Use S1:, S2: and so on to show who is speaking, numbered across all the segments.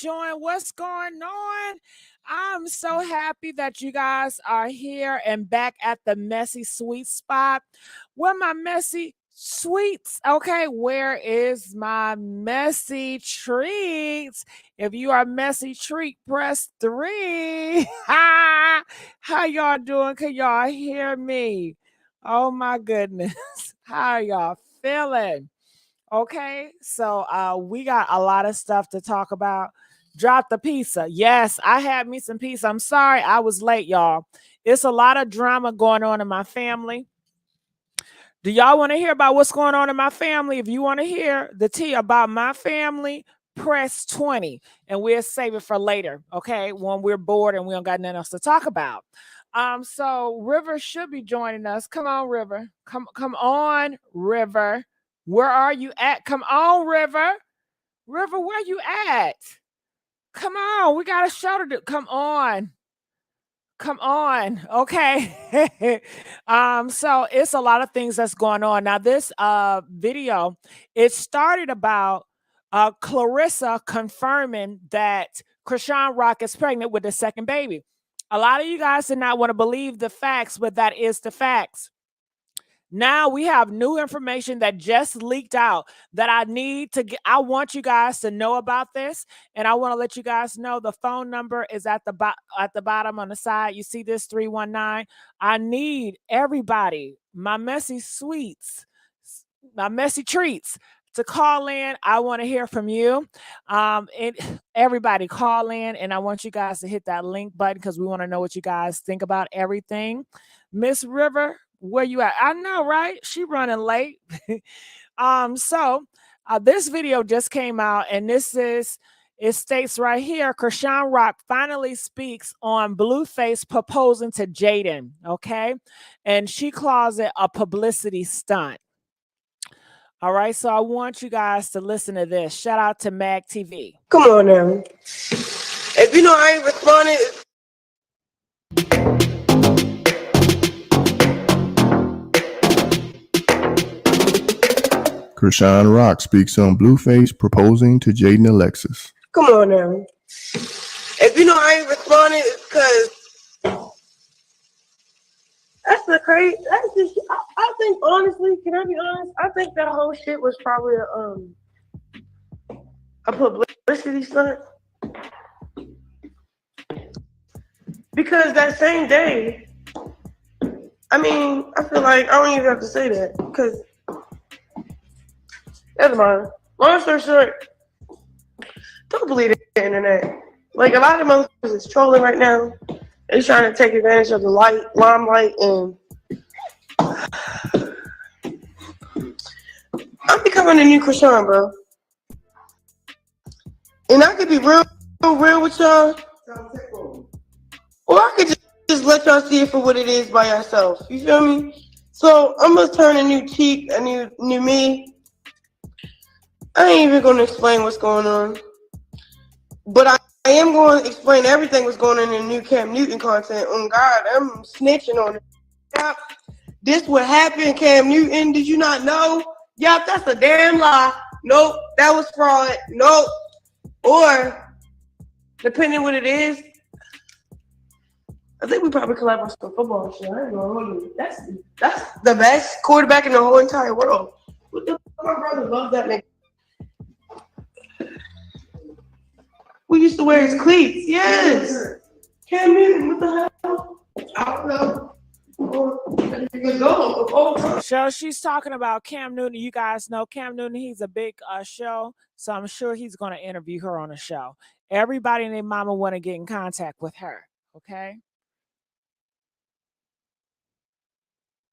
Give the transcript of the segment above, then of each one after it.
S1: doing? What's going on? I'm so happy that you guys are here and back at the Messy Sweet Spot. Where my messy sweets? Okay, where is my messy treats? If you are messy treat, press 3. How y'all doing? Can y'all hear me? Oh my goodness. How y'all feeling? Okay, so we got a lot of stuff to talk about. Drop the pizza. Yes, I had me some pizza. I'm sorry I was late, y'all. It's a lot of drama going on in my family. Do y'all want to hear about what's going on in my family? If you want to hear the tea about my family, press 20 and we'll save it for later, okay? When we're bored and we don't got nothing else to talk about. So River should be joining us. Come on, River. Come on, River. Where are you at? Come on, River. River, where you at? Come on. We got a show to do. Come on. Come on. Okay. So it's a lot of things that's going on. Now, this video, it started about Clarissa confirming that Chrisean Rock is pregnant with the second baby. A lot of you guys did not want to believe the facts, but that is the facts. Now we have new information that just leaked out that I need to get. I want you guys to know about this, and I want to let you guys know the phone number is at the bottom on the side. You see this 319. I need everybody, my messy sweets, my messy treats, to call in. I want to hear from you. Everybody call in, and I want you guys to hit that link button because we want to know what you guys think about everything. Miss River, where you at? I know, right? She running late. So this video just came out, and it states right here, Chrisean Rock finally speaks on Blueface proposing to Jaden, okay? And she calls it a publicity stunt. All right, so I want you guys to listen to this. Shout out to Mag TV.
S2: Come on now. If you know I ain't responded.
S3: Chrisean Rock speaks on Blueface proposing to Jaden Alexis.
S2: Come on now. If you know I ain't responded, it's because that's the crazy. That's just. I think honestly, can I be honest? I think that whole shit was probably a publicity stunt. Because that same day, I mean, I feel like I don't even have to say that because. Never mind. Long story short, don't believe the internet. Like, a lot of motherfuckers is trolling right now. They're trying to take advantage of the limelight, and I'm becoming a new Chrisean, bro. And I could be real with y'all, or I could just let y'all see it for what it is by yourself. You feel me? So I'm gonna turn a new cheek, a new me. I ain't even going to explain what's going on, but I am going to explain everything what's going on in the new Cam Newton content. Oh God, I'm snitching on it. Yep, this what happened, Cam Newton. Did you not know? Yep, that's a damn lie. Nope, that was fraud. Nope. Or, depending what it is, I think we probably collab on some football shit. I ain't gonna hold you. That's the best quarterback in the whole entire world. What the fuck, my brother loves that nigga. We used to wear his cleats. Yes. Cam Newton, what the hell? I don't know.
S1: So she's talking about Cam Newton. You guys know Cam Newton. He's a big show, so I'm sure he's going to interview her on the show. Everybody and their mama want to get in contact with her. Okay.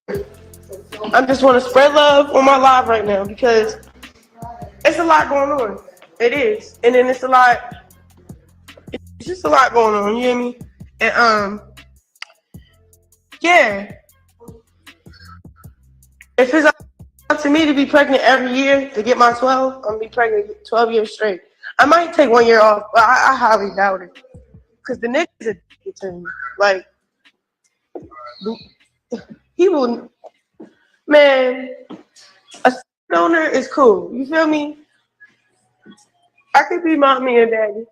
S2: I just want to spread love on my live right now because it's a lot going on. It is, and then it's a lot. It's just a lot going on, you hear me? And yeah. If it's up to me to be pregnant every year to get my 12, I'm gonna be pregnant 12 years straight. I might take 1 year off, but I highly doubt it. Cause the nigga's addicted to me. Like, he will, man, a stoner is cool. You feel me? I could be mommy and daddy.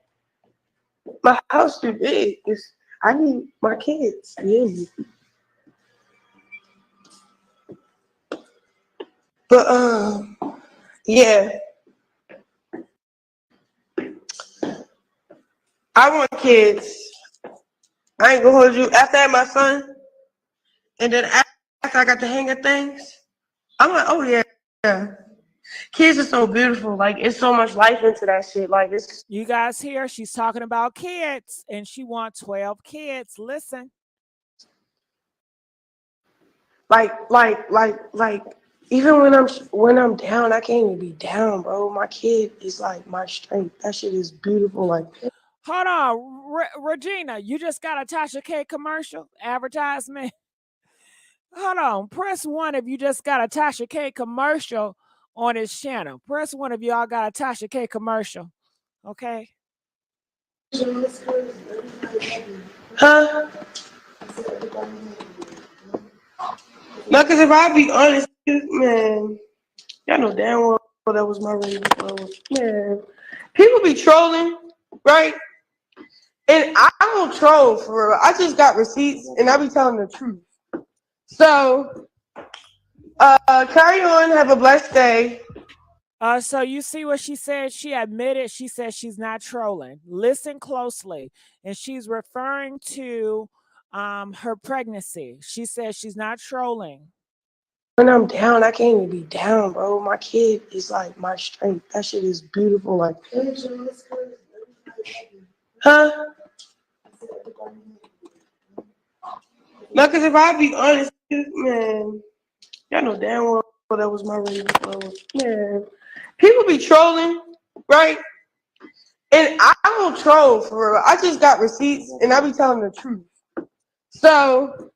S2: My house too big. I need my kids. Yeah. But yeah. I want kids. I ain't gonna hold you. After I had my son, and then after I got the hang of things, I'm like, oh yeah. Kids are so beautiful. Like, it's so much life into that shit. Like, it's.
S1: You guys hear? She's talking about kids, and she wants 12 kids. Listen.
S2: Like, even when I'm down, I can't even be down, bro. My kid is like my strength. That shit is beautiful. Like,
S1: hold on, Regina, you just got a Tasha K commercial advertisement. Hold on, press 1 if you just got a Tasha K commercial on his channel. Press 1 if y'all got a Tasha K commercial. Okay.
S2: huh? No, because if I be honest, man, y'all know damn well that was my rating. Man, people be trolling, right? And I don't troll for real. I just got receipts, and I be telling the truth. So, carry on. Have a blessed day.
S1: So you see what she said? She admitted, she said she's not trolling. Listen closely. And she's referring to her pregnancy. She says she's not trolling.
S2: When I'm down, I can't even be down, bro. My kid is like my strength. That shit is beautiful. Like, huh? No, because if I be honest, man, y'all know damn well that was my rating. Man, people be trolling, right? And I don't troll for real. I just got receipts, and I be telling the truth. So,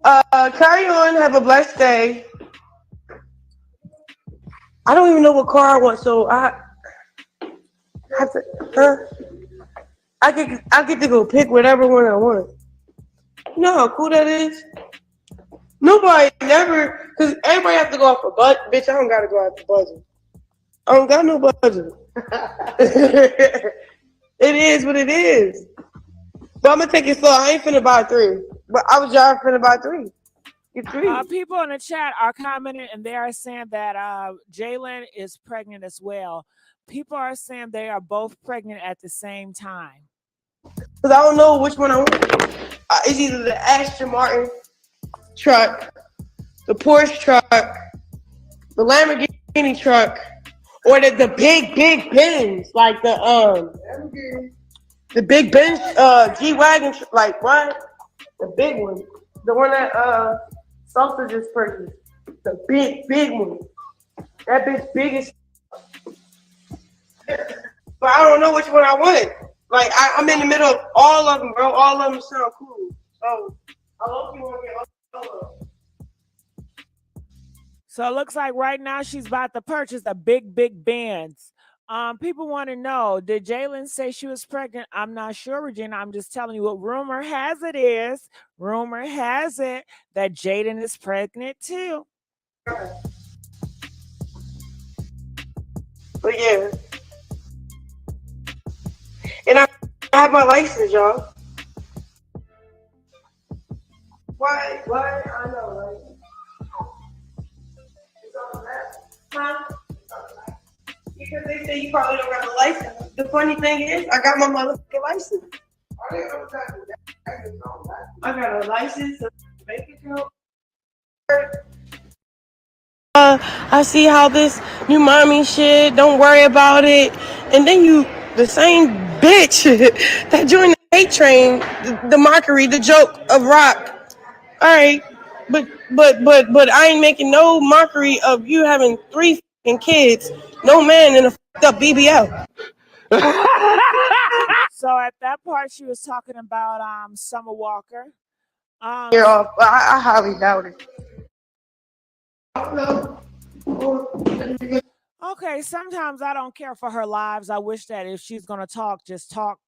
S2: carry on. Have a blessed day. I don't even know what car I want, so I have to, huh? I get to go pick whatever one I want. You know how cool that is? Nobody never, because everybody have to go off a budget. Bitch, I don't got to go off a budget. I don't got no budget. It is what it is. But I'm going to take it slow. I ain't finna buy 3. But I was just finna buy 3. Get 3.
S1: People in the chat are commenting, and they are saying that Jalen is pregnant as well. People are saying they are both pregnant at the same time.
S2: Because I don't know which one I want. It's either the Aston Martin truck, the Porsche truck, the Lamborghini truck, or the big Benz, like the big Benz G-Wagon, like what? The big one. The one that Salsa just purchased. The big one. That bitch biggest. But I don't know which one I want. Like, I'm in the middle of all of them, bro. All of them sound cool. So, I hope you want to get all of them.
S1: So it looks like right now she's about to purchase a big Benz. People want to know, did Jalen say she was pregnant? I'm not sure, Regina. I'm just telling you what rumor has it that Jaden is pregnant too.
S2: But yeah. And I have my license, y'all. Why? I know, right? It's all that. Huh? Because they say you probably don't got a license. The funny thing is, I got my motherfucking license. I got a license, a bank account. I see how this new mommy shit, don't worry about it. And then the same bitch that joined the hate train, the mockery, the joke of rock. All right, but I ain't making no mockery of you having 3 fucking kids, no man, and a fucked up BBL.
S1: So at that part, she was talking about Summer Walker.
S2: You're off. I highly doubt it.
S1: Okay, sometimes I don't care for her lives. I wish that if she's gonna talk, just talk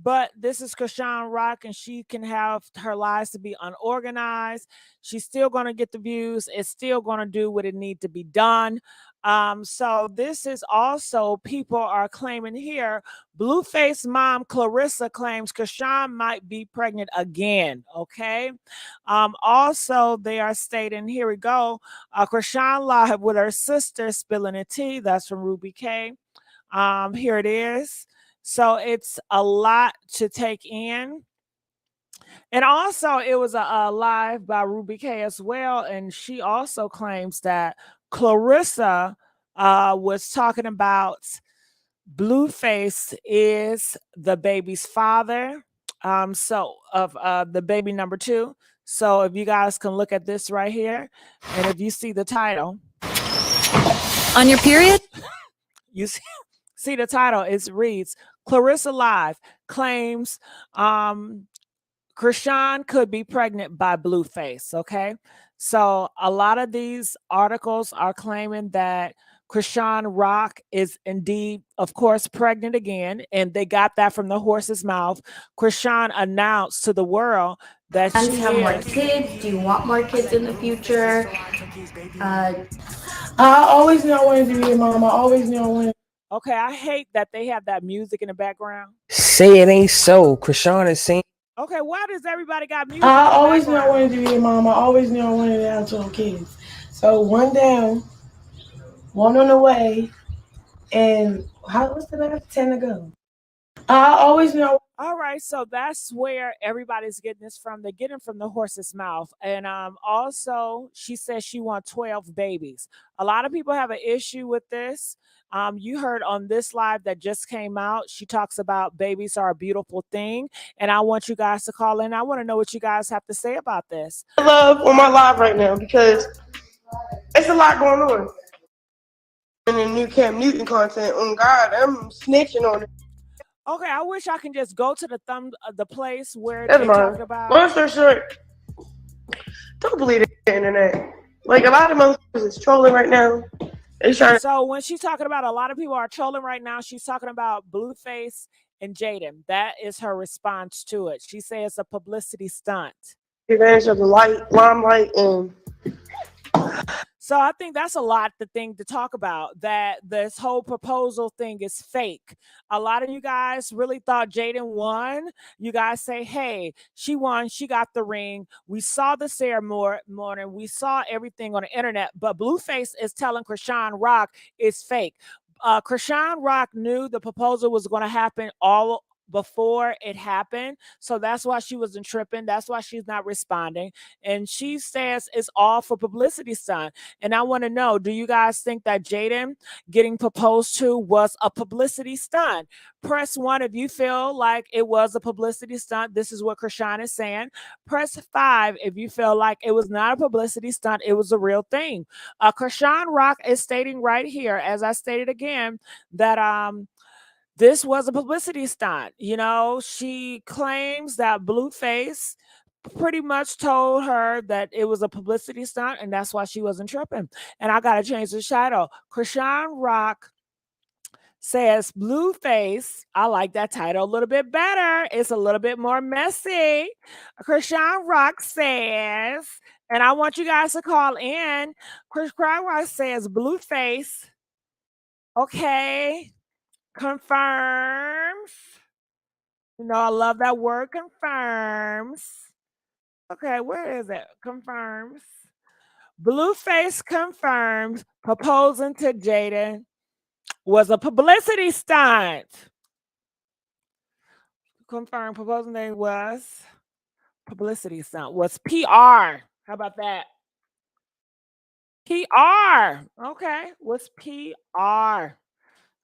S1: But this is Chrisean Rock, and she can have her lives to be unorganized. She's still going to get the views. It's still going to do what it needs to be done. So this is also, people are claiming here, Blueface mom Clarissa claims Chrisean might be pregnant again. Okay. Also, they are stating, here we go, Chrisean live with her sister spilling the tea. That's from Rubymae. Here it is. So it's a lot to take in. And also, it was a live by Rubymae as well. And she also claims that Clarissa was talking about Blueface is the baby's father. So of the baby number 2. So if you guys can look at this right here, and if you see the title.
S4: On your period?
S1: You see the title, it reads, Clarissa Live claims Chrisean could be pregnant by Blueface. Okay. So a lot of these articles are claiming that Chrisean Rock is indeed, of course, pregnant again. And they got that from the horse's mouth. Chrisean announced to the world that she
S5: have more kids. Do you want more kids in the future?
S2: I always knew I wanted to be a mom. I always knew I wanted.
S1: Okay, I hate that they have that music in the background.
S6: Say it ain't so. Chrisean is saying.
S1: Okay, why does everybody got music?
S2: I always knew I wanted to be a mom. I always knew I wanted to have 12 kids. So one down, one on the way, and what's the last 10 to go? I always knew.
S1: All right, so that's where everybody's getting this from. They're getting from the horse's mouth. And also, she says she wants 12 babies. A lot of people have an issue with this. You heard on this live that just came out, she talks about babies are a beautiful thing. And I want you guys to call in. I want to know what you guys have to say about this.
S2: I love on my live right now because it's a lot going on. And the new Cam Newton content, oh God, I'm snitching on it.
S1: Okay, I wish I can just go to the place where they're talking about.
S2: Long story short, don't believe the internet. Like a lot of motherfuckers is trolling right now.
S1: So when she's talking about a lot of people are trolling right now, she's talking about Blueface and Jaden. That is her response to it. She says it's a publicity stunt.
S2: Advantage of the limelight, and
S1: so I think that's a lot thing to talk about, that this whole proposal thing is fake. A lot of you guys really thought Jaden won. You guys say, hey, she won. She got the ring. We saw the ceremony. We saw everything on the internet. But Blueface is telling Chrisean Rock it's fake. Chrisean Rock knew the proposal was going to happen all before it happened. So that's why she wasn't tripping. That's why she's not responding. And she says it's all for publicity stunt. And I want to know, do you guys think that Jaden getting proposed to was a publicity stunt? Press 1 if you feel like it was a publicity stunt. This is what Chrisean is saying. Press 5 if you feel like it was not a publicity stunt. It was a real thing. Chrisean Rock is stating right here, as I stated again, that this was a publicity stunt. You know, she claims that Blueface pretty much told her that it was a publicity stunt, and that's why she wasn't tripping. And I got to change the title. Chrisean Rock says Blueface. I like that title a little bit better. It's a little bit more messy. Chrisean Rock says, and I want you guys to call in. Chrisean Rock says Blueface. Okay. Confirms. You know, I love that word, confirms. Okay, where is it? Confirms. Blueface confirms proposing to Jaden was a publicity stunt. Confirmed proposing they was publicity stunt. Was PR. How about that? PR. Okay, was PR.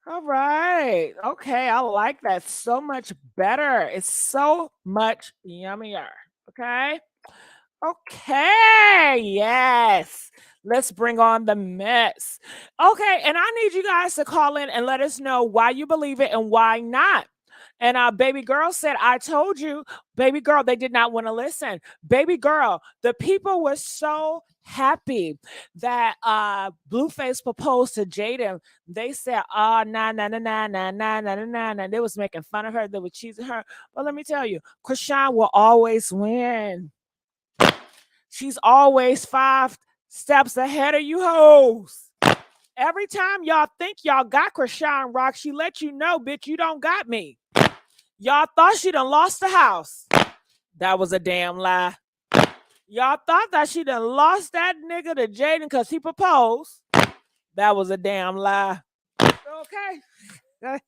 S1: All right. Okay. I like that so much better. It's so much yummier. Okay. Okay. Yes. Let's bring on the mess. Okay. And I need you guys to call in and let us know why you believe it and why not. And baby girl said, I told you. Baby girl, they did not want to listen. Baby girl, the people were so happy that Blueface proposed to Jaden. They said, nah, nah, nah, nah, nah, nah, nah, nah, nah, nah. They was making fun of her. They were cheesing her. But let me tell you, Chrisean will always win. She's always 5 steps ahead of you hoes. Every time y'all think y'all got Chrisean Rock, she let you know, bitch, you don't got me. Y'all thought she done lost the house. That was a damn lie. Y'all thought that she done lost that nigga to Jaden because he proposed. That was a damn lie. Okay.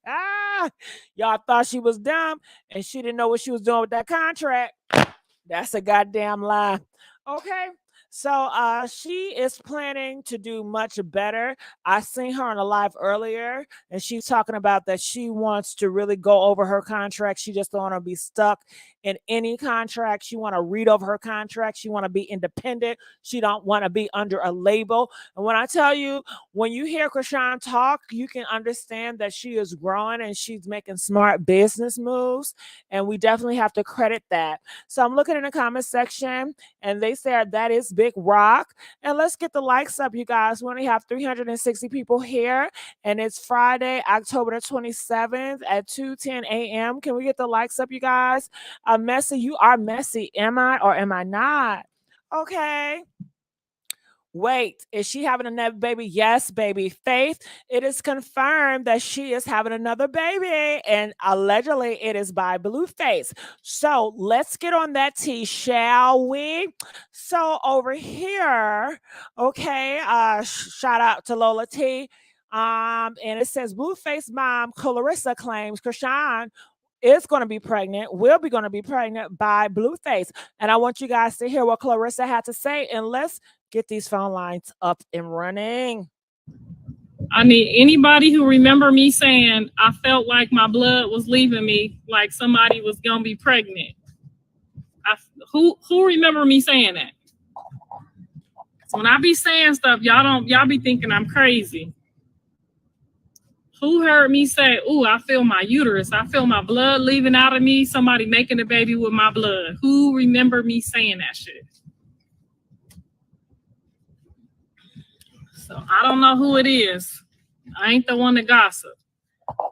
S1: Y'all thought she was dumb and she didn't know what she was doing with that contract. That's a goddamn lie. Okay. So she is planning to do much better. I seen her on a live earlier, and she's talking about that she wants to really go over her contract. She just don't want to be stuck in any contract. She want to read over her contract. She want to be independent. She don't want to be under a label. And when I tell you, when you hear Chrisean talk, you can understand that she is growing and she's making smart business moves. And we definitely have to credit that. So I'm looking in the comment section, and they said that is Big Rock. And let's get the likes up, you guys. We only have 360 people here, and it's Friday, October the 27th at 2:10 a.m. Can we get the likes up, you guys? Messy, you are messy. Am I or am I not? Okay. Wait, is she having another baby? Yes, baby. Faith, it is confirmed that she is having another baby, and allegedly it is by Blueface. So let's get on that tea, shall we? So over here, okay, shout out to Lola T. And it says Blueface mom Clarissa claims Chrisean is going to be pregnant, will be going to be pregnant by Blueface. And I want you guys to hear what Clarissa had to say, and let's get these phone lines up and running.
S7: I need anybody who remember me saying I felt like my blood was leaving me, like somebody was gonna be pregnant. Who remember me saying that? So when I be saying stuff, y'all be thinking I'm crazy. Who heard me say, "Ooh, I feel my uterus. I feel my blood leaving out of me. Somebody making a baby with my blood." Who remember me saying that shit? So I don't know who it is. I ain't the one to gossip.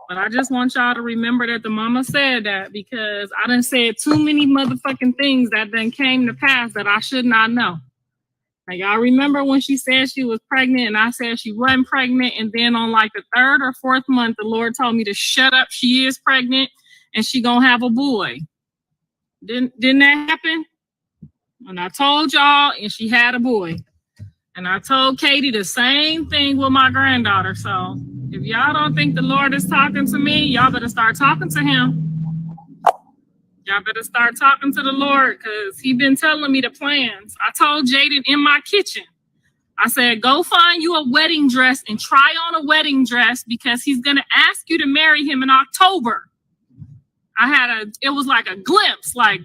S7: But I just want y'all to remember that the mama said that, because I done said too many motherfucking things that then came to pass that I should not know. Like, y'all remember when she said she was pregnant and I said she wasn't pregnant, and then on like the 3rd or 4th month, the Lord told me to shut up. She is pregnant and she gonna have a boy. Didn't that happen? And I told y'all, and she had a boy. And I told Katie the same thing with my granddaughter. So if y'all don't think the Lord is talking to me, y'all better start talking to him. Y'all better start talking to the Lord, because he been telling me the plans. I told Jaden in my kitchen, I said, go find you a wedding dress and try on a wedding dress, because he's going to ask you to marry him in October. It was like a glimpse, like,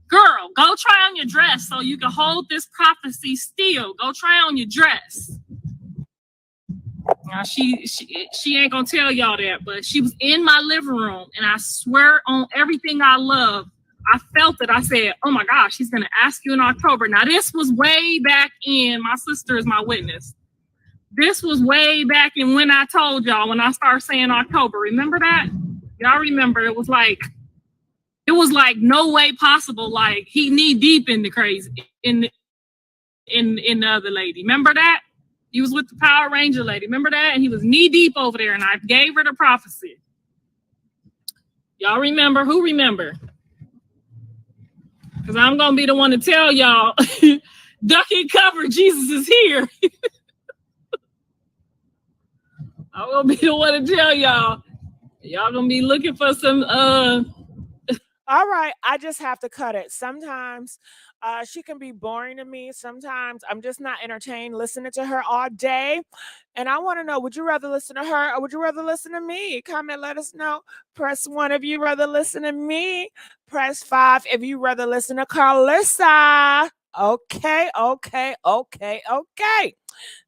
S7: girl, go try on your dress so you can hold this prophecy still. Go try on your dress. Now, she ain't gonna tell y'all that, but she was in my living room, and I swear on everything I love, I felt it. I said, oh my gosh, she's gonna ask you in October. Now, this was way back in, my sister is my witness. This was way back in when I told y'all, when I started saying October. Remember that? Y'all remember it was like no way possible. Like, he knee deep in the crazy, in the other lady. Remember that? He was with the Power Ranger lady. Remember that? And he was knee deep over there, and I gave her the prophecy. Y'all remember? Who remember? Because I'm going to be the one to tell y'all, duck and cover, Jesus is here. I'm going to be the one to tell y'all. Y'all going to be looking for some...
S1: All right, I just have to cut it. Sometimes she can be boring to me. Sometimes I'm just not entertained listening to her all day. And I want to know, would you rather listen to her or would you rather listen to me? Comment, let us know. Press 1 if you rather listen to me. Press 5 if you rather listen to Karlissa. Okay.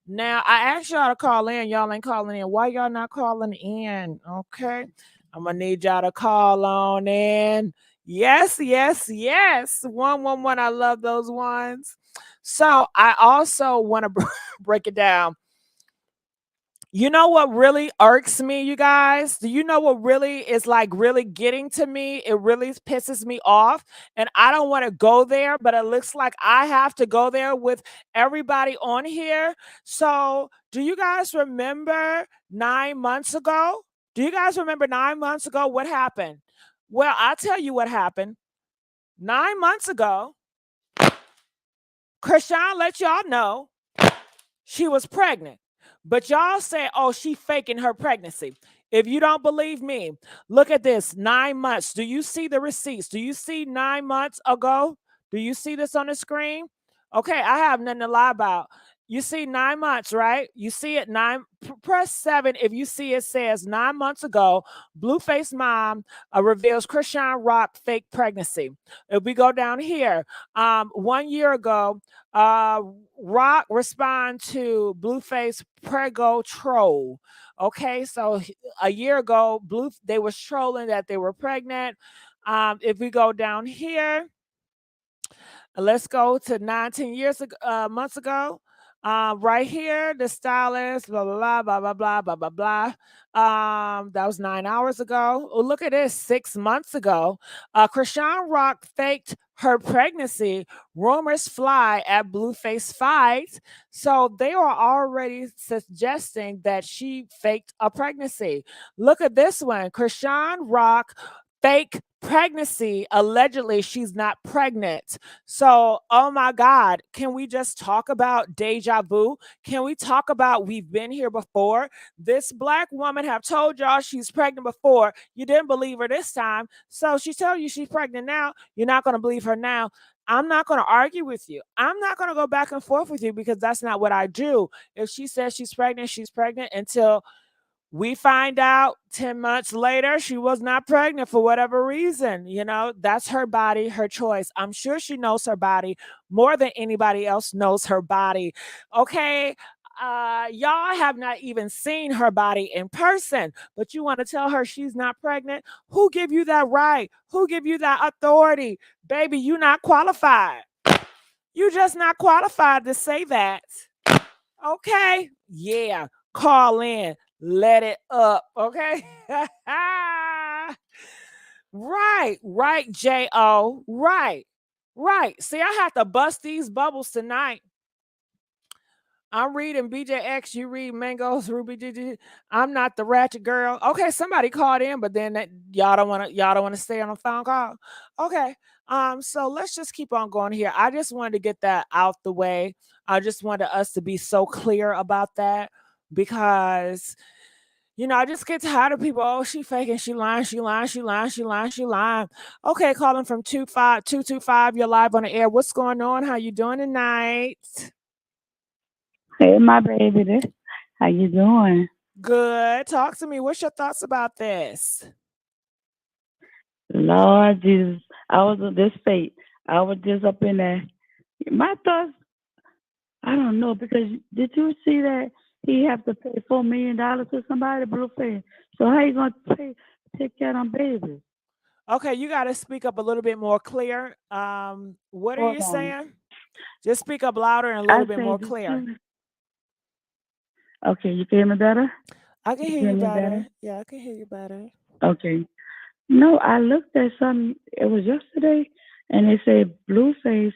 S1: Now, I asked y'all to call in. Y'all ain't calling in. Why y'all not calling in? Okay. I'm gonna need y'all to call on in. Yes, yes, yes. 111. I love those ones. So I also want to break it down. You know what really irks me, you guys? Do you know what really is like really getting to me? It really pisses me off. And I don't want to go there, but it looks like I have to go there with everybody on here. So, do you guys remember 9 months ago? Do you guys remember 9 months ago what happened? Well, I'll tell you what happened. 9 months ago, Chrisean let y'all know she was pregnant. But y'all say, oh, she faking her pregnancy. If you don't believe me, look at this. 9 months. Do you see the receipts? Do you see 9 months ago? Do you see this on the screen? Okay, I have nothing to lie about. You see 9 months, right? You see it press 7 if you see it says 9 months ago, Blueface mom reveals Chrisean Rock fake pregnancy. If we go down here, 1 year ago, Rock respond to Blueface prego troll. Okay, so a year ago, they was trolling that they were pregnant. If we go down here, let's go to 19 months ago. Right here, the stylist, blah, blah, blah, blah, blah, blah, blah, blah. That was 9 hours ago. Oh, look at this, 6 months ago. Chrisean Rock faked her pregnancy. Rumors fly at Blueface fight. So they are already suggesting that she faked a pregnancy. Look at this one. Chrisean Rock fake pregnancy. Allegedly, she's not pregnant. So, oh my God, can we just talk about deja vu? Can we talk about we've been here before? This black woman have told y'all she's pregnant before. You didn't believe her this time. So she told you she's pregnant now. You're not going to believe her now. I'm not going to argue with you. I'm not going to go back and forth with you because that's not what I do. If she says she's pregnant until we find out 10 months later she was not pregnant for whatever reason. You know, that's her body, her choice. I'm sure she knows her body more than anybody else knows her body. Okay. Y'all have not even seen her body in person, but you want to tell her she's not pregnant? Who give you that right? Who give you that authority? Baby, you not qualified. You just not qualified to say that. Okay. Yeah. Call in. Let it up. Okay. Right, J.O. Right. See, I have to bust these bubbles tonight. I'm reading BJX, you read Mangoes, Ruby GG. I'm not the ratchet girl. Okay, somebody called in, but then y'all don't want to stay on a phone call. Okay. So let's just keep on going here. I just wanted to get that out the way. I just wanted us to be so clear about that because I just get tired of people. Oh, she faking, she lying. Okay, calling from 25225. You're live on the air. What's going on? How you doing tonight?
S8: Hey, my baby. How you doing?
S1: Good. Talk to me. What's your thoughts about this?
S8: Lord Jesus, I was on this fate. I was just up in there. My thoughts, I don't know, because did you see that he have to pay $4 million to somebody, Blueface? So how you going to take care of them babies?
S1: Okay, you got to speak up a little bit more clear. What are you saying? Just speak up louder and a little bit more clear.
S8: Okay, you can hear me better?
S1: I can hear you better. Yeah, I can hear you better.
S8: Okay. No, I looked at something. It was yesterday, and they said Blueface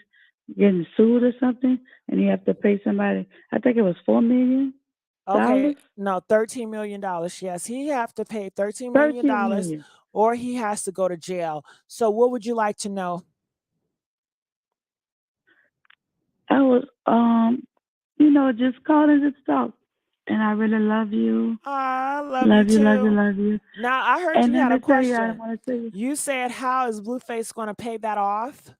S8: getting sued or something, and he have to pay somebody. I think it was $4 million.
S1: Okay, no, $13 million. Yes, he have to pay $13 million, or he has to go to jail. So, what would you like to know?
S8: I was, just calling to talk. And I really love you.
S1: I love you too.
S8: Love you.
S1: Now, I heard you had a question. You said, how is Blueface going to pay that off?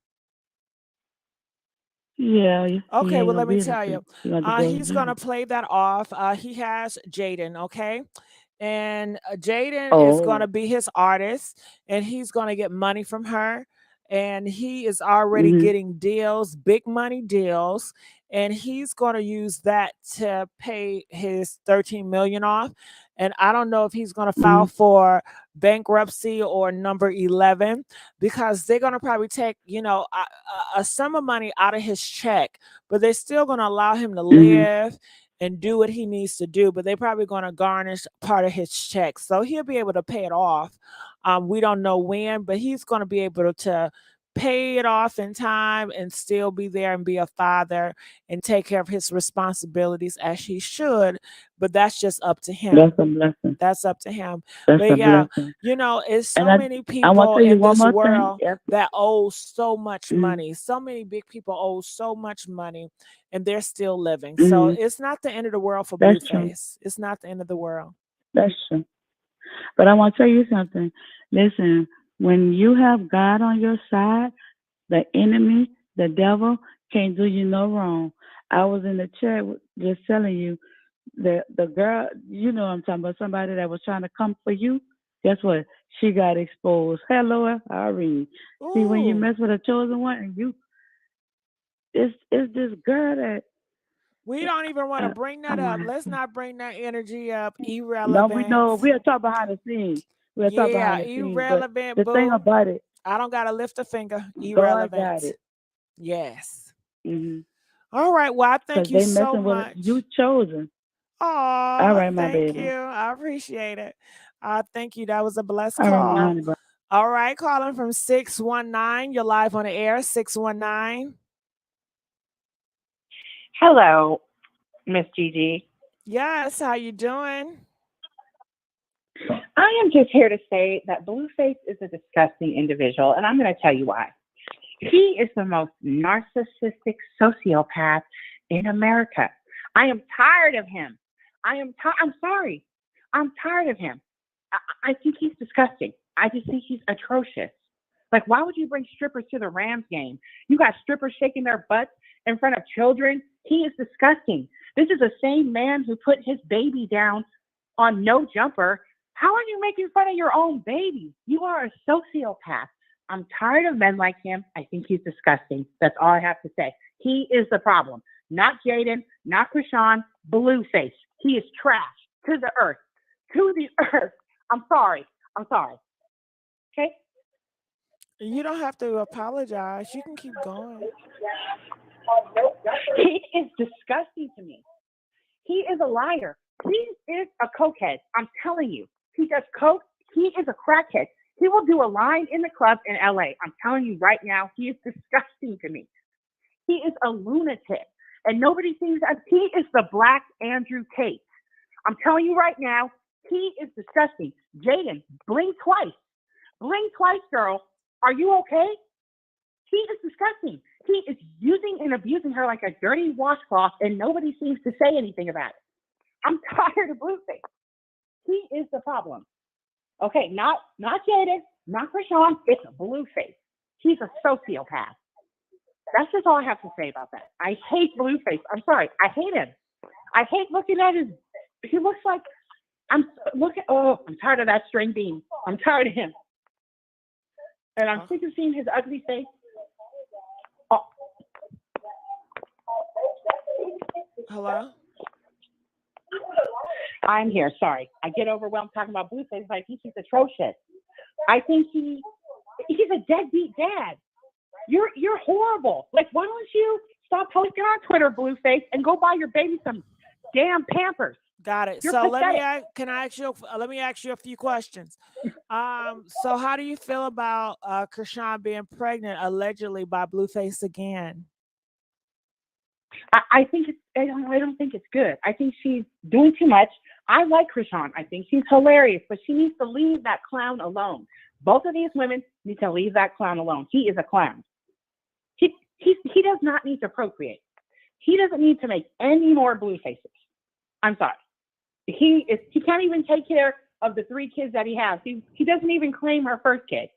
S8: Yeah.
S1: Okay, well, let me tell you. He's going to play that off. He has Jaden, okay? And Jaden is going to be his artist, and he's going to get money from her. And he is already getting deals, big money deals, and he's going to use that to pay his $13 million off. And I don't know if he's going to file for bankruptcy or number 11, because they're going to probably take, a sum of money out of his check, but they're still going to allow him to live and do what he needs to do, but they're probably going to garnish part of his check. So he'll be able to pay it off. We don't know when, but he's going to be able to pay it off in time and still be there and be a father and take care of his responsibilities as he should. But that's just up to him.
S8: That's a blessing.
S1: That's up to him.
S8: That's
S1: But
S8: a
S1: yeah,
S8: blessing.
S1: it's so
S8: And
S1: many
S8: I
S1: people
S8: want to tell you
S1: in
S8: one
S1: this
S8: more
S1: world
S8: thing. Yes.
S1: that owe so much money. So many big people owe so much money and they're still living. So it's not the end of the world for
S8: That's
S1: Blueface. It's not the end of the world.
S8: That's true. But I want to tell you something. Listen, when you have God on your side, the enemy, the devil, can't do you no wrong. I was in the chat just telling you the girl, I'm talking about, somebody that was trying to come for you. Guess what? She got exposed. Hello, Irene. See, when you mess with a chosen one, and it's this girl that.
S1: We don't even want to bring that up. Let's not bring that energy up. Irrelevant.
S8: No, we know. We'll talk behind the scenes.
S1: Irrelevant.
S8: But the thing about it,
S1: I don't gotta lift a finger.
S8: God got
S1: Irrelevant.
S8: it.
S1: Yes.
S8: Mm-hmm.
S1: All right. Well, I thank you so much.
S8: You chosen.
S1: Oh,
S8: all right, my
S1: thank
S8: baby.
S1: you. I appreciate it. Thank you. That was a blessed
S8: All
S1: call.
S8: right, my honey,
S1: all right, calling from 619. You're live on the air. 619.
S9: Hello, Miss Gigi.
S1: Yes, how you doing?
S9: I am just here to say that Blueface is a disgusting individual, and I'm going to tell you why. He is the most narcissistic sociopath in America. I am tired of him. I'm sorry. I'm tired of him. I think he's disgusting. I just think he's atrocious. Like, why would you bring strippers to the Rams game? You got strippers shaking their butts in front of children. He is disgusting. This is the same man who put his baby down on No Jumper. How are you making fun of your own baby? You are a sociopath. I'm tired of men like him. I think he's disgusting. That's all I have to say. He is the problem. Not Jaden, not Chrisean, Blueface. He is trash to the earth. To the earth. I'm sorry. Okay?
S1: You don't have to apologize. You can keep going.
S9: He is disgusting to me. He is a liar. He is a cokehead. I'm telling you. He does coke. He is a crackhead. He will do a line in the club in LA. I'm telling you right now, he is disgusting to me. He is a lunatic. And nobody thinks that he is the Black Andrew Tate. I'm telling you right now, he is disgusting. Jaden, blink twice. Blink twice, girl. Are you okay? He is disgusting. He is using and abusing her like a dirty washcloth, and nobody seems to say anything about it. I'm tired of Blueface. He is the problem. Okay, not Jaden, not Chrisean. It's a Blueface. He's a sociopath. That's just all I have to say about that. I hate Blueface. I'm sorry. I hate him. I hate looking at his. He looks like I'm tired of that string bean. I'm tired of him. And I'm sick of seeing his ugly face. Oh.
S1: Hello?
S9: I'm here. Sorry. I get overwhelmed talking about Blueface. I think he's atrocious. I think he's a deadbeat dad. You're horrible. Like, why don't you stop posting on Twitter, Blueface, and go buy your baby some damn Pampers?
S1: Got it.
S9: You're
S1: so
S9: pathetic.
S1: let me ask you a few questions. So how do you feel about Chrisean being pregnant allegedly by Blueface again?
S9: I don't think it's good. I think she's doing too much. I like Chrisean. I think she's hilarious, but she needs to leave that clown alone. Both of these women need to leave that clown alone. He is a clown. He does not need to procreate. He doesn't need to make any more Bluefaces. I'm sorry. He can't even take care of the 3 kids that he has. He doesn't even claim her first kid.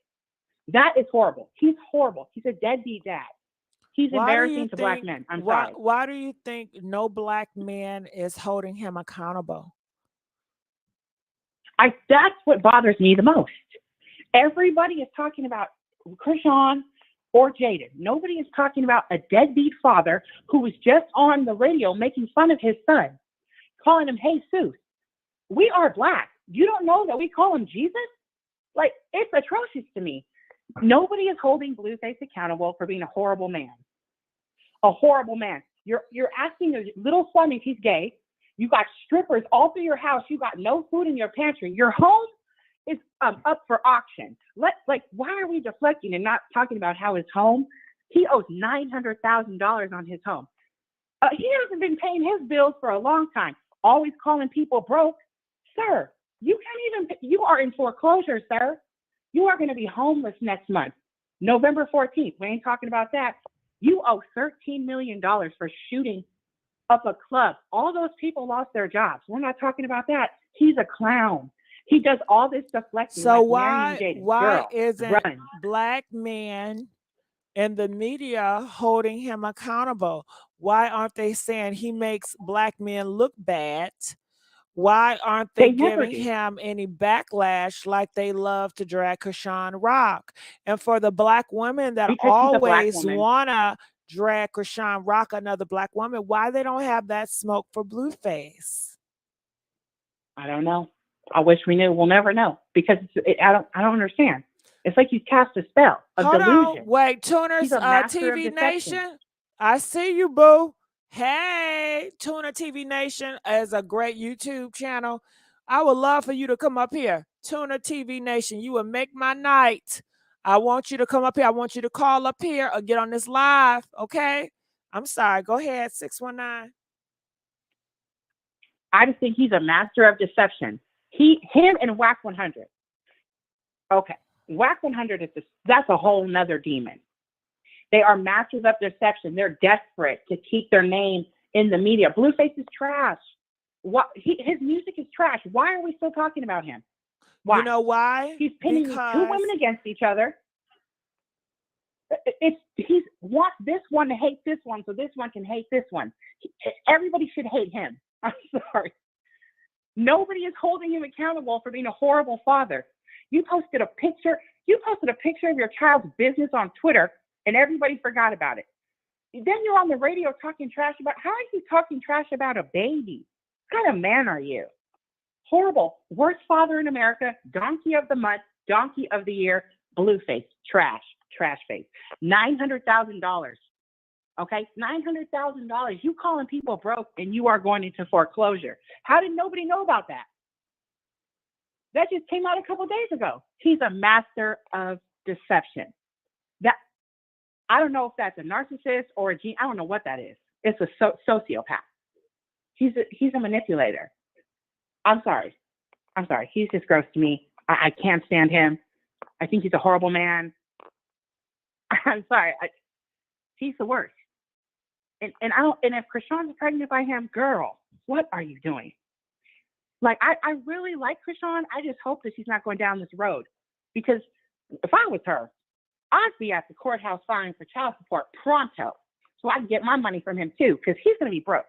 S9: That is horrible. He's horrible. He's a deadbeat dad. He's embarrassing to Black men. I'm sorry.
S1: Why do you think no Black man is holding him accountable?
S9: That's what bothers me the most. Everybody is talking about Chrisean or Jaden. Nobody is talking about a deadbeat father who was just on the radio making fun of his son, calling him Jesus. We are Black. You don't know that we call him Jesus? Like, it's atrocious to me. Nobody is holding Blueface accountable for being a horrible man. A horrible man. You're asking your little son if he's gay. You got strippers all through your house. You got no food in your pantry. Your home is up for auction. Why are we deflecting and not talking about how his home? He owes $900,000 on his home. He hasn't been paying his bills for a long time. Always calling people broke. Sir, you are in foreclosure, sir. You are going to be homeless next month, November 14th. We ain't talking about that. You owe $13 million for shooting up a club. All those people lost their jobs. We're not talking about that. He's a clown. He does all this deflecting.
S1: So
S9: like
S1: why isn't
S9: run.
S1: black men in the media holding him accountable? Why aren't they saying he makes black men look bad? Why aren't they giving him any backlash like they love to drag Chrisean Rock? And for the black women that always want to drag Chrisean Rock, another black woman, why they don't have that smoke for Blueface?
S9: I don't know. I wish we knew. We'll never know because I don't understand. It's like you cast a spell of delusion.
S1: Wait, Tuners TV Nation, I see you, boo. Hey, Tuna TV Nation is a great YouTube channel. I would love for you to come up here. Tuna TV Nation, you would make my night. I want you to come up here. I want you to call up here or get on this live, okay? I'm sorry. Go ahead, 619.
S9: I just think he's a master of deception. Him and Whack 100. Okay, Whack 100 that's a whole nother demon. They are masters of deception. They're desperate to keep their name in the media. Blueface is trash. His music is trash. Why are we still talking about him? Why?
S1: You know why?
S9: He's pinning two women against each other. He wants this one to hate this one, so this one can hate this one. Everybody should hate him. I'm sorry. Nobody is holding him accountable for being a horrible father. You posted a picture of your child's business on Twitter, and everybody forgot about it. Then you're on the radio talking trash about, how are you talking trash about a baby? What kind of man are you? Horrible. Worst father in America, donkey of the month, donkey of the year, Blueface, trash face. $900,000. Okay, $900,000. You calling people broke and you are going into foreclosure. How did nobody know about that? That just came out a couple days ago. He's a master of deception. I don't know if that's a narcissist or a gene. I don't know what that is. It's a sociopath. He's a manipulator. I'm sorry. He's just gross to me. I can't stand him. I think he's a horrible man. I'm sorry. He's the worst. And if Chrisean's pregnant by him, girl, what are you doing? Like, I really like Chrisean. I just hope that she's not going down this road, because if I was her, I'd be at the courthouse filing for child support pronto, so I can get my money from him too, because he's going to be broke.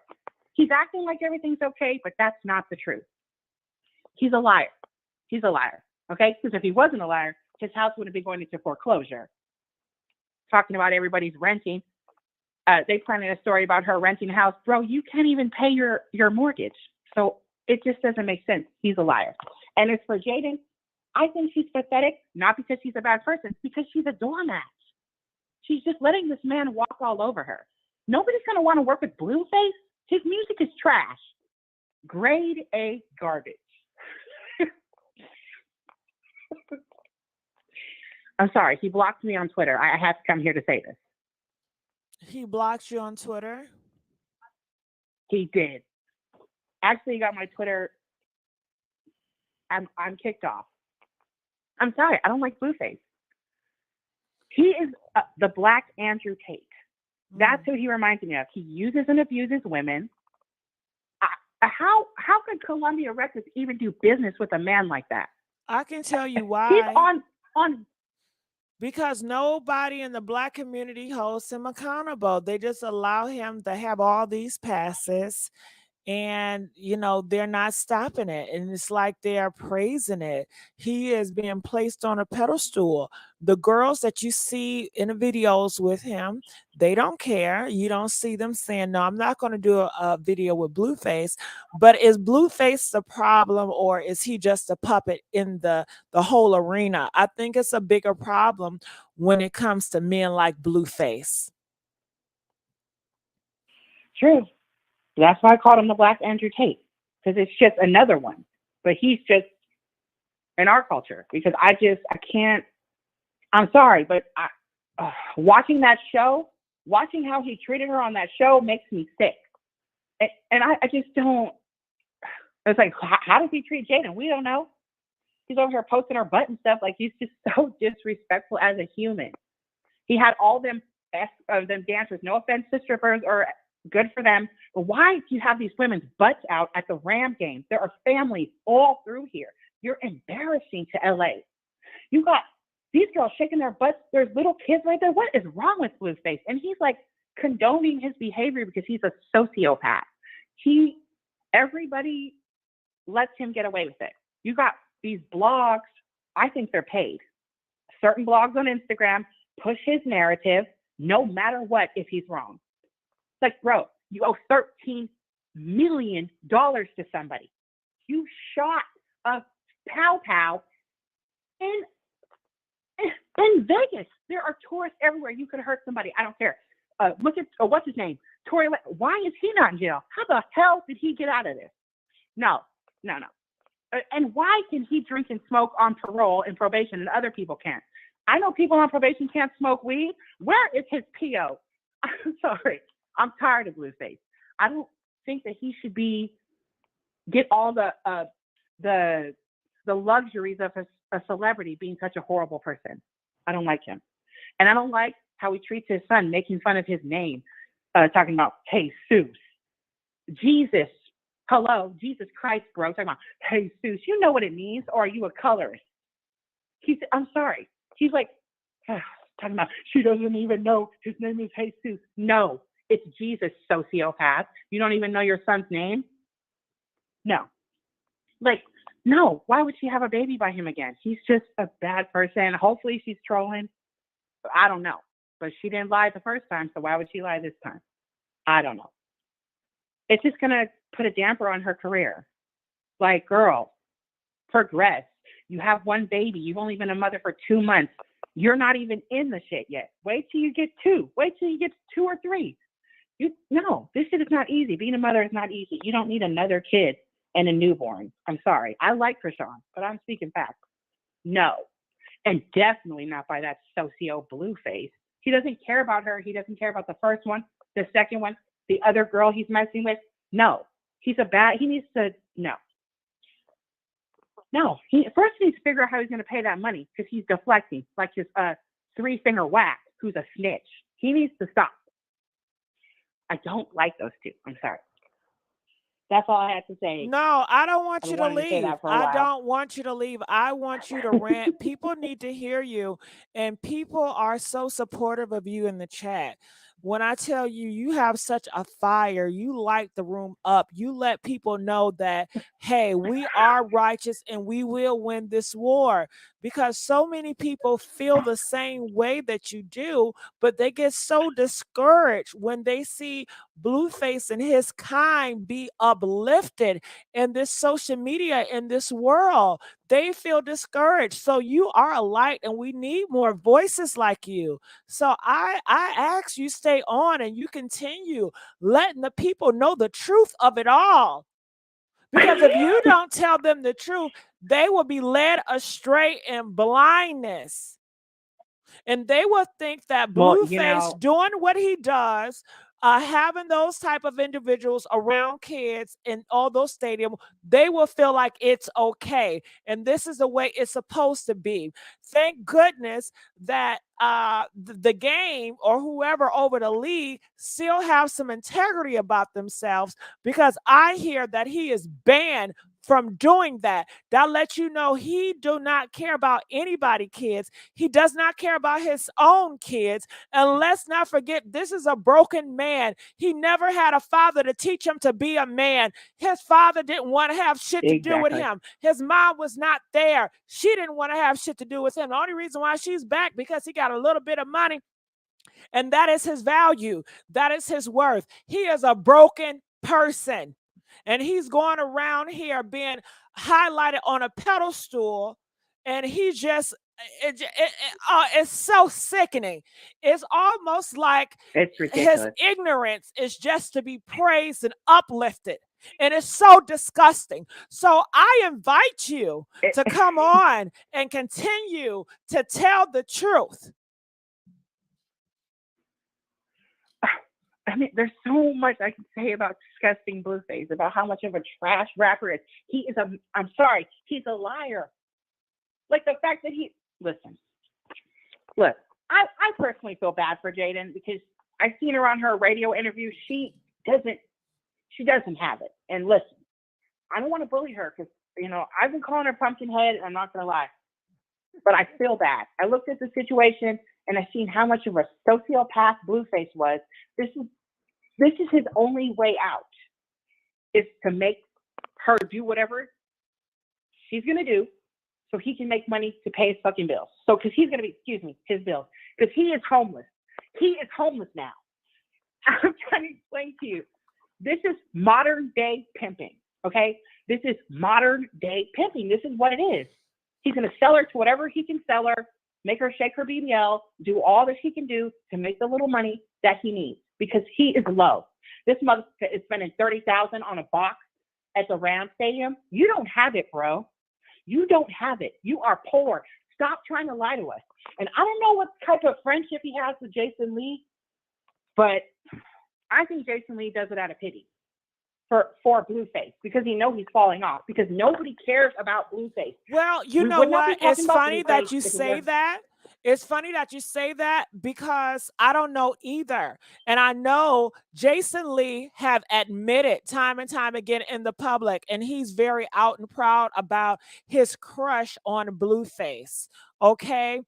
S9: He's acting like everything's okay, but that's not the truth. He's a liar. Okay? Because if he wasn't a liar, his house wouldn't be going into foreclosure. Talking about everybody's renting. They planted a story about her renting a house. Bro, you can't even pay your mortgage. So it just doesn't make sense. He's a liar. And as for Jaden, I think she's pathetic, not because she's a bad person, because she's a doormat. She's just letting this man walk all over her. Nobody's going to want to work with Blueface. His music is trash. Grade A garbage. I'm sorry. He blocked me on Twitter. I have to come here to say this.
S1: He blocked you on Twitter?
S9: He did. Actually, he got my Twitter. I'm kicked off. I'm sorry. I don't like Blueface. He is the Black Andrew Tate. That's who he reminds me of. He uses and abuses women. How could Columbia Records even do business with a man like that?
S1: I can tell you why.
S9: He's on.
S1: Because nobody in the Black community holds him accountable. They just allow him to have all these passes, and they're not stopping it. And it's like they're praising it. He is being placed on a pedestal. The girls that you see in the videos with him, they don't care. You don't see them saying, no, I'm not going to do a video with Blueface. But is Blueface the problem, or is he just a puppet in the whole arena? I think it's a bigger problem when it comes to men like Blueface.
S9: True. That's why I called him the Black Andrew Tate, because it's just another one. But he's just in our culture, because I can't. I'm sorry, but watching that show, watching how he treated her on that show makes me sick. And I just don't. It's like, how does he treat Jaden? We don't know. He's over here posting her butt and stuff. Like, he's just so disrespectful as a human. He had all them dancers. No offense to strippers, or good for them. But why do you have these women's butts out at the Ram games? There are families all through here. You're embarrassing to LA. You got these girls shaking their butts. There's little kids right there. What is wrong with Blueface? And he's like condoning his behavior because he's a sociopath. Everybody lets him get away with it. You got these blogs. I think they're paid. Certain blogs on Instagram push his narrative no matter what if he's wrong. It's like, bro, you owe $13 million to somebody. You shot a pow in Vegas. There are tourists everywhere. You could hurt somebody. I don't care. Look at what's his name? Tory. Why is he not in jail? How the hell did he get out of this? No. And why can he drink and smoke on parole and probation and other people can't? I know people on probation can't smoke weed. Where is his PO? I'm sorry. I'm tired of Blueface. I don't think that he should get all the luxuries of a celebrity being such a horrible person. I don't like him. And I don't like how he treats his son, making fun of his name, talking about Jesus. Jesus. Hello, Jesus Christ, bro. Talking about Jesus. You know what it means, or are you a colorist? I'm sorry. He's like, talking about, she doesn't even know his name is Jesus. No, it's Jesus, sociopath. You don't even know your son's name? No. Like, no, why would she have a baby by him again? He's just a bad person. Hopefully she's trolling. I don't know. But she didn't lie the first time, so why would she lie this time? I don't know. It's just going to put a damper on her career. Like, girl, progress. You have one baby. You've only been a mother for 2 months. You're not even in the shit yet. Wait till you get 2. Wait till you get 2 or 3. No, this shit is not easy. Being a mother is not easy. You don't need another kid and a newborn. I'm sorry. I like Chrisean, but I'm speaking facts. No. And definitely not by that socio Blueface. He doesn't care about her. He doesn't care about the first one, the second one, the other girl he's messing with. No. He needs to, no. No. He needs to figure out how he's going to pay that money, because he's deflecting like his 3-finger whack, who's a snitch. He needs to stop. I don't like those two. I'm sorry. That's all I had to say.
S1: No, I don't want you to leave. I don't want you to leave. I want you to rant. People need to hear you, and people are so supportive of you in the chat. When I tell you, you have such a fire, you light the room up. You let people know that, hey, we are righteous and we will win this war, because so many people feel the same way that you do, but they get so discouraged when they see Blueface and his kind be uplifted in this social media, in this world. They feel discouraged. So you are a light, and we need more voices like you. So I ask you stay on and you continue letting the people know the truth of it all. Because if you don't tell them the truth, they will be led astray in blindness. And they will think that Blueface doing what he does, having those type of individuals around kids in all those stadiums, they will feel like it's okay. And this is the way it's supposed to be. Thank goodness that the game or whoever over the league still have some integrity about themselves, because I hear that he is banned from doing that. That lets you know he do not care about anybody kids. He does not care about his own kids. And let's not forget, this is a broken man. He never had a father to teach him to be a man. His father didn't want to have shit to do with him. His mom was not there. She didn't want to have shit to do with him. The only reason why she's back because he got a little bit of money, and that is his value. That is his worth. He is a broken person. And he's going around here being highlighted on a pedestal, and he just it's so sickening. It's almost like his ignorance is just to be praised and uplifted, and it's so disgusting. So I invite you to come on and continue to tell the truth.
S9: I mean, there's so much I can say about disgusting Blueface, about how much of a trash rapper is. He is I'm sorry, he's a liar. Like the fact that listen, look, I personally feel bad for Jaden because I've seen her on her radio interview. She doesn't have it. And listen, I don't want to bully her because, I've been calling her Pumpkinhead, and I'm not going to lie, but I feel bad. I looked at the situation and I seen how much of a sociopath Blueface was. This is his only way out, is to make her do whatever she's going to do so he can make money to pay his fucking bills. So, because he's going to be, his bills. Because he is homeless. He is homeless now. I'm trying to explain to you. This is modern day pimping, okay? This is modern day pimping. This is what it is. He's going to sell her to whatever he can sell her, make her shake her BBL, do all that he can do to make the little money that he needs, because he is low. This mother is spending $30,000 on a box at the Rams Stadium. You don't have it, bro. You don't have it. You are poor. Stop trying to lie to us. And I don't know what type of friendship he has with Jason Lee, but I think Jason Lee does it out of pity for Blueface, because he knows he's falling off, because nobody cares about Blueface.
S1: Well, you know what? It's funny that you say that. It's funny that you say that, because I don't know either. And I know Jason Lee have admitted time and time again in the public, and he's very out and proud about his crush on Blueface. Okay.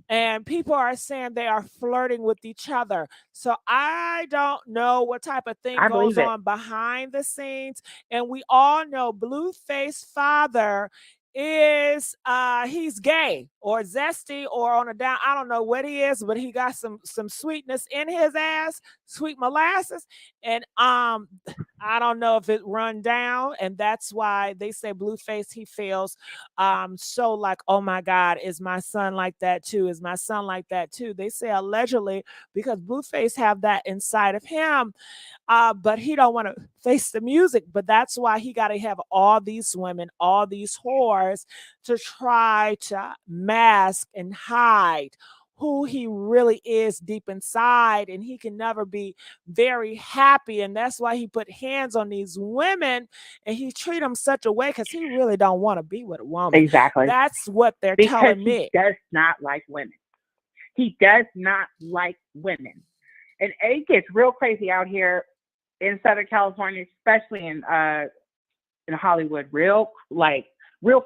S1: And people are saying they are flirting with each other. So I don't know what type of thing goes on behind the scenes. And we all know Blueface father is he's gay or zesty or on a down. I don't know what he is, but he got some sweetness in his ass, sweet molasses. And I don't know if it run down, and that's why they say Blueface, he feels so like, oh my God, is my son like that too? Is my son like that too? They say allegedly, because Blueface have that inside of him, but he don't want to face the music. But that's why he got to have all these women, all these whores, to try to mask and hide who he really is deep inside, and he can never be very happy. And that's why he put hands on these women, and he treat them such a way because he really don't want to be with a woman.
S9: Exactly.
S1: That's what they're telling me.
S9: He does not like women. He does not like women. And it gets real crazy out here in Southern California, especially in Hollywood. Real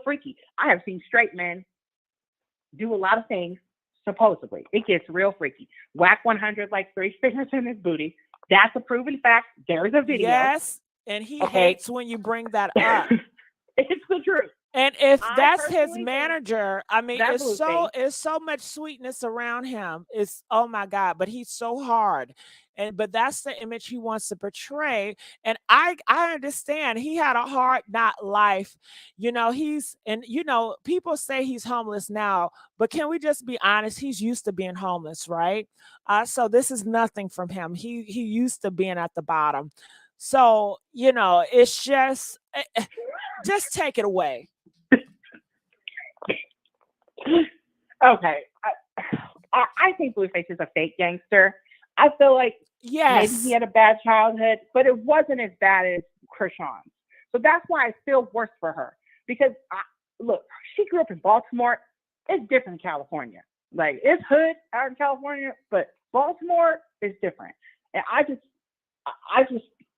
S9: freaky. I have seen straight men do a lot of things. Supposedly, it gets real freaky. Whack 100 like 3 fingers in his booty. That's a proven fact. There's a video.
S1: Yes, and he hates when you bring that up.
S9: It's the truth.
S1: And if that's his manager, I mean, it's so much sweetness around him. It's, oh my God, but he's so hard. But that's the image he wants to portray. And I understand he had a hard not life. People say he's homeless now, but can we just be honest? He's used to being homeless, right? So this is nothing from him. He used to being at the bottom. So, it's just take it away.
S9: Okay. I think Blueface is a fake gangster. I feel like maybe he had a bad childhood, but it wasn't as bad as Chrisean. So that's why I feel worse for her. Because, look, she grew up in Baltimore. It's different in California. Like, it's hood out in California, but Baltimore is different. And I just,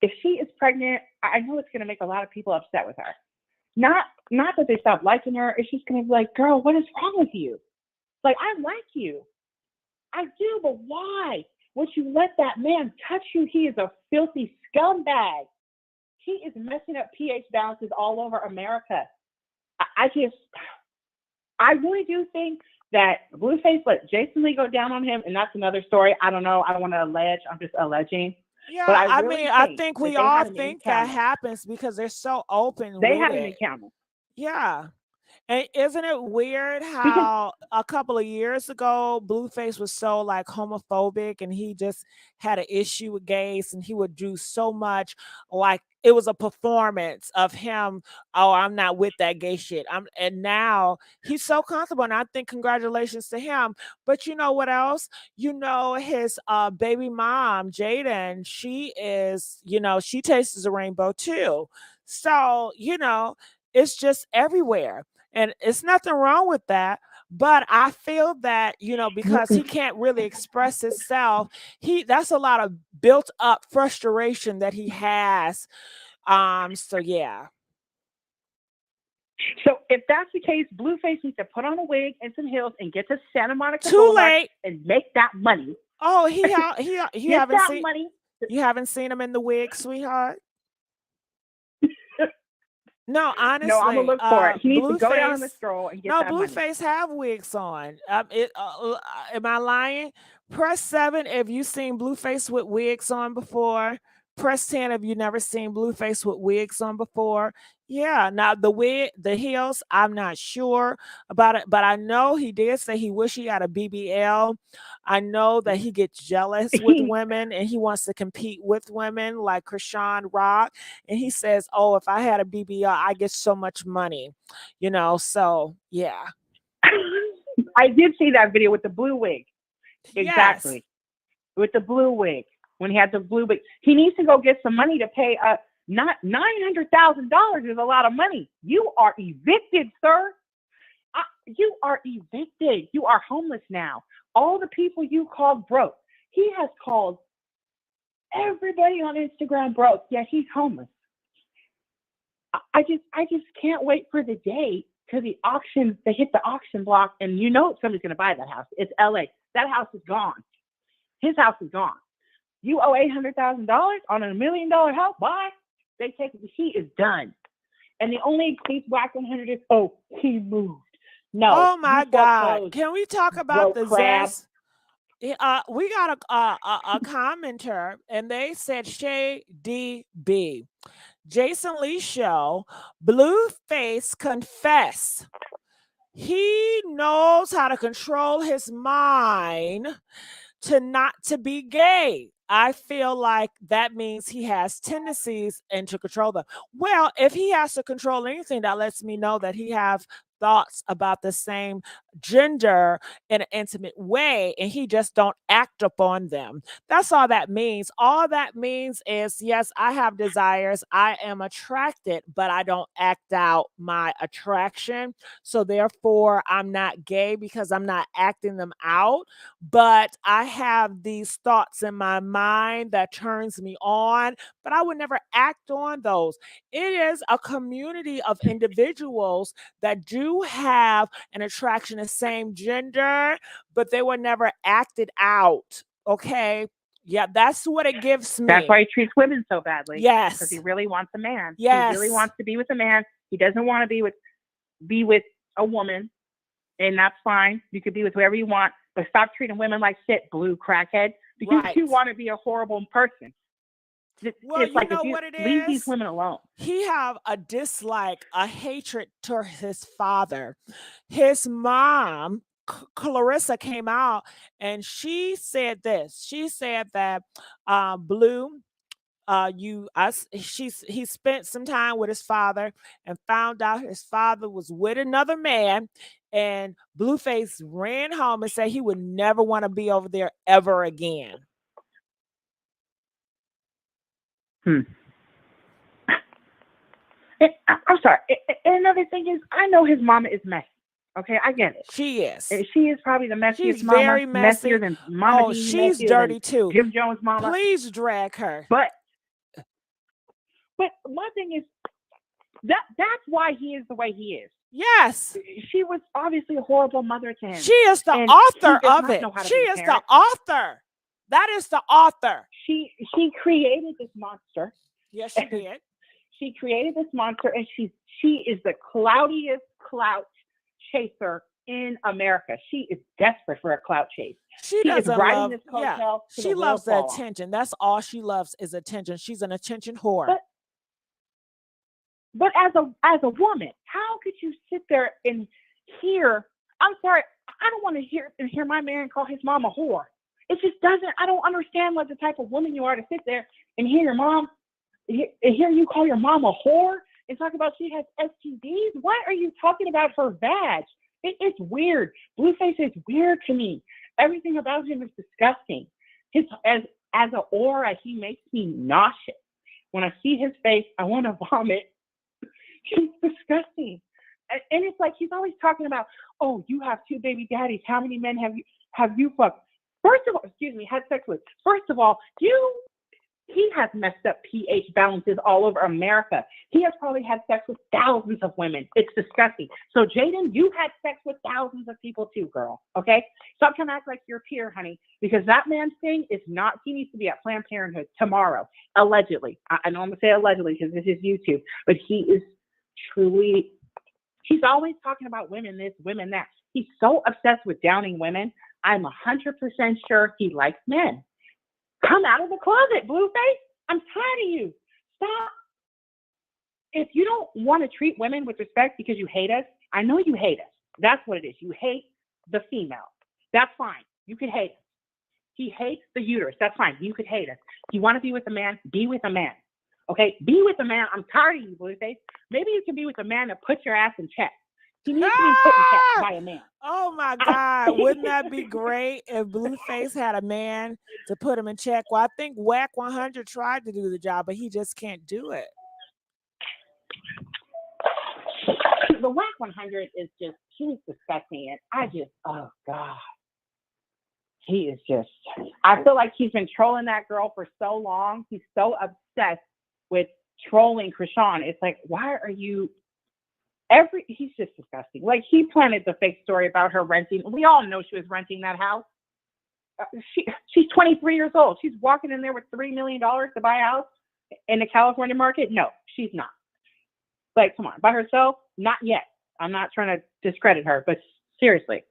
S9: if she is pregnant, I know it's going to make a lot of people upset with her. Not that they stop liking her. It's just gonna be like, girl, what is wrong with you? Like, I like you. I do, but why? Would you let that man touch you? He is a filthy scumbag. He is messing up pH balances all over America. I really do think that Blueface let Jason Lee go down on him, and that's another story. I don't know. I don't want to allege. I'm just alleging.
S1: Yeah,
S9: But
S1: I
S9: really
S1: mean, I think
S9: that
S1: we
S9: they
S1: all
S9: had an
S1: think that
S9: encounter.
S1: happens because they're so open
S9: They
S1: with
S9: had an
S1: it.
S9: encounter.
S1: Yeah. And isn't it weird
S9: Because
S1: how a couple of years ago Blueface was so like homophobic and he just had an issue with gays and he would do so much like it was a performance of him. Oh, I'm not with that gay shit. And now he's so comfortable. And I think congratulations to him. But you know what else? You know, his baby mom, Jaden, she is, you know, she tastes the rainbow too. So, you know, it's just everywhere. And it's nothing wrong with that. But I feel that, you know, because he can't really express himself, that's a lot of built up frustration that he has. So yeah.
S9: So if that's the case, Blueface needs to put on a wig and some heels and get to Santa Monica
S1: Too
S9: Boulevard
S1: late.
S9: and make that money.
S1: Oh, you
S9: Get
S1: haven't
S9: that
S1: seen
S9: money.
S1: you haven't seen him in the wig, sweetheart? No, honestly,
S9: No, I'm gonna look for it. He needs to go down on the
S1: Blueface.
S9: stroll and get
S1: No,
S9: that money.
S1: Blueface have wigs on. Am I lying? Press 7 if you've seen Blueface with wigs on before. Press 10 if you've never seen Blueface with wigs on before. Yeah, now the heels, I'm not sure about it, but I know he did say he wish he had a BBL. I know that he gets jealous with women and he wants to compete with women like Chrisean Rock. And he says, oh, if I had a BBL, I get so much money, you know, so yeah.
S9: I did see that video with the blue wig. Exactly.
S1: Yes.
S9: With the blue wig. When he had the blue wig. He needs to go get some money to pay not $900,000 is a lot of money. You are evicted, sir. You are evicted. You are homeless now. All the people you called broke. He has called everybody on Instagram broke, yet he's homeless. I just can't wait for the day to the auction. They hit the auction block, and you know somebody's going to buy that house. It's LA. That house is gone. His house is gone. You owe $800,000 on $1 million house. Bye. They take it. He is done. And the only case whack 100 is, oh, he moved. No.
S1: Oh my God. Can we talk about the
S9: crab.
S1: zest? We got a commenter, and they said Shay DB. Jason Lee show, Blueface confess. He knows how to control his mind to not to be gay. I feel like that means he has tendencies and to control them. Well, if he has to control anything, that lets me know that he have thoughts about the same gender in an intimate way and he just don't act upon them. That's all that means. All that means is, yes, I have desires, I am attracted, but I don't act out my attraction. So therefore I'm not gay because I'm not acting them out, but I have these thoughts in my mind that turns me on, but I would never act on those. It is a community of individuals that do have an attraction to same gender, but they were never acted out. Okay. Yeah, that's what it gives me.
S9: That's why he treats women so badly.
S1: Yes.
S9: Because he really wants a man.
S1: Yes.
S9: He really wants to be with a man. He doesn't want to be with a woman. And that's fine. You could be with whoever you want, but stop treating women like shit, blue crackhead, because you want to be a horrible person.
S1: Well,
S9: it's like,
S1: you know
S9: if you
S1: what it is?
S9: Leave these women alone.
S1: He have a dislike, a hatred to his father. His mom, Clarissa, came out and she said this. She said that Blue, he spent some time with his father and found out his father was with another man, and Blueface ran home and said he would never want to be over there ever again.
S9: I'm sorry. And another thing is, I know his mama is messy. Okay, I get it.
S1: She is.
S9: She is probably the messiest
S1: she's
S9: mama.
S1: Very messy.
S9: Messier than Mama.
S1: Oh, she's dirty too.
S9: Jim Jones' mama.
S1: Please drag her.
S9: But my thing is, That's why he is the way he is.
S1: Yes.
S9: She was obviously a horrible mother to him.
S1: She is the
S9: and
S1: author
S9: he does
S1: of
S9: not
S1: it.
S9: know how to
S1: She
S9: be a
S1: is the
S9: parent.
S1: author. That is the author.
S9: She created this monster.
S1: Yes, she did.
S9: She created this monster, and she is the cloutiest clout chaser in America. She is desperate for a clout chase.
S1: She
S9: is
S1: doesn't
S9: riding
S1: love.
S9: this
S1: Yeah,
S9: coattail to
S1: she
S9: the
S1: loves the
S9: wheels fall off.
S1: attention. That's all she loves is attention. She's an attention whore.
S9: But as a woman, how could you sit there and hear? I'm sorry, I don't want to hear my man call his mom a whore. It just doesn't. I don't understand what the type of woman you are to sit there and hear your mom, hear you call your mom a whore and talk about she has STDs. Why are you talking about her badge? It's weird. Blueface is weird to me. Everything about him is disgusting. As an aura, he makes me nauseous. When I see his face, I want to vomit. He's disgusting. And it's like he's always talking about, oh, you have 2 baby daddies. How many men have you fucked? First of all, had sex with. First of all, he has messed up pH balances all over America. He has probably had sex with thousands of women. It's disgusting. So Jaden, you had sex with thousands of people too, girl. Okay? Stop trying to act like you're a peer, honey, because that man's thing is not, he needs to be at Planned Parenthood tomorrow, allegedly. I know I'm going to say allegedly because this is YouTube, but he is truly, he's always talking about women this, women that. He's so obsessed with downing women. I'm 100% sure he likes men. Come out of the closet, Blueface. I'm tired of you. Stop. If you don't want to treat women with respect because you hate us, I know you hate us. That's what it is. You hate the female. That's fine. You could hate us. He hates the uterus. That's fine. You could hate us. If you want to be with a man, be with a man. Okay? Be with a man. I'm tired of you, Blueface. Maybe you can be with a man that puts your ass in check. He needs to be put in check by a man.
S1: Oh my God. Wouldn't that be great if Blueface had a man to put him in check? Well, I think Whack 100 tried to do the job, but he just can't do it.
S9: The Whack 100 is just, he's disgusting. And I just, oh God. He is just, I feel like he's been trolling that girl for so long. He's so obsessed with trolling Chrisean. It's like, why are you, he's just disgusting. Like, he planted the fake story about her renting. We all know she was renting that house. She's 23 years old. She's walking in there with $3 million to buy a house in the California market. No, she's not. Like, come on, by herself? Not yet. I'm not trying to discredit her, but seriously,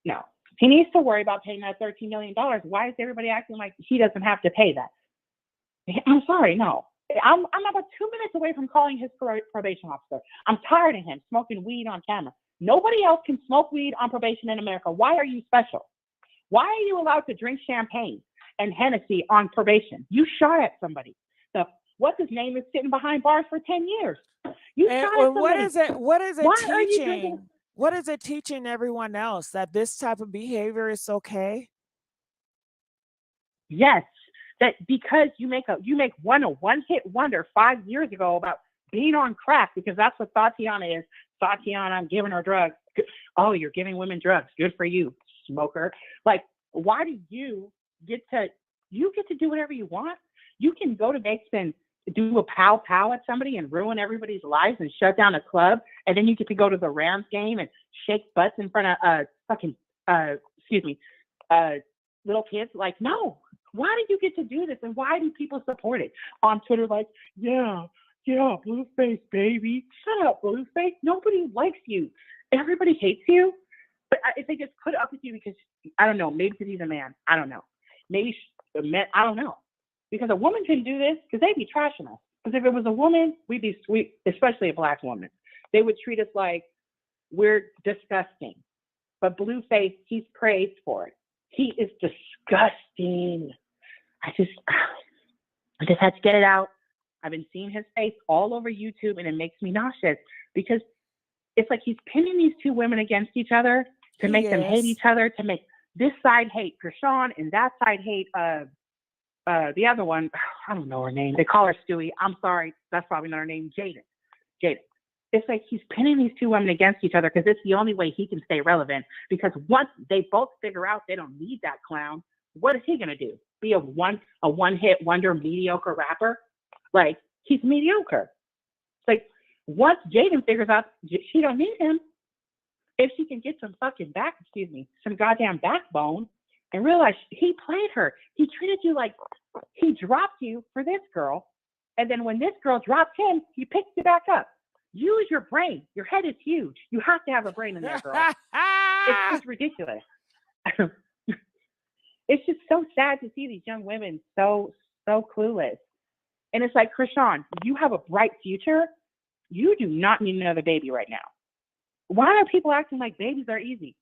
S9: no. He needs to worry about paying that $13 million. Why is everybody acting like he doesn't have to pay that? I'm sorry, no. I'm about 2 minutes away from calling his probation officer. I'm tired of him smoking weed on camera. Nobody else can smoke weed on probation in America. Why are you special? Why are you allowed to drink champagne and Hennessy on probation? You shot at somebody. What's his name is sitting behind bars for 10 years. You shot at somebody.
S1: What is it
S9: Why are you
S1: teaching?
S9: drinking?
S1: What is it teaching everyone else? That this type of behavior is okay?
S9: Yes. That because you make a one-hit wonder 5 years ago about being on crack, because that's what Tatiana is. Tatiana, I'm giving her drugs. Oh, you're giving women drugs. Good for you, smoker. Like, why do you get to do whatever you want? You can go to Vegas and do a pow at somebody and ruin everybody's lives and shut down a club, and then you get to go to the Rams game and shake butts in front of little kids. Like, no. Why do you get to do this, and why do people support it on Twitter? Like, yeah, Blueface, baby. Shut up, Blueface. Nobody likes you. Everybody hates you. But if they just put up with you because, I don't know, maybe because he's a man. I don't know. Maybe men, I don't know. Because a woman can do this because they'd be trashing us. Because if it was a woman, we'd be sweet, especially a black woman. They would treat us like we're disgusting. But Blueface, he's praised for it. He is disgusting. I just had to get it out. I've been seeing his face all over YouTube, and it makes me nauseous because it's like he's pinning these two women against each other to make them hate each other, to make this side hate Chrisean and that side hate the other one. I don't know her name. They call her Stewie. I'm sorry. That's probably not her name. Jaden. It's like he's pinning these two women against each other because it's the only way he can stay relevant. Because once they both figure out they don't need that clown, what is he going to do? Be a one-hit wonder mediocre rapper? Like, he's mediocre. It's like, once Jaden figures out she don't need him, if she can get some some goddamn backbone and realize he played her. He treated you like he dropped you for this girl. And then when this girl dropped him, he picked you back up. Use your brain. Your head is huge. You have to have a brain in there, girl. It's just ridiculous. It's just so sad to see these young women so clueless. And it's like, Chrisean, you have a bright future. You do not need another baby right now. Why are people acting like babies are easy?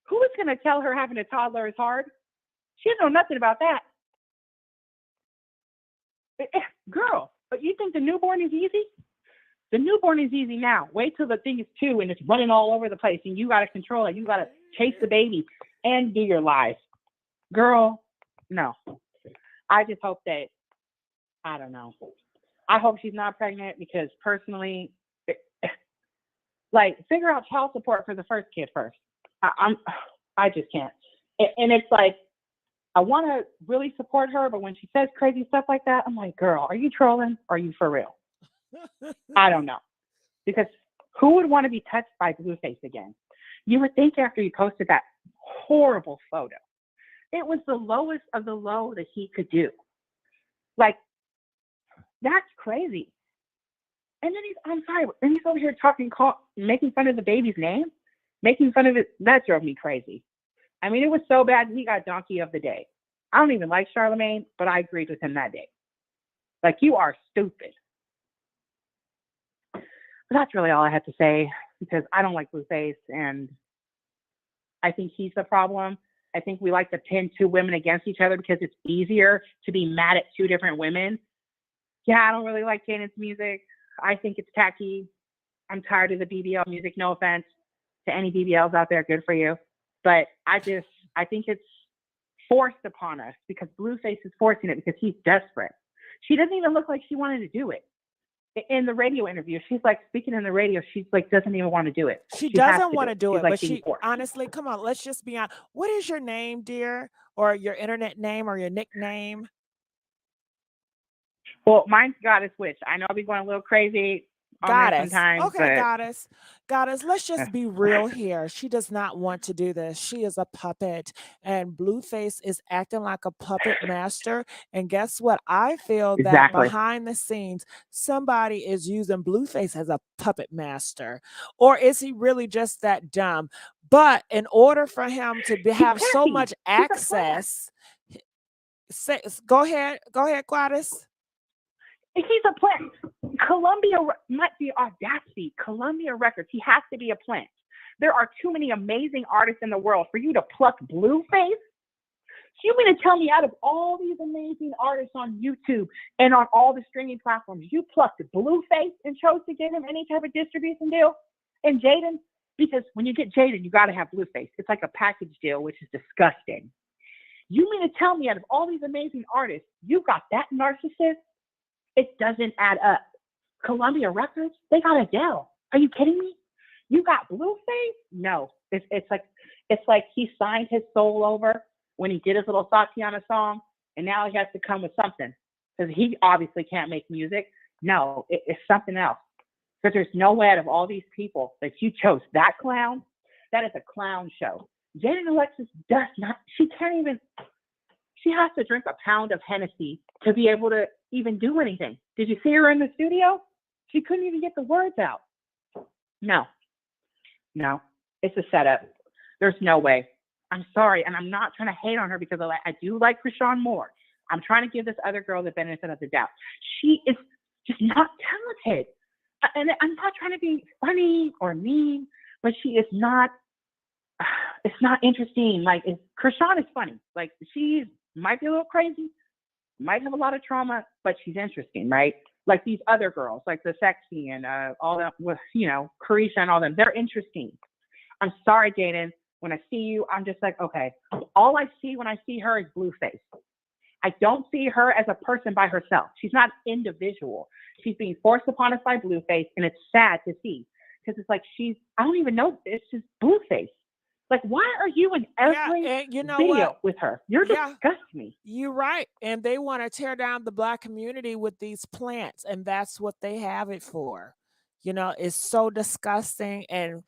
S9: Who is going to tell her having a toddler is hard? She doesn't know nothing about that. Girl, but you think the newborn is easy? The newborn is easy now. Wait till the thing is 2 and it's running all over the place and you got to control it. You got to chase the baby and do your life. Girl, no. I just hope that, I don't know. I hope she's not pregnant because personally, like, figure out child support for the first kid first. I just can't. And it's like, I want to really support her, but when she says crazy stuff like that, I'm like, girl, are you trolling or are you for real? I don't know. Because who would want to be touched by Blueface again? You would think after he posted that horrible photo, it was the lowest of the low that he could do. Like, that's crazy. And then he's over here making fun of the baby's name, making fun of it. That drove me crazy. I mean, it was so bad he got donkey of the day. I don't even like Charlemagne, but I agreed with him that day. Like, you are stupid. But that's really all I had to say because I don't like Blueface and I think he's the problem. I think we like to pin 2 women against each other because it's easier to be mad at 2 different women. Yeah, I don't really like Jaden's music. I think it's tacky. I'm tired of the BBL music. No offense to any BBLs out there. Good for you. But I think it's forced upon us because Blueface is forcing it because he's desperate. She doesn't even look like she wanted to do it. In the radio interview, she's like speaking in the radio. She's like, doesn't even want to do it.
S1: She doesn't want to do it,
S9: like,
S1: but she honestly, come on, let's just be honest. What is your name, dear? Or your internet name or your nickname?
S9: Well, mine's Goddess Witch. I know I'll be going a little crazy on there sometimes.
S1: Okay,
S9: but...
S1: Goddess, let's just be real here. She does not want to do this. She is a puppet, and Blueface is acting like a puppet master. And guess what? I feel that behind the scenes, somebody is using Blueface as a puppet master. Or is he really just that dumb? But in order for him to have so much access, go ahead, Goddess.
S9: He's a plant. Columbia might be audacity. Columbia Records. He has to be a plant. There are too many amazing artists in the world for you to pluck Blueface. You mean to tell me out of all these amazing artists on YouTube and on all the streaming platforms, you plucked Blueface and chose to give him any type of distribution deal? And Jaden, because when you get Jaden, you got to have Blueface. It's like a package deal, which is disgusting. You mean to tell me out of all these amazing artists, you got that narcissist? It doesn't add up. Columbia Records, they got Adele. Are you kidding me? You got Blueface? No. It's like he signed his soul over when he did his little Tatiana song, and now he has to come with something because he obviously can't make music. No, it's something else. Because there's no way out of all these people that you chose that clown. That is a clown show. Jaden Alexis does not. She can't even. She has to drink a pound of Hennessy to be able to even do anything. Did you see her in the studio? She couldn't even get the words out. No, it's a setup. There's no way. I'm sorry, and I'm not trying to hate on her because I do like Chrisean more. I'm trying to give this other girl the benefit of the doubt. She is just not talented. And I'm not trying to be funny or mean, but she is not, it's not interesting. Like, Chrisean is funny. Like, she might be a little crazy, might have a lot of trauma, but she's interesting, right? Like these other girls, like the Sexy and all that, with, Karlissa and all them, they're interesting. I'm sorry, Jaden. When I see you, I'm just like, okay. All I see when I see her is Blueface. I don't see her as a person by herself. She's not individual. She's being forced upon us by Blueface, and it's sad to see because it's like I don't even know. It's just Blueface. Like, why are you in every video with her? You're disgusting me.
S1: You're right. And they want to tear down the Black community with these plants, and that's what they have it for. You know, it's so disgusting. And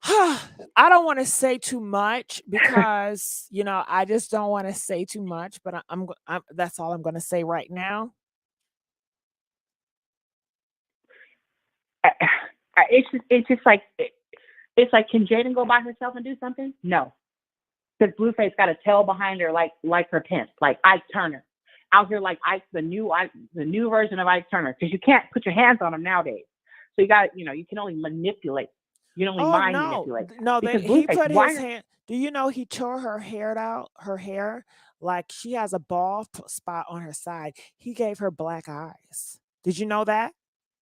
S1: I don't want to say too much because, you know, I just don't want to say too much, but I'm that's all I'm going to say right now.
S9: It's just like, it's like, can Jaden go by herself and do something? No. Because Blueface got a tail behind her like her pimp, like Ike Turner. Out here like Ike, the new version of Ike Turner, because you can't put your hands on him nowadays. So you got, you can only manipulate. You can only manipulate.
S1: No,
S9: because
S1: he
S9: Blueface,
S1: put his hand. Do you know he tore her hair out? Her hair, like she has a bald spot on her side. He gave her black eyes. Did you know that?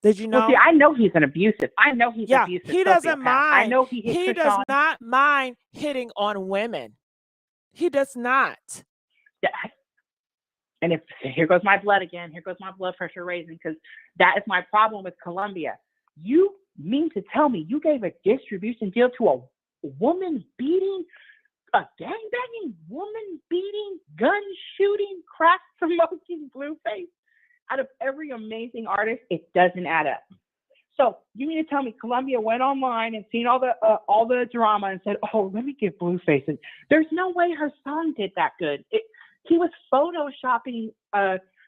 S1: Did you know?
S9: Well, see, I know he's an abusive. I know he's abusive.
S1: He doesn't
S9: sociopath.
S1: mind.
S9: I know he hits
S1: He does not mind hitting on women. He does not.
S9: Yeah. And if here goes my blood again, here goes my blood pressure raising, because that is my problem with Colombia. You mean to tell me you gave a distribution deal to a woman beating, a gangbanging, woman beating, gun shooting, crack promoting Blueface? Out of every amazing artist, it doesn't add up. So you mean to tell me Colombia went online and seen all the drama and said, "Oh, let me give Blueface"? And there's no way her song did that good. He was photoshopping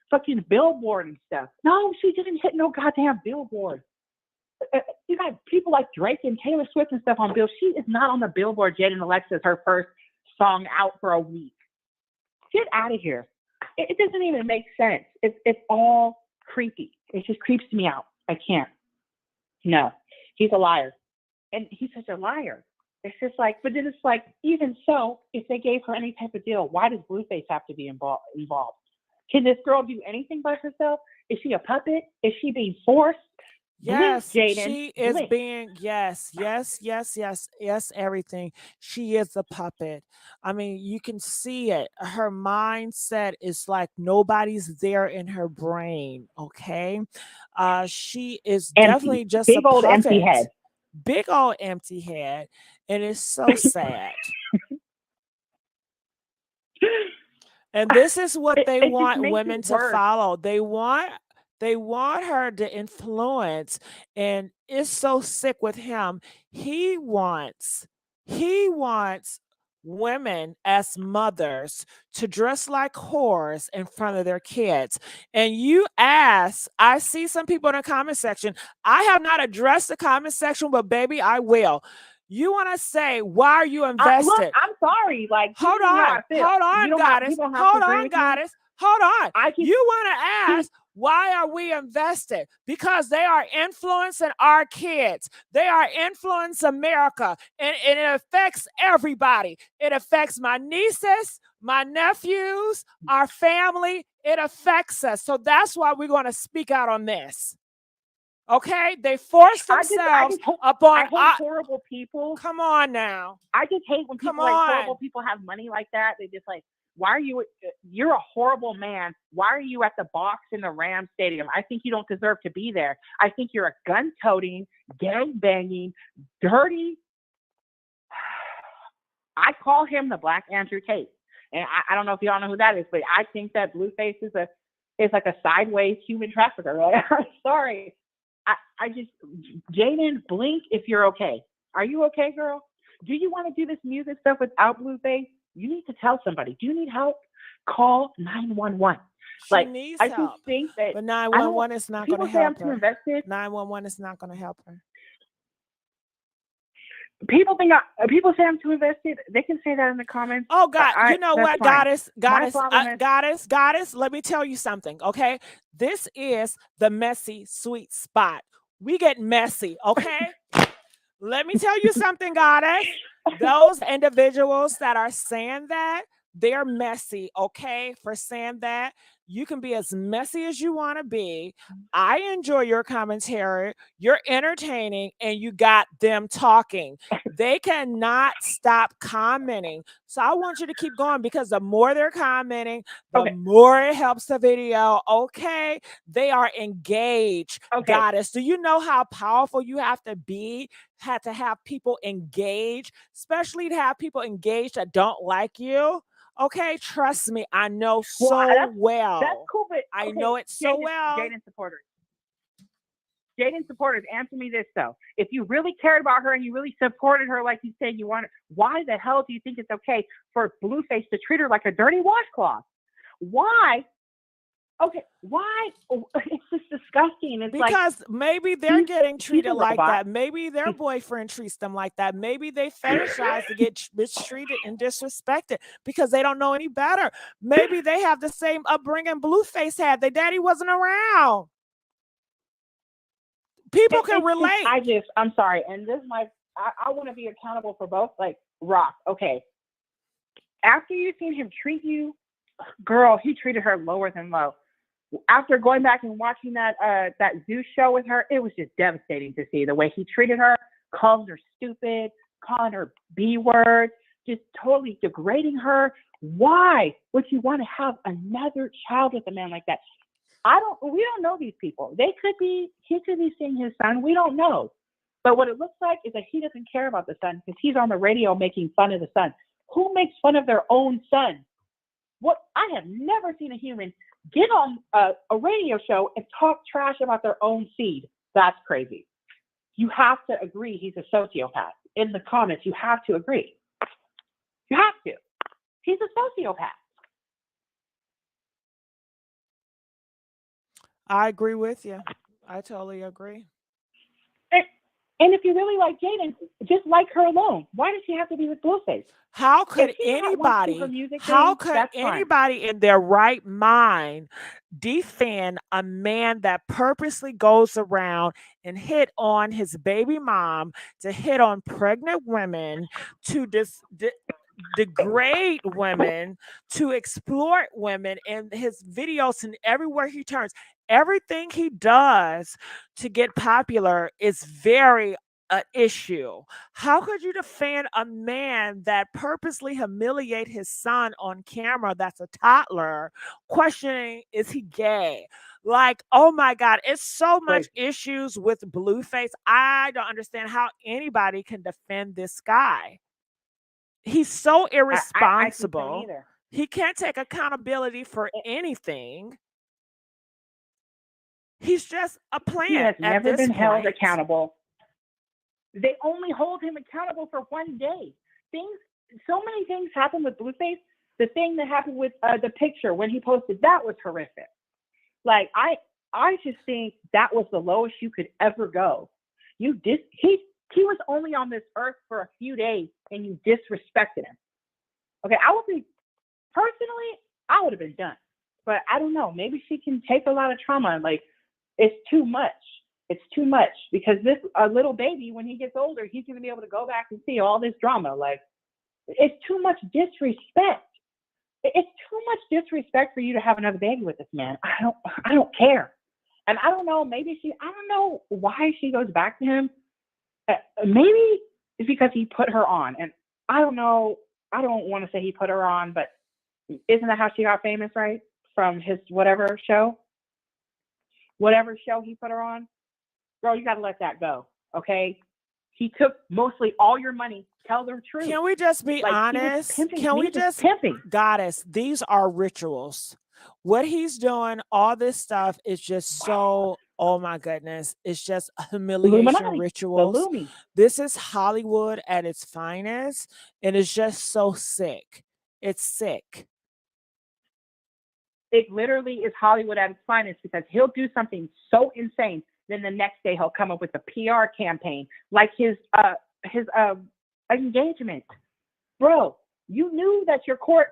S9: fucking billboard and stuff. No, she didn't hit no goddamn billboard. You got people like Drake and Taylor Swift and stuff on bill. She is not on the billboard. Jaden Alexis, her first song out for a week. Get out of here. It doesn't even make sense. It's all creepy. It just creeps me out. I can't. No, he's a liar. And he's such a liar. It's just like, but then it's like, even so, if they gave her any type of deal, why does Blueface have to be involved? Can this girl do anything by herself? Is she a puppet? Is she being forced?
S1: Yes,
S9: Blink, Jaden.
S1: she is
S9: Blink.
S1: being, yes, everything. She is a puppet. I mean, you can see it. Her mindset is like nobody's there in her brain, okay? She is
S9: Empty.
S1: Definitely just
S9: big
S1: a
S9: old
S1: puppet.
S9: empty head.
S1: Big old empty head. And it's so sad. And this is what they want women to follow. They want her to influence, and it's so sick with him. He wants women as mothers to dress like whores in front of their kids. And I see some people in the comment section. I have not addressed the comment section, but baby, I will. You want to say, why are you invested?
S9: Look, I'm sorry. Like,
S1: hold on, goddess. Hold on, goddess. Hold on. You want to ask, why are we invested? Because they are influencing our kids. They are influencing America. And it affects everybody. It affects my nieces, my nephews, our family. It affects us. So that's why we're going to speak out on this. Okay, they force themselves upon
S9: horrible people.
S1: Come on now.
S9: I just hate when people horrible people have money like that. They just like, why are you? You're a horrible man. Why are you at the box in the Rams Stadium? I think you don't deserve to be there. I think you're a gun-toting, gang-banging, dirty. I call him the Black Andrew Tate, and I don't know if y'all know who that is, but I think that Blueface is like a sideways human trafficker. I'm sorry. I just, Jaden, blink if you're okay. Are you okay, girl? Do you want to do this music stuff without Blueface? You need to tell somebody. Do you need help? Call 911.
S1: She needs help.
S9: Just think that,
S1: but 911 is not going to help her.
S9: 911
S1: is not going to help her.
S9: People say I'm too invested. They can say that in the comments.
S1: Oh God, you know what,
S9: fine.
S1: goddess. Let me tell you something, okay? This is the Messy Sweet Spot. We get messy, okay? Let me tell you something, goddess. Those individuals that are saying that, they're messy, okay? For saying that, you can be as messy as you want to be. I enjoy your commentary. You're entertaining, and you got them talking. They cannot stop commenting. So I want you to keep going, because the more they're commenting, the more it helps the video. Okay. They are engaged.
S9: Okay.
S1: Goddess, do you know how powerful you have to be? Had to have people engaged, especially to have people engaged that don't like you. Okay, trust me, I know so well.
S9: That's cool, but
S1: I know it so well.
S9: Jaden supporters. Jaden supporters, answer me this though. If you really cared about her and you really supported her like you said you wanted, why the hell do you think it's okay for Blueface to treat her like a dirty washcloth? Why? Okay, why? It's just disgusting. It's
S1: because maybe they're getting treated like
S9: robot.
S1: that. Maybe their boyfriend treats them like that. Maybe they fetishize to get mistreated and disrespected because they don't know any better. Maybe they have the same upbringing Blueface had. Their daddy wasn't around. People can relate.
S9: I'm sorry. And this is I want to be accountable for both. Like, Rock, okay. After you've seen him treat you, girl, he treated her lower than low. After going back and watching that Zeus show with her, it was just devastating to see the way he treated her, calling her stupid, calling her B words, just totally degrading her. Why would you want to have another child with a man like that? We don't know these people. He could be seeing his son. We don't know. But what it looks like is that he doesn't care about the son because he's on the radio making fun of the son. Who makes fun of their own son? What? I have never seen a human get on a radio show and talk trash about their own seed. That's crazy. You have to agree he's a sociopath. In the comments, you have to agree. You have to. He's a sociopath.
S1: I agree with you. I totally agree.
S9: And if you really like Jaden, just like her alone. Why does she have to be with Blueface?
S1: How could anybody in their right mind defend a man that purposely goes around and hit on his baby mom, to hit on pregnant women, to degrade women, to exploit women in his videos and everywhere he turns? Everything he does to get popular is very an issue. How could you defend a man that purposely humiliate his son on camera that's a toddler, questioning, is he gay? Like, oh my God, it's so much issues with Blueface. I don't understand how anybody can defend this guy. He's so irresponsible. He can't take accountability for anything. He's just a plant.
S9: He has never been held
S1: point.
S9: Accountable. They only hold him accountable for one day. So many things happen with Blueface. The thing that happened with the picture when he posted, that was horrific. Like, I just think that was the lowest you could ever go. He was only on this earth for a few days and you disrespected him. Okay, I would have been done. But I don't know. Maybe she can take a lot of trauma. Like, it's too much. It's too much because this little baby, when he gets older, he's going to be able to go back and see all this drama. Like, it's too much disrespect. It's too much disrespect for you to have another baby with this man. I don't care. And I don't know, I don't know why she goes back to him. Maybe it's because he put her on. And I don't know. I don't want to say he put her on, but isn't that how she got famous, right? From his whatever show he put her on. Girl, you got to let that go, okay? He took mostly all your money. Tell the truth.
S1: Can we just be honest? Can we just, Goddess, these are rituals. What he's doing, all this stuff is just so, oh my goodness, it's just humiliation rituals. This is Hollywood at its finest, and it's just so sick. It's sick.
S9: It literally is Hollywood at its finest because he'll do something so insane. Then the next day he'll come up with a PR campaign like his engagement. Bro, you knew that your court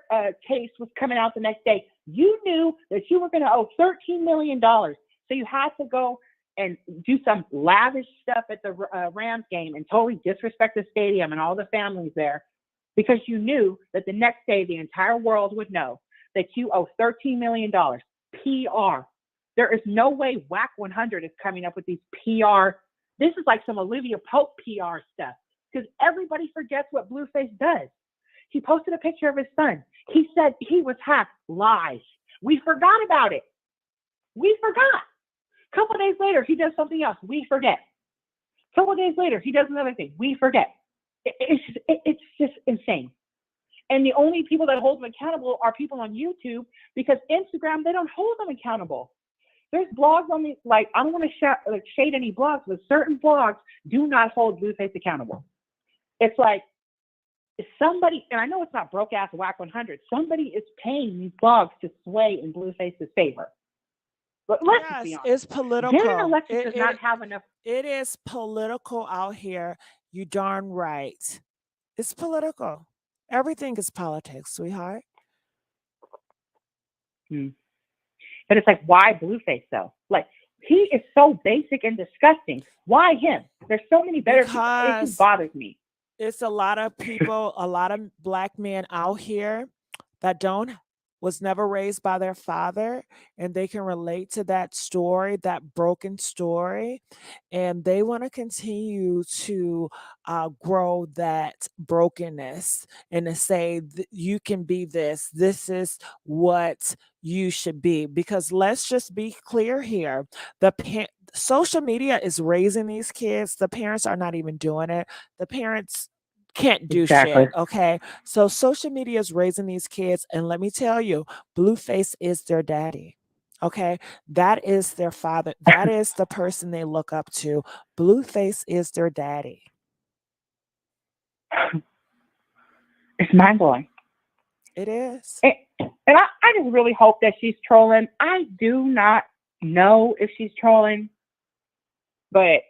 S9: case was coming out the next day. You knew that you were going to owe $13 million. So you had to go and do some lavish stuff at the Rams game and totally disrespect the stadium and all the families there because you knew that the next day the entire world would know that you owe $13 million. PR. There is no way WAC 100 is coming up with these PR. This is like some Olivia Pope PR stuff because everybody forgets what Blueface does. He posted a picture of his son. He said he was hacked. Lies. We forgot about it. We forgot. A couple of days later, he does something else. We forget. A couple of days later, he does another thing. We forget. It's just insane. And the only people that hold them accountable are people on YouTube because Instagram, they don't hold them accountable. There's blogs on me, like, I don't want to shade any blogs, but certain blogs do not hold Blueface accountable. It's like somebody, and I know it's not broke ass whack 100, somebody is paying these blogs to sway in Blueface's favor. But let's just be
S1: Yes,
S9: honest.
S1: it's political.
S9: Jaden Alexis does not have enough.
S1: It is political out here. You darn right. It's political. Everything is politics, sweetheart.
S9: But it's like, why Blueface though? Like, he is so basic and disgusting. Why him? There's so many better people. It just bothers me.
S1: It's a lot of people, a lot of black men out here that was never raised by their father, and they can relate to that story, that broken story, and they want to continue to grow that brokenness and to say you can be this is what you should be. Because let's just be clear here, social media is raising these kids. The parents are not even doing it. The parents can't do shit. Okay, so social media is raising these kids, and let me tell you, Blueface is their daddy. Okay, that is their father. That is the person they look up to. Blueface is their daddy.
S9: It's mind blowing.
S1: It is.
S9: And I just really hope that she's trolling. I do not know if she's trolling, but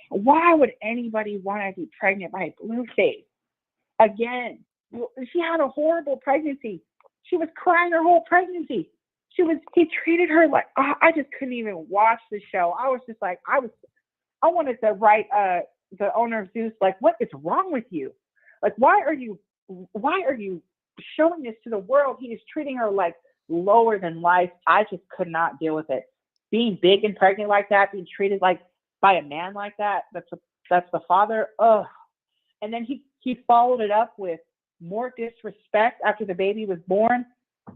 S9: why would anybody want to be pregnant by Blueface? Again, she had a horrible pregnancy. She was crying her whole pregnancy. He treated her like, I just couldn't even watch the show. I was just like, I wanted to write the owner of Zeus, like, what is wrong with you? Like, why are you showing this to the world? He is treating her like lower than life. I just could not deal with it. Being big and pregnant like that, being treated like by a man like that, that's the father. Ugh. And then he followed it up with more disrespect after the baby was born.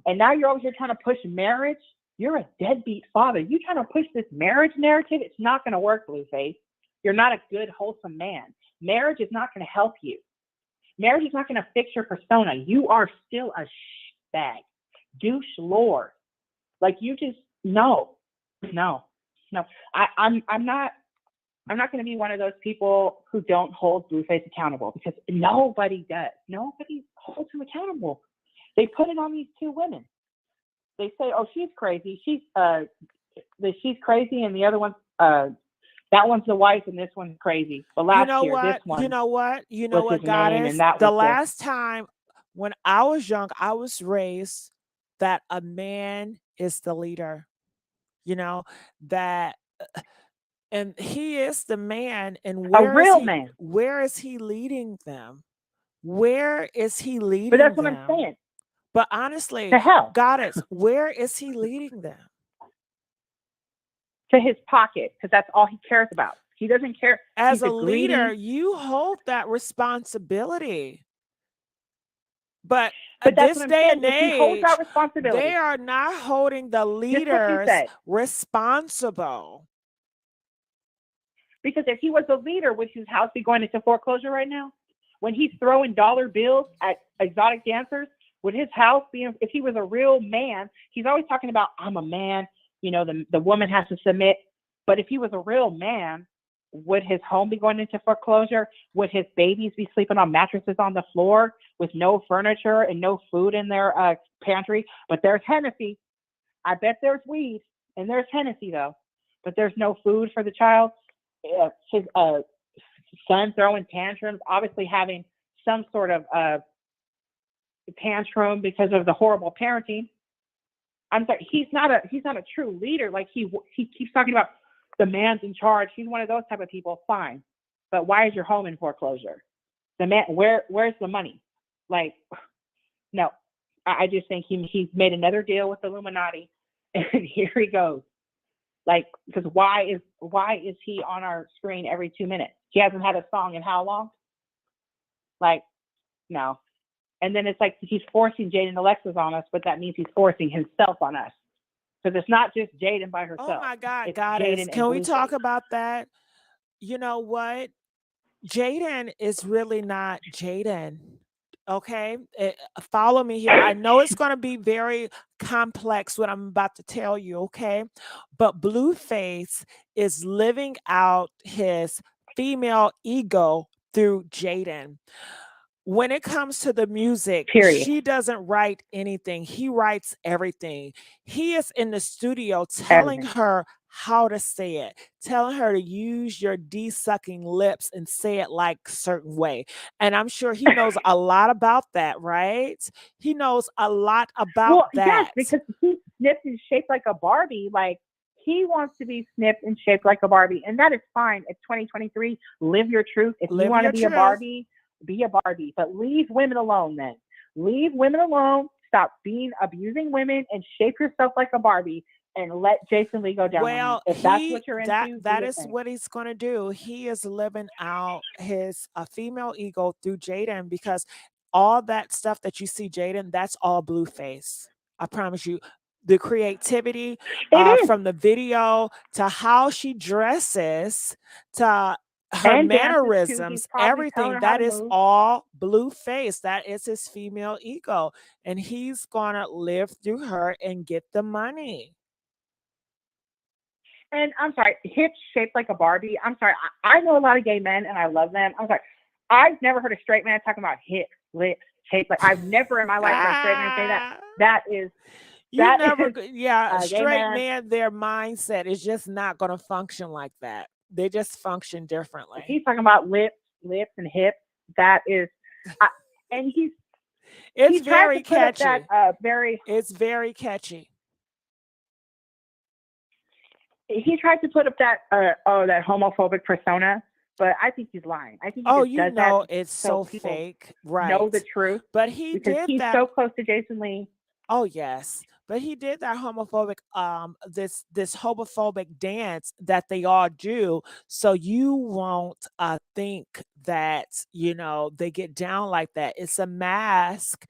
S9: And now you're over here trying to push marriage. You're a deadbeat father. You trying to push this marriage narrative? It's not going to work, Blueface. You're not a good, wholesome man. Marriage is not going to help you. Marriage is not going to fix your persona. You are still a bag, douche lord. Like, you just no. I'm not going to be one of those people who don't hold Blueface accountable, because nobody does. Nobody holds him accountable. They put it on these two women. They say, "Oh, she's crazy. She's crazy," and the other one, that one's the wife, and this one's crazy. But last year, this one.
S1: You know what, Goddess? The last time when I was young, I was raised that a man is the leader. You know that. And he is the man, and
S9: man.
S1: Where is he leading them? Where is he leading them?
S9: But that's what I'm saying.
S1: But honestly,
S9: to hell.
S1: Goddess, where is he leading them?
S9: To his pocket, because that's all he cares about. He doesn't care.
S1: As a leader, you hold that responsibility. But
S9: that's
S1: this day and
S9: age, he holds that responsibility.
S1: They are not holding the leaders responsible.
S9: Because if he was a leader, would his house be going into foreclosure right now? When he's throwing dollar bills at exotic dancers, would his house be, if he was a real man, he's always talking about, I'm a man, you know, the woman has to submit. But if he was a real man, would his home be going into foreclosure? Would his babies be sleeping on mattresses on the floor with no furniture and no food in their pantry? But there's Hennessy. I bet there's weed, and there's Hennessy though. But there's no food for the child. His son throwing tantrums, obviously having some sort of tantrum because of the horrible parenting. I'm sorry, he's not a true leader. Like he keeps talking about the man's in charge. He's one of those type of people. Fine, but why is your home in foreclosure? The man, where's the money? Like, no, I just think he's made another deal with the Illuminati, and here he goes. Like, because why is he on our screen every 2 minutes? He hasn't had a song in how long? Like, no. And then it's like he's forcing Jaden Alexis on us, but that means he's forcing himself on us. Because it's not just Jaden by herself.
S1: Oh my God, Goddess. Can we talk about that? You know what? Jaden is really not Jaden. Okay, follow me here. I know it's going to be very complex what I'm about to tell you, okay? But Blueface is living out his female ego through Jaden. When it comes to the music,
S9: Period.
S1: she doesn't write anything. He writes everything. He is in the studio telling
S9: Everything.
S1: her how to say it, telling her to use your de-sucking lips and say it like a certain way. And I'm sure he knows a lot about that, right? He knows a lot about
S9: Well, yes,
S1: that.
S9: because he's snipped and shaped like a Barbie. Like, he wants to be snipped and shaped like a Barbie. And that is fine. It's 2023. Live your truth. If
S1: Live
S9: you want to
S1: your
S9: be a
S1: truth.
S9: Barbie, be a Barbie. But leave women alone then. Leave women alone. Stop abusing women and shape yourself like a Barbie and let Jason Lee go down on you.
S1: Well,
S9: If that's what you're into,
S1: that
S9: do your
S1: is
S9: thing.
S1: what he's going to do. He is living out his female ego through Jaden, because all that stuff that you see Jaden, that's all Blueface. I promise you. The creativity
S9: It is.
S1: from the video to how she dresses to her
S9: And dances, too. He's
S1: mannerisms,
S9: probably telling
S1: everything,
S9: her how
S1: that
S9: to
S1: is
S9: move.
S1: all Blueface. That is his female ego. And he's going to live through her and get the money.
S9: And I'm sorry, hips shaped like a Barbie. I'm sorry. I know a lot of gay men and I love them. I'm sorry. I've never heard a straight man talking about hips, lips, shaped like. I've never in my life heard a straight man say that. That is.
S1: You
S9: That
S1: never,
S9: is
S1: yeah,
S9: gay
S1: straight
S9: man.
S1: man, their mindset is just not going to function like that. They just function differently.
S9: He's talking about lips and hips. That is, and
S1: it's very catchy.
S9: It's
S1: very catchy.
S9: He tried to put up that that homophobic persona, but I think he's lying. I think he just does that
S1: it's
S9: so
S1: so fake, right?
S9: know the truth.
S1: But he
S9: because
S1: did
S9: he's
S1: that.
S9: so close to Jason Lee.
S1: Oh yes, but he did that homophobic this homophobic dance that they all do, so you won't think that they get down like that. It's a mask,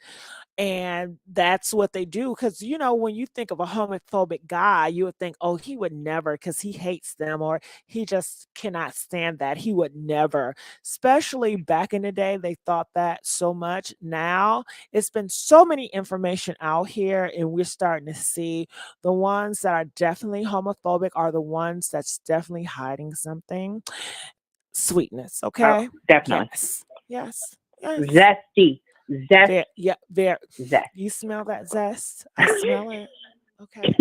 S1: and that's what they do. Because when you think of a homophobic guy, you would think, oh, he would never, because he hates them or he just cannot stand that. He would never. Especially back in the day, they thought that so much. Now it's been so many information out here, and we're starting to see the ones that are definitely homophobic are the ones that's definitely hiding something. Sweetness, okay?
S9: Definitely.
S1: Yes.
S9: Zesty. Zest.
S1: There.
S9: Zest.
S1: You smell that zest? I smell it. Okay.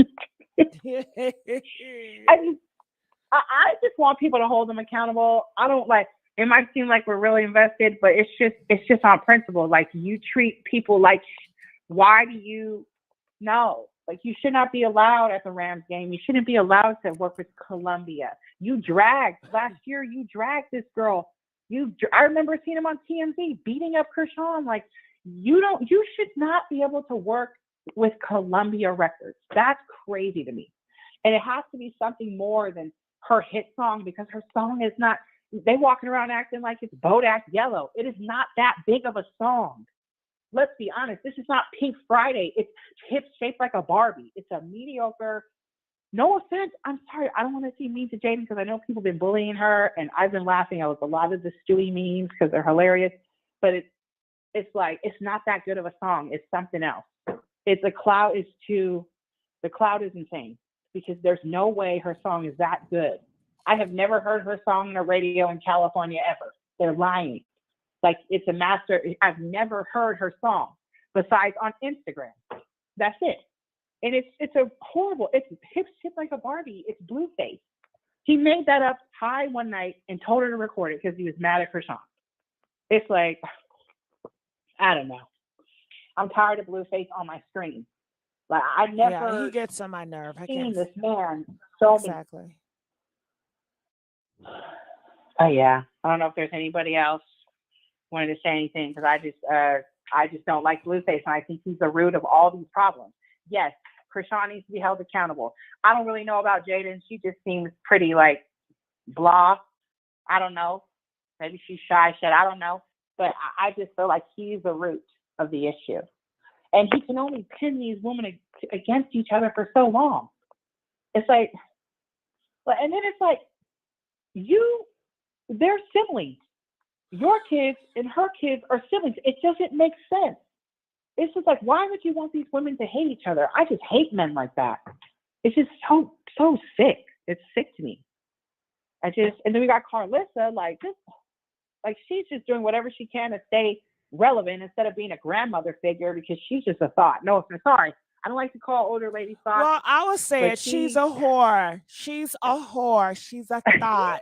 S9: I just want people to hold them accountable. I don't like. It might seem like we're really invested, but it's just on principle. Like, you treat people like. Why do you? No. Like, you should not be allowed at the Rams game. You shouldn't be allowed to work with Columbia. Last year you dragged this girl. I remember seeing him on TMZ beating up Chrisean. Like, you should not be able to work with Columbia Records. That's crazy to me. And it has to be something more than her hit song, because her song is not, they walking around acting like it's Bodak Yellow. It is not that big of a song. Let's be honest. This is not Pink Friday. It's hips shaped like a Barbie. It's a mediocre. No offense. I'm sorry. I don't want to seem mean to Jaden, because I know people have been bullying her, and I've been laughing at a lot of the Stewie memes because they're hilarious. But it's like, it's not that good of a song. It's something else. The cloud is insane, because there's no way her song is that good. I have never heard her song on the radio in California ever. They're lying. Like, it's a master. I've never heard her song besides on Instagram. That's it. And it's a horrible, it's hips shaped like a Barbie. It's Blueface. He made that up high one night and told her to record it because he was mad at Chrisean. It's like, I don't know. I'm tired of Blueface on my screen. Like, I've never
S1: he gets on my nerve.
S9: seen this man so
S1: exactly.
S9: Oh yeah. I don't know if there's anybody else wanted to say anything, because I just don't like Blueface, and I think he's the root of all these problems. Yes, Chrisean needs to be held accountable. I don't really know about Jaden. She just seems pretty like blah. I don't know. Maybe she's shy shit. I don't know. But I just feel like he's the root of the issue. And he can only pin these women against each other for so long. It's like, and then it's like, they're siblings. your kids and her kids are siblings. It doesn't make sense. It's just like, why would you want these women to hate each other? I just hate men like that. It's just so sick. It's sick to me. And then we got Karlissa, like she's just doing whatever she can to stay relevant instead of being a grandmother figure because she's just a thought. No, sorry. I don't like to call older ladies thoughts.
S1: Well, I would say it. She's a whore. She's a whore. She's a thought.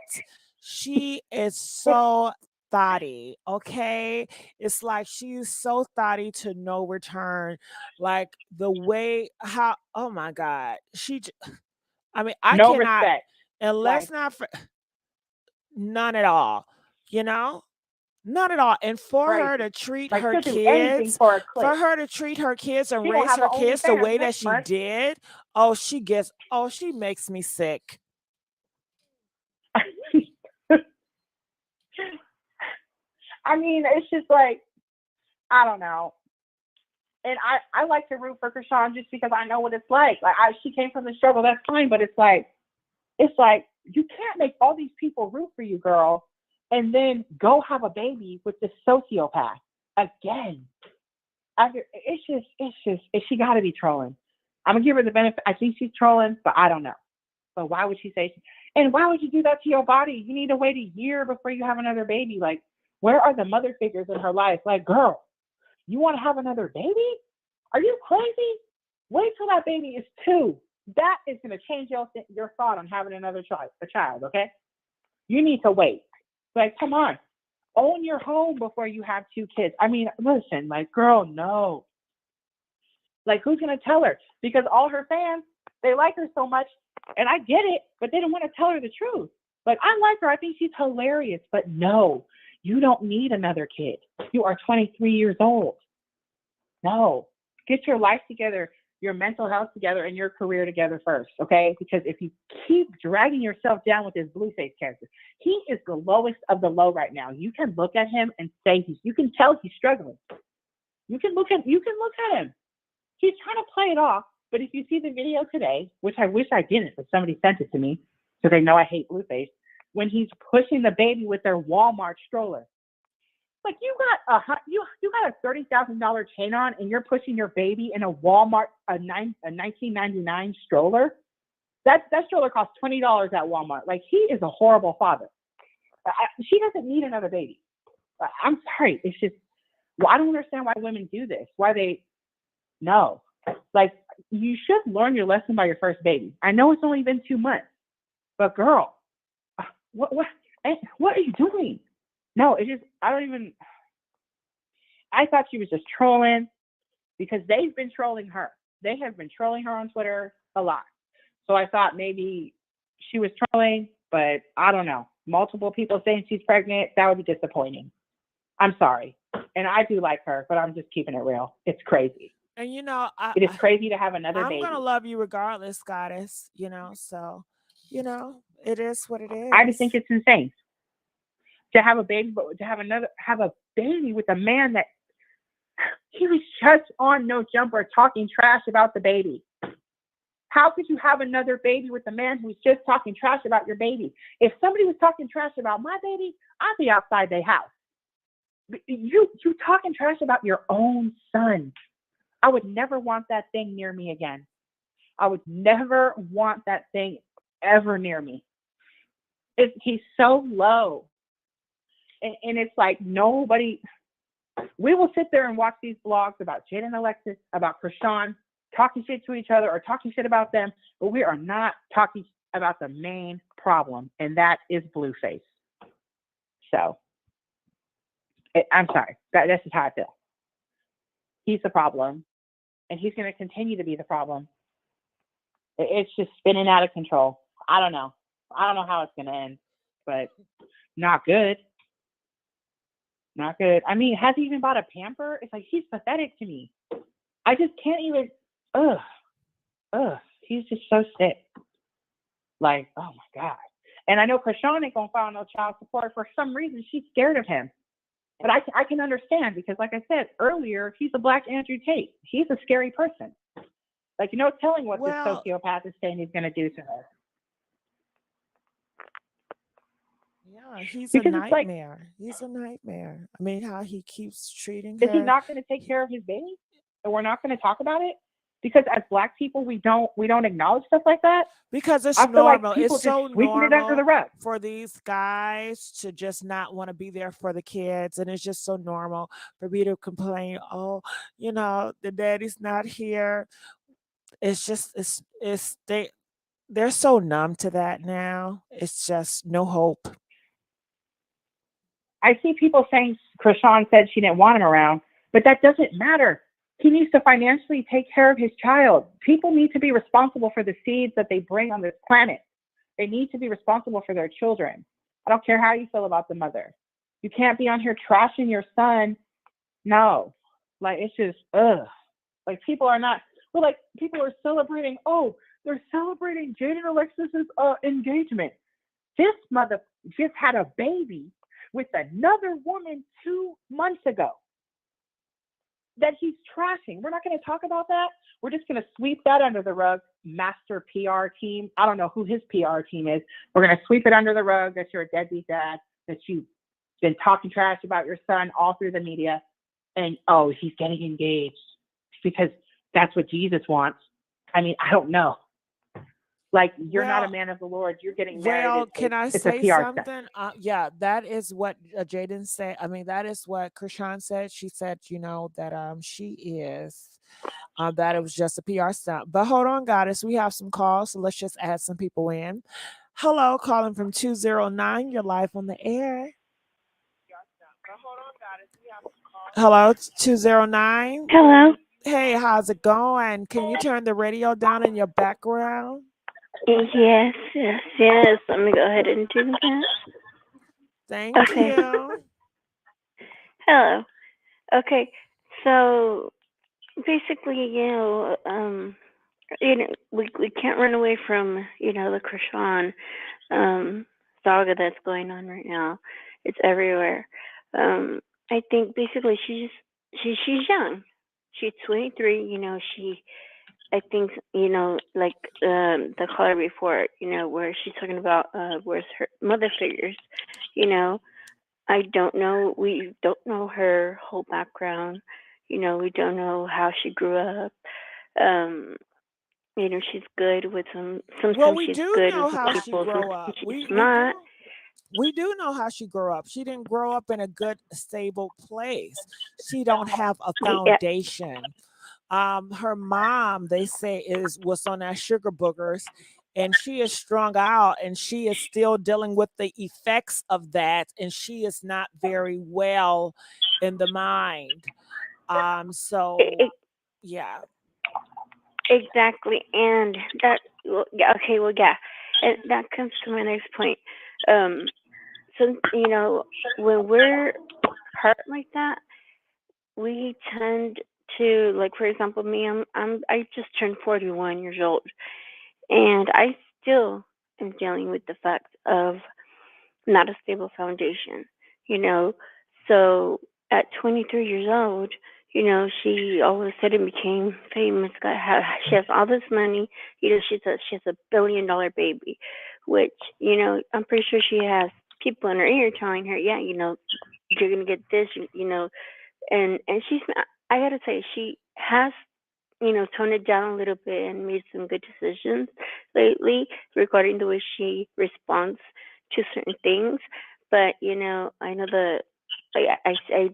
S1: She is so thotty, okay? It's like she's so thotty to no return. Like the way oh my God. I
S9: no
S1: cannot,
S9: respect.
S1: and let's not, none at all, None at all. And for her to treat her kids,
S9: for
S1: her to treat her kids and raise her kids the way that she did, she makes me sick.
S9: I mean, it's just like, I don't know. And I like to root for Chrisean just because I know what it's like. Like she came from the struggle, that's fine, but it's like you can't make all these people root for you, girl, and then go have a baby with this sociopath again. She got to be trolling. I'm gonna give her the benefit. I think she's trolling, but I don't know. But why would she say? And why would you do that to your body? You need to wait a year before you have another baby. Like, where are the mother figures in her life? Like, girl, you want to have another baby? Are you crazy? Wait till that baby is 2. That is going to change your thought on having another child, okay? You need to wait. Like, come on. Own your home before you have 2 kids. I mean, listen, like, girl, no. Like, who's going to tell her? Because all her fans, they like her so much, and I get it, but they don't want to tell her the truth. Like, I like her. I think she's hilarious, but no, you don't need another kid. You are 23 years old. No. Get your life together, your mental health together, and your career together first, okay? Because if you keep dragging yourself down with this Blueface character, he is the lowest of the low right now. You can look at him and say you can tell he's struggling. You can look at him. He's trying to play it off, but if you see the video today, which I wish I didn't, but somebody sent it to me, so they know I hate Blueface, when he's pushing the baby with their Walmart stroller. Like, you got a $30,000 chain on, and you're pushing your baby in a Walmart, a $19.99 stroller. That stroller costs $20 at Walmart. Like, he is a horrible father. She doesn't need another baby. I'm sorry. It's just, I don't understand why women do this. No. Like, you should learn your lesson by your first baby. I know it's only been 2 months, but girl, what are you doing? No, I thought she was just trolling because they've been trolling her. They have been trolling her on Twitter a lot. So I thought maybe she was trolling, but I don't know. Multiple people saying she's pregnant, that would be disappointing. I'm sorry. And I do like her, but I'm just keeping it real. It's crazy.
S1: And
S9: it is crazy to have another baby.
S1: I'm going to love you regardless, goddess, so, it is what it is.
S9: I just think it's insane. To have a baby, but to have a baby with a man that he was just on No Jumper talking trash about the baby. How could you have another baby with a man who's just talking trash about your baby? If somebody was talking trash about my baby, I'd be outside their house. You talking trash about your own son. I would never want that thing near me again. I would never want that thing ever near me. He's so low. And it's like nobody, we will sit there and watch these blogs about Jade and Alexis, about Chrisean, talking shit to each other or talking shit about them, but we are not talking about the main problem, and that is Blueface. So, I'm sorry, that's just how I feel. He's the problem, and he's going to continue to be the problem. It's just spinning out of control. I don't know how it's going to end, but not good. Not good. I mean, has he even bought a pamper? It's like, he's pathetic to me. I just can't even, he's just so sick. Like, oh my God. And I know Chrisean ain't gonna file no child support. For some reason, she's scared of him. But I can understand, because like I said earlier, he's a Black Andrew Tate. He's a scary person. Like, no telling what this sociopath is saying he's gonna do to her.
S1: Yeah, he's a
S9: Because it's like,
S1: nightmare. He's a nightmare. I mean, how he keeps treating
S9: is he
S1: her.
S9: not going to take care of his baby? And we're not going to talk about it? Because as Black people, we don't acknowledge stuff like that.
S1: Because it's
S9: I feel like
S1: normal.
S9: people
S1: It's
S9: just
S1: so
S9: sweeping it under
S1: normal
S9: the rug.
S1: for these guys to just not want to be there for the kids. And it's just so normal for me to complain, oh, the daddy's not here. It's just they're so numb to that now. It's just no hope.
S9: I see people saying Chrisean said she didn't want him around, but that doesn't matter. He needs to financially take care of his child. People need to be responsible for the seeds that they bring on this planet. They need to be responsible for their children. I don't care how you feel about the mother. You can't be on here trashing your son. No. Like, it's just, ugh. Like, people are celebrating, they're celebrating Jade and Alexis's engagement. This mother just had a baby with another woman 2 months ago that he's trashing. We're not going to talk about that. We're just going to sweep that under the rug. Master PR team. I don't know who his PR team is. We're going to sweep it under the rug that you're a deadbeat dad, that you've been talking trash about your son all through the media. And, he's getting engaged because that's what Jesus wants. I mean, I don't know. Like, you're not a man of the Lord. You're getting married.
S1: Well, can I
S9: it's
S1: say
S9: a PR
S1: something?
S9: stunt.
S1: Yeah, that is what Jaden said. I mean, that is what Chrisean said. She said, that she is that it was just a PR stunt. But hold on, goddess, we have some calls, so let's just add some people in. Hello, calling from 209. You're live on the air. Hello, 209.
S10: Hello.
S1: Hey, how's it going? Can you turn the radio down in your background?
S10: Yes. Let me go ahead and do that.
S1: Thank
S10: Okay.
S1: you.
S10: Hello. Okay. So basically, we can't run away from, the Chrisean saga that's going on right now. It's everywhere. I think basically she's young. She's 23. I think, like the caller before, where she's talking about where's her mother figures. I don't know. We don't know her whole background. We don't know how she grew up. She's good with some. Sometimes
S1: Well, we
S10: she's
S1: do
S10: good
S1: know
S10: with
S1: how she
S10: people.
S1: grew up.
S10: Sometimes she's not.
S1: We do know how she grew up. She didn't grow up in a good, stable place. She don't have a foundation. Her mom, they say, was on that sugar boogers, and she is strung out, and she is still dealing with the effects of that, and she is not very well in the mind. So yeah.
S10: Exactly, and that and that comes to my next point. So when we're hurt like that, we tend to, like, for example, me, I just turned 41 years old, and I still am dealing with the fact of not a stable foundation. So at 23 years old, she all of a sudden became famous. She has all this money. She has a $1 billion baby, which I'm pretty sure she has people in her ear telling her, yeah, you're gonna get this, and she's. I gotta say, she has toned it down a little bit and made some good decisions lately regarding the way she responds to certain things. But I know I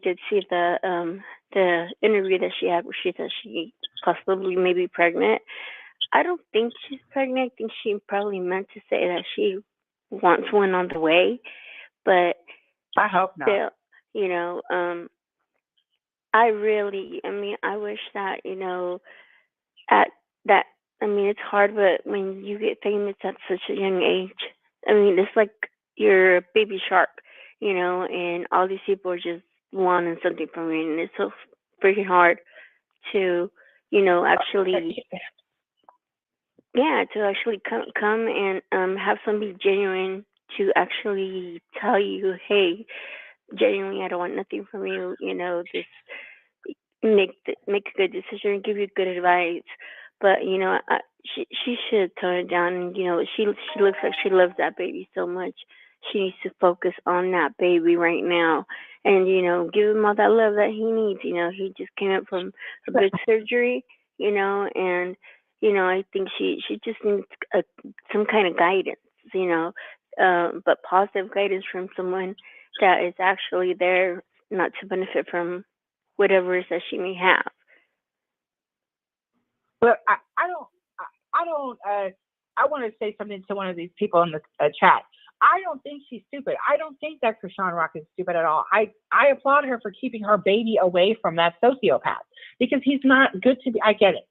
S10: did see the interview that she had where she said she possibly may be pregnant. I don't think she's pregnant. I think she probably meant to say that she wants one on the way, but
S9: I hope not.
S10: Still, I wish that, at that, it's hard, but when you get famous at such a young age, it's like you're a baby shark, and all these people are just wanting something from you, and it's so freaking hard to, actually, to actually come and have somebody genuine to actually tell you, hey, genuinely, I don't want nothing from you, just make a good decision and give you good advice. But she should tone it down, and she looks like she loves that baby so much. she needs to focus on that baby right now, and give him all that love that he needs. He just came up from a big surgery, and I think she just needs some kind of guidance, but positive guidance from someone that is actually there not to benefit from whatever it is that she may have.
S9: But I want to say something to one of these people in the chat. I don't think she's stupid. I don't think that Chrisean Rock is stupid at all. I applaud her for keeping her baby away from that sociopath because he's not good to be. I get it.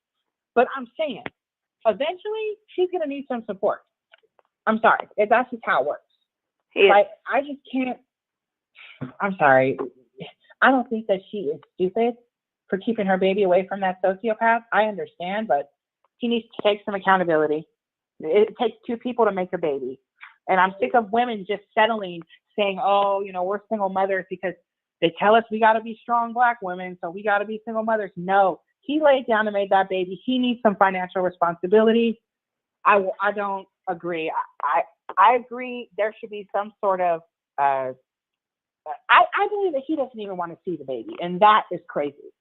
S9: But I'm saying, eventually, she's going to need some support. I'm sorry. That's just how it works.
S10: Yeah.
S9: Like, I just can't. I'm sorry. I don't think that she is stupid for keeping her baby away from that sociopath. I understand, but he needs to take some accountability. It takes two people to make a baby. And I'm sick of women just settling, saying, oh, we're single mothers because they tell us we got to be strong Black women, so we got to be single mothers. No, he laid down and made that baby. He needs some financial responsibility. I don't agree. I agree there should be some sort of, I believe that he doesn't even want to see the baby. And that is crazy.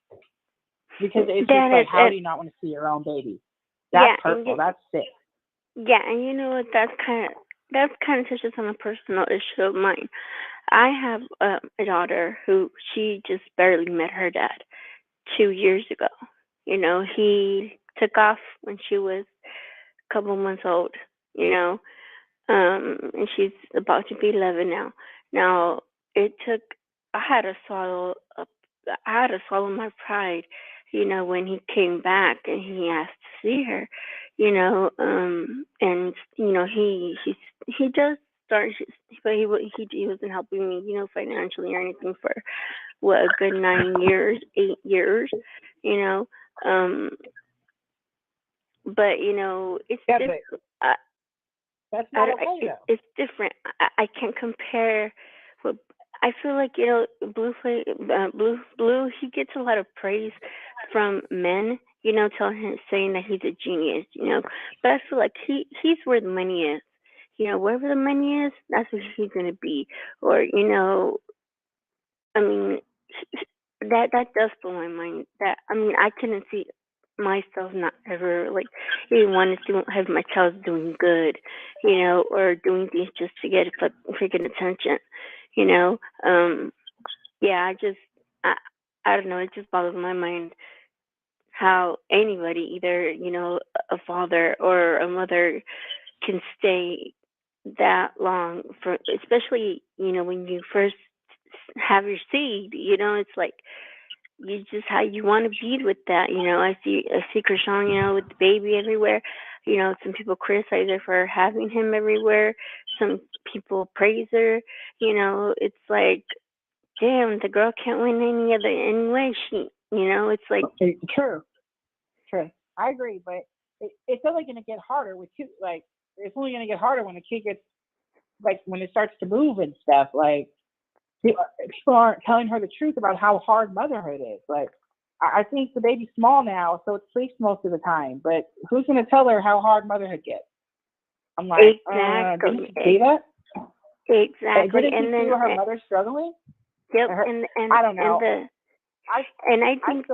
S9: Because it's just like, how do you not want to see your own baby? That's hurtful. That's sick.
S10: Yeah, and you know what? That's kind of touches on a personal issue of mine. I have a daughter who she just barely met her dad 2 years ago. He took off when she was a couple months old. And she's about to be 11 now. Now it took. I had to swallow my pride. When he came back and he asked to see her. And he does start, but he wasn't helping me, financially or anything for a good 8 years, but it's different.
S9: That's not okay, though.
S10: It's different. I can't compare. I feel like Blueface, Blue, he gets a lot of praise from men, saying that he's a genius, But I feel like he's where the money is, wherever the money is, that's where he's gonna be. Or I mean, that does blow my mind. I couldn't see myself not ever even wanting to have my child doing good, or doing things just to get freaking attention. I don't know, it just boggles my mind how anybody, either, a father or a mother, can stay that long for, especially, when you first have your seed, it's like you just how you want to be with that. I see Chrisean, with the baby everywhere. Some people criticize her for having him everywhere. Some people praise her. It's like, damn, the girl can't win any way. It's like
S9: true. I agree, but it's only going to get harder with kids. Like, it's only going to get harder when the kid gets, when it starts to move and stuff. Like, people aren't telling her the truth about how hard motherhood is. Like, I think the baby's small now, so it sleeps most of the time. But who's going to tell her how hard motherhood gets? I'm like,
S10: exactly.
S9: Didn't you see that?
S10: Exactly.
S9: Didn't you see her mother's struggling?
S10: Yep. And
S9: I don't know.
S10: And I think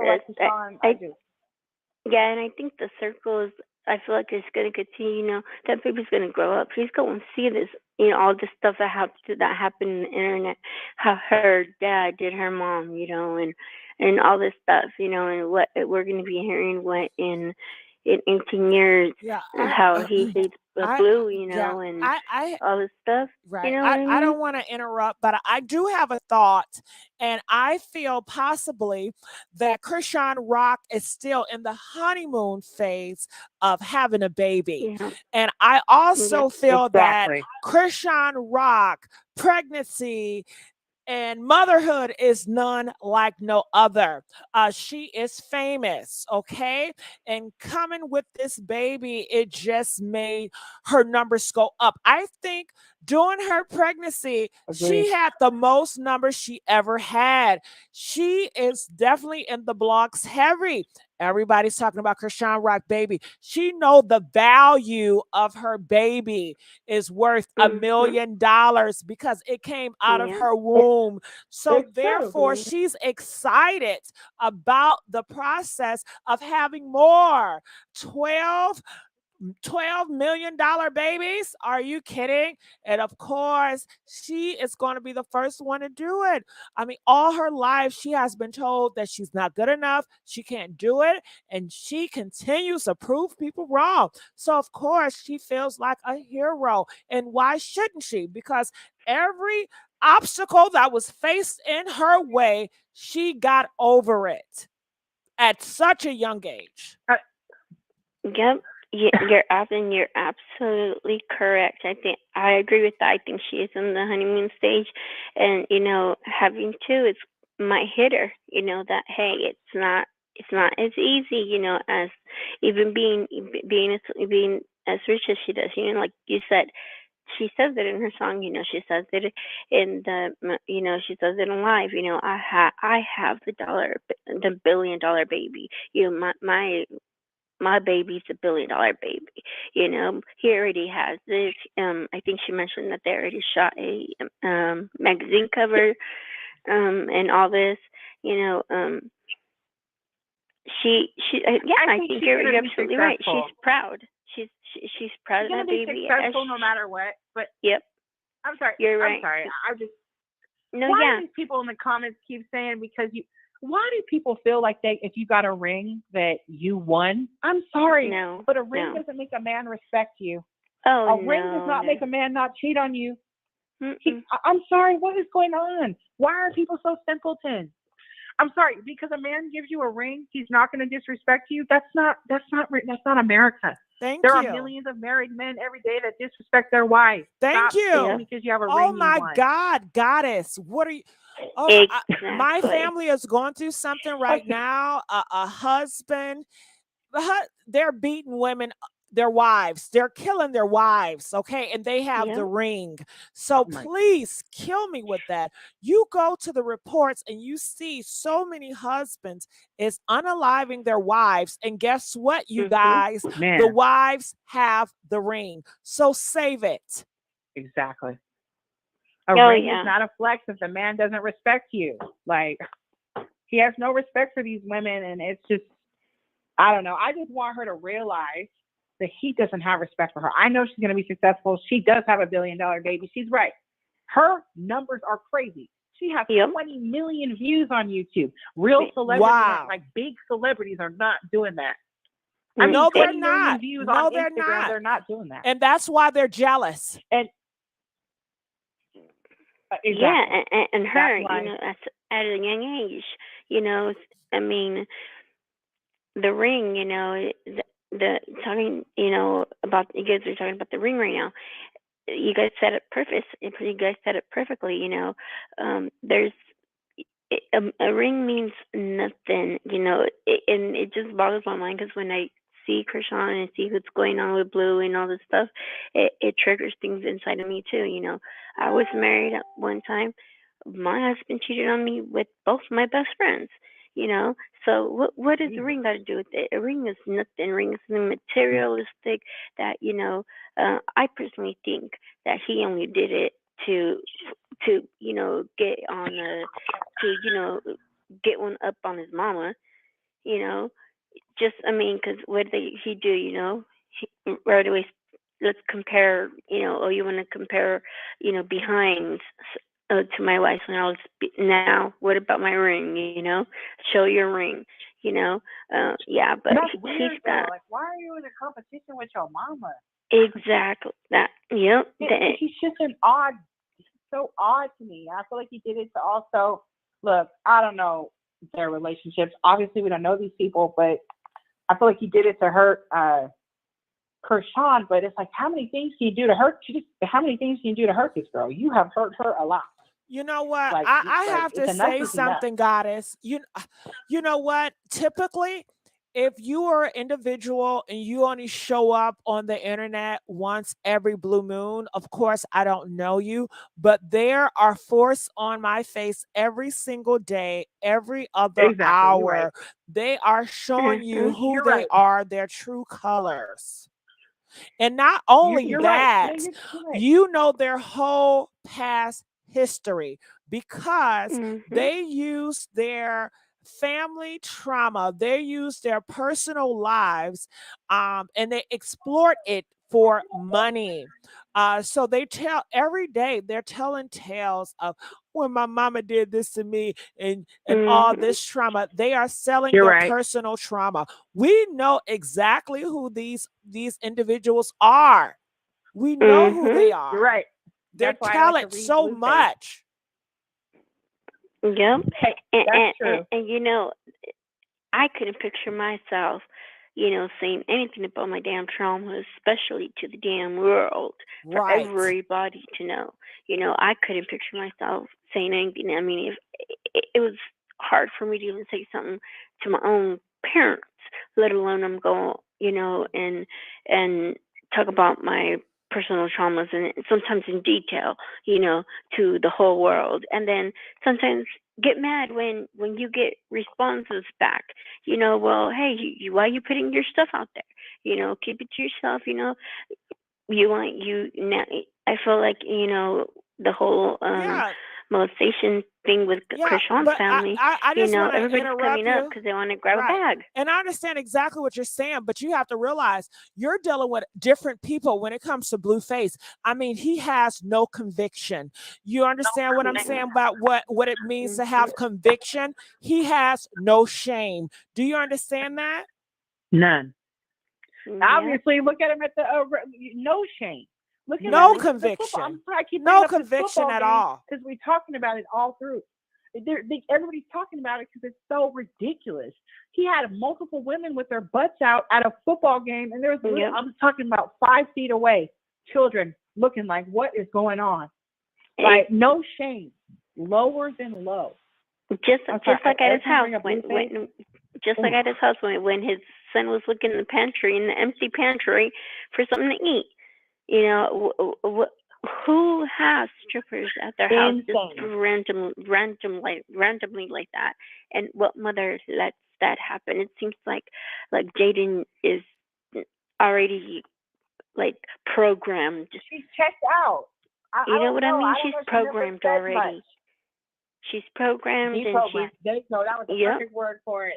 S10: the circle is, I feel like it's going to continue, that baby's going to grow up. He's going to see this, all this stuff that happened in the internet, how her dad did her mom, and all this stuff, and what we're going to be hearing in 18 years, how he hates Blue, and all this stuff.
S1: Right. I don't want to interrupt, but I do have a thought, and I feel possibly that Chrisean Rock is still in the honeymoon phase of having a baby.
S10: Yeah.
S1: And I also feel that Chrisean Rock pregnancy and motherhood is none like no other. She is famous, okay? And coming with this baby, it just made her numbers go up. I think During her pregnancy,
S2: Agreed.
S1: she had the most numbers she ever had. She is definitely in the blogs heavy. Everybody's talking about Chrisean Rock baby. She know the value of her baby is worth $1 million because it came out of her womb. So
S2: It's
S1: therefore,
S2: true.
S1: she's excited about the process of having more. 12 million babies. Are you kidding? And of course, she is going to be the first one to do it. I mean, all her life, she has been told that she's not good enough. She can't do it. And she continues to prove people wrong. So, of course, she feels like a hero. And why shouldn't she? Because every obstacle that was faced in her way, she got over it at such a young age.
S10: Yep. You're absolutely correct. I agree with that. I think she is in the honeymoon stage, and having two, it might hit her. That hey, it's not as easy. As even being as rich as she does. Like you said, she says it in her song. She says it in the she says it in live. I have the $1 billion baby. My baby's $1 billion baby. He already has this. I think she mentioned that they already shot a magazine cover, and all this. I think you're absolutely right. She's proud. She's proud of that baby.
S9: Successful no matter what. But
S10: yep.
S9: I'm sorry.
S10: You're right.
S9: I'm sorry.
S10: No,
S9: why
S10: yeah.
S9: do these people in the comments keep saying why do people feel like if you got a ring that you won? I'm sorry, but a ring doesn't make a man respect you. A ring does not make a man not cheat on you. I'm sorry, what is going on? Why are people so simpleton? I'm sorry, because a man gives you a ring, he's not going to disrespect you. That's not America. There are millions of married men every day that disrespect their wives.
S1: Thank you.
S9: Because you have a ring.
S1: Oh my God, goddess. What are you? Oh,
S10: exactly.
S1: My family is going through something right now. A husband, they're beating women, their wives. They're killing their wives, okay? And they have the ring. So please kill me with that. You go to the reports and you see so many husbands is unaliving their wives. And guess what, you guys?
S9: Man.
S1: The wives have the ring. So save it.
S9: Exactly. A ring is not a flex if the man doesn't respect you. Like, he has no respect for these women, and it's just, I don't know. I just want her to realize that he doesn't have respect for her. I know she's going to be successful. She does have $1 billion baby. She's right. Her numbers are crazy. She has 20 million views on YouTube. Real celebrities, like big celebrities, are not doing that. I mean,
S1: no, they're
S9: 20
S1: not.
S9: million views
S1: No,
S9: on
S1: they're
S9: Instagram.
S1: not.
S9: They're not doing that.
S1: And that's why they're jealous.
S9: And exactly.
S10: Yeah, and her, at a young age, I mean, the ring, the talking, about, you guys are talking about the ring right now. You guys said it perfectly. There's a ring means nothing, and it just boggles my mind because when I see Chrisean and see what's going on with Blue and all this stuff, it triggers things inside of me too. I was married at one time. My husband cheated on me with both my best friends. So what does a ring got to do with it? A ring is nothing. A ring is something materialistic that I personally think that he only did it to get on get one up on his mama. Because what did he do? Right away, let's compare. You want to compare, behinds to my wife. Now, what about my ring? Show your ring. Yeah, but
S9: that's weird. Like, why are you in a competition with your mama?
S10: Exactly. That. Yep.
S9: He's just so odd to me. I feel like he did it to also look. I don't know their relationships. Obviously, we don't know these people, but I feel like he did it to hurt Chrisean. But it's like, how many things can you do to hurt? How many things can you do to hurt this girl? You have hurt her a lot.
S1: You know what?
S9: Like,
S1: I have to say something, Goddess. You know what? Typically, if you are an individual and you only show up on the internet once every blue moon, of course, I don't know you, but there are force on my face every single day, every other
S9: Exactly. You're right.
S1: hour. They are showing you who
S9: You're
S1: they
S9: right.
S1: are, their true colors. And not only
S9: You're right.
S1: that,
S9: Yeah, you're right.
S1: you know their whole past history because they use their family trauma, they use their personal lives, and they exploit it for money. So they tell every day, they're telling tales of when my mama did this to me and all this trauma. They are selling
S9: You're
S1: their
S9: right.
S1: personal trauma. We know exactly who these individuals are. We know who they are.
S9: You're right.
S1: They
S9: That's why I
S1: tell
S9: like to
S1: it
S9: read
S1: so
S9: Blueface.
S1: much.
S10: Yep.
S9: That's true.
S10: And you know, I couldn't picture myself, you know, saying anything about my damn trauma, especially to the damn world, for
S1: Right.
S10: everybody to know. You know, I couldn't picture myself saying anything. I mean, if it was hard for me to even say something to my own parents, let alone I'm going, you know, and talk about my personal traumas and sometimes in detail, you know, to the whole world. And then sometimes get mad when you get responses back. You know, well, hey, why are you putting your stuff out there? You know, keep it to yourself. You know, now. I feel like, you know, the whole
S1: Yeah.
S10: molestation thing with Chrisean's
S1: but
S10: family.
S1: I
S10: You
S1: just
S10: know,
S1: want to
S10: everybody's
S1: interrupt
S10: coming up
S1: you.
S10: because they want to grab a
S1: Right.
S10: bag.
S1: And I understand exactly what you're saying, but you have to realize you're dealing with different people when it comes to Blueface. I mean, he has no conviction. You understand what I'm saying about what it means to have conviction? He has no shame. Do you understand that?
S9: None.
S10: Yeah.
S9: Obviously, look at him at the no shame. Look at
S1: No
S9: him at
S1: conviction.
S9: I'm sorry, I keep
S1: No
S9: bringing up this
S1: conviction
S9: football
S1: at
S9: game
S1: all.
S9: because we're talking about it all through. Everybody's talking about it because it's so ridiculous. He had multiple women with their butts out at a football game, and there was I'm talking about 5 feet away, children looking like, what is going on? Like, no shame, lower than low.
S10: Just like at his house when his son was looking in the empty pantry for something to eat. You know, who has strippers at their house just randomly like that? And what mother lets that happen? It seems like Jaden is already like programmed.
S9: She's checked out.
S10: You know what I mean? She's programmed already.
S9: Much.
S10: She's programmed and she's
S9: that was the perfect word for it.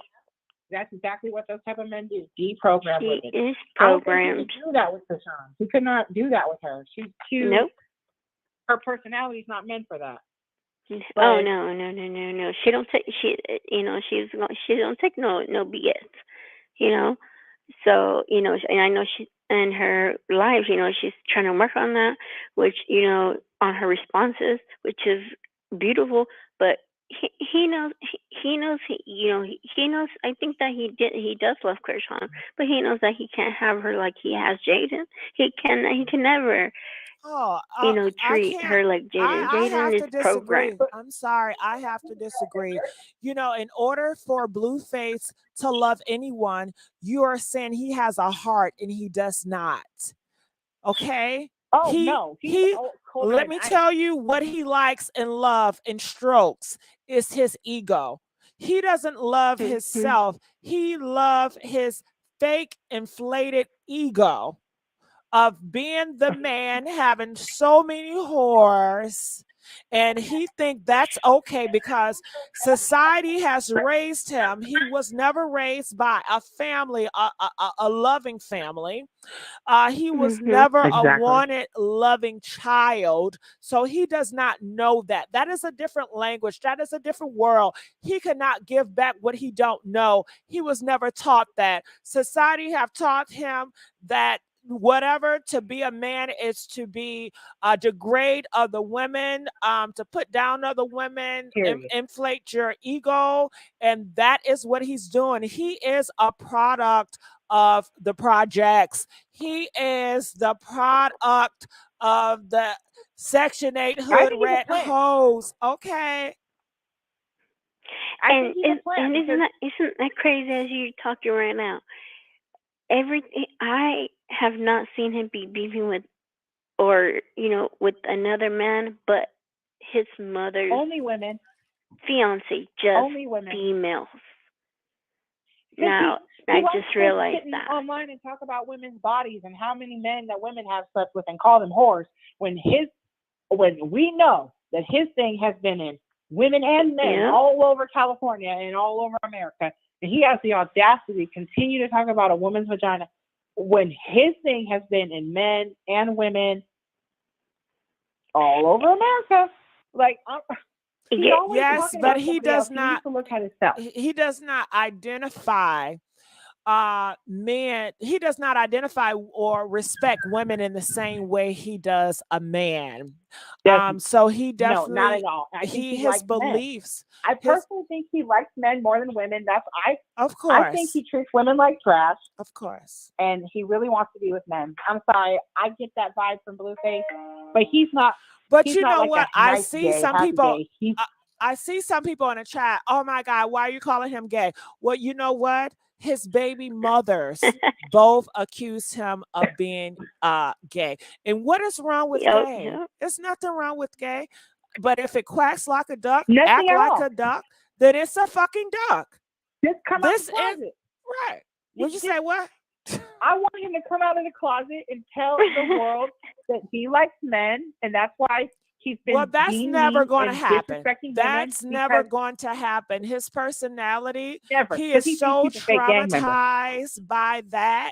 S9: That's exactly what those type of men do. Deprogram women.
S10: She is programmed.
S9: I don't think he could do that with Chrisean. He could not do that with her. She's too.
S10: Nope.
S9: Her personality's not meant for that.
S10: But, oh no. She don't take. She don't take no BS. You know. So you know, and I know she in her lives. You know, she's trying to work on that, which on her responses, which is beautiful, but. He knows. He knows. He knows. I think that he does love Chrisean, but he knows that he can't have her like he has Jaden. He can never. Treat her like Jaden.
S1: I have
S10: Jaden
S1: to
S10: is
S1: disagree.
S10: programmed.
S1: I'm sorry. I have to disagree. In order for Blueface to love anyone, you are saying he has a heart and he does not. Okay?
S9: Oh, no.
S1: Let me tell you what he likes and love and strokes is his ego. He doesn't love himself. He loves his fake inflated ego of being the man, having so many whores. And he think that's okay because society has raised him. He was never raised by a family, a loving family. He was never a wanted, loving child. So he does not know that. That is a different language. That is a different world. He cannot give back what he don't know. He was never taught that. Society have taught him that whatever to be a man is to be degrade other women, to put down other women, inflate your ego, and that is what he's doing. He is a product of the projects. He is the product of the Section 8 hood rat hoes. Okay.
S10: And isn't that crazy as you're talking right now? Everything I have not seen him be beefing with, or with another man, but his mother's
S9: only women,
S10: fiance, just
S9: only women,
S10: females. Now I just realized that
S9: online and talk about women's bodies and how many men that women have slept with and call them whores. When we know that his thing has been in women and men all over California and all over America, and he has the audacity to continue to talk about a woman's vagina when his thing has been in men and women all over America. Like,
S1: yes, but he does not.
S9: He look at himself.
S1: He does not identify men. He does not identify or respect women in the same way he does a man. So he definitely,
S9: no, not at all.
S1: His beliefs.
S9: Men. I personally think he likes men more than women.
S1: Of course.
S9: I think he treats women like trash.
S1: Of course.
S9: And he really wants to be with men. I'm sorry, I get that vibe from Blueface, but he's not.
S1: But
S9: he's
S1: you
S9: not
S1: know
S9: like
S1: what?
S9: Nice
S1: I see
S9: gay,
S1: some people.
S9: I
S1: see some people in the chat. Oh my God, why are you calling him gay? Well, you know what? His baby mothers both accused him of being gay. And what is wrong with gay?
S10: Yep.
S1: There's nothing wrong with gay. But if it quacks like a duck,
S9: nothing
S1: act like a duck, then it's a fucking duck.
S9: Just come out of the closet.
S1: Right. Would you say what?
S9: I want him to come out of the closet and tell the world that he likes men, and that's why he's been.
S1: Well, that's never going to happen.
S9: That's
S1: never going to happen. His personality,
S9: never.
S1: He is so traumatized by that.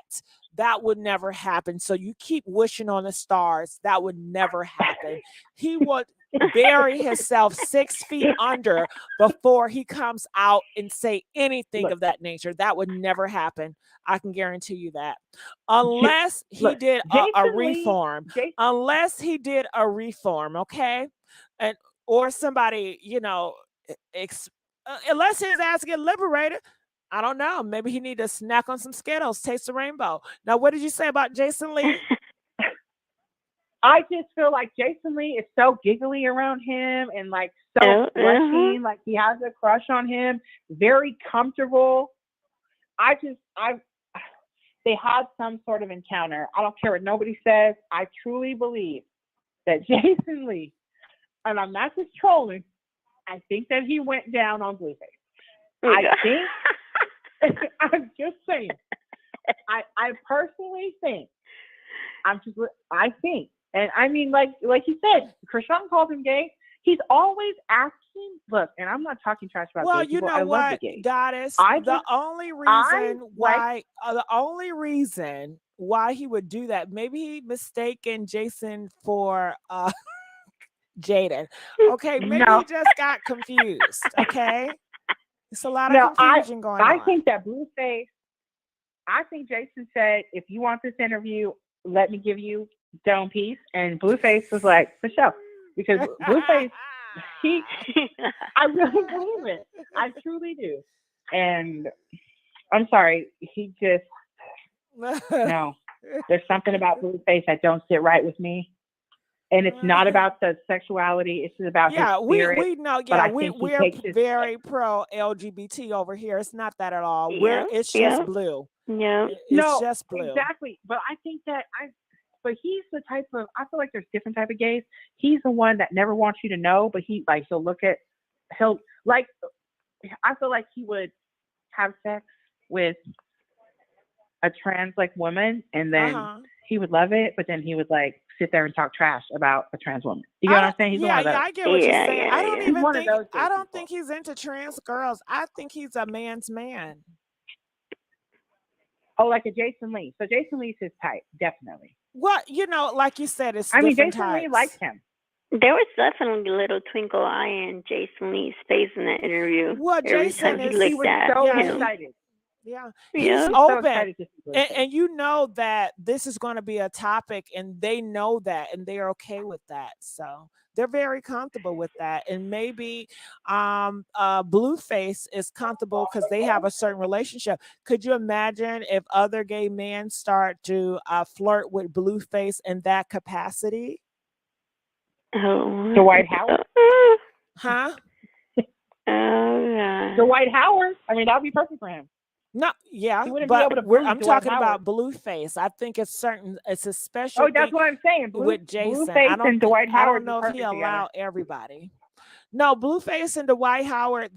S1: That would never happen. So you keep wishing on the stars. That would never happen. He would bury himself 6 feet under before he comes out and say anything of that nature. That would never happen. I can guarantee you that. Unless he did a reform. Unless he did a reform, okay? And or somebody, unless his ass get liberated. I don't know. Maybe he need to snack on some Skittles, taste the rainbow. Now, what did you say about Jason Lee?
S9: I just feel like Jason Lee is so giggly around him and like so blushing, like he has a crush on him, very comfortable. They had some sort of encounter. I don't care what nobody says. I truly believe that Jason Lee, and I'm not just trolling, I think that he went down on Blueface. I think. I'm just saying. I personally think. I think, and I mean, like you said, Chrisean called him gay. He's always asking. Look, and I'm not talking trash about gay people.
S1: Well, you know what, Goddess? The only reason why he would do that, maybe he mistaken Jason for Jaden. Okay, maybe he just got confused. Okay. It's a lot of confusion going on.
S9: I think that Blueface, I think Jason said, if you want this interview, let me give you Dome Piece. And Blueface was like, for sure. Because Blueface, I really believe it. I truly do. And I'm sorry, he just, no. There's something about Blueface that don't sit right with me. And it's not about the sexuality. It's about his spirit.
S1: We know. Yeah, we're very pro LGBT over here. It's not that at all. It's just blue.
S10: Yeah,
S1: it's just blue.
S9: Exactly. But I think that but he's the type of. I feel like there's different type of gays. He's the one that never wants you to know, but I feel like he would have sex with a trans woman, and then he would love it, but then he would sit there and talk trash about a trans woman. You know what I'm saying? He's one of those.
S1: I get what you're saying. I don't think he's into trans girls. I think he's a man's man.
S9: Oh, like a Jason Lee. So Jason Lee's his type, definitely.
S1: Well, like you said, it's
S9: Jason
S1: types.
S9: Lee likes him.
S10: There was definitely a little twinkle eye in Jason Lee's face in that interview.
S1: Well, Jason
S9: he was so excited.
S1: Yeah, he's open, and you know that this is going to be a topic, and they know that, and they're okay with that. So they're very comfortable with that, and maybe Blueface is comfortable because they have a certain relationship. Could you imagine if other gay men start to flirt with Blueface in that capacity?
S10: Oh,
S9: the White House,
S1: huh?
S10: Oh,
S9: Dwight Howard. I mean, that would be perfect for him.
S1: No, yeah,
S9: He wouldn't be able to
S1: but I'm
S9: Dwight
S1: talking
S9: Howard.
S1: about Blueface. I think it's a special
S9: Oh,
S1: thing
S9: that's what I'm saying.
S1: with Jason.
S9: Blueface and Dwight
S1: I
S9: Howard
S1: don't know
S9: be
S1: if he
S9: perfect
S1: allowed
S9: together.
S1: everybody. No, Blueface and Dwight Howard,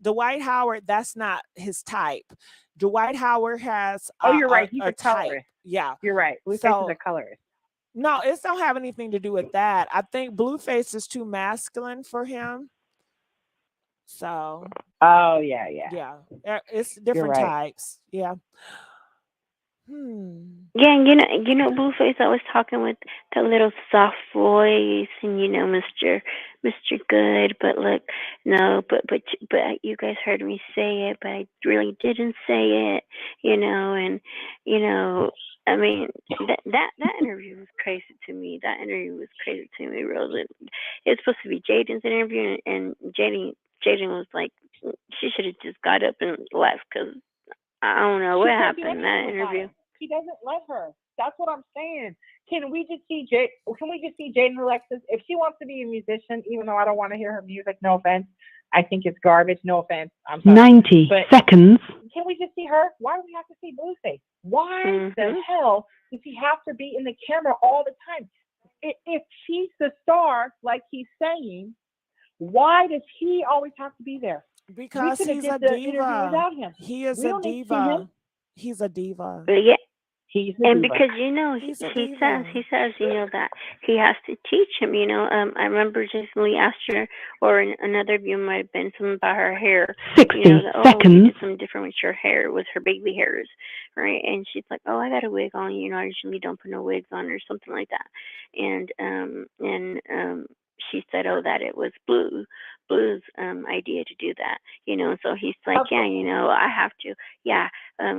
S1: Dwight Howard, that's not his type. Dwight Howard has
S9: you're right. He's
S1: a
S9: a
S1: type.
S9: colorist.
S1: Yeah.
S9: You're right. Blueface is a colorist.
S1: No, it don't have anything to do with that. I think Blueface is too masculine for him. So.
S9: Oh, yeah.
S1: Yeah. It's different types. Yeah.
S10: Yeah, you know, Blueface. I was talking with that little soft voice, and Mr. Good. But look, no, but you guys heard me say it, but I really didn't say it. And I mean, that interview was crazy to me. That interview was crazy to me, Rosa. It was supposed to be Jaden's interview, and Jaden was like, she should have just got up and left because I don't know what happened in that interview.
S9: He doesn't let her. That's what I'm saying. Can we just see Jaden Alexis? If she wants to be a musician, even though I don't want to hear her music, no offense. I think it's garbage. No offense. I'm sorry.
S11: 90 seconds.
S9: Can we just see her? Why do we have to see Blueface? Why the hell does he have to be in the camera all the time? If she's the star, like he's saying, why does he always have to be there?
S1: Because he's a diva.
S9: Him.
S1: He is a diva. He's a diva.
S10: Yeah.
S9: And
S10: because he says that he has to teach him. I remember Jason Lee asked her, or in another view might have been something about her hair.
S11: 60
S10: seconds.
S11: He
S10: did something different with your hair, with her baby hairs, right? And she's like, "Oh, I got a wig on. I usually don't put no wigs on," or something like that. And she said, "Oh, that it was Blue's idea to do that." So he's like, "Yeah, I have to. Yeah,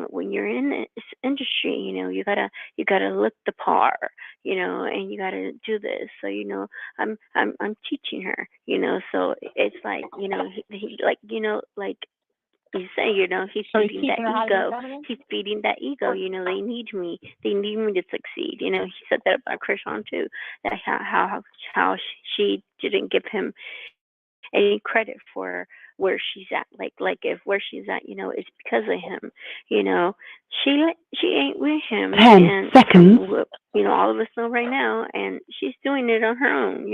S10: when you're in this industry, you gotta look the part, and you gotta do this. So I'm teaching her, So it's like, he like you say, he's feeding that ego. He's feeding that ego. They need me. They need me to succeed. He said that about Chrisean too. That how she didn't give him any credit for where she's at. Like if where she's at, it's because of him. She ain't with him.
S11: 10 seconds.
S10: All of us know right now, and she's doing it on her own.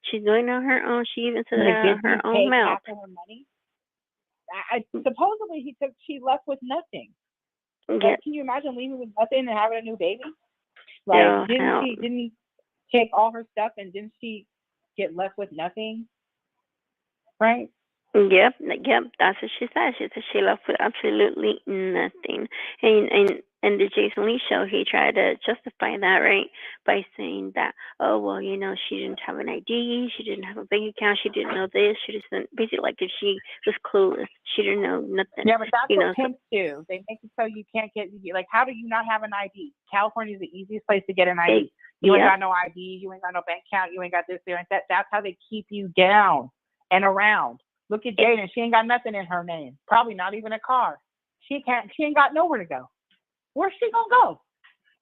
S10: She's doing it on her own. She even said that on her own mouth.
S9: Supposedly she left with nothing.
S10: Yeah.
S9: Can you imagine leaving with nothing and having a new baby? Like, didn't he take all her stuff and didn't she get left with nothing? Right?
S10: Yep, that's what she said. She said she left with absolutely nothing. And the Jason Lee show, he tried to justify that, right, by saying that, oh, well, she didn't have an ID, she didn't have a bank account, she didn't know this, she just basically, like, if she was clueless, she didn't know nothing.
S9: Yeah, but that's what pimps do. They make it so you can't get, like, how do you not have an ID? California is the easiest place to get an ID. You ain't got no ID, you ain't got no bank account, you ain't got this, there, and that. That's how they keep you down and around. Look at Jaden. She ain't got nothing in her name. Probably not even a car. She ain't got nowhere to go. Where's she gonna go?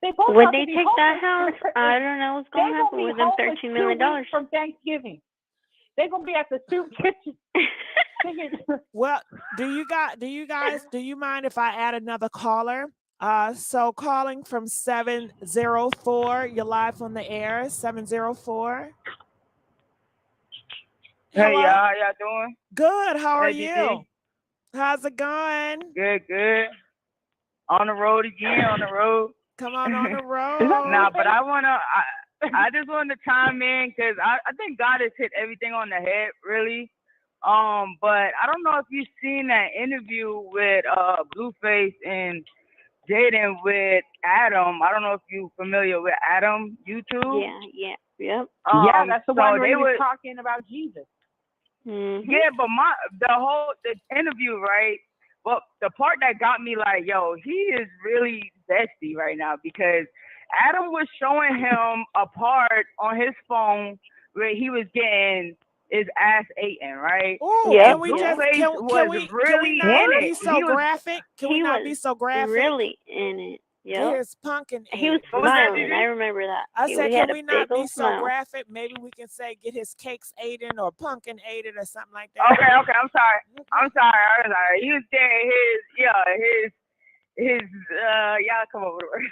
S9: They both
S10: when they take that house, I don't know what's gonna happen with them $13 million
S9: from Thanksgiving. They're gonna be at the soup kitchen.
S1: Well, do you mind if I add another caller? So calling from 704, you're live on the air. 704.
S12: Hey, y'all, how y'all doing?
S1: Good. How are you? How's it going?
S12: Good. On the road again, on the road.
S1: Come on the road.
S12: Nah, but I just wanted to chime in because I think God has hit everything on the head, really. But I don't know if you've seen that interview with Blueface and Jaden with Adam. I don't know if you're familiar with Adam, YouTube.
S10: Yeah.
S9: Yeah, that's the one where they were talking about Jesus.
S10: Mm-hmm.
S12: Yeah, but the interview, right? Well, the part that got me like, yo, he is really bestie right now because Adam was showing him a part on his phone where he was getting his ass eaten, right?
S1: Oh,
S10: yeah.
S1: Can we not be so graphic? Can we not be so graphic?
S10: Really in it. Yeah.
S1: his pumpkin
S10: He
S1: ate.
S10: was smiling. I remember that.
S1: I said,
S10: he had
S1: can
S10: a
S1: we not
S10: big
S1: be
S10: old
S1: so
S10: smile.
S1: graphic? Maybe we can say get his cakes eaten or pumpkin eaten or something like that.
S12: Okay, I'm sorry. He was getting his y'all come over.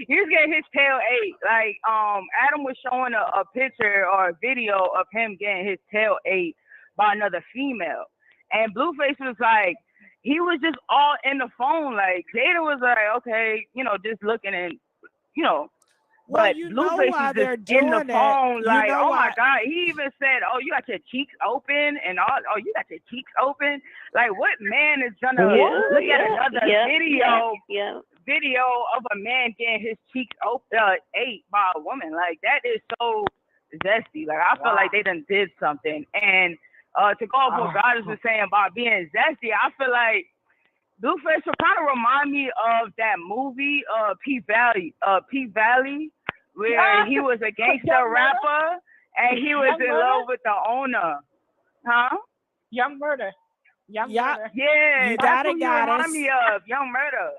S12: He was getting his tail ate. Like Adam was showing a picture or a video of him getting his tail ate by another female, and Blueface was like, he was just all in the phone. Like Jada was like, okay, just looking and
S1: Well,
S12: but
S1: you know
S12: Blueface
S1: why
S12: is
S1: they're
S12: just in the
S1: doing it.
S12: phone,
S1: You
S12: like,
S1: know
S12: oh my
S1: why?
S12: God. He even said, oh, you got your cheeks open and all. Oh, you got your cheeks open. Like, what man is gonna look at another video of a man getting his cheeks ate by a woman? Like, that is so zesty. Like, I feel like they done did something. And to go off what Goddess was saying about being zesty, I feel like Blueface will kind of remind me of that movie, P-Valley, where he was a gangster rapper and he was in love with the owner. Huh?
S9: Young Murder. Young Murder.
S12: Yeah,
S1: You
S12: that's
S1: got
S12: who
S1: it,
S12: you remind me of, Young Murder.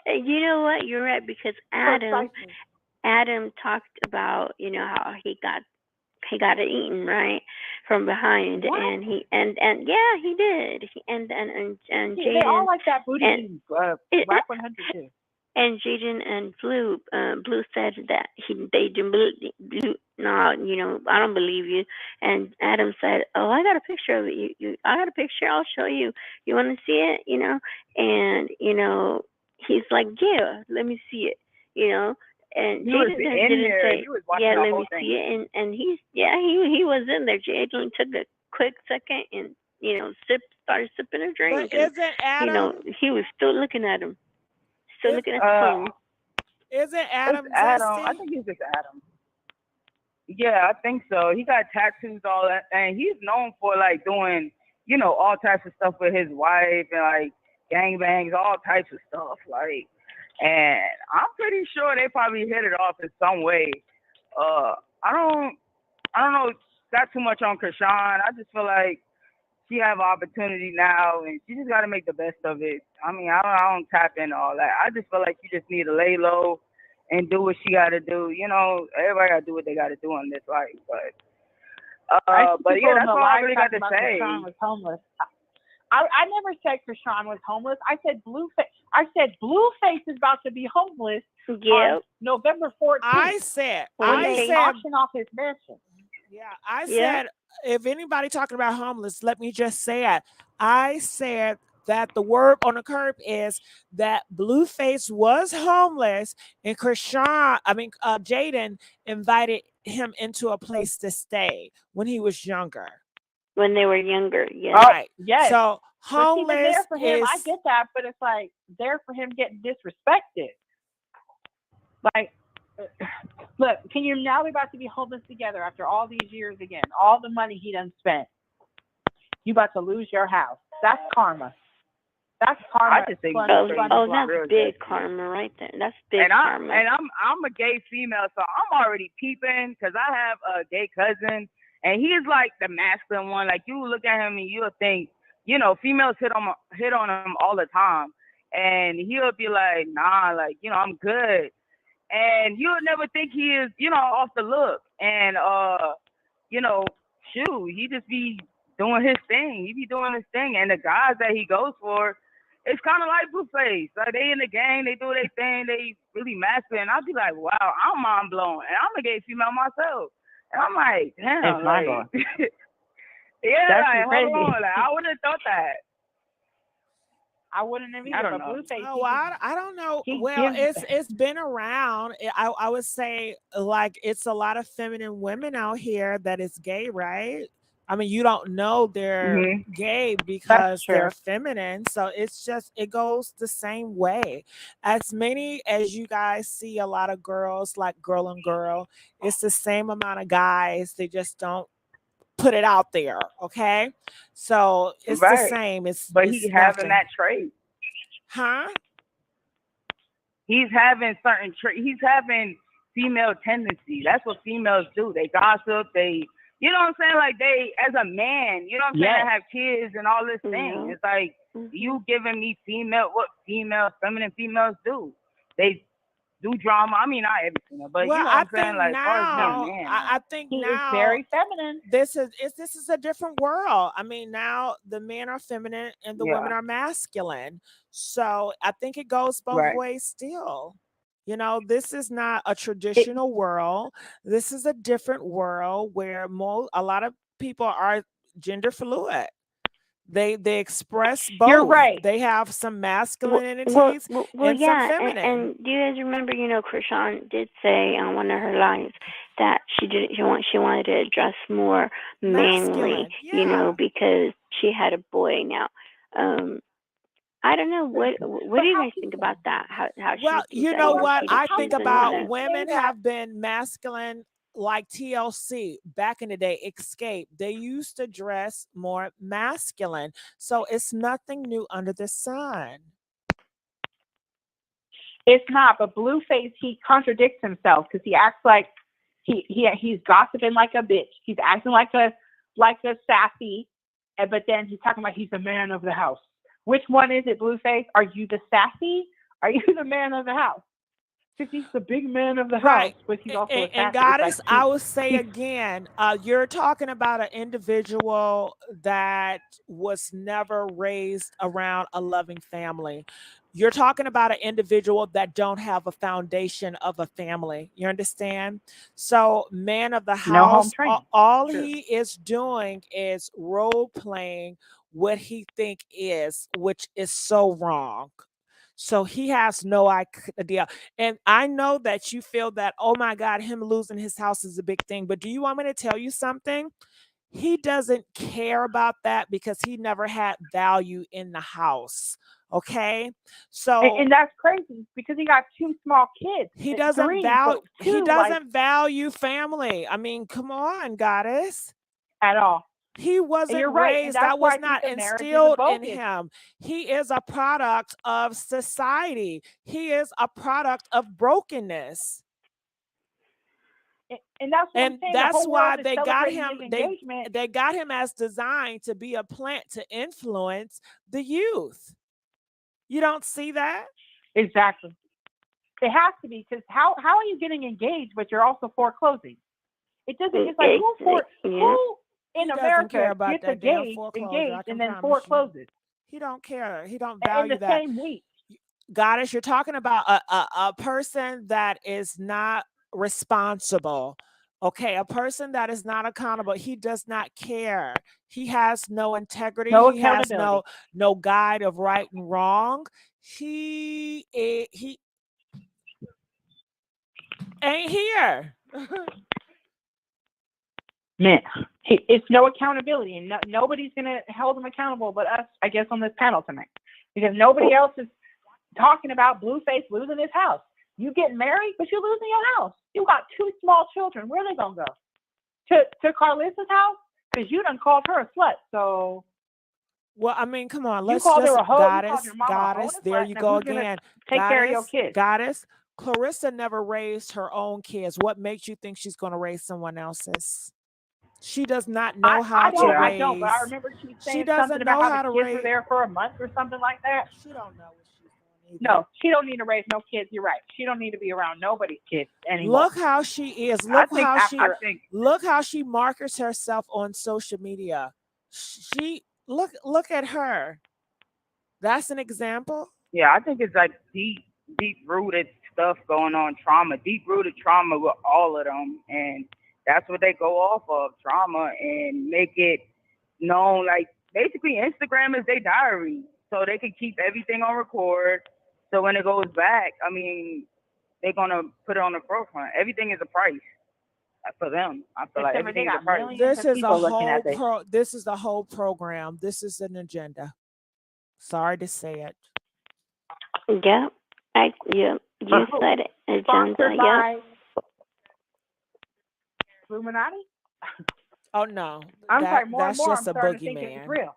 S10: You know what? You're right, because Adam talked about, how he got it eaten, right, from behind.
S9: What?
S10: And he yeah, he did. And Jaden,
S9: they all like that booty. Whack 100 too.
S10: And Jaden and Blue said that they didn't believe. No, I don't believe you. And Adam said, "Oh, I got a picture of it. I got a picture. I'll show you. You want to see it? And he's like, yeah, let me see it. And
S12: He
S10: Jaden
S12: was in
S10: didn't
S12: there.
S10: say,
S12: He was watching
S10: yeah,
S12: the
S10: let
S12: whole
S10: me
S12: thing.
S10: see it. And he was in there. Jaden took a quick second and started sipping a drink.
S1: But isn't Adam?
S10: He was still looking at him. Still looking at the phone.
S1: Isn't Adam
S12: It's Adam.
S1: zesty?
S12: I think he's just Adam. Yeah, I think so. He got tattoos, all that, and he's known for like doing, all types of stuff with his wife and like gangbangs, all types of stuff. Like, and I'm pretty sure they probably hit it off in some way. I don't know that too much on Chrisean. I just feel like she have an opportunity now, and she just got to make the best of it. I mean, I don't tap into all that. I just feel like you just need to lay low and do what she got to do. Everybody got to do what they got to do in this life. But yeah, that's all I really got to say.
S9: Chrisean was homeless. I never said Chrisean was homeless. I said Blueface. I said Blueface is about to be homeless on November 14th.
S1: I said
S9: auction off his mansion.
S1: Yeah, I said, if anybody talking about homeless, let me just say it. I said that the word on the curb is that Blueface was homeless, and Jaden invited him into a place to stay when he was younger.
S10: When they were younger, yes.
S1: Right.
S9: Yes.
S1: So
S9: But
S1: homeless
S9: there for him,
S1: is.
S9: I get that, but it's like there for him getting disrespected. Like, look, can you now be about to be homeless together after all these years again? All the money he done spent. You about to lose your house. That's karma. That's karma.
S12: I just think
S10: that's big karma right there. That's big karma.
S12: And I'm a gay female, so I'm already peeping because I have a gay cousin, and he's like the masculine one. Like, you look at him and you'll think, females hit on him all the time, and he'll be like, nah, like, I'm good. And you'll never think he is, off the look. And, he just be doing his thing. He be doing his thing. And the guys that he goes for, it's kind of like Blueface. Like, they in the gang, they do their thing, they really masculine. I'll be like, wow, I'm mind blown. And I'm a gay female myself. And I'm like, damn. Like, yeah,
S9: that's
S12: like,
S9: crazy.
S12: hold on. Like, I wouldn't have thought that.
S9: I wouldn't have either. But Blueface,
S1: Oh, I don't know. Well, it's been around. I would say, like, it's a lot of feminine women out here that is gay, right? I mean, you don't know they're gay because they're feminine. So it goes the same way. As many as you guys see a lot of girls, like girl and girl, it's the same amount of guys. They just don't put it out there. Okay. So it's the same.
S12: But he's having that trait.
S1: Huh?
S12: He's having certain traits. He's having female tendencies. That's what females do. They gossip. They you know what I'm saying? Like they, as a man, you know what I'm saying? They have kids and all this thing. It's like you giving me what feminine females do. They do drama. I mean, not every female, but
S1: well,
S12: you know what I'm saying? Like, as far as being a man,
S1: I think
S9: He
S1: now
S9: is very feminine.
S1: this is a different world. I mean, now the men are feminine and the women are masculine. So I think it goes both ways still. You know, this is not a traditional world. This is a different world where a lot of people are gender fluid. They express both.
S9: You're right.
S1: They have some masculine entities and some feminine.
S10: And do you guys remember? You know, Chrisean did say on one of her lines that she wanted to address more manly. You know, because she had a boy now. I don't know what do you guys think about that? How
S1: well,
S10: she
S1: you know what I think about women have been masculine. Like TLC back in the day, Escape, they used to dress more masculine. So it's nothing new under the sun.
S9: It's not, but Blueface, he contradicts himself because he acts like he's gossiping like a bitch. He's acting like a sassy, but then he's talking about he's the man of the house. Which one is it, Blueface? Are you the sassy? Are you the man of the house? Because he's the big man of the house, but he's also a sassy.
S1: And Goddess, I will say again, you're talking about an individual that was never raised around a loving family. You're talking about an individual that don't have a foundation of a family. You understand? So, man of the house, all he is doing is role playing what he think is, which is so wrong. So he has no idea. And I know that you feel that, oh my God, him losing his house is a big thing. But do you want me to tell you something? He doesn't care about that because he never had value in the house. Okay. So
S9: and that's crazy because he got 2 small kids.
S1: He doesn't value family. I mean, come on, Goddess.
S9: At all.
S1: He wasn't raised. That was not instilled in him. He is a product of society. He is a product of brokenness.
S9: And that's what I'm saying.
S1: That's why they got him. They got him as designed to be a plant to influence the youth. You don't see that?
S9: Exactly. It has to be, because how are you getting engaged but you're also foreclosing? It doesn't. It's like who in America gets engaged and then forecloses?
S1: He don't care. He don't value
S9: in the same week.
S1: Goddess, you're talking about a person that is not responsible. Okay, a person that is not accountable. He does not care. He has no integrity. He has no guide of right and wrong. He ain't here.
S9: Man, it's no accountability, and nobody's gonna hold him accountable but us, I guess, on this panel tonight, because nobody else is talking about Blueface losing his house. You getting married, but you're losing your house. You got 2 small children. Where are they gonna go? To Karlissa's house? Because you done called her a slut. So,
S1: well, I mean, come on, let's
S9: just
S1: Goddess. There you go again.
S9: Take care of your kids.
S1: Goddess. Clarissa never raised her own kids. What makes you think she's gonna raise someone else's? She does not know how to raise.
S9: I don't, but I remember she saying something about how the kids were there for a month or something like that.
S1: She don't know what she's doing.
S9: No, she don't need to raise no kids. You're right. She don't need to be around nobody's kids anymore.
S1: Look how she is. Look how she markets herself on social media. She look at her. That's an example.
S12: Yeah, I think it's like deep rooted stuff going on, deep rooted trauma with all of them, and that's what they go off of, trauma, and make it known. Like, basically, Instagram is their diary, so they can keep everything on record. So when it goes back, I mean, they're gonna put it on the forefront. Everything is a price for them. I feel like everything is a price.
S1: This is the whole program. This is an agenda. Sorry to say it.
S10: Yeah, you said it. Agenda. Yeah.
S9: Illuminati?
S1: Oh no,
S9: I'm sorry. More and
S1: that's
S9: more,
S1: just
S9: I'm
S1: a
S9: starting to think it's
S1: boogeyman.
S9: real.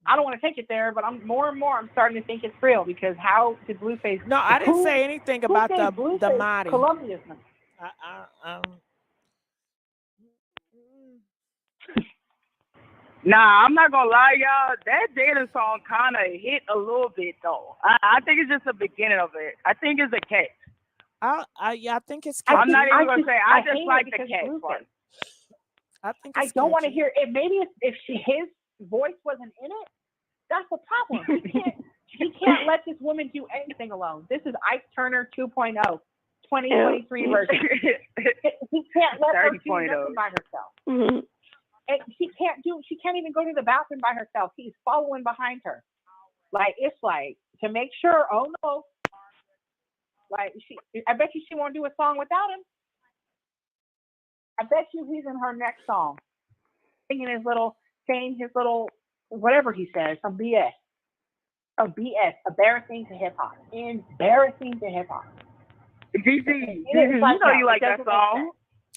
S9: I don't want to take it there, but more and more I'm starting to think it's real, because how did Blueface?
S1: No, I didn't say anything about the Mahdi.
S9: Colombia's.
S12: Nah, I'm not gonna lie, y'all. That Jada song kind of hit a little bit though. I think it's just the beginning of it. I think it's a catch.
S1: Yeah, I think it's.
S12: I'm not even gonna say. I just
S9: hate
S12: like
S9: it
S12: the
S9: because
S12: catch
S9: Blueface.
S12: part.
S1: I think
S9: I
S1: it's
S9: don't want to
S1: catchy.
S9: hear it. Maybe if his voice wasn't in it, that's the problem. He can't let this woman do anything alone. This is Ike Turner 2.0, 2023 version. He can't let her do nothing by herself.
S10: Mm-hmm.
S9: And she can't even go to the bathroom by herself. He's following behind her. Like, it's like, to make sure, oh no. Like, I bet you she won't do a song without him. I bet you he's in her next song. Saying his little, whatever he says, some BS. Oh, BS. Embarrassing to hip hop. Embarrassing to hip hop.
S12: DC, you know you like that song.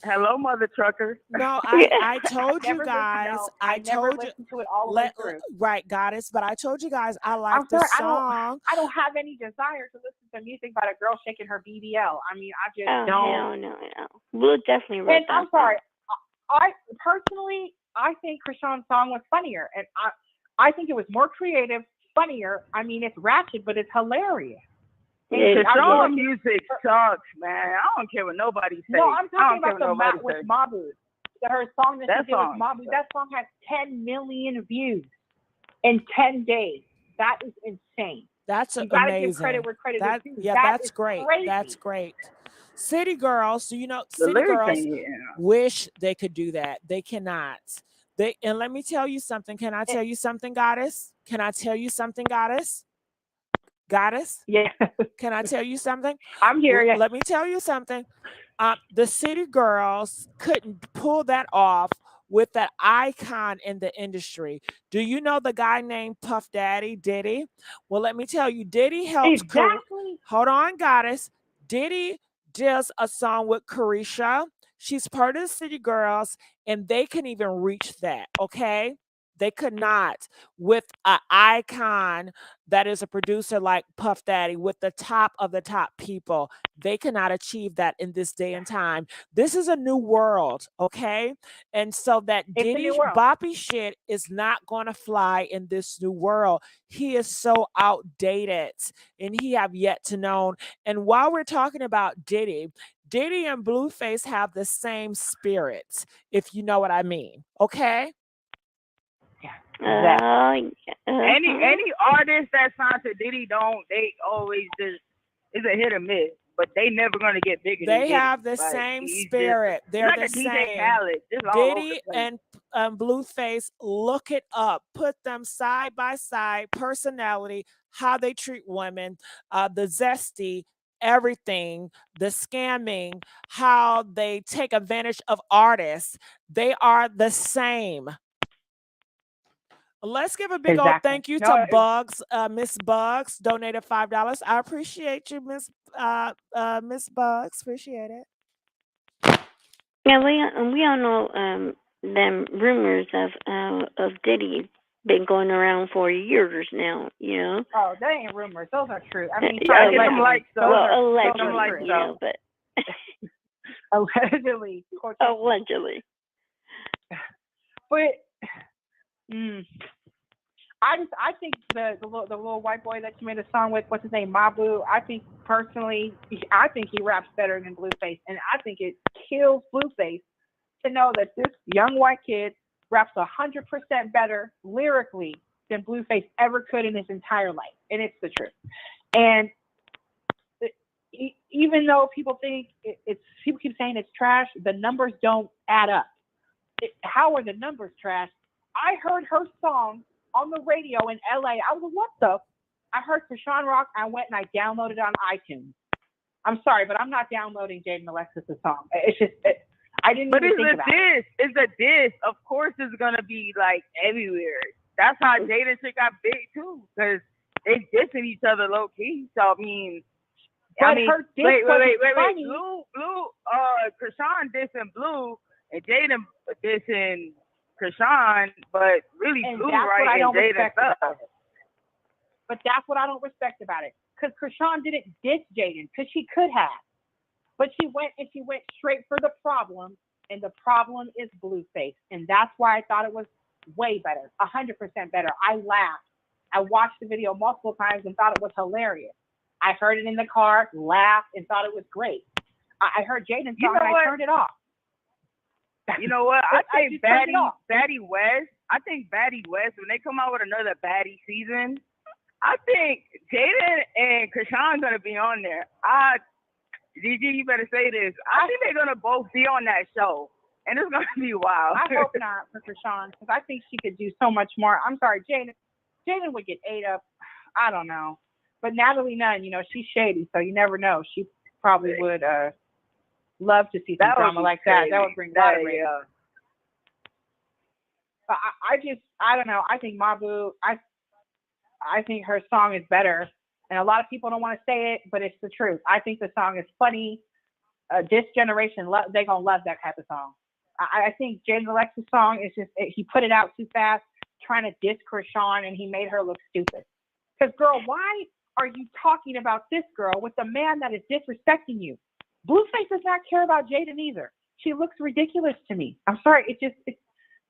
S12: Hello, Mother Trucker.
S1: No, I told you guys.
S9: I never listened to it all the way through.
S1: Right, Goddess. But I told you guys I like
S9: I'm
S1: the
S9: sorry,
S1: song.
S9: I don't have any desire to listen to music about a girl shaking her BBL. I mean, I just don't.
S10: Hell no. Blue definitely wrote
S9: And
S10: that
S9: I'm sorry. I personally, I think Chrisean's song was funnier, and I think it was more creative, funnier. I mean, it's ratchet, but it's hilarious.
S12: Chrisean music sucks, man. I don't care what nobody says.
S9: No, I'm talking about with Mabu. Her song that she did with Mabu. That song has 10 million views in 10 days. That is insane.
S1: That's
S9: you gotta
S1: amazing.
S9: give credit where credit is due.
S1: That's great.
S9: Crazy.
S1: That's great. City girls, so city girls wish they could do that. They cannot. And let me tell you something. Can I tell you something, Goddess? Can I tell you something, Goddess? Goddess?
S9: Yeah.
S1: Can I tell you something?
S9: I'm here. Yeah.
S1: Let me tell you something. The city girls couldn't pull that off with that icon in the industry. Do you know the guy named Puff Daddy, Diddy? Well, let me tell you, Diddy helps.
S9: Exactly.
S1: Hold on, Goddess. Diddy does a song with Karlissa. She's part of the city girls, and they can even reach that, okay? They could not with an icon that is a producer like Puff Daddy, with the top of the top people. They cannot achieve that in this day and time. This is a new world, okay? And so that Diddy boppy shit is not going to fly in this new world. He is so outdated, and he have yet to know. And while we're talking about Diddy and Blueface have the same spirit, if you know what I mean, okay?
S12: Any artist that signed to Diddy they always just, it's a hit or miss, but they never gonna get bigger.
S1: They have the same spirit. They're
S12: like
S1: the
S12: a
S1: same.
S12: DJ Khaled,
S1: Diddy and Blueface, look it up. Put them side by side. Personality, how they treat women, the zesty, everything, the scamming, how they take advantage of artists. They are the same. Let's give a big old thank you to Bugs. Miss Bugs donated $5. I appreciate you, Miss Bugs. Appreciate it.
S10: Yeah, we all know them rumors of Diddy been going around for years now, you know.
S9: Oh, they ain't rumors. Those are true. I mean,
S10: allegedly, you know, but
S9: allegedly.
S10: Allegedly.
S9: But I think the little white boy that you made a song with, what's his name, Mabu, I think personally, I think he raps better than Blueface, and I think it kills Blueface to know that this young white kid raps 100% better lyrically than Blueface ever could in his entire life, and it's the truth. And even though people think people keep saying it's trash, the numbers don't add up. How are the numbers trash? I heard her song on the radio in LA. I was like, what the? I heard Chrisean Rock. I went and I downloaded it on iTunes. I'm sorry, but I'm not downloading Jaden Alexis' song. It's just, I didn't even think about it.
S12: It's a diss. Of course it's going to be like everywhere. That's how Jaden shit got big too, because they dissing each other low key. So, wait. Chrisean dissing Blue and Jaden dissing Chrisean, but really Blue right and Jaden stuff.
S9: But that's what I don't respect about it. Because Chrisean didn't diss Jaden, because she could have. But she went straight for the problem, and the problem is Blueface. And that's why I thought it was way better, 100% better. I laughed. I watched the video multiple times and thought it was hilarious. I heard it in the car, laughed, and thought it was great. I heard Jaden's song and I turned it off.
S12: You know what? I think Baddie West, when they come out with another Baddie season, I think Jaden and Chrisean gonna be on there. Gigi, you better say this. I think they're gonna both be on that show, and it's gonna be wild.
S9: I hope not for Chrisean, because I think she could do so much more. I'm sorry, Jaden would get ate up. I don't know, but Natalie Nunn, you know, she's shady, so you never know. She probably would love to see some drama like that. That would bring a lot of ratings. But I don't know. I think Mabu, I think her song is better. And a lot of people don't want to say it, but it's the truth. I think the song is funny. This generation, they're going to love that type of song. I think Jaden Alexis' song is just, he put it out too fast, trying to diss Chrisean, and he made her look stupid. Because, girl, why are you talking about this girl with the man that is disrespecting you? Blueface does not care about Jaden either. She looks ridiculous to me. I'm sorry. It's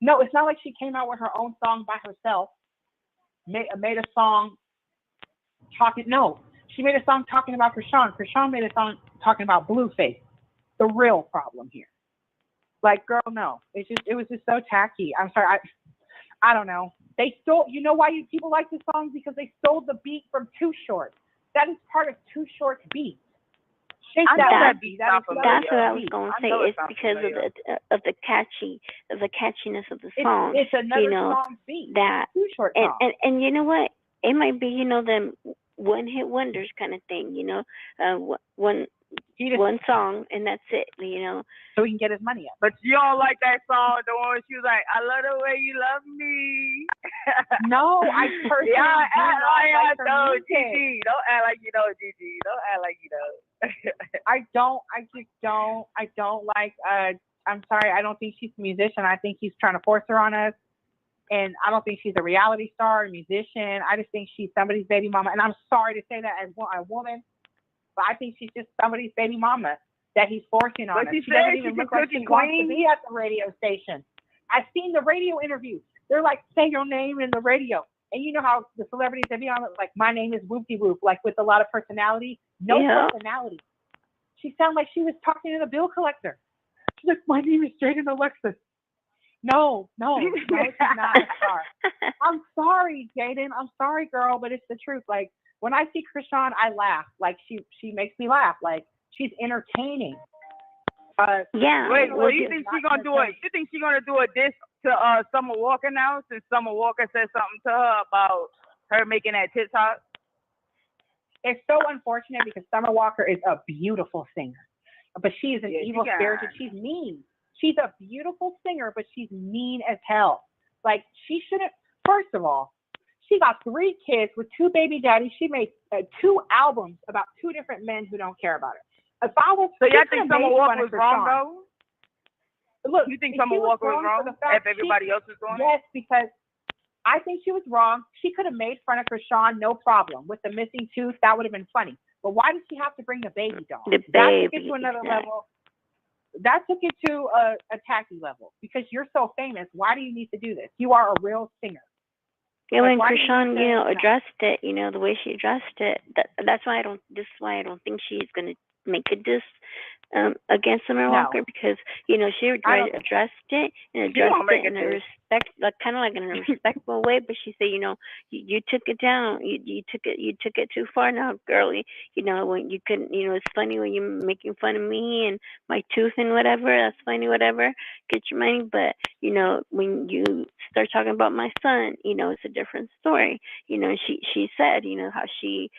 S9: not like she came out with her own song by herself, made a song she made a song talking about Chrisean. Chrisean made a song talking about Blueface. The real problem here. Like, girl, no. It was just so tacky. I'm sorry. I don't know. They stole, you know why people like this song? Because they stole the beat from Too Short. That is part of Too Short's beat.
S10: That's what I was going to say. It's because of the catchiness of the song.
S9: It's another song beat.
S10: That
S9: Too Short
S10: song.
S9: And
S10: and you know what? It might be, them one-hit wonders kind of thing, one song and that's it,
S9: so he can get his money up.
S12: But you don't like that song, the one where she was like, "I love the way you love me."
S9: No, I personally
S12: Gigi.
S9: Gigi.
S12: Don't act like you know, Gigi. Don't act like you know.
S9: I don't like. I'm sorry. I don't think she's a musician. I think he's trying to force her on us. And I don't think she's a reality star, a musician. I just think she's somebody's baby mama. And I'm sorry to say that as a woman, but I think she's just somebody's baby mama that he's forcing on us. She doesn't even look like she wants to be at the radio station. I've seen the radio interviews. They're like, say your name in the radio. And you know how the celebrities that be on it, like, my name is Whoopty Whoop, like with a lot of personality. No personality. She sounded like she was talking to the bill collector. She's like, my name is Jaden Alexis. No, she's not a star. I'm sorry, Jaden. I'm sorry, girl, but it's the truth. Like, when I see Chrisean, I laugh. Like, she makes me laugh. Like, she's entertaining.
S12: Wait, you think she's gonna do it? You think she's gonna do a diss to Summer Walker now, since Summer Walker said something to her about her making that TikTok?
S9: It's so unfortunate because Summer Walker is a beautiful singer, but she is an evil spirit. She's mean. She's a beautiful singer, but she's mean as hell. Like, she shouldn't. First of all, she got 3 kids with 2 baby daddies. She made 2 albums about 2 different men who don't care about her. If I was,
S12: so you think Summer Walker was wrong, though?
S9: Look,
S12: you think Summer Walker was wrong if everybody else was doing it?
S9: Yes, because I think she was wrong. She could have made fun of Chrisean, no problem. With the missing tooth, that would have been funny. But why did she have to bring the baby doll? That took it to another level. That took it to a tacky level. Because you're so famous, why do you need to do this? You are a real singer.
S10: Yeah, when Chrisean, addressed it, the way she addressed it, that's why I don't think she's gonna make a diss against Summer Walker, because she addressed it in a kind of like in a respectful way, but she said, you took it down, you took it too far now, girlie. When you couldn't, it's funny when you're making fun of me and my tooth and whatever. That's funny, whatever. Get your money, but when you start talking about my son, it's a different story. She said, how she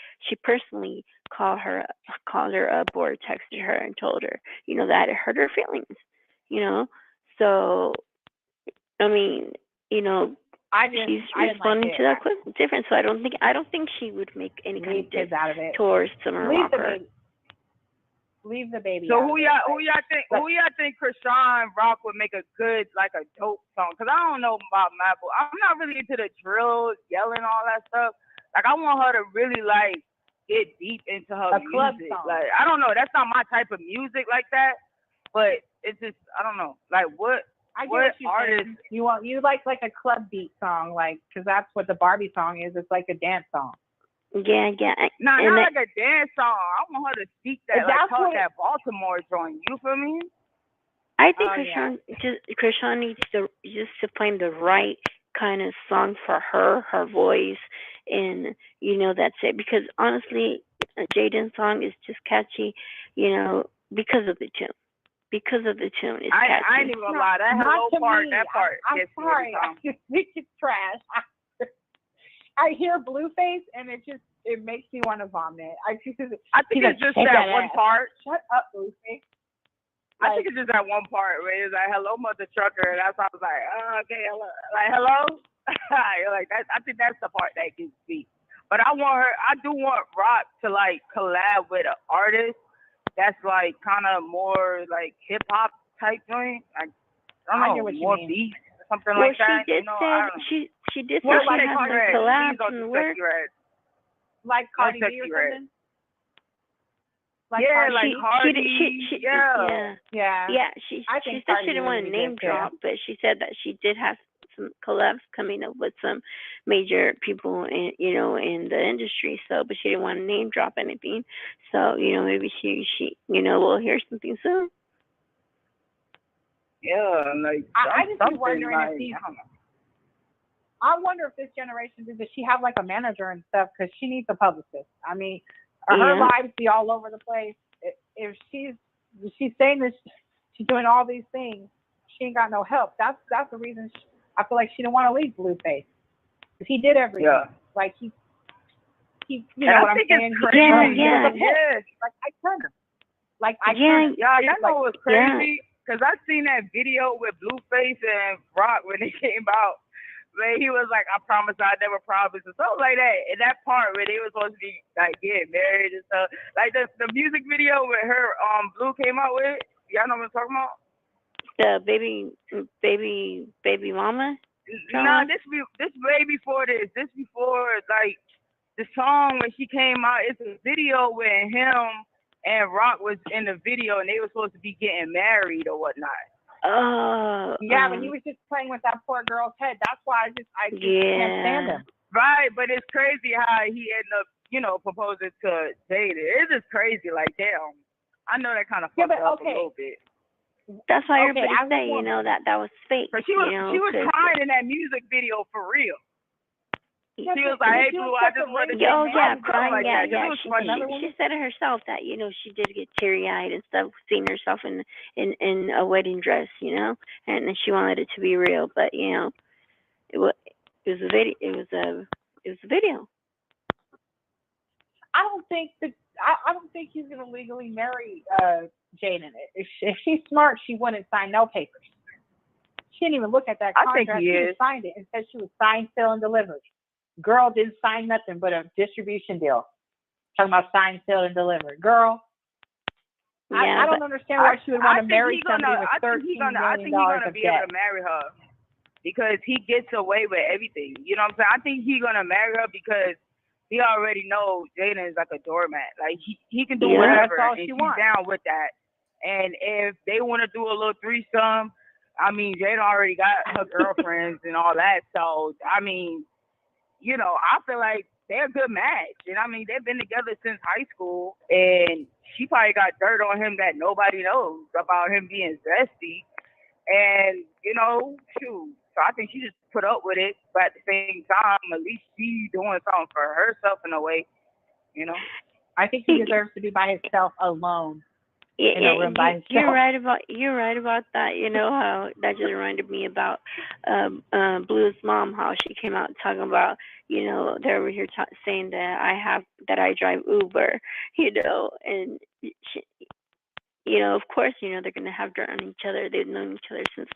S10: personally called her up or texted her and told her, that it hurt her feelings. So I mean, she's responding to that different. So I don't think she would make any kind of diss out of it towards Summer Walker.
S9: Leave the baby.
S12: So who y'all think Chrisean Rock would make a good, like, a dope song? Because I don't know about Maple. I'm not really into the drill, yelling, all that stuff. Like, I want her to really, like, get deep into her music. Like, I don't know. That's not my type of music like that. But it's just, I don't know. Like, what?
S9: I get
S12: what
S9: what you're
S12: artist?
S9: saying. You like a club beat song, like, because that's what the Barbie song is. It's like a dance song.
S10: Yeah.
S12: Nah,
S10: And
S12: not like a dance song. I want her to speak that,
S9: And
S12: like
S9: that's
S12: talk
S9: what
S12: that Baltimore joint. You feel me?
S10: I think
S9: yeah.
S10: Chrisean needs to find the right kind of song for her voice, and that's it. Because honestly, Jaden's song is just catchy, because of the tune. Because of the tune, it's catchy.
S12: I ain't even gonna lie. That hello part,
S9: me.
S12: that part
S9: I'm
S12: gets me
S9: sorry.
S12: every time.
S9: This is trash. I hear Blueface and it makes me want to vomit. I think
S12: it's just that one part.
S9: Shut up, Blueface.
S12: I think it's just that one part where it's like, hello, mother trucker. And that's why I was like, oh, okay, hello. Like, hello? Like, I think that's the part that gets me. But I do want Rock to, like, collab with an artist that's, like, kind of more, like, hip-hop type joint. Like, I don't know, more beats or something like that.
S10: She did say she has some collabs in the works.
S9: Like Cardi B or something? Like Cardi.
S10: She said she didn't want to name drop, but she said that she did have some collabs coming up with some major people in the industry. So, but she didn't want to name drop anything. So maybe she we'll hear something soon.
S12: Yeah, like
S9: I just be wondering if these. I wonder if this generation does she have like a manager and stuff, because she needs a publicist. I mean, her lives be all over the place. If she's saying this, she's doing all these things, she ain't got no help. That's the reason I feel like she didn't want to leave Blueface, because he did everything. Yeah. Like he you know what I'm saying? Like I turned him. Like I turned him.
S12: Yeah, y'all know what's crazy? Because I seen that video with Blueface and Rock when it came out. Where he was like, I promise I never promise, or something like that. And that part where they were supposed to be like getting married and stuff. Like the music video where her Blue came out with. Y'all know what I'm talking about?
S10: The baby mama?
S12: No, this way before this. This before like the song when she came out, it's a video where him and Rock was in the video and they were supposed to be getting married or whatnot.
S9: But he was just playing with that poor girl's head. That's why I just can't stand him.
S12: Right, but it's crazy how he ended up, proposing to Jada. It is crazy. Like, damn, I know that kind of fucked up a little bit.
S10: That's why everybody say, that was fake.
S12: But she was crying in that music video for real. She was like, "Hey, Blue, I just wanted to."
S10: Crying. She said it herself that she did get teary-eyed and stuff, seeing herself in a wedding dress, and she wanted it to be real, but it was a video. It was a video.
S9: I don't think he's gonna legally marry Jaden. If she's smart, she wouldn't sign no papers. She didn't even look at that contract.
S12: I think
S9: she signed it and said she was signed, sealed, and delivered. Girl didn't sign nothing but a distribution deal. Talking about signed, sealed, and delivered. Girl, I don't understand why she would want to marry somebody with $13 million
S12: I think he's gonna be able to marry her because he gets away with everything. You know what I'm saying? I think he's gonna marry her because he already knows Jaden is like a doormat. Like he can do whatever, and she's down with that. And if they want to do a little threesome, I mean, Jaden already got her girlfriends and all that. So I mean, I feel like they're a good match. And I mean, they've been together since high school, and she probably got dirt on him that nobody knows about him being zesty. And, shoot. So I think she just put up with it, but at the same time, at least she's doing something for herself in a way,
S9: I think he deserves to be by himself alone.
S10: You're right about that. How that just reminded me about Blue's mom, how she came out talking about they're over here saying that I drive Uber, and she, of course they're gonna have dirt on each other. They've known each other since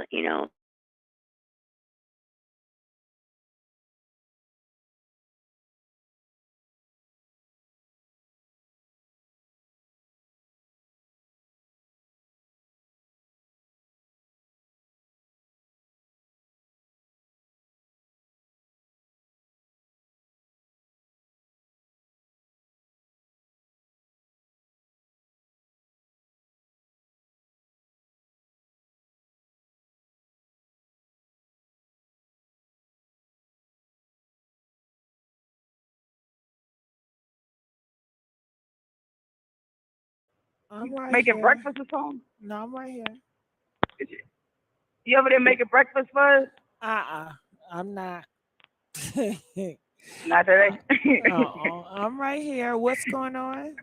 S1: I'm right
S12: making
S1: here.
S12: breakfast or something?
S1: No, I'm right here.
S12: You ever there making breakfast for us?
S1: I'm not.
S12: Not today.
S1: I'm right here. What's going on?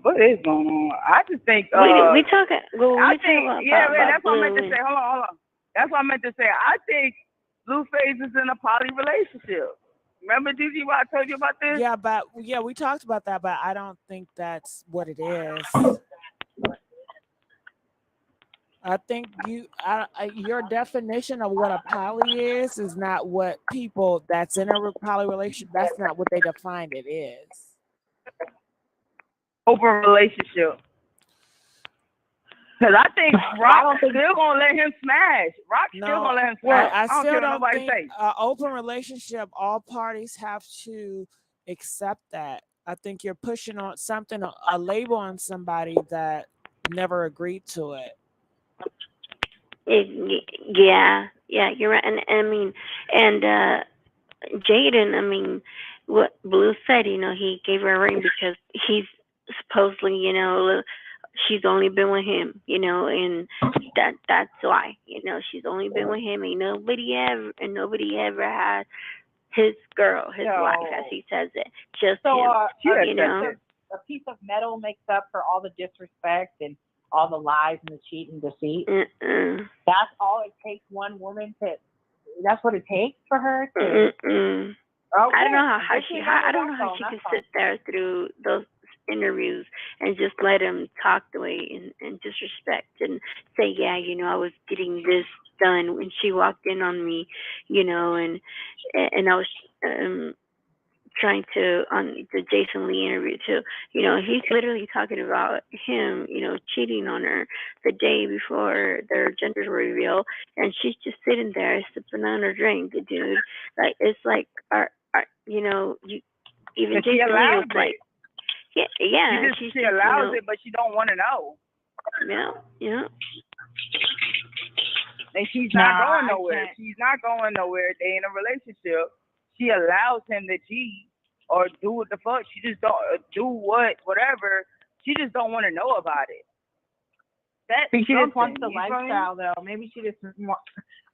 S12: What is going on? I just think
S10: we talking. Well,
S12: I
S10: we
S12: think
S10: talking
S12: that's what I meant to
S10: Blue
S12: say. Hold on. That's what I meant to say. I think Blueface is in a poly relationship. Remember, Gigi, what I told you about this?
S1: Yeah, but we talked about that, but I don't think that's what it is. I think your definition of what a poly is not what people that's in a poly relationship. That's not what they define it is.
S12: Open relationship. Because I think Rock still gonna let him smash. Rock still gonna let him smash.
S1: I
S12: don't
S1: still
S12: care what
S1: don't
S12: nobody
S1: think
S12: say.
S1: open relationship. All parties have to accept that. I think you're pushing on something, a label on somebody that never agreed to it.
S10: Yeah, you're right. And I mean, and Jaden, I mean, what Blue said, he gave her a ring because he's supposedly, she's only been with him, and that's why, she's only been with him. Ain't nobody ever had his girl, his wife, as he says it. Just
S9: so,
S10: him,
S9: a piece of metal makes up for all the disrespect and all the lies and the cheat and deceit. That's all it takes one woman to. That's what it takes for her to.
S10: Okay. I don't know how she can sit there through those interviews and just let him talk the way and disrespect and say, yeah, I was getting this done when she walked in on me, and I was trying to on the Jason Lee interview too. He's literally talking about him, cheating on her the day before their gender reveal, and she's just sitting there sipping on her drink, dude. Like it's like, you even
S12: Jason Lee was
S10: like, yeah,
S12: she allows it, but she don't want to know.
S10: Yeah.
S12: And she's not going nowhere. She's not going nowhere. They in a relationship. She allows him to cheat or do what the fuck. She just don't do whatever. She just don't want to know about it.
S9: She just wants the lifestyle, though. Maybe she just wants.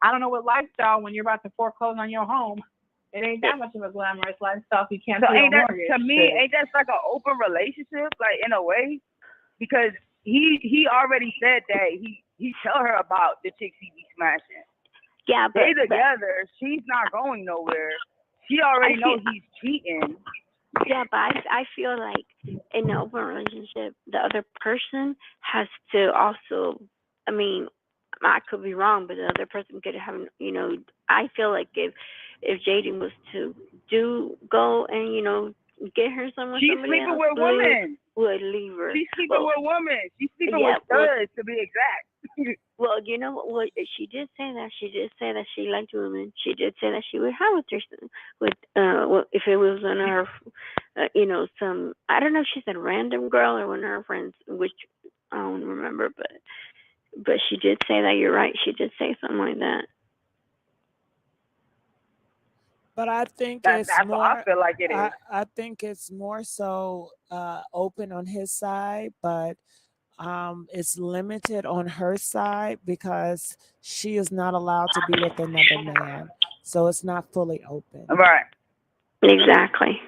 S9: I don't know what lifestyle when you're about to foreclose on your home. It ain't that much of a glamorous lifestyle if you can't pay a mortgage.
S12: To me, ain't that like an open relationship, like in a way? Because he already said that he tell her about the chicks he be smashing.
S10: Yeah, but
S12: they together. She's not going nowhere. She already knows he's cheating.
S10: Yeah, but I feel like in an open relationship, the other person has to also. I mean, I could be wrong, but the other person could have. I feel like if Jaden was to go and get her somewhere,
S12: she's sleeping with women.
S10: Would leave her.
S12: She's sleeping with women. She's sleeping with studs, to be exact.
S10: Well, you know what? She did say that. She did say that she liked women. She did say that she would have a threesome with if it was on her, some. I don't know if she said random girl or one of her friends, which I don't remember, but she did say that. You're right. She did say something like that.
S1: But I think it's more.
S12: I feel like it is.
S1: I think it's more so open on his side, but it's limited on her side because she is not allowed to be with another man. So it's not fully open.
S12: Right.
S10: Exactly.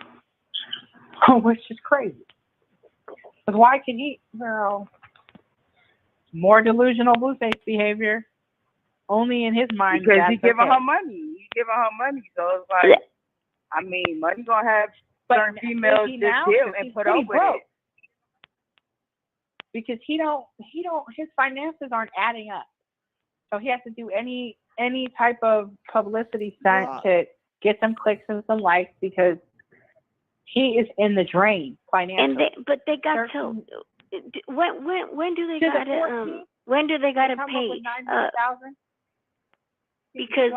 S9: Oh, which is crazy. Because why can he, girl? More delusional Blueface behavior. Only in his mind.
S12: Because he's giving her money. He's giving her money. So it's like, I mean, money gonna have certain females just give and put up with it.
S9: Because he don't, his finances aren't adding up. So he has to do any type of publicity stunt to get some clicks and some likes because he is in the drain financially.
S10: But they got to, when do they got to, when do they got to pay? Because,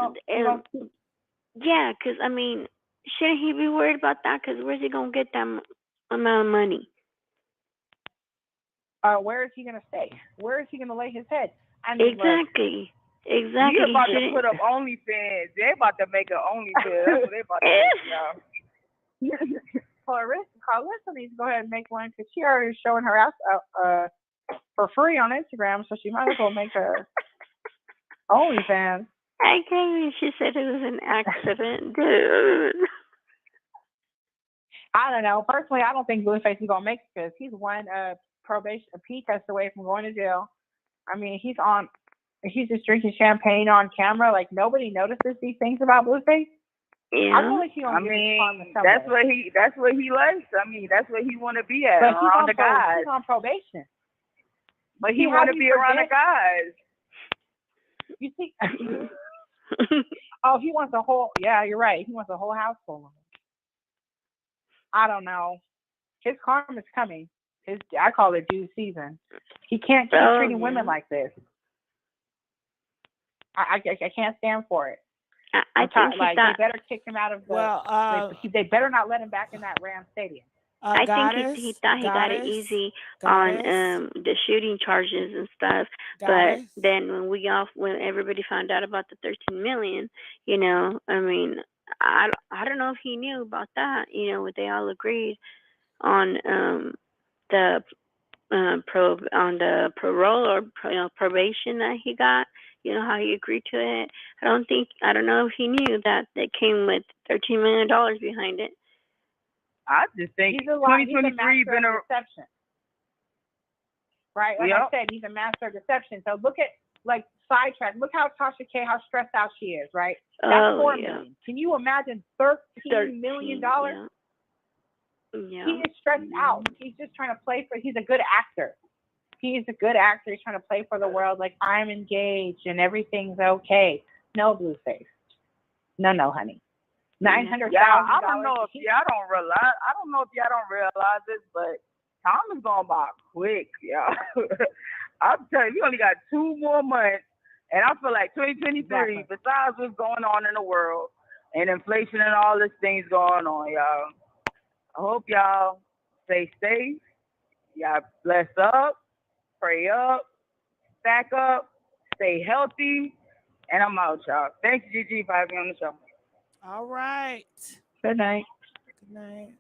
S10: because I mean, shouldn't he be worried about that? Because where's he going to get that amount of money?
S9: Where is he going to stay? Where is he going to lay his head? I mean,
S10: exactly.
S12: You're about to put up OnlyFans. They're about to make an OnlyFans. That's what they're about to do now.
S9: Karlissa needs to go ahead and make one because she already is showing her ass for free on Instagram, so she might as well make a OnlyFans.
S10: I can't believe she said it was an accident, dude.
S9: I don't know. Personally, I don't think Blueface is gonna make it because he's one probation, a P test away from going to jail. I mean, he's just drinking champagne on camera. Like nobody notices these things about Blueface.
S10: Yeah.
S9: I feel like
S12: that's what he likes. I mean, that's what he want to be at,
S9: but
S12: around the guys.
S9: He's on probation.
S12: But he want to be around the guys.
S9: You see? Oh, he wants a whole. Yeah, you're right. He wants a whole house full of them. I don't know. His karma's coming. I call it due season. He can't keep treating women like this. I can't stand for it.
S10: I think
S9: they better kick him out of the. They better not let him back in that Ram Stadium.
S10: I think he thought he got it easy on the shooting charges and stuff. But then when everybody found out about the 13 million, I mean, I don't know if he knew about that. They all agreed on the parole or probation that he got. How he agreed to it. I don't know if he knew that it came with $13 million behind it.
S12: I just think 2023 been a
S9: deception. Right? Like I said, he's a master of deception. So look at sidetrack. Look how Tasha K, how stressed out she is, right? That's $4 million. Can you imagine $13 million?
S10: Yeah.
S9: He is stressed out. He's just trying to play he's a good actor. He's a good actor. He's trying to play for the world like I'm engaged and everything's okay. No, Blueface. No, honey. $900,000.
S12: I don't know if y'all don't realize this, but time is going by quick, y'all. I'm telling you, we only got 2 more months, and I feel like 2023, besides what's going on in the world and inflation and all these things going on, y'all. I hope y'all stay safe. Y'all bless up, pray up, stack up, stay healthy, and I'm out, y'all. Thanks, Gigi, for having me on the show.
S1: All right.
S9: Good night.
S1: Good night.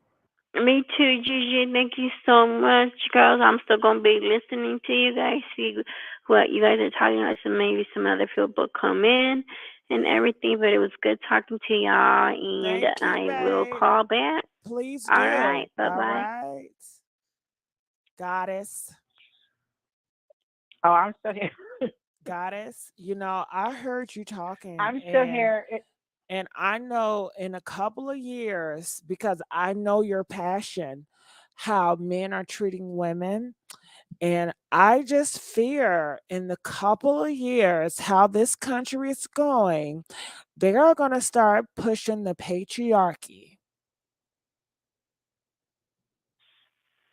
S10: Me too, Gigi. Thank you so much, girls. I'm still going to be listening to you guys, see what you guys are talking about. So maybe some other people will come in and everything, but it was good talking to y'all, and I will call back.
S1: Please do.
S10: All right. Bye-bye.
S1: All right. Goddess.
S9: Oh, I'm still here.
S1: Goddess, I heard you talking.
S9: I'm still here.
S1: And I know in a couple of years, because I know your passion, how men are treating women. And I just fear in the couple of years how this country is going, they are going to start pushing the patriarchy.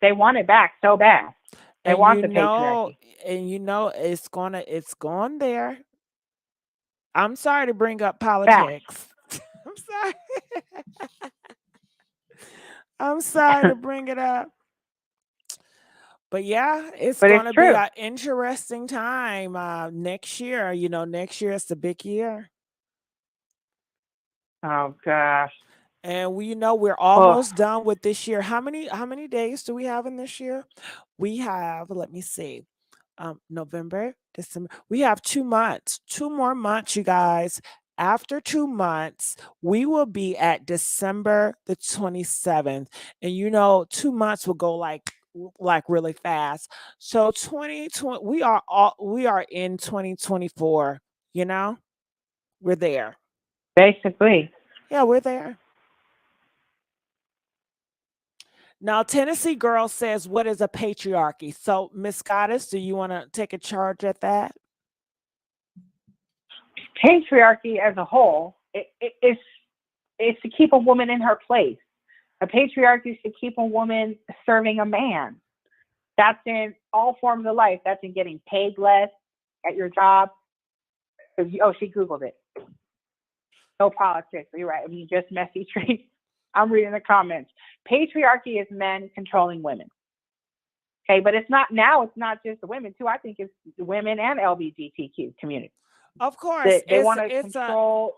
S9: They want it back so bad. They want the patriarchy.
S1: And it's going there. I'm sorry to bring up politics. I'm sorry. I'm sorry to bring it up. But yeah, it's going to be an interesting time next year. Next year is the big year.
S9: Oh gosh.
S1: And we're almost done with this year. How many days do we have in this year? We have, let me see. November, December. We have 2 months. 2 more months, you guys. After 2 months, we will be at December the 27th. And 2 months will go like really fast. So 2020, we are in 2024, We're there.
S9: Basically.
S1: Yeah, we're there. Now, Tennessee Girl says, what is a patriarchy? So, Miss Goddess, do you want to take a charge at that?
S9: Patriarchy as a whole, it's to keep a woman in her place. A patriarchy is to keep a woman serving a man. That's in all forms of life. That's in getting paid less at your job. She Googled it. No politics. You're right. Just messy treats. I'm reading the comments. Patriarchy is men controlling women. Okay, but it's not just the women too. I think it's the women and LGBTQ community.
S1: Of course,
S9: they want to control.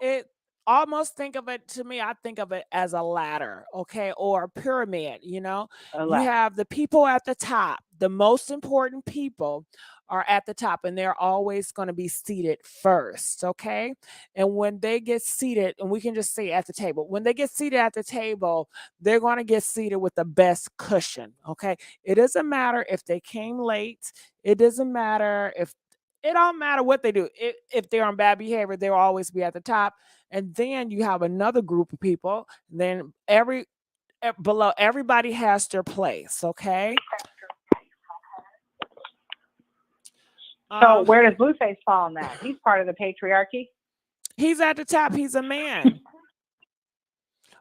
S1: almost think of it, to me, I think of it as a ladder, okay, or a pyramid, you know. You have the people at the top, the most important people are at the top, and they're always going to be seated first, okay? And when they get seated, and we can just say at the table, when they get seated at the table, they're going to get seated with the best cushion, okay? It doesn't matter if they came late, it doesn't matter if it don't matter what they do. If they're on bad behavior, they'll always be at the top. And then you have another group of people. Then below everybody has their place. Okay.
S9: So where does Blueface fall in that? He's part of the patriarchy.
S1: He's at the top. He's a man.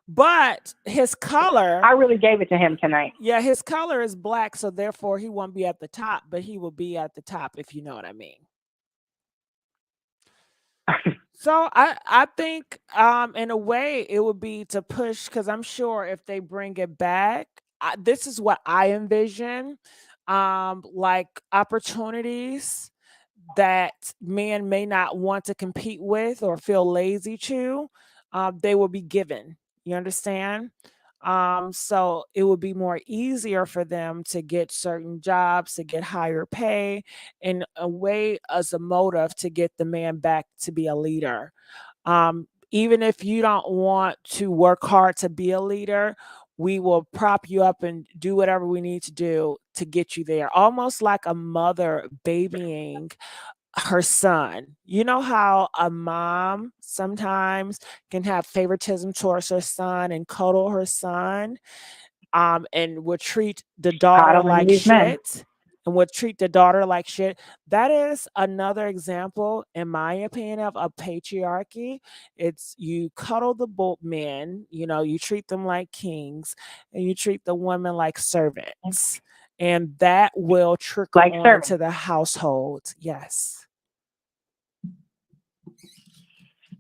S1: But his color,
S9: I really gave it to him tonight.
S1: Yeah, his color is black, so therefore he won't be at the top, but he will be at the top, if you know what I mean. So I think in a way it would be to push, because I'm sure if they bring it back, this is what I envision, like opportunities that men may not want to compete with or feel lazy to, they will be given. You understand? So it would be more easier for them to get certain jobs, to get higher pay, in a way as a motive to get the man back to be a leader. Even if you don't want to work hard to be a leader, we will prop you up and do whatever we need to do to get you there. Almost like a mother babying her son. You know how a mom sometimes can have favoritism towards her son and cuddle her son, and would treat the daughter like shit. And would treat the daughter like shit. That is another example, in my opinion, of a patriarchy. It's you cuddle the men, you know, you treat them like kings, and you treat the women like servants. And that will trickle on to the household. Yes.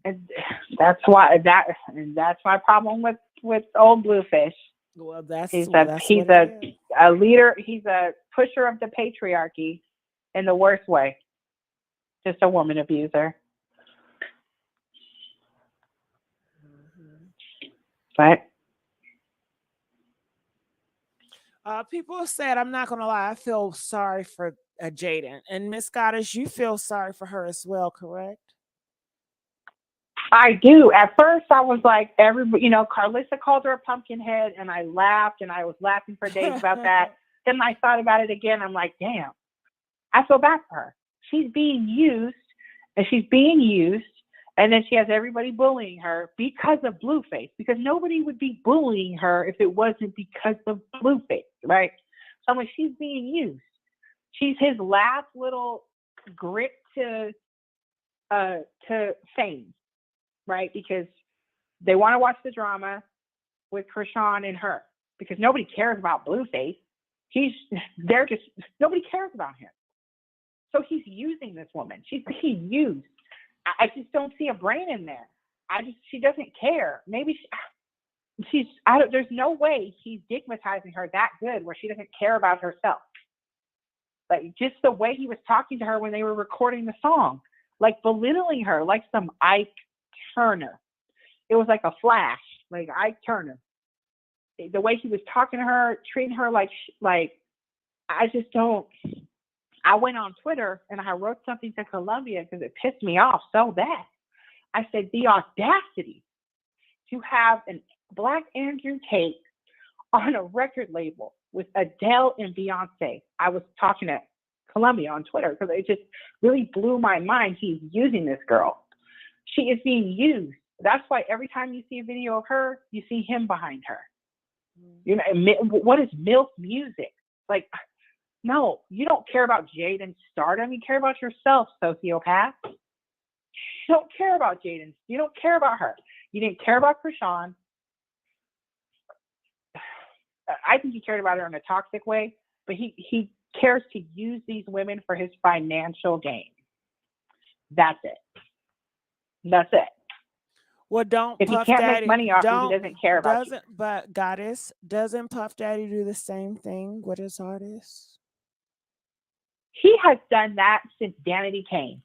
S9: And that's my problem with old Bluefish.
S1: Well,
S9: he's a leader. He's a pusher of the patriarchy in the worst way. Just a woman abuser. But
S1: people said, I'm not gonna lie, I feel sorry for Jaden. And Miss Goddess, you feel sorry for her as well, correct?
S9: I do. At first, I was like, Karlissa called her a pumpkin head, and I laughed, and I was laughing for days about that. Then I thought about it again. I'm like, damn, I feel bad for her. She's being used, and then she has everybody bullying her because of Blueface, because nobody would be bullying her if it wasn't because of Blueface, right? So I'm like, she's being used. She's his last little grip to fame. Right, because they want to watch the drama with Chrisean and her, because nobody cares about Blueface. Nobody cares about him. So he's using this woman. She's being used. I just don't see a brain in there. She doesn't care. Maybe there's no way he's stigmatizing her that good where she doesn't care about herself. Like just the way he was talking to her when they were recording the song, like belittling her, like some Ike Turner. It was like a flash, like Ike Turner. The way he was talking to her, treating her like I just don't. I went on Twitter and I wrote something to Columbia because it pissed me off so bad. I said, the audacity to have a Black Andrew Tate on a record label with Adele and Beyonce. I was talking to Columbia on Twitter because it just really blew my mind. He's using this girl. She is being used. That's why every time you see a video of her, you see him behind her. You know, what is MILF music? Like, no, you don't care about Jaden's stardom. You care about yourself, sociopath. You don't care about Jaden. You don't care about her. You didn't care about Chrisean. I think he cared about her in a toxic way, but he cares to use these women for his financial gain. That's it. That's it.
S1: Well, don't
S9: if
S1: Puff
S9: he can't
S1: Daddy,
S9: make money off you, he doesn't care about you.
S1: But Goddess, doesn't Puff Daddy do the same thing with his artists?
S9: He has done that since Danity came.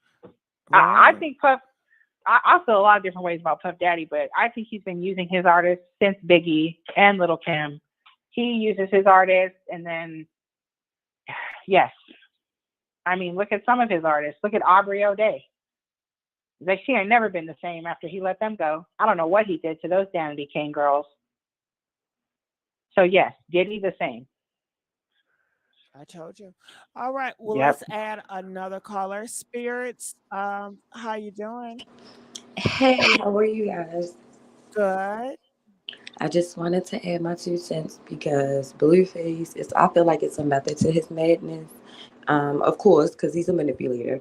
S1: Right.
S9: I think Puff I feel a lot of different ways about Puff Daddy, but I think he's been using his artists since Biggie and Lil' Kim. He uses his artists, and then, yes. I mean, look at some of his artists. Look at Aubrey O'Day. Like, she ain't never been the same after he let them go. I don't know what he did to those Danity Kane girls. So, yes, Diddy the same.
S1: I told you. All right. Well,
S9: Yep.
S1: let's add another caller. Spirits, how you doing?
S13: Hey, how are you guys?
S1: Good.
S13: I just wanted to add my 2 cents because Blueface is. I feel like it's a method to his madness. Of course, because he's a manipulator.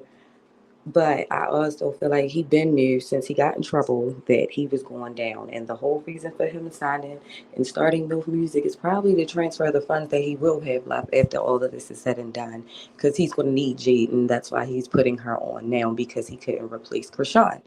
S13: But I also feel like he been knew since he got in trouble that he was going down, and the whole reason for him signing and starting Milk Music is probably to transfer the funds that he will have left after all of this is said and done, because he's going to need Jade, and that's why he's putting her on now because he couldn't replace Chrisean.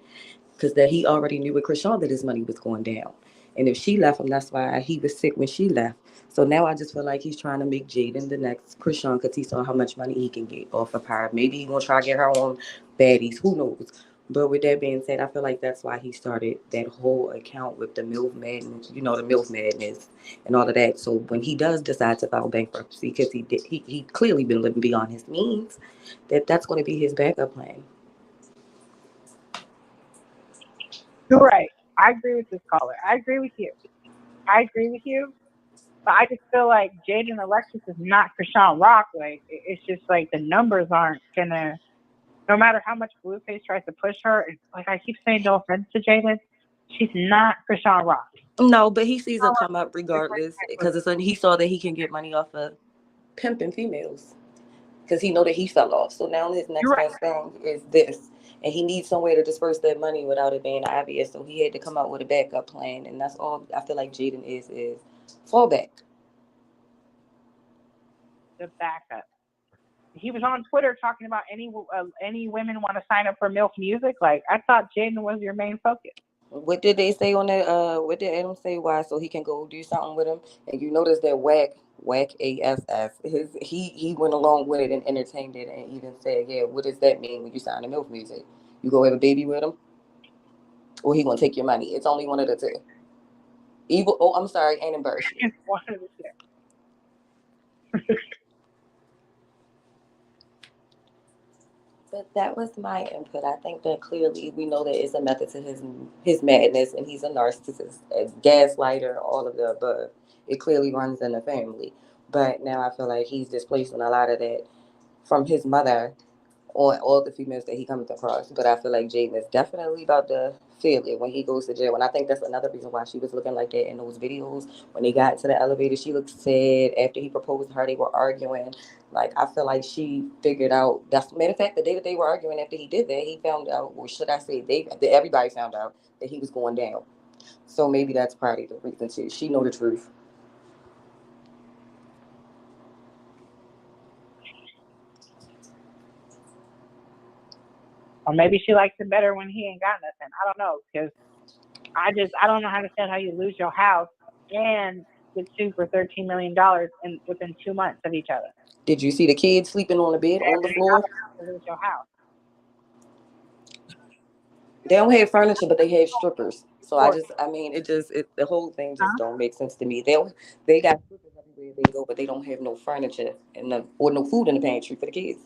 S13: Because that he already knew with Chrisean that his money was going down. And if she left him, that's why he was sick when she left. So now I just feel like he's trying to make Jaden the next Chrisean because he saw how much money he can get off of her. Maybe he's going to try to get her on baddies. Who knows? But with that being said, I feel like that's why he started that whole account with the MILF madness, the MILF madness and all of that. So when he does decide to file bankruptcy, because he clearly been living beyond his means, that's going to be his backup plan.
S9: You're right. I agree with this caller. I agree with you. But I just feel like Jaden Alexis is not Chrisean Rock. Like, it's just like the numbers aren't gonna. No matter how much Blueface tries to push her, it's like I keep saying, no offense to Jaden, she's not Chrisean Rock.
S13: No, but he sees her come up regardless because he saw that he can get money off of pimping females because he know that he fell off. So now his next best thing is this, and he needs some way to disperse that money without it being obvious. So he had to come up with a backup plan, and that's all I feel like Jaden is fallback.
S9: The backup. He was on Twitter talking about any women want to sign up for MILF Music. Like, I thought Jaden was your main focus.
S13: What did they say on that? What did Adam say? Why? So he can go do something with him. And you notice that whack ASS. He went along with it and entertained it and even said, yeah, what does that mean when you sign a MILF Music? You go have a baby with him, or he gonna take your money? It's only one of the two. Evil. Oh, I'm sorry, ain't embarrassed.
S9: It's one of the two.
S13: But that was my input. I think that clearly we know that it's a method to his madness, and he's a narcissist, a gaslighter, all of the above. It clearly runs in the family. But now I feel like he's displacing a lot of that from his mother on all the females that he comes across. But I feel like Jaden is definitely about to feel it when he goes to jail. And I think that's another reason why she was looking like that in those videos. When they got to the elevator, she looked sad. After he proposed to her, they were arguing. Like, I feel like she figured out. That's matter of fact, the day that they were arguing after he did that, he found out, or should I say, everybody found out that he was going down. So maybe that's probably the reason too. She know the truth.
S9: Or maybe she likes it better when he ain't got nothing. I don't know, because I don't know how to understand how you lose your house and get sued for $13 million within 2 months of each other.
S13: Did you see the kids sleeping on the bed on the floor?
S9: Lose your house.
S13: They don't have furniture, but they have strippers. So the whole thing just don't make sense to me. They got strippers everywhere they go, but they don't have no furniture or no food in the pantry for the kids.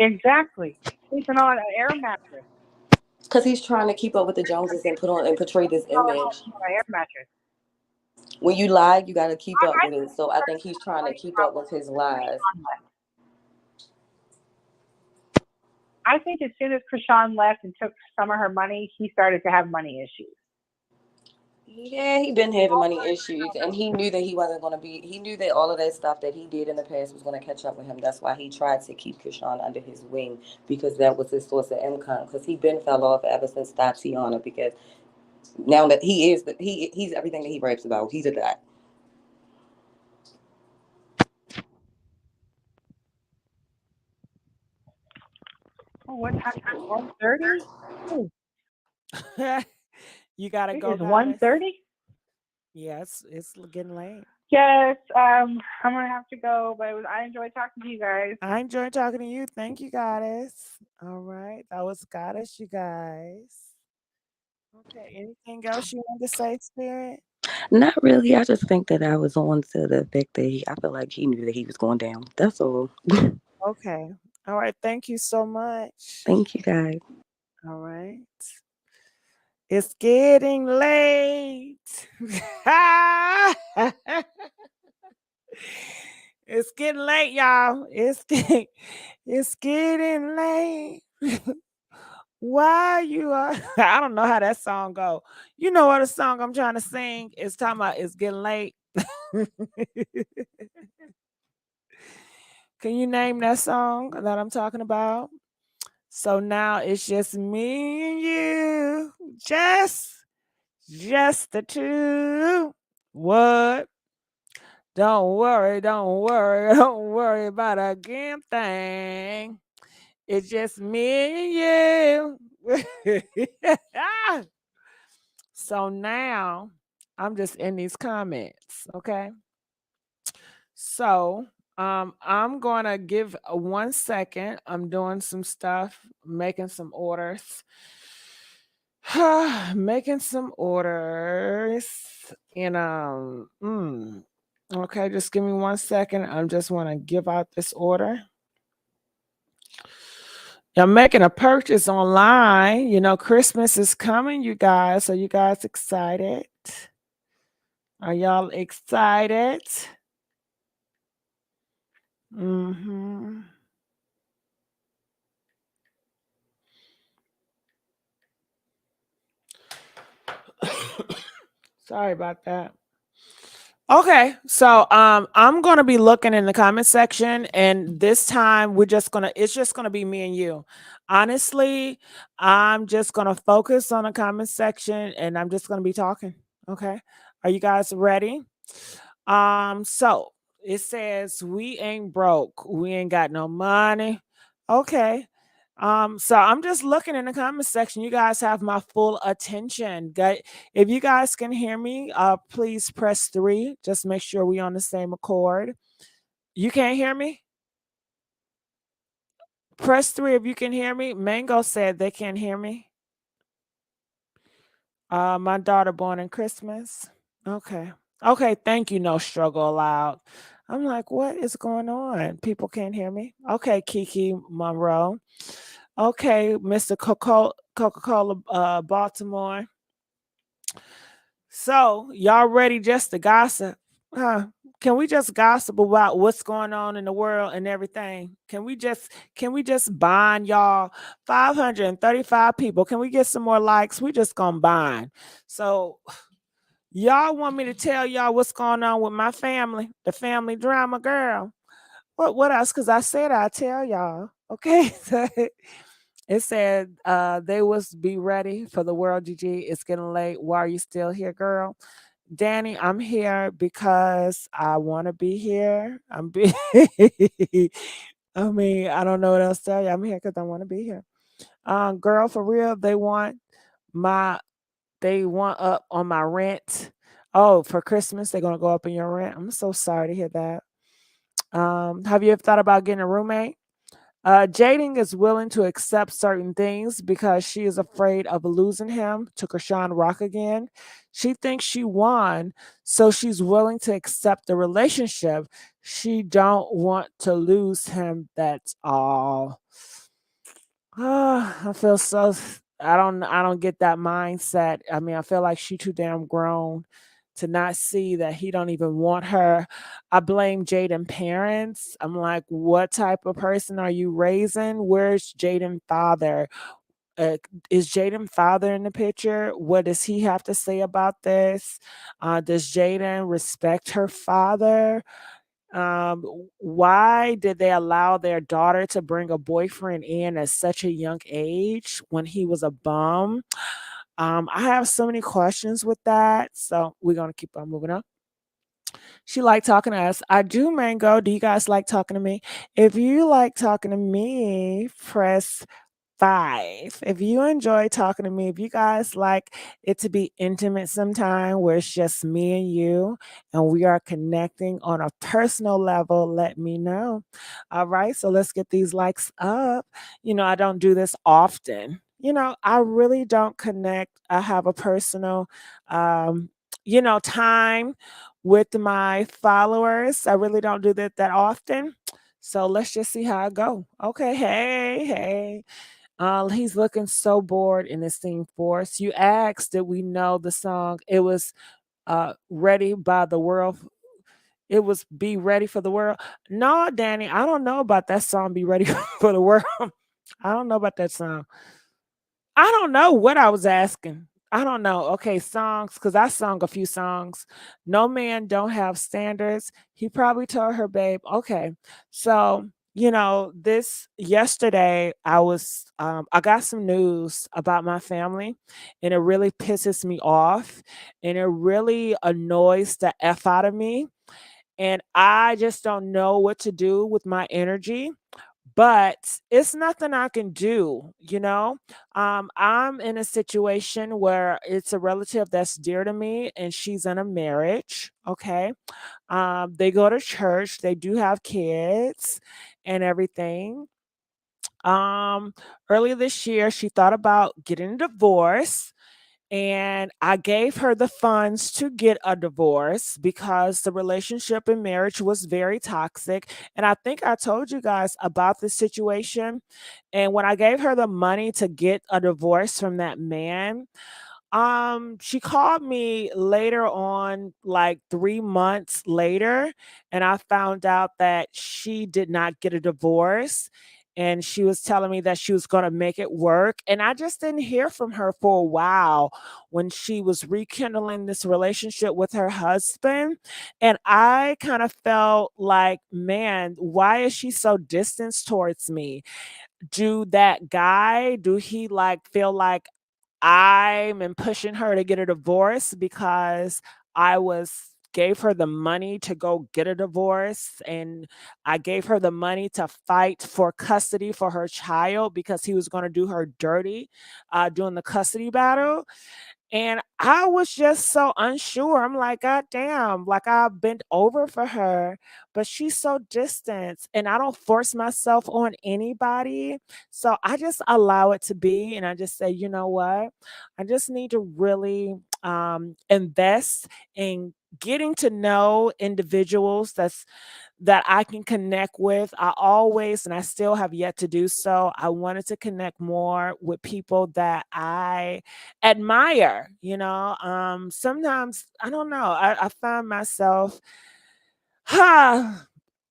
S9: Exactly. Sleeping on an air mattress.
S13: Because he's trying to keep up with the Joneses and portray this image.
S9: Air mattress.
S13: When you lie, you got to keep up with it. So I think he's trying to keep up with his lies.
S9: I think as soon as Chrisean left and took some of her money, he started to have money issues.
S13: Yeah, he been having money issues, and he knew that he wasn't going to be. He knew that all of that stuff that he did in the past was going to catch up with him. That's why he tried to keep Chrisean under his wing, because that was his source of income. Because he been fell off ever since Tatiana. Because now that he's everything that he raps about. He's a guy.
S9: Oh, what time? 1:30?
S1: You gotta go.
S9: It's 1:30?
S1: Yes, it's getting late.
S9: Yes, I'm gonna have to go, but I enjoyed talking to you guys.
S1: I enjoyed talking to you. Thank you, Goddess. All right. That was Goddess, you guys. Okay. Anything else you want to say, Spirit?
S13: Not really. I just think that I was on to the fact that I feel like he knew that he was going down. That's all.
S1: Okay. All right. Thank you so much.
S13: Thank you, guys.
S1: All right. It's getting late. It's getting late, y'all. It's getting late. Why you are I don't know how that song go. You know what a song I'm trying to sing is talking about it's getting late. Can you name that song that I'm talking about? So now it's just me and you. Just the two. What? Don't worry, don't worry, don't worry about a damn thing. It's just me and you. So now I'm just in these comments, okay? So I'm gonna give 1 second. I'm doing some stuff, making some orders. Making some orders. And okay, just give me 1 second. I just want to give out this order. I'm making a purchase online. You know, Christmas is coming, you guys. Are you guys excited? Are y'all excited? Mm-hmm. Sorry about that. Okay, so I'm gonna be looking in the comment section, and this time it's just gonna be me and you. Honestly, I'm just gonna focus on the comment section, and I'm just gonna be talking. Okay, are you guys ready? So it says we ain't broke, we ain't got no money. Okay. So I'm just looking in the comment section. You guys have my full attention. If you guys can hear me, please press 3. Just make sure we on the same accord. You can't hear me? Press 3 if you can hear me. Mango said they can't hear me. My daughter born in Christmas. Okay. Okay, thank you. No struggle allowed. I'm like, what is going on? People can't hear me. Okay, Kiki Monroe. Okay, Mr. Coca-Cola Baltimore. So y'all ready just to gossip? Huh? Can we just gossip about what's going on in the world and everything? Can we just bind y'all? 535 people. Can we get some more likes? We just gonna bind. So y'all want me to tell y'all what's going on with my family, the family drama, girl? What else? Because I said I'd tell y'all. Okay. It said they was be ready for the world, GG. It's getting late. Why are you still here, girl? Danny, I'm here because I want to be here. I mean, I don't know what else to tell you. I'm here because I want to be here. Girl, for real, they want up on my rent. Oh, for Christmas, they're gonna go up in your rent. I'm so sorry to hear that. Have you ever thought about getting a roommate? Jading is willing to accept certain things because she is afraid of losing him to Chrisean Rock again. She thinks she won, so she's willing to accept the relationship. She don't want to lose him. That's all. I feel so. I don't get that mindset. I mean, I feel like she too damn grown to not see that he don't even want her. I blame Jaden parents. I'm like, what type of person are you raising? Where's Jaden father? Is Jaden father in the picture? What does he have to say about this? Does Jaden respect her father? Why did they allow their daughter to bring a boyfriend in at such a young age when he was a bum? I have so many questions with that, so we're gonna keep on moving on. She liked talking to us. I do, Mango. Do you guys like talking to me? If you like talking to me, press 5. If you enjoy talking to me, if you guys like it to be intimate sometime where it's just me and you and we are connecting on a personal level, let me know. All right, so let's get these likes up. I don't do this often. I really don't connect. I have a personal time with my followers. I really don't do that often. So let's just see how I go. Okay, hey. He's looking so bored in this thing force. You asked, did we know the song? It was Ready by the World. It was Be Ready for the World. No, Danny, I don't know about that song, Be Ready for the World. I don't know about that song. I don't know what I was asking. I don't know. Okay, songs, because I sung a few songs. No man don't have standards. He probably told her, babe. Okay. So, this yesterday I got some news about my family and it really pisses me off and it really annoys the F out of me. And I just don't know what to do with my energy, but it's nothing I can do. I'm in a situation where it's a relative that's dear to me and she's in a marriage. Okay. They go to church, they do have kids and everything. um Earlier this year she thought about getting a divorce, and I gave her the funds to get a divorce because the relationship and marriage was very toxic. And I think I told you guys about this situation. And when I gave her the money to get a divorce from that man, she called me later on, like 3 months later, and I found out that she did not get a divorce. And she was telling me that she was going to make it work. And I just didn't hear from her for a while when she was rekindling this relationship with her husband. And I kind of felt like, man, why is she so distant towards me? Do he like feel like I'm pushing her to get a divorce because I was gave her the money to go get a divorce, and I gave her the money to fight for custody for her child because he was going to do her dirty during the custody battle. And I was just so unsure. I'm like, God damn, like I bent over for her, but she's so distant and I don't force myself on anybody. So I just allow it to be. And I just say, you know what? I just need to really invest in getting to know individuals that I can connect with. I always, and I still have yet to do so, I wanted to connect more with people that I admire. Sometimes, I don't know, I find myself,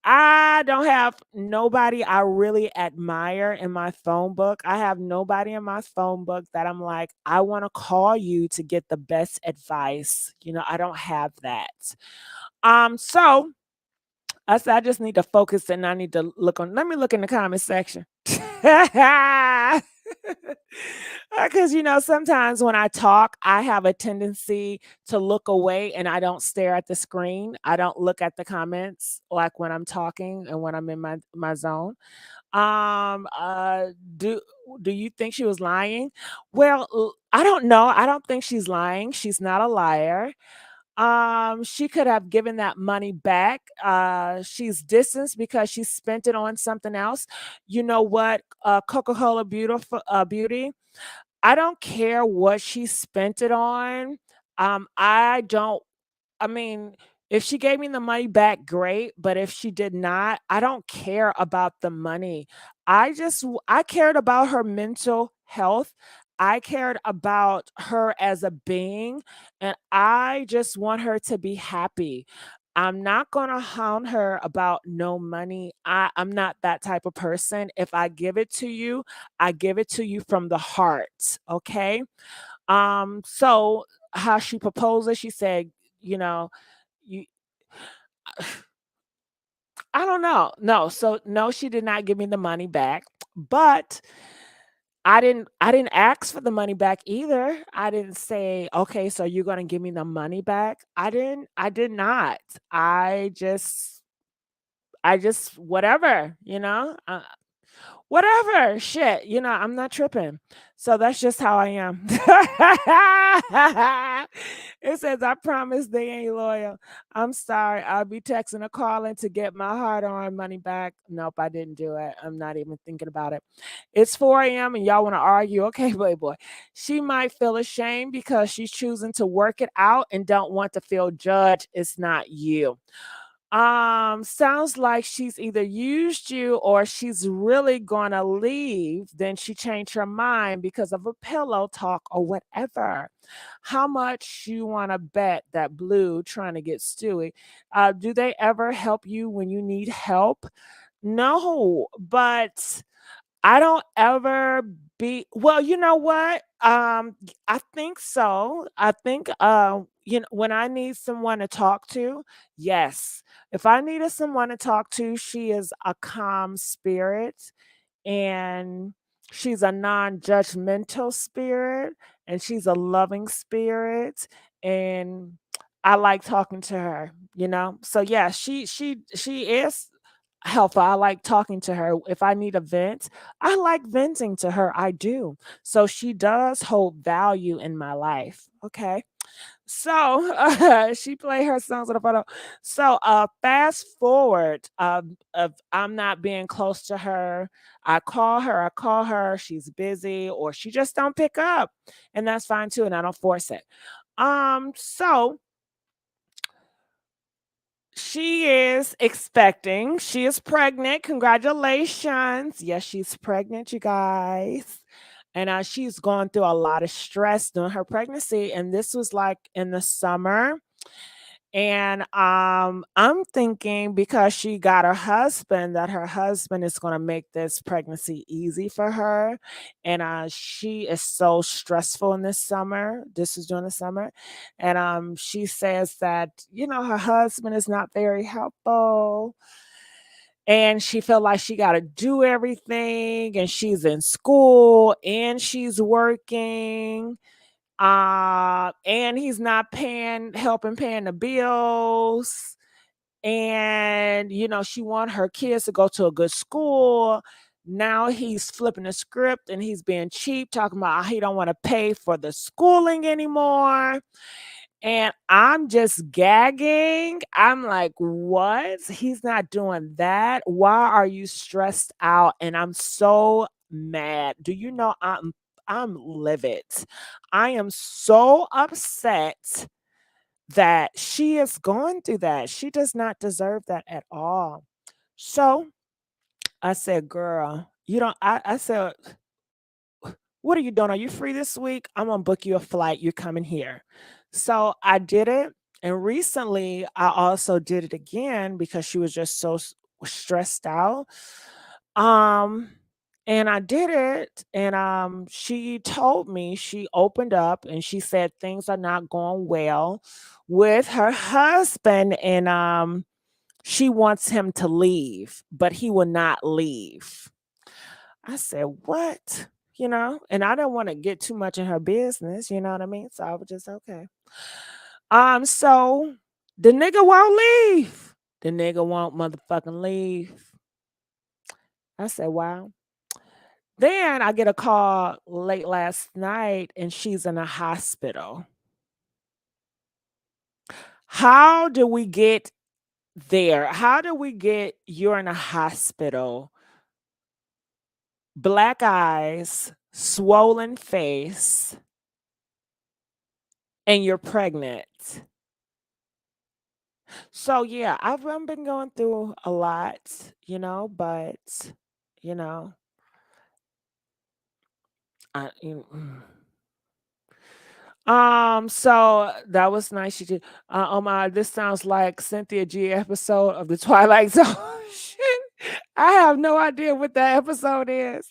S1: I don't have nobody I really admire in my phone book. I have nobody in my phone book that I'm like, I want to call you to get the best advice. I don't have that. So I said, I just need to focus and I need to let me look in the comment section. Because, sometimes when I talk, I have a tendency to look away and I don't stare at the screen. I don't look at the comments like when I'm talking and when I'm in my zone. Um, uh, do do you think she was lying? Well, I don't know. I don't think she's lying. She's not a liar. She could have given that money back. She's distanced because she spent it on something else. You know what? Coca-Cola Beauty. I don't care what she spent it on. I don't I mean, if she gave me the money back, great. But if she did not, I don't care about the money. I cared about her mental health. I cared about her as a being, and I just want her to be happy. I'm not going to hound her about no money. I'm not that type of person. If I give it to you, I give it to you from the heart. Okay. So how she proposed it, she said, you know, you I don't know. No, so no, she did not give me the money back, but I didn't ask for the money back either. I didn't say, "Okay, so you're going to give me the money back." I did not. I just whatever. Whatever. Shit. I'm not tripping. So that's just how I am. It says, I promise they ain't loyal. I'm sorry. I'll be texting or calling to get my hard-earned money back. Nope, I didn't do it. I'm not even thinking about it. It's 4 a.m. and y'all want to argue. Okay, Playboy. She might feel ashamed because she's choosing to work it out and don't want to feel judged. It's not you. Sounds like she's either used you or she's really gonna leave. Then she changed her mind because of a pillow talk or whatever. How much you want to bet that Blue trying to get Stewie? Do they ever help you when you need help? No, but I don't ever well, you know what? I think so. I think when I need someone to talk to, yes. If I needed someone to talk to, she is a calm spirit and she's a non-judgmental spirit and she's a loving spirit and I like talking to her. So yeah, she is helpful. I like talking to her. If I need a vent, I like venting to her. I do. So she does hold value in my life. Okay. So she played her songs on the photo. So fast forward of I'm not being close to her. I call her, she's busy, or she just don't pick up. And that's fine too. And I don't force it. So she is expecting. She is pregnant. Congratulations. Yes, she's pregnant, you guys. And she's gone through a lot of stress during her pregnancy. And this was like in the summer. And I'm thinking because she got her husband, that her husband is going to make this pregnancy easy for her. And she is so stressful in this summer. This is during the summer. And she says that, her husband is not very helpful. And she felt like she got to do everything. And she's in school and she's working and he's not helping paying the bills. And she want her kids to go to a good school. Now he's flipping the script and he's being cheap, talking about how he don't want to pay for the schooling anymore. And I'm just gagging. I'm like, what? He's not doing that. Why are you stressed out? And I'm so mad. Do you know I'm livid. I am so upset that she is going through that. She does not deserve that at all. So I said, girl, I said, what are you doing? Are you free this week? I'm going to book you a flight. You're coming here. So I did it. And recently I also did it again because she was just so stressed out. And I did it. And she told me, she opened up and she said things are not going well with her husband. And she wants him to leave, but he will not leave. I said, what? And I don't want to get too much in her business, you know what I mean? So I was just okay. So the nigga won't leave. The nigga won't motherfucking leave. I said, wow. Then I get a call late last night and she's in a hospital. How do we get there? How do we get you're in a hospital? Black eyes, swollen face, and you're pregnant. So yeah, I've been going through a lot, but I so that was nice. You did. Oh my, this sounds like Cynthia G episode of the Twilight Zone. I have no idea what that episode is.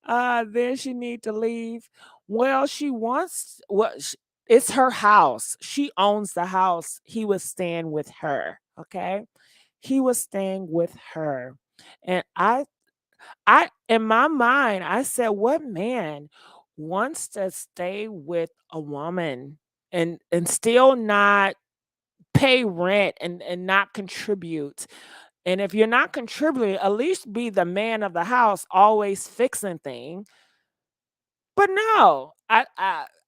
S1: Then she need to leave. Well, she wants it's her house. She owns the house. He was staying with her. Okay. He was staying with her. And I in my mind, I said, what man wants to stay with a woman and still not pay rent and not contribute? And if you're not contributing, at least be the man of the house, always fixing things. But no,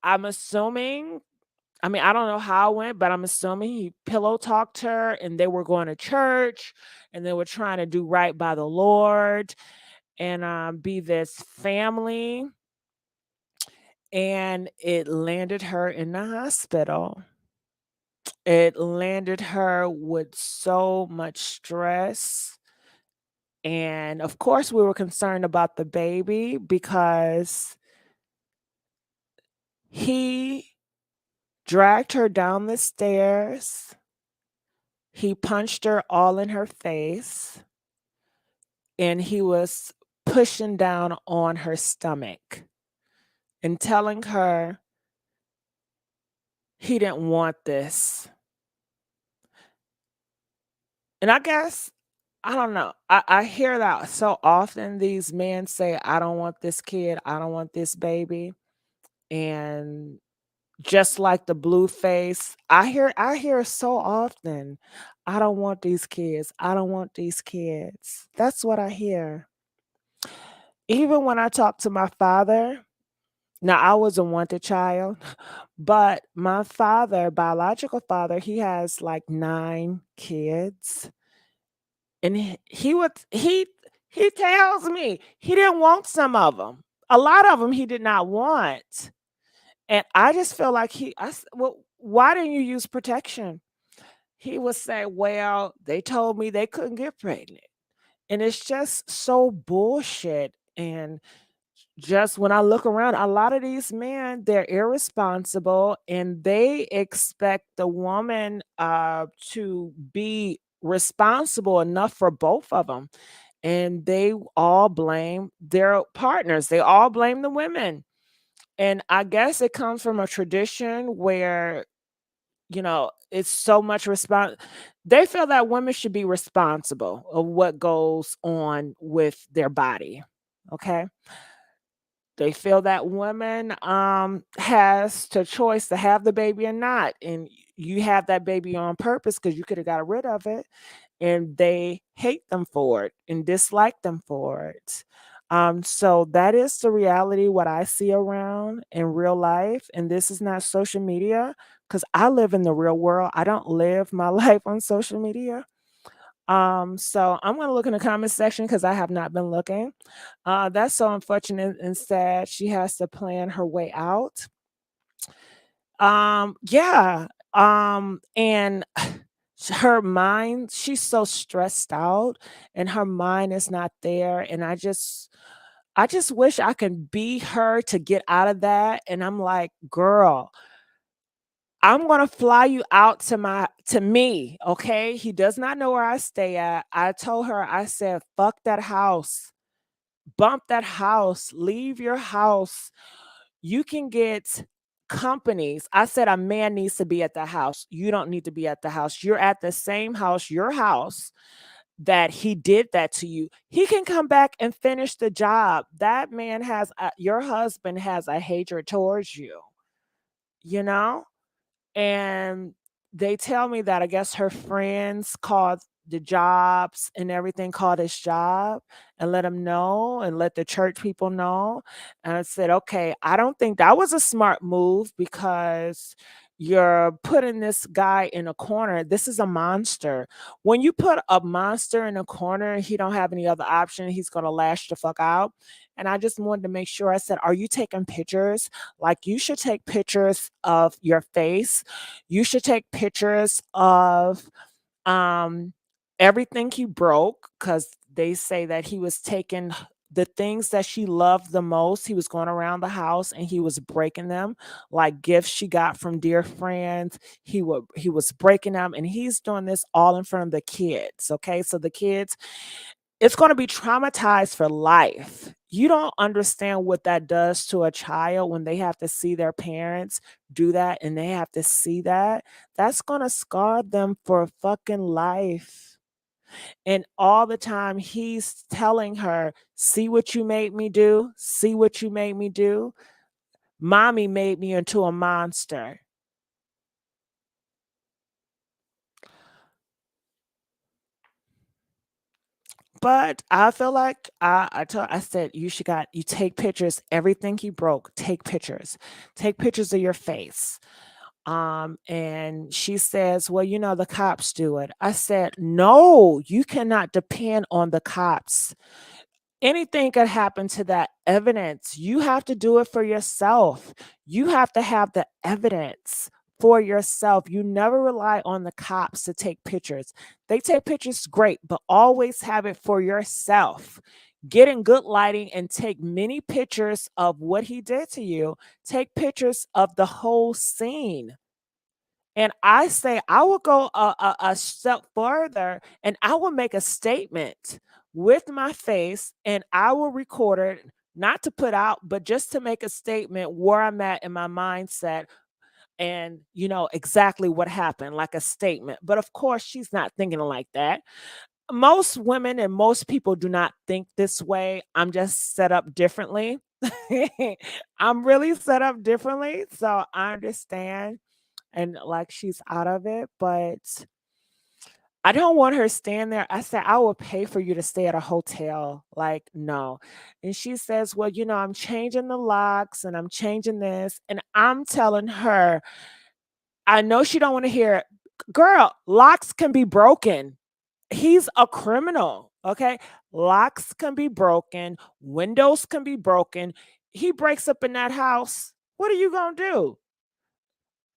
S1: I'm assuming, I mean, I don't know how it went, but I'm assuming he pillow talked her and they were going to church and they were trying to do right by the Lord and be this family. And it landed her in the hospital. It landed her with so much stress. And of course, we were concerned about the baby because he dragged her down the stairs. He punched her all in her face. And he was pushing down on her stomach and telling her he didn't want this. And I guess, I don't know. I hear that so often. These men say, I don't want this kid. I don't want this baby. And just like the Blueface, I hear so often, I don't want these kids. I don't want these kids. That's what I hear. Even when I talk to my father, now I was a wanted child, but my father, biological father, he has like 9 kids. And he tells me he didn't want some of them. A lot of them he did not want. And I just feel like well, why didn't you use protection? He would say, well, they told me they couldn't get pregnant. And it's just so bullshit. And just when I look around, a lot of these men, they're irresponsible and they expect the woman to be responsible enough for both of them. And they all blame their partners. They all blame the women. And I guess it comes from a tradition where, it's so much they feel that women should be responsible of what goes on with their body. Okay. They feel that woman has the choice to have the baby or not. And you have that baby on purpose because you could have got rid of it. And they hate them for it and dislike them for it. So that is the reality, what I see around in real life. And this is not social media because I live in the real world. I don't live my life on social media. So I'm going to look in the comment section because I have not been looking. That's so unfortunate and sad. She has to plan her way out. Yeah. And her mind, she's so stressed out and her mind is not there. And I just wish I could be her to get out of that. And I'm like, girl, I'm gonna fly you out to me, okay? He does not know where I stay at. I told her, I said, fuck that house. Bump that house. Leave your house. You can get companies. I said a man needs to be at the house. You don't need to be at the house. You're at the same house, your house, that he did that to you. He can come back and finish the job. That man your husband has a hatred towards you, you know? And they tell me that I guess her friends called the jobs and everything, called his job and let him know and let the church people know. And I said, okay, I don't think that was a smart move because you're putting this guy in a corner. This is a monster. When you put a monster in a corner, he don't have any other option. He's going to lash the fuck out. And I just wanted to make sure. I said, are you taking pictures? Like, you should take pictures of your face. You should take pictures of everything he broke, because they say that he was taking the things that she loved the most. He was going around the house and he was breaking them, like gifts she got from dear friends. He was breaking them, and he's doing this all in front of the kids. Okay, so the kids, it's going to be traumatized for life. You don't understand what that does to a child when they have to see their parents do that and they have to see that. That's going to scar them for fucking life. And all the time he's telling her, see what you made me do? See what you made me do? Mommy made me into a monster. But I feel like I said you take pictures, everything he broke, take pictures. Take pictures of your face. And she says, well, the cops do it. I said, no, you cannot depend on the cops. Anything could happen to that evidence. You have to do it for yourself. You have to have the evidence for yourself. You never rely on the cops to take pictures. They take pictures, great, but always have it for yourself. Get in good lighting and take many pictures of what he did to you. Take pictures of the whole scene. And I say I will go a step further and I will make a statement with my face and I will record it, not to put out, but just to make a statement where I'm at in my mindset and exactly what happened, like a statement. But of course, she's not thinking like that. Most women and most people do not think this way. I'm just set up differently. I'm really set up differently. So I understand. And like she's out of it, but I don't want her staying there. I said, I will pay for you to stay at a hotel. Like, no. And she says, well, I'm changing the locks and I'm changing this. And I'm telling her, I know she don't want to hear it. Girl, locks can be broken. He's a criminal. Okay. Locks can be broken. Windows can be broken. He breaks up in that house. What are you going to do?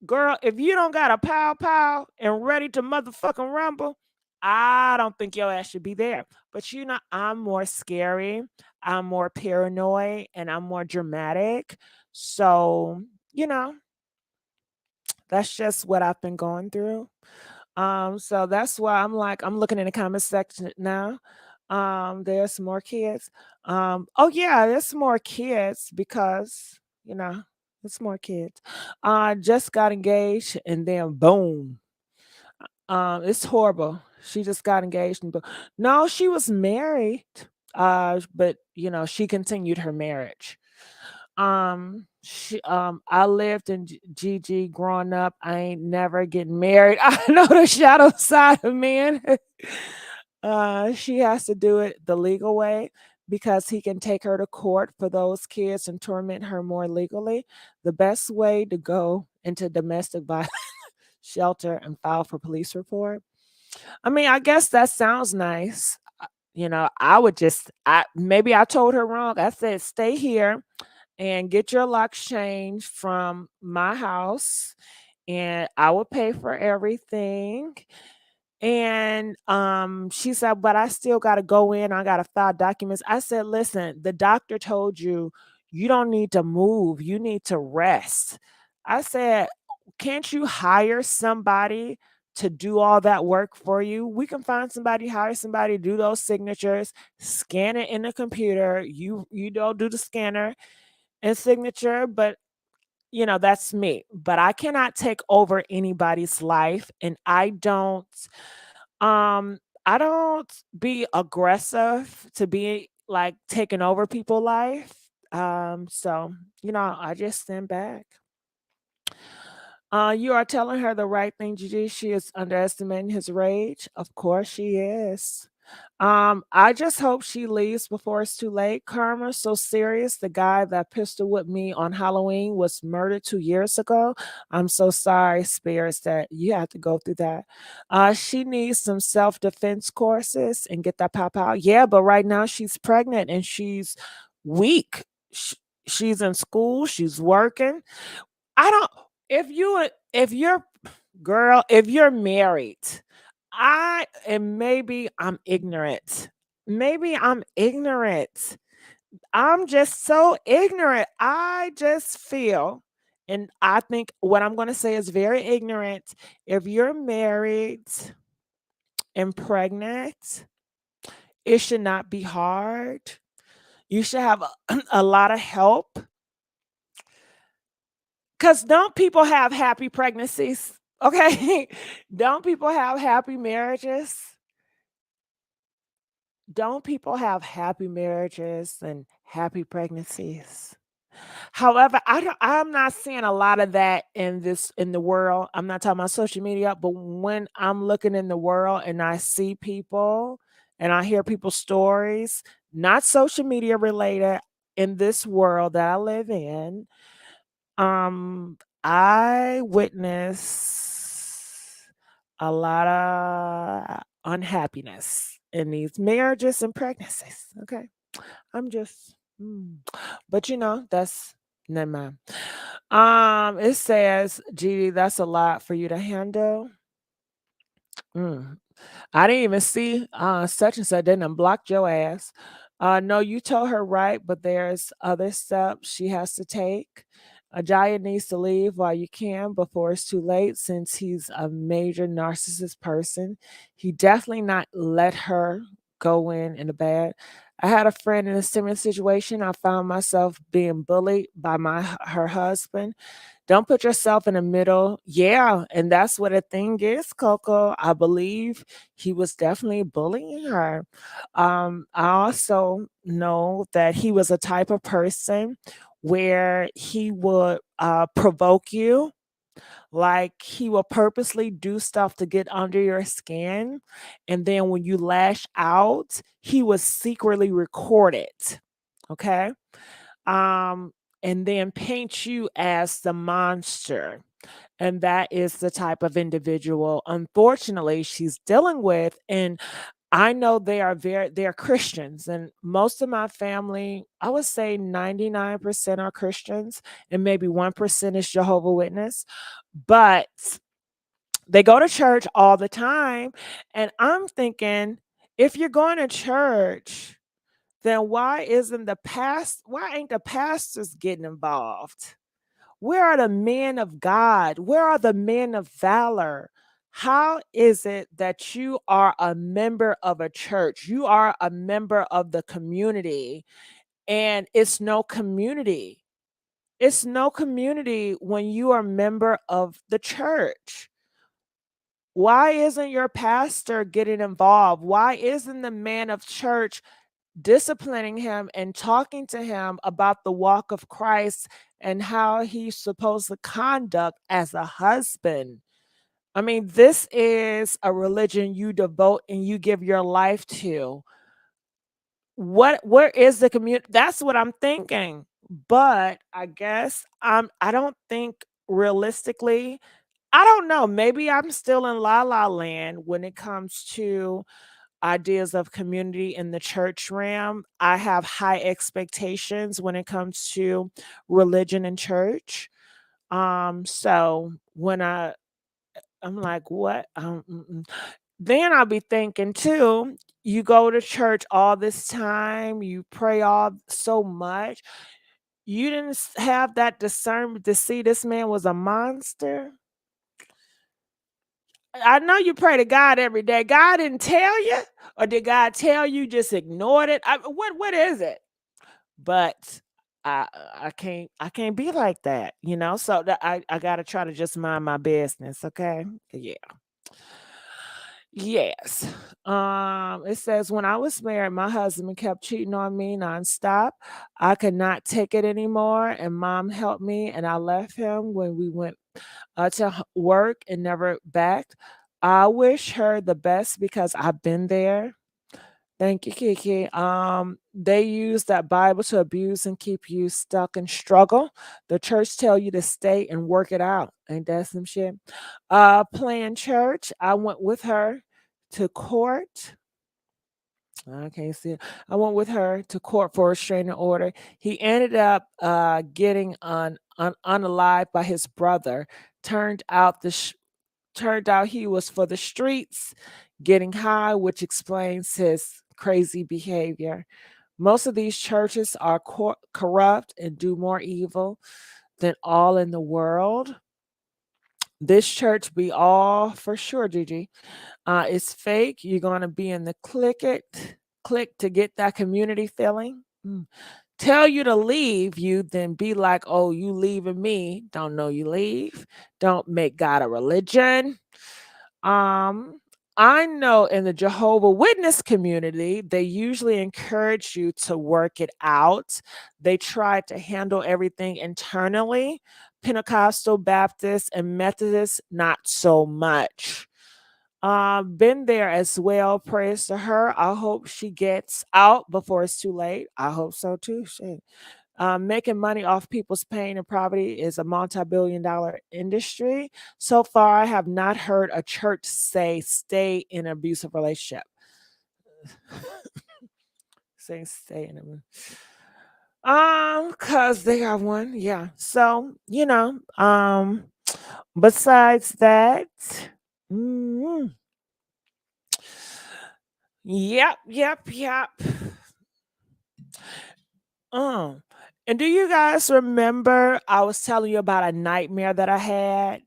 S1: Girl, if you don't got a pow pow and ready to motherfucking rumble, I don't think your ass should be there. But I'm more scary, I'm more paranoid, and I'm more dramatic. So, that's just what I've been going through. So that's why I'm looking in the comment section now. There's more kids. Oh yeah, there's more kids because, it's more kids. Just got engaged and then boom. It's horrible. She just got engaged and no, she was married. But she continued her marriage. I lived in GG growing up. I ain't never getting married. I know the shadow side of men. She has to do it the legal way because he can take her to court for those kids and torment her more legally. The best way to go into domestic violence shelter and file for police report. I mean, I guess that sounds nice. I would maybe I told her wrong. I said, stay here and get your locks changed from my house and I will pay for everything. And she said, but I still got to go in. I got to file documents. I said, listen, the doctor told you don't need to move. You need to rest. I said, can't you hire somebody to do all that work for you? We can find somebody, hire somebody to do those signatures, scan it in the computer. You don't do the scanner and signature, but that's me. But I cannot take over anybody's life, and I don't be aggressive to be like taking over people's life. So I just stand back. You are telling her the right thing, Gigi. She is underestimating his rage. Of course she is. I just hope she leaves before it's too late. Karma so serious. The guy that pistol whipped me on Halloween was murdered 2 years ago. I'm so sorry, spirits, that you have to go through that. She needs some self-defense courses and get that pop out. Yeah, but right now she's pregnant and she's weak. She's in school. She's working. I don't. If you're girl, if you're married, maybe I'm ignorant. Maybe I'm ignorant. I'm just so ignorant. I just feel, and I think what I'm going to say is very ignorant. If you're married and pregnant, it should not be hard. You should have a lot of help. Because don't people have happy pregnancies? Okay. Don't people have happy marriages? Don't people have happy marriages and happy pregnancies? However, I'm not seeing a lot of that in the world. I'm not talking about social media, but when I'm looking in the world and I see people and I hear people's stories, not social media related, in this world that I live in, I witness a lot of unhappiness in these marriages and pregnancies. Okay. I'm just, but that's never mind. It says, Gigi, that's a lot for you to handle. I didn't even see such and such didn't block your ass. No, you told her right, but there's other steps she has to take. Ajaya needs to leave while you can before it's too late, since he's a major narcissist person. He definitely not let her go in the bed. I had a friend in a similar situation. I found myself being bullied by her husband. Don't put yourself in the middle. Yeah, and that's what the thing is, Coco. I believe he was definitely bullying her. I also know that he was a type of person where he would provoke you. Like he will purposely do stuff to get under your skin. And then when you lash out, he was secretly record it. Okay. And then paint you as the monster. And that is the type of individual, unfortunately, she's dealing with. And I know they're Christians, and most of my family, I would say 99% are Christians, and maybe 1% is Jehovah's Witness, but they go to church all the time. And I'm thinking, if you're going to church, then why ain't the pastors getting involved? Where are the men of God? Where are the men of valor? How is it that you are a member of a church? You are a member of the community, and it's no community. It's no community when you are a member of the church. Why isn't your pastor getting involved? Why isn't the man of church disciplining him and talking to him about the walk of Christ and how he's supposed to conduct as a husband? I mean, this is a religion you devote and you give your life to. Where is the community? That's what I'm thinking. But I guess I don't think realistically, I don't know. Maybe I'm still in la la land when it comes to ideas of community in the church realm. I have high expectations when it comes to religion and church. So when I'm like, what? Then I'll be thinking too, you go to church all this time, you pray all so much. You didn't have that discernment to see this man was a monster. I know you pray to God every day. God didn't tell you, or did God tell you just ignored it? What is it? But I can't be like that, So that I gotta try to just mind my business, okay? Yeah. Yes. It says, when I was married, my husband kept cheating on me nonstop. I could not take it anymore, and mom helped me, and I left him when we went to work and never back. I wish her the best because I've been there. Thank you, Kiki. They use that Bible to abuse and keep you stuck in struggle. The church tell you to stay and work it out. Ain't that some shit? Playing church. I went with her to court. I can't see it. I went with her to court for a restraining order. He ended up getting unalived by his brother. Turned out he was for the streets, getting high, which explains his crazy behavior. Most of these churches are corrupt and do more evil than all in the world. This church be all for sure, Gigi. It's fake. You're going to be in the click to get that community feeling. Tell you to leave, you then be like, oh, you leaving me. Don't know you leave. Don't make God a religion. I know in the Jehovah's Witness community, they usually encourage you to work it out. They try to handle everything internally. Pentecostal, Baptist, and Methodist, not so much. Been there as well. Prayers to her. I hope she gets out before it's too late. I hope so too. Shit. Making money off people's pain and poverty is a multi-billion-dollar industry. So far, I have not heard a church say stay in an abusive relationship. Say stay in a because they got one. Yeah. So, besides that, mm, yep. And do you guys remember I was telling you about a nightmare that I had?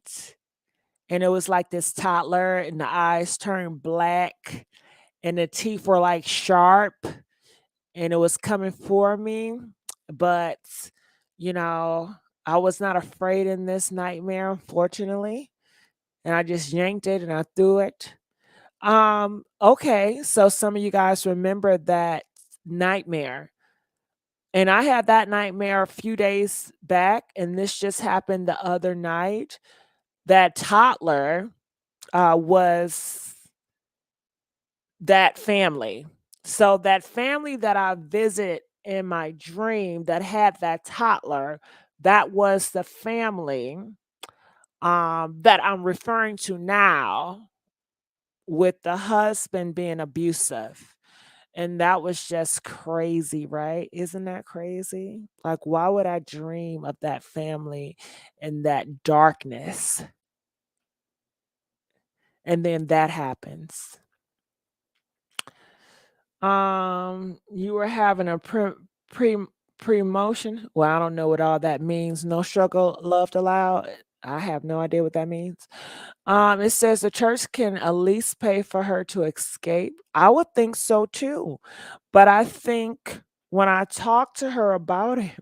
S1: And it was like this toddler, and the eyes turned black, and the teeth were like sharp, and it was coming for me. But, I was not afraid in this nightmare, unfortunately. And I just yanked it and I threw it. Okay, so some of you guys remember that nightmare. And I had that nightmare a few days back, and this just happened the other night. That toddler was that family. So that family that I visit in my dream that had that toddler, that was the family that I'm referring to now, with the husband being abusive. And that was just crazy, right? Isn't that crazy? Like, why would I dream of that family and that darkness? And then that happens. You were having a pre-motion. Well, I don't know what all that means. No struggle, loved aloud. I have no idea what that means. It says the church can at least pay for her to escape. I would think so too. But I think when I talk to her about it,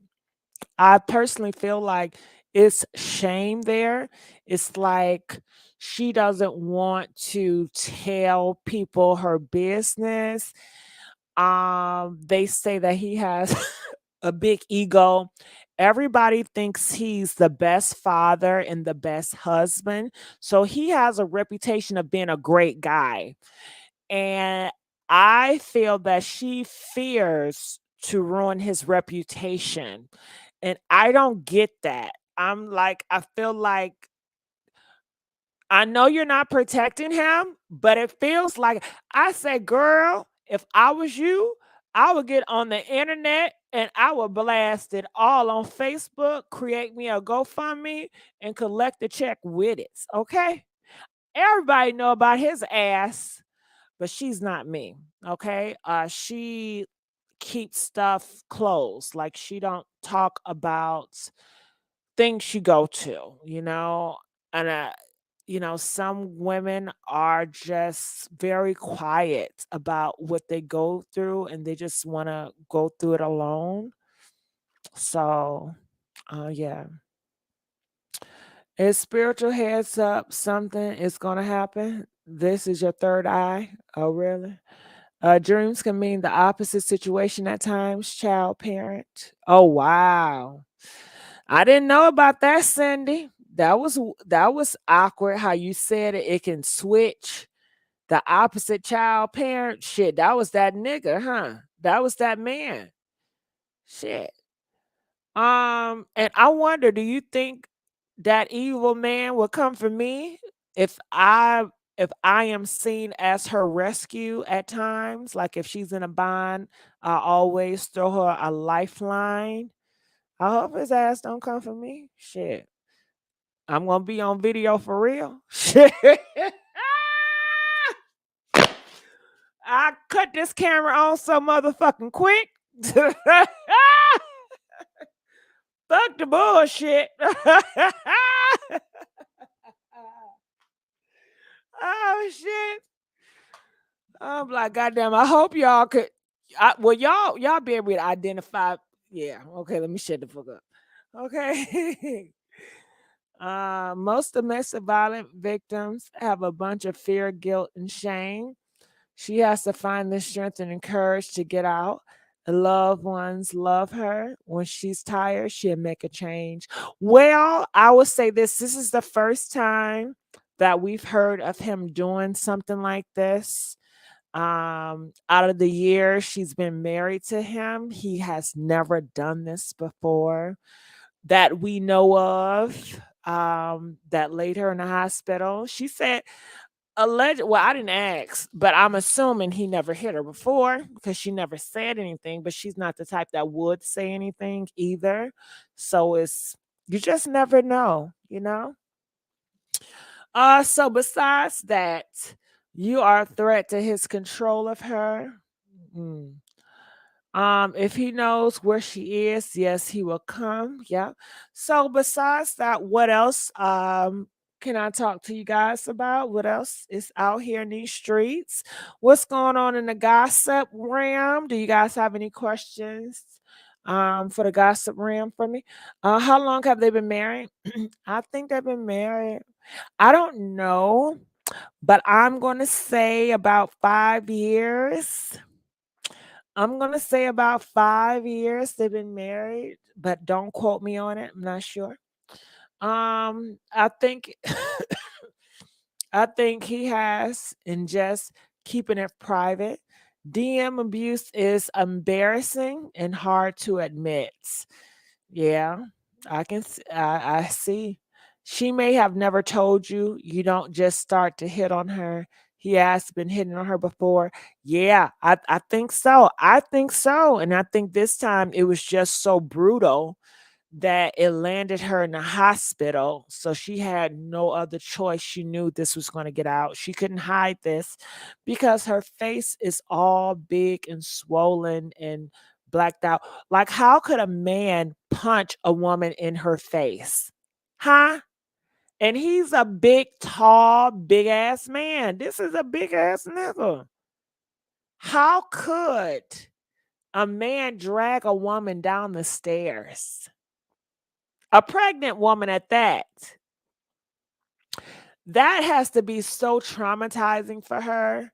S1: I personally feel like it's shame there. It's like she doesn't want to tell people her business. They say that he has a big ego. Everybody thinks he's the best father and the best husband. So he has a reputation of being a great guy. And I feel that she fears to ruin his reputation. And I don't get that. I feel like I know you're not protecting him, but it feels like I say, girl, if I was you, I would get on the internet and I would blast it all on Facebook, create me a GoFundMe, and collect the check with it. Okay. Everybody know about his ass, but she's not me. Okay. She keeps stuff closed. Like, she don't talk about things she go to, and some women are just very quiet about what they go through, and they just want to go through it alone. So, yeah. It's spiritual heads up. Something is going to happen. This is your third eye. Oh, really? Dreams can mean the opposite situation at times. Child parent. Oh, wow. I didn't know about that, Cindy. That was awkward how you said it. It can switch the opposite child parent. Shit, that was that nigga, huh? That was that man. Shit. And I wonder, do you think that evil man will come for me if I am seen as her rescue at times? Like, if she's in a bind, I always throw her a lifeline. I hope his ass don't come for me. Shit. I'm gonna be on video for real. Shit. I cut this camera on so motherfucking quick. Fuck the bullshit. Oh shit. I'm like, goddamn, I hope y'all could y'all be able to identify. Yeah, okay, let me shut the fuck up. Okay. Most domestic violent victims have a bunch of fear, guilt, and shame. She has to find the strength and courage to get out. The loved ones love her. When she's tired, she'll make a change. Well, I would say this. This is the first time that we've heard of him doing something like this. Out of the years she's been married to him, he has never done this before that we know of. That laid her in the hospital. She said alleged. Well, I didn't ask, but I'm assuming he never hit her before because she never said anything. But she's not the type that would say anything either. So you just never know, you know. So besides that, you are a threat to his control of her. Mm. If he knows where she is, yes, he will come. Yeah. So besides that, what else can I talk to you guys about? What else is out here in these streets? What's going on in the gossip realm? Do you guys have any questions for the gossip realm for me? How long have they been married? I think they've been married. I don't know, but I'm going to say about 5 years. I'm going to say about 5 years they've been married, but don't quote me on it. I'm not sure. I think I think he has, and just keeping it private. DM abuse is embarrassing and hard to admit. Yeah, I see. She may have never told you. You don't just start to hit on her. He has been hitting on her before. Yeah, I think so. I think so. And I think this time it was just so brutal that it landed her in the hospital. So she had no other choice. She knew this was going to get out. She couldn't hide this because her face is all big and swollen and blacked out. Like, how could a man punch a woman in her face? Huh? And he's a big, tall, big ass man. This is a big ass nigga. How could a man drag a woman down the stairs? A pregnant woman at that. That has to be so traumatizing for her.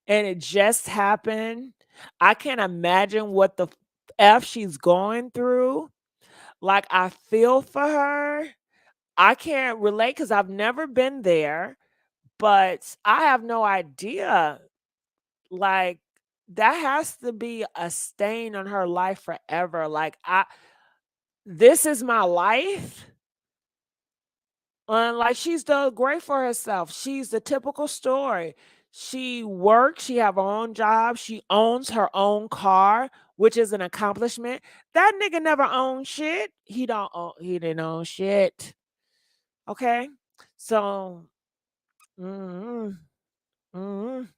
S1: And it just happened. I can't imagine what the F she's going through. Like, I feel for her. I can't relate because I've never been there, but I have no idea. Like, that has to be a stain on her life forever. Like, this is my life. Like, she's done great for herself. She's the typical story. She works, she have her own job, she owns her own car, which is an accomplishment. That nigga never owned shit. He didn't own shit. Okay? So, mhm, mhm.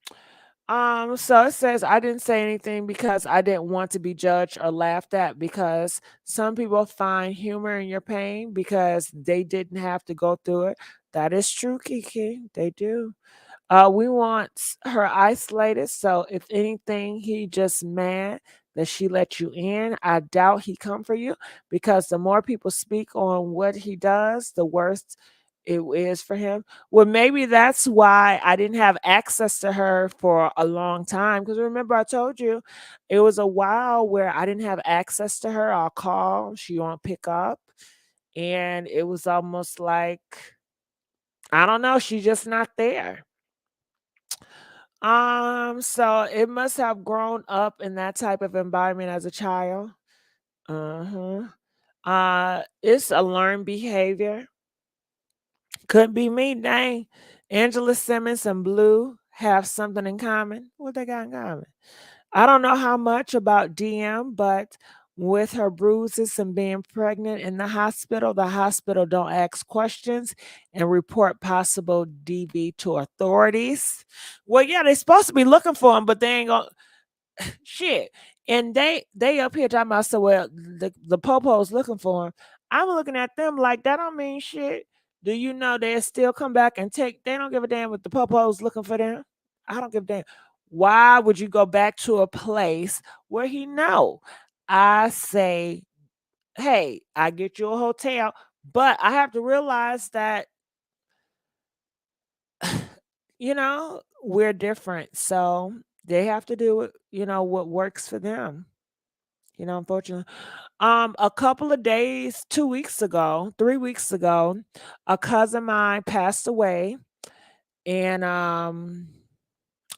S1: So it says I didn't say anything because I didn't want to be judged or laughed at, because some people find humor in your pain because they didn't have to go through it. That is true, Kiki. They do. We want her isolated. So if anything, he just mad that she let you in. I doubt he come for you, because the more people speak on what he does, the worse it is for him. Well, maybe that's why I didn't have access to her for a long time. Because remember, I told you it was a while where I didn't have access to her. I'll call, she won't pick up. And it was almost like, I don't know, she's just not there. So it must have grown up in that type of environment as a child. Uh-huh. It's a learned behavior. Could be me, dang. Angela Simmons and Blue have something in common. What they got in common? I don't know how much about DM, but with her bruises and being pregnant in the hospital don't ask questions and report possible DV to authorities. Well, yeah, they're supposed to be looking for him, but they ain't gonna shit. And they up here talking about, so well, the popo's looking for him. I'm looking at them like that don't mean shit. Do you know they'll still come back and they don't give a damn if the popo's looking for them? I don't give a damn. Why would you go back to a place where he know? I say, hey, I get you a hotel, but I have to realize that we're different. So they have to do it, what works for them. Unfortunately. A couple of days, 2 weeks ago, 3 weeks ago, a cousin of mine passed away. And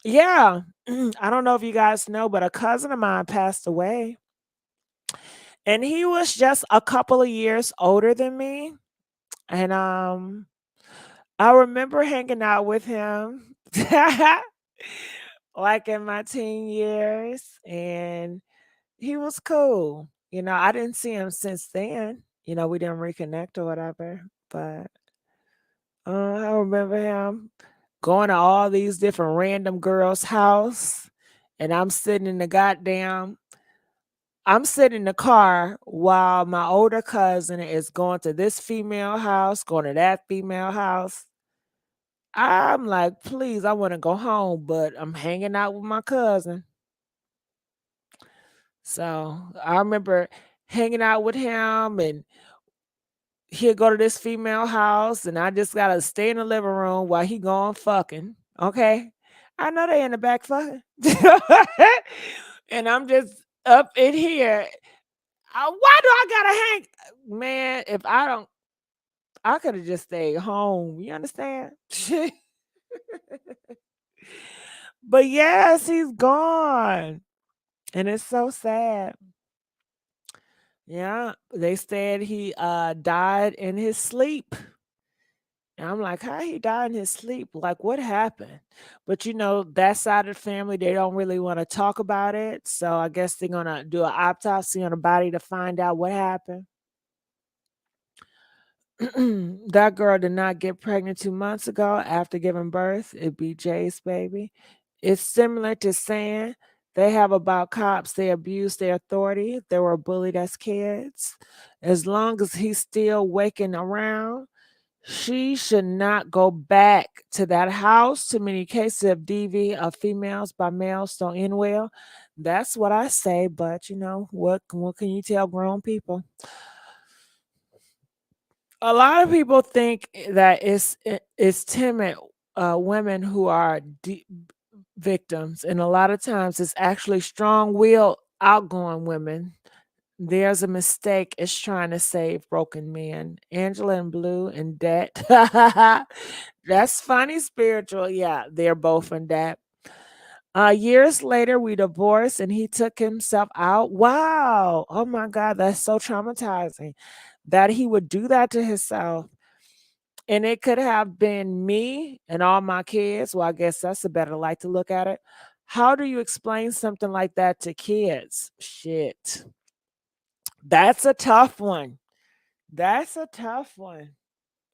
S1: yeah, I don't know if you guys know, but a cousin of mine passed away. And he was just a couple of years older than me. And I remember hanging out with him like in my teen years, and he was cool. I didn't see him since then. We didn't reconnect or whatever, but I remember him going to all these different random girls' house, and I'm sitting in the car while my older cousin is going to this female house, going to that female house. I'm like, please, I want to go home, but I'm hanging out with my cousin. So I remember hanging out with him, and he'll go to this female house, and I just gotta stay in the living room while he going fucking. Okay. I know they in the back fucking. And I'm just up in here. Why do I gotta hang? Man, if I could have just stayed home. You understand? But yes, he's gone. And it's so sad. Yeah. They said he died in his sleep. And I'm like, how he died in his sleep? Like, what happened? But that side of the family, they don't really want to talk about it. So I guess they're gonna do an autopsy on the body to find out what happened. That girl did not get pregnant 2 months ago after giving birth. It be Jay's baby. It's similar to saying they have about cops. They abuse their authority. They were bullied as kids. As long as he's still waking around, she should not go back to that house. Too many cases of DV of females by males don't end well. That's what I say. But what can you tell grown people? A lot of people think that it's timid women who are victims, and a lot of times it's actually strong-willed, outgoing women. There's a mistake. It's trying to save broken men. Angela and Blue in debt. That's funny, spiritual. Yeah, they're both in debt. Years later, we divorced, and he took himself out. Wow. Oh my God, that's so traumatizing that he would do that to himself. And it could have been me and all my kids. Well, I guess that's a better light to look at it. How do you explain something like that to kids? Shit. That's a tough one. That's a tough one.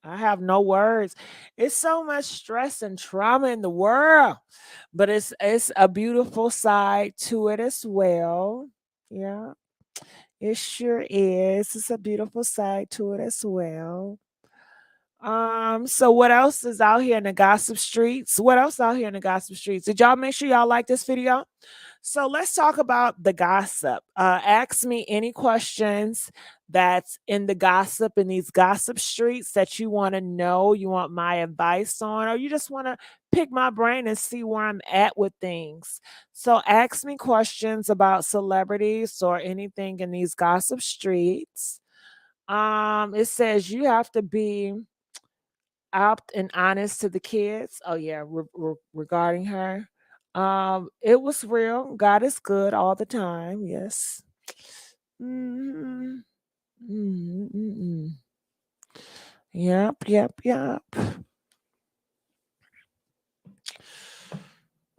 S1: I have no words. It's so much stress and trauma in the world, but it's a beautiful side to it as well. Yeah, it sure is. It's a beautiful side to it as well. So what else is out here in the gossip streets? What else out here in the gossip streets? Did y'all make sure y'all like this video? So let's talk about the gossip. Ask me any questions that's in the gossip, in these gossip streets that you want to know, you want my advice on, or you just want to pick my brain and see where I'm at with things. So ask me questions about celebrities or anything in these gossip streets. It says you have to be out and honest to the kids. Oh yeah, regarding her. It was real. God is good all the time. Yes. Mhm. Yep, yep, yep.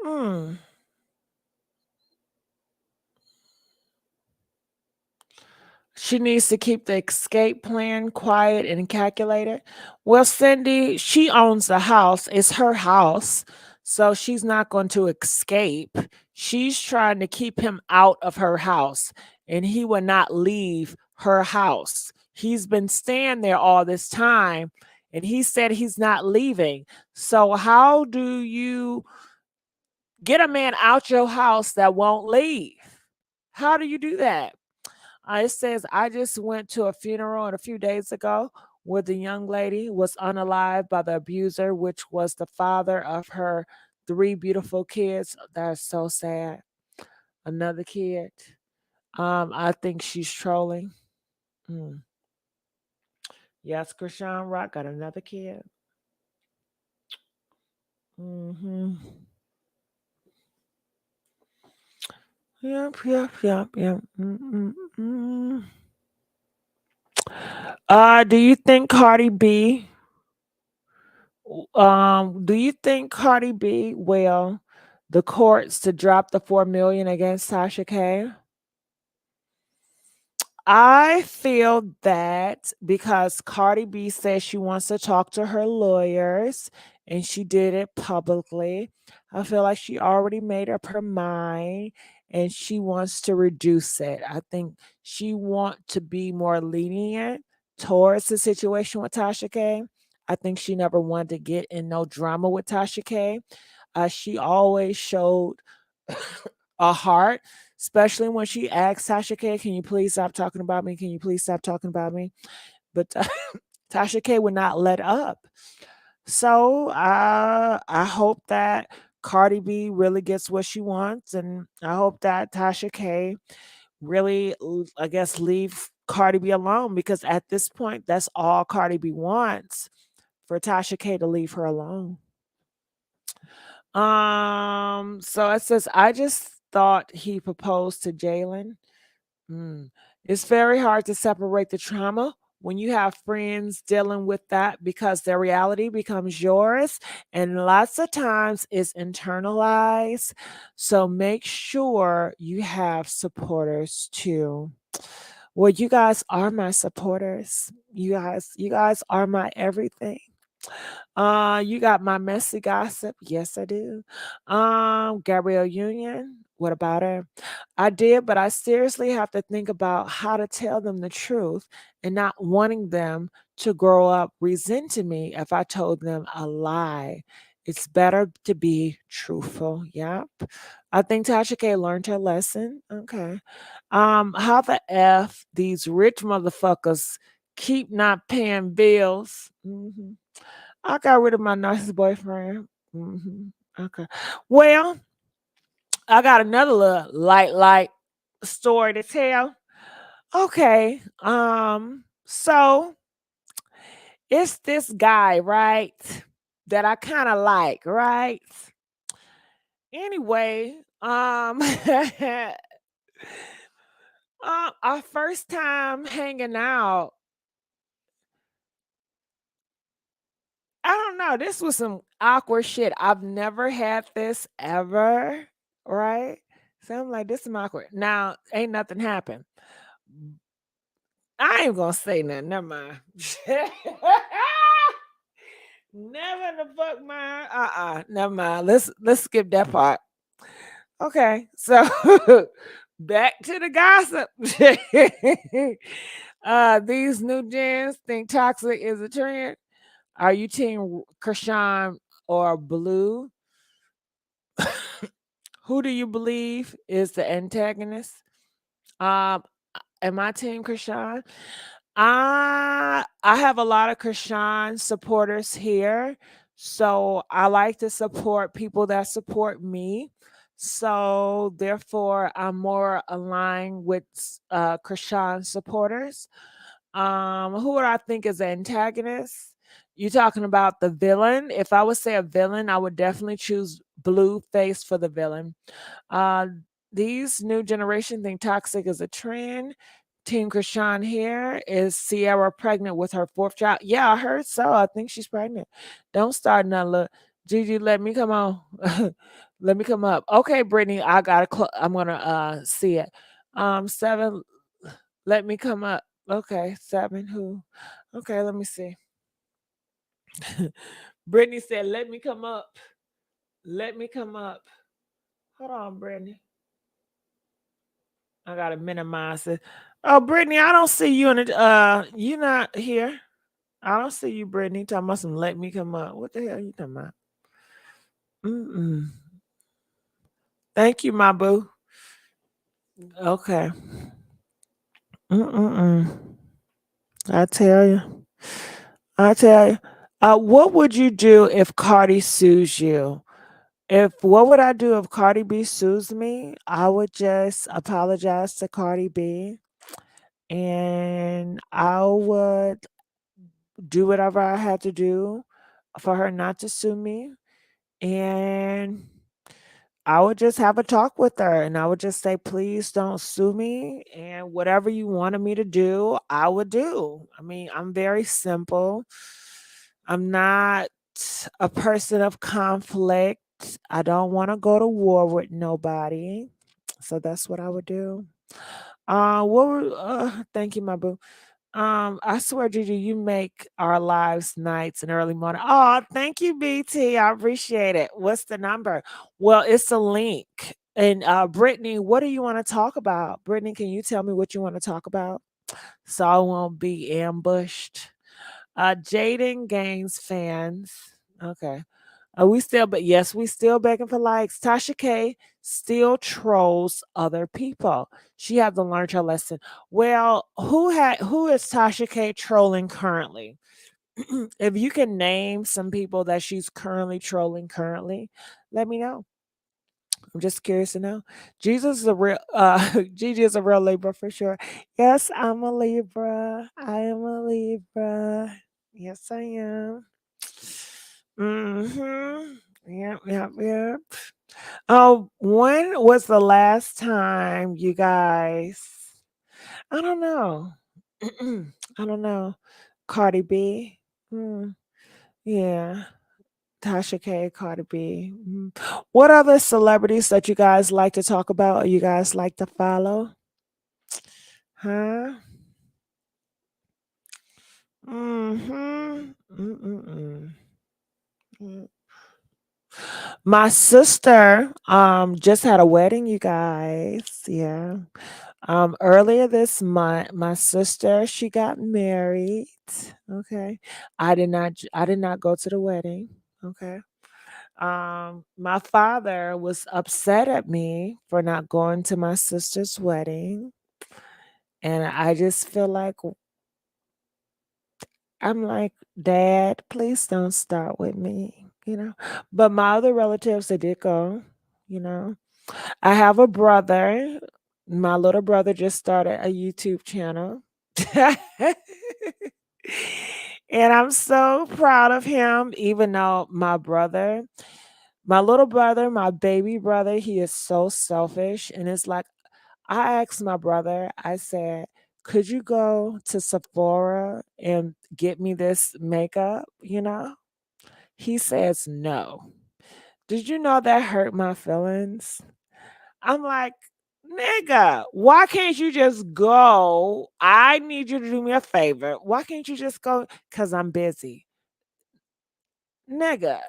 S1: Mm. She needs to keep the escape plan quiet and calculated. Well, Cindy, she owns the house. It's her house. So she's not going to escape. She's trying to keep him out of her house, and he will not leave her house. He's been staying there all this time, and he said he's not leaving. So how do you get a man out your house that won't leave? How do you do that? It says, I just went to a funeral a few days ago where the young lady was unalived by the abuser, which was the father of her 3 beautiful kids. That's so sad. Another kid. I think she's trolling. Yes, Chrisean Rock got another kid. Mm-hmm. Yep. Mm-mm-mm. Do you think Cardi B? Do you think Cardi B will the courts to drop the 4 million against Tasha K? I feel that because Cardi B says she wants to talk to her lawyers and she did it publicly, I feel like she already made up her mind and she wants to reduce it. I think she want to be more lenient towards the situation with Tasha K. I think she never wanted to get in no drama with Tasha K. She always showed a heart, especially when she asked Tasha K, "Can you please stop talking about me? Can you please stop talking about me?" But Tasha K would not let up. So I hope that Cardi B really gets what she wants, and I hope that Tasha K really, I guess, leave Cardi B alone because at this point, that's all Cardi B wants for Tasha K to leave her alone. So it says, I just thought he proposed to Jalen. It's very hard to separate the trauma when you have friends dealing with that because their reality becomes yours. And lots of times it's internalized. So make sure you have supporters too. Well, you guys are my supporters. You guys are my everything. You got my messy gossip. Yes, I do. Gabrielle Union. What about her? I did, but I seriously have to think about how to tell them the truth and not wanting them to grow up resenting me if I told them a lie. It's better to be truthful. Yep. I think Tasha K learned her lesson. Okay. How the F these rich motherfuckers keep not paying bills. I got rid of my nicest boyfriend. Okay. Well, I got another little light story to tell. Okay. So it's this guy, right? That I kind of like, right? Anyway, our first time hanging out, I don't know. This was some awkward shit. I've never had this ever, right? So I'm like, this is awkward. Now, ain't nothing happened. I ain't gonna say nothing. Never mind. Never the fuck mind. Never mind. Let's skip that part. Okay, so back to the gossip. These new gens think toxic is a trend. Are you team Chrisean or Blue? Who do you believe is the antagonist? Um, am I team Chrisean? I have a lot of Chrisean supporters here, so I like to support people that support me. So therefore, I'm more aligned with Chrisean supporters. Who would I think is the antagonist? You talking about the villain? If I would say a villain, I would definitely choose Blueface for the villain. Uh, these new generation think toxic is a trend. Team Chrisean here. Is Sierra pregnant with her fourth child? Yeah, I heard so. I think she's pregnant. Don't start nothing. Look, Gigi, let me come on. Let me come up. Okay, Brittany, I gotta. I'm gonna see it. 7. Let me come up. Okay, 7. Who? Okay, let me see. Brittany said, "Let me come up. Let me come up." Hold on, Brittany. I gotta minimize it. Oh, Brittany, I don't see you in it. You not here. I don't see you, Brittany. Talking about some let me come up. What the hell are you talking about? Thank you, my boo. Okay. I tell you. I tell you. What would you do if Cardi sues you? What would I do if Cardi B sues me? I would just apologize to Cardi B and I would do whatever I had to do for her not to sue me. and I would just have a talk with her and I would just say, please don't sue me. And whatever you wanted me to do, I would do. I mean, I'm very simple. I'm not a person of conflict. I don't want to go to war with nobody. So that's what I would do. Thank you, my boo. I swear, Gigi, you make our lives nights and early morning. Oh, thank you, BT. I appreciate it. What's the number? Well, it's a link. And Brittany, what do you want to talk about? Brittany, can you tell me what you want to talk about so I won't be ambushed? Jaden Gaines fans. Okay. Are we still, but yes, we still begging for likes. Tasha K still trolls other people. She had to learn her lesson. Well, who is Tasha K trolling currently? If you can name some people that she's currently trolling currently, let me know. I'm just curious to know. Jesus is a real Gigi is a real Libra for sure. Yes, I'm a Libra. I am a Libra. Yes, I am. Mm-hmm. Yep, yep, yep. Oh, when was the last time you guys? I don't know. I don't know. Cardi B. Yeah. Tasha K, Cardi B. What other celebrities that you guys like to talk about or you guys like to follow? Huh? Mm-hmm. Mm-mm-mm. Mm. My sister just had a wedding, you guys. Yeah. Earlier this month, my sister, she got married. Okay. I did not go to the wedding. Okay. My father was upset at me for not going to my sister's wedding. And I just feel like I'm like, Dad, please don't start with me, you know. But my other relatives, they did go, you know. I have a brother. My little brother just started a YouTube channel. And I'm so proud of him, even though my little brother, my baby brother, he is so selfish. And it's like, I asked my brother, I said, could you go to Sephora and get me this makeup? You know? He says no. Did you know that hurt my feelings? I'm like, nigga, why can't you just go? I need you to do me a favor. Why can't you just go? Because I'm busy. Nigga,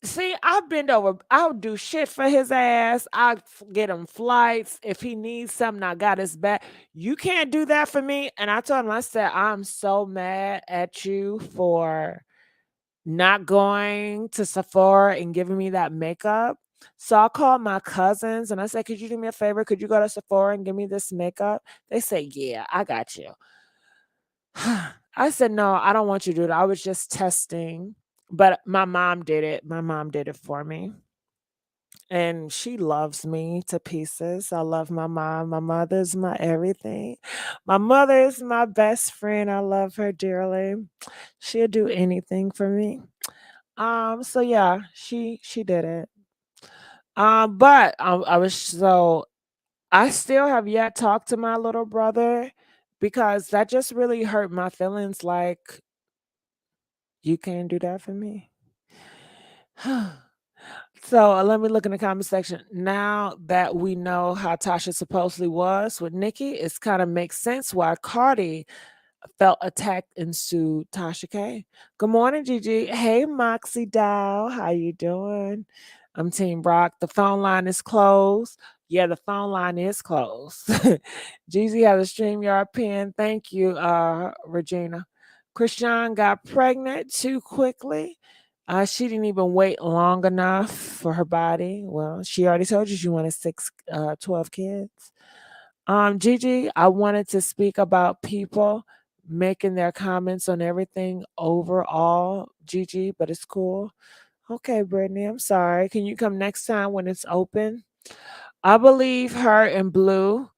S1: see, I've been over. I'll do shit for his ass. Get him flights. If he needs something, I got his back. You can't do that for me. And I told him, I said, I'm so mad at you for not going to Sephora and giving me that makeup. So I called my cousins and I said, could you do me a favor? Could you go to Sephora and give me this makeup? They say, yeah, I got you. I said, no, I don't want you to do it. I was just testing. But my mom did it. My mom did it for me. And she loves me to pieces. I love my mom. My mother's my everything. My mother is my best friend. I love her dearly. She'll do anything for me. So yeah, she did it. But I still have yet talked to my little brother because that just really hurt my feelings. Like, you can't do that for me. So let me look in the comment section. Now that we know how Tasha supposedly was with Nikki, it's kind of makes sense why Cardi felt attacked and sued Tasha K. Good morning, Gigi. Hey, Moxie Dow. How you doing? I'm Team Brock. The phone line is closed. Yeah, the phone line is closed. Gigi has a StreamYard pin. Thank you, Regina. Chrisean got pregnant too quickly. She didn't even wait long enough for her body. Well, she already told you she wanted 12 kids. Gigi, I wanted to speak about people making their comments on everything overall, Gigi, but it's cool. Okay, Brittany, I'm sorry. Can you come next time when it's open? I believe her and Blue,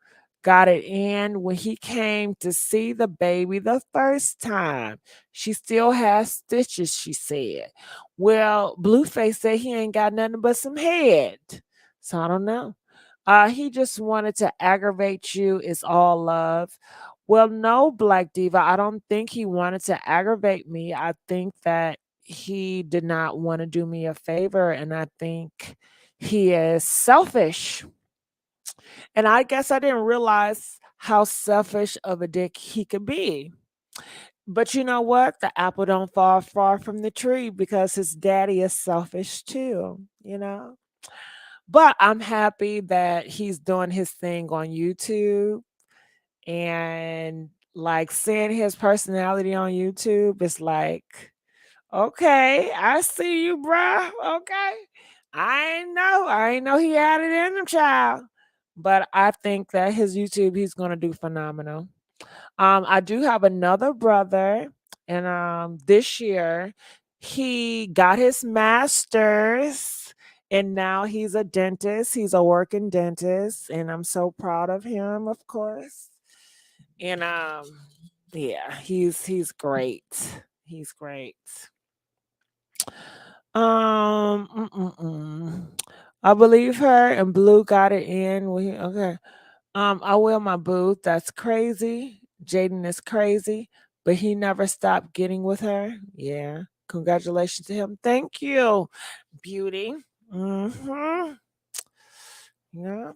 S1: got it in when he came to see the baby the first time. She still has stitches, she said. Well, Blueface said he ain't got nothing but some head. So I don't know. He just wanted to aggravate you. It's all love. Well, no, Black Diva. I don't think he wanted to aggravate me. I think that he did not want to do me a favor, and I think he is selfish. And I guess I didn't realize how selfish of a dick he could be. But you know what? The apple don't fall far from the tree because his daddy is selfish too, you know? But I'm happy that he's doing his thing on YouTube, and like seeing his personality on YouTube is like, okay, I see you, bruh. Okay. I ain't know he had it in him, child. But I think that his YouTube, he's gonna do phenomenal. I do have another brother, and this year he got his master's, and now he's a dentist. He's a working dentist, and I'm so proud of him, of course. And yeah, he's great. He's great. I believe her and Blue got it in. Okay. I will my boo. That's crazy. Jaden is crazy, but he never stopped getting with her. Yeah. Congratulations to him. Thank you, beauty. Mm-hmm. Yep.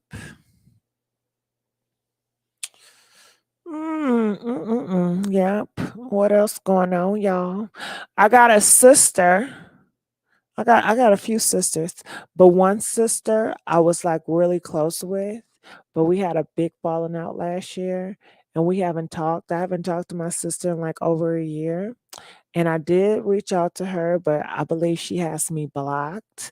S1: Yep. What else going on, y'all? I got a sister. I got a few sisters, but one sister I was like really close with, but we had a big falling out last year and we haven't talked. I haven't talked to my sister in like over a year. And I did reach out to her, but I believe she has me blocked.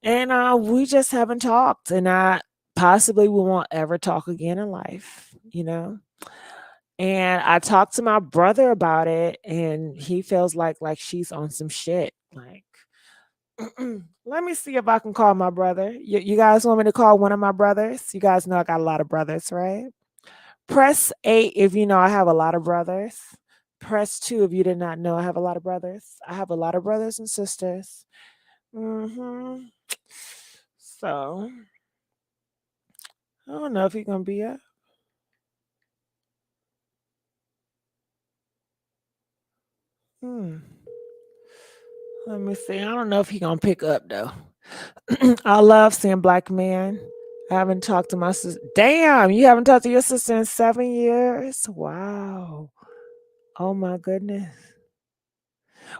S1: And we just haven't talked. And I possibly we won't ever talk again in life, you know? And I talked to my brother about it, and he feels like she's on some shit. Like, let me see if I can call my brother. You guys want me to call one of my brothers? You guys know I got a lot of brothers, right? Press 8 if you know I have a lot of brothers. Press 2 if you did not know I have a lot of brothers. I have a lot of brothers and sisters. So, I don't know if he's going to be up. Let me see. I don't know if he's going to pick up, though. I love seeing black men. I haven't talked to my sister. Damn, you haven't talked to your sister in 7 years? Wow. Oh my goodness.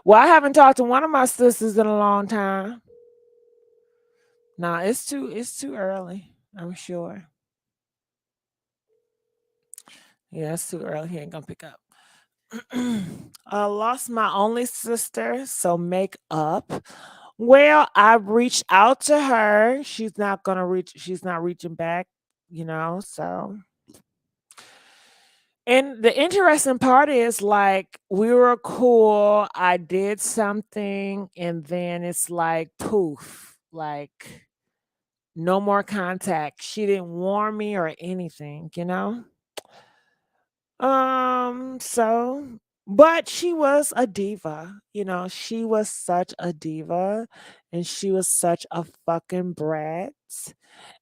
S1: Well, I haven't talked to one of my sisters in a long time. Nah, it's too early, I'm sure. Yeah, it's too early. He ain't gonna pick up. I lost my only sister, so make up. Well, I reached out to her. She's not reaching back, you know, so. And the interesting part is like we were cool. I did something and then it's like poof, like no more contact. She didn't warn me or anything, you know? So but she was a diva, you know, she was such a diva and she was such a fucking brat.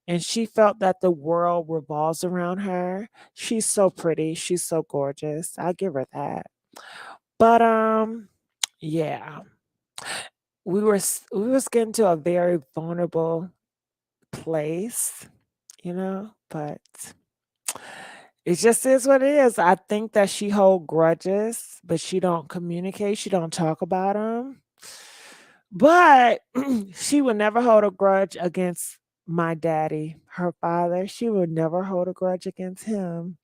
S1: And she felt that the world revolves around her. She's so pretty. She's so gorgeous. I'll give her that. But yeah. We was getting to a very vulnerable place, you know, but it just is what it is. I think that she hold grudges, but she don't communicate. She don't talk about them. But she would never hold a grudge against my daddy, her father. She would never hold a grudge against him.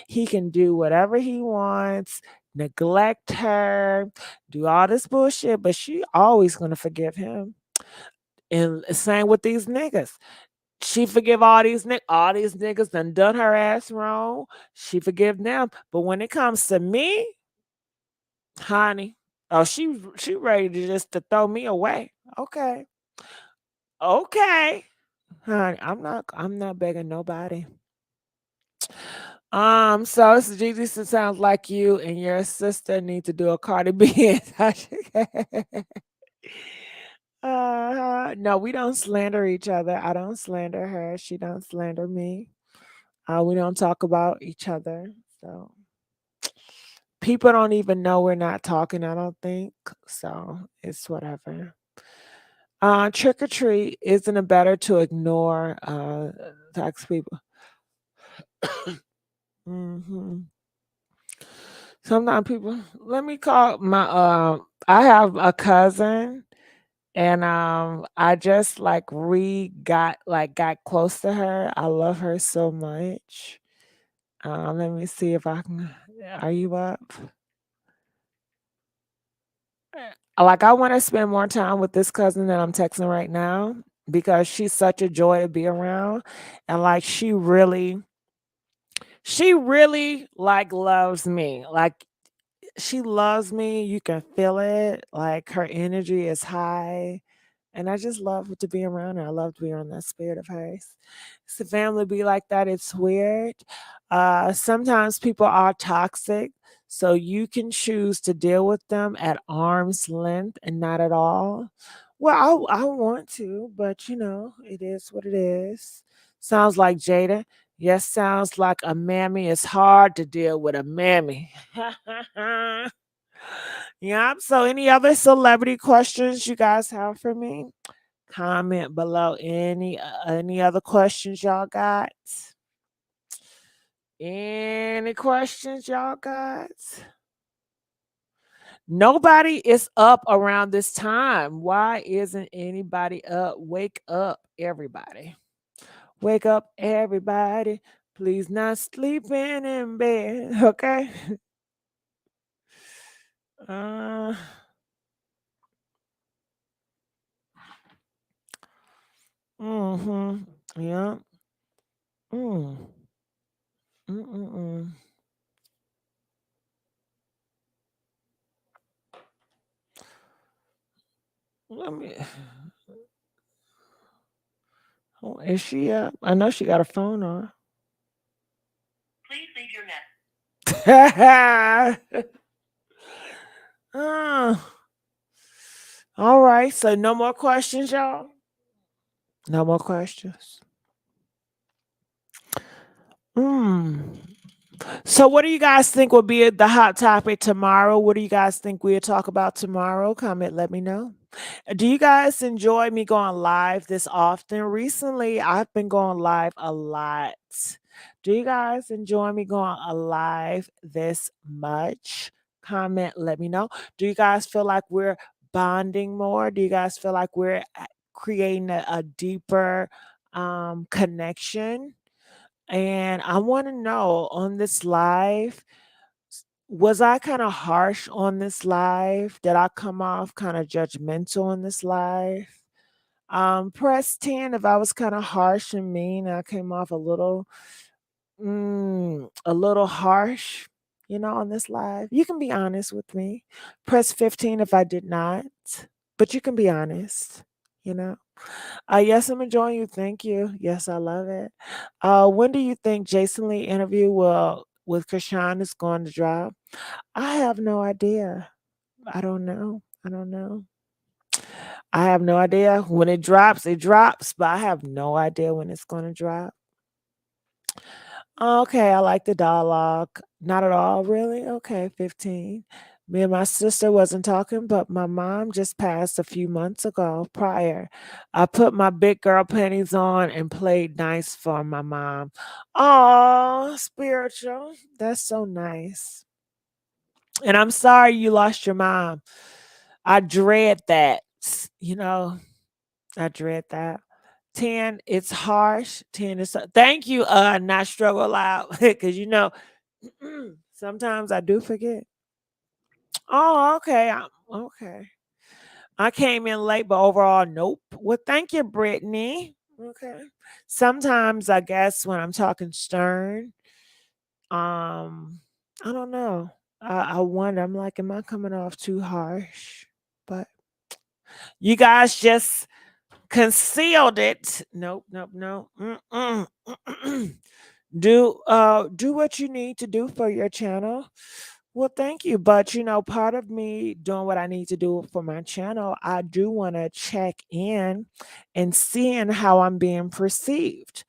S1: He can do whatever he wants, neglect her, do all this bullshit, but she always gonna forgive him. And same with these niggas. She forgive all these niggas done her ass wrong. She forgive them. But when it comes to me, honey, oh, she ready to just to throw me away. Okay. Okay. Honey, I'm not begging nobody. So it's Gigi, it sounds like you and your sister need to do a Cardi B. No, we don't slander each other. I don't slander her. She don't slander me. We don't talk about each other. So people don't even know we're not talking, I don't think. So it's whatever. Trick or treat, isn't it better to ignore tax people? hmm Sometimes people, let me call my I have a cousin, and I just got close to her. I love her so much. Let me see if I can. Are you up? Like, I want to spend more time with this cousin that I'm texting right now because she's such a joy to be around, and like she really like loves me. Like, she loves me. You can feel it. Like, her energy is high. And I just love to be around her. I love to be around that spirit of hers. It's a family be like that. It's weird. Sometimes people are toxic. So you can choose to deal with them at arm's length and not at all. Well, I want to, but it is what it is. Sounds like Jada. Yes, sounds like a mammy. It's hard to deal with a mammy. Yep. So, any other celebrity questions you guys have for me? Comment below. Any other questions y'all got? Any questions y'all got? Nobody is up around this time. Why isn't anybody up? Wake up, everybody. Wake up, everybody. Please not sleeping in bed. Okay. Uh mm-hmm. Yeah. Mm. Mm-mm-mm. Let me. Oh, is she up? I know she got a phone on. Please leave your message. All right. So no more questions, y'all. No more questions. So what do you guys think will be the hot topic tomorrow? What do you guys think we'll talk about tomorrow? Comment, let me know. Do you guys enjoy me going live this often? Recently, I've been going live a lot. Do you guys enjoy me going live this much? Comment, let me know. Do you guys feel like we're bonding more? Do you guys feel like we're creating a deeper connection? And I want to know on this live, was I kind of harsh on this live? Did I come off kind of judgmental on this live? Press 10 if I was kind of harsh and mean. I came off a little harsh, on this live. You can be honest with me. Press 15 if I did not, but you can be honest, you know. Yes, I'm enjoying you. Thank you. Yes, I love it. When do you think Jason Lee interview with Chrisean is going to drop? I have no idea. I don't know. I don't know. I have no idea. When it drops, but I have no idea when it's going to drop. Okay, I like the dialogue. Not at all, really? Okay, 15. Me and my sister wasn't talking, but my mom just passed a few months ago prior. I put my big girl panties on and played nice for my mom. Oh, spiritual. That's so nice. And I'm sorry you lost your mom. I dread that. I dread that. 10, it's harsh. 10 is thank you, not struggle loud. Because sometimes I do forget. Oh, okay. Okay. I came in late, but overall, nope. Well, thank you, Brittany. Okay. Sometimes I guess when I'm talking stern, I don't know. I wonder, I'm like, am I coming off too harsh? But you guys just concealed it. Nope, nope, no. Do what you need to do for your channel. Well, thank you. But part of me doing what I need to do for my channel, I do want to check in and seeing how I'm being perceived.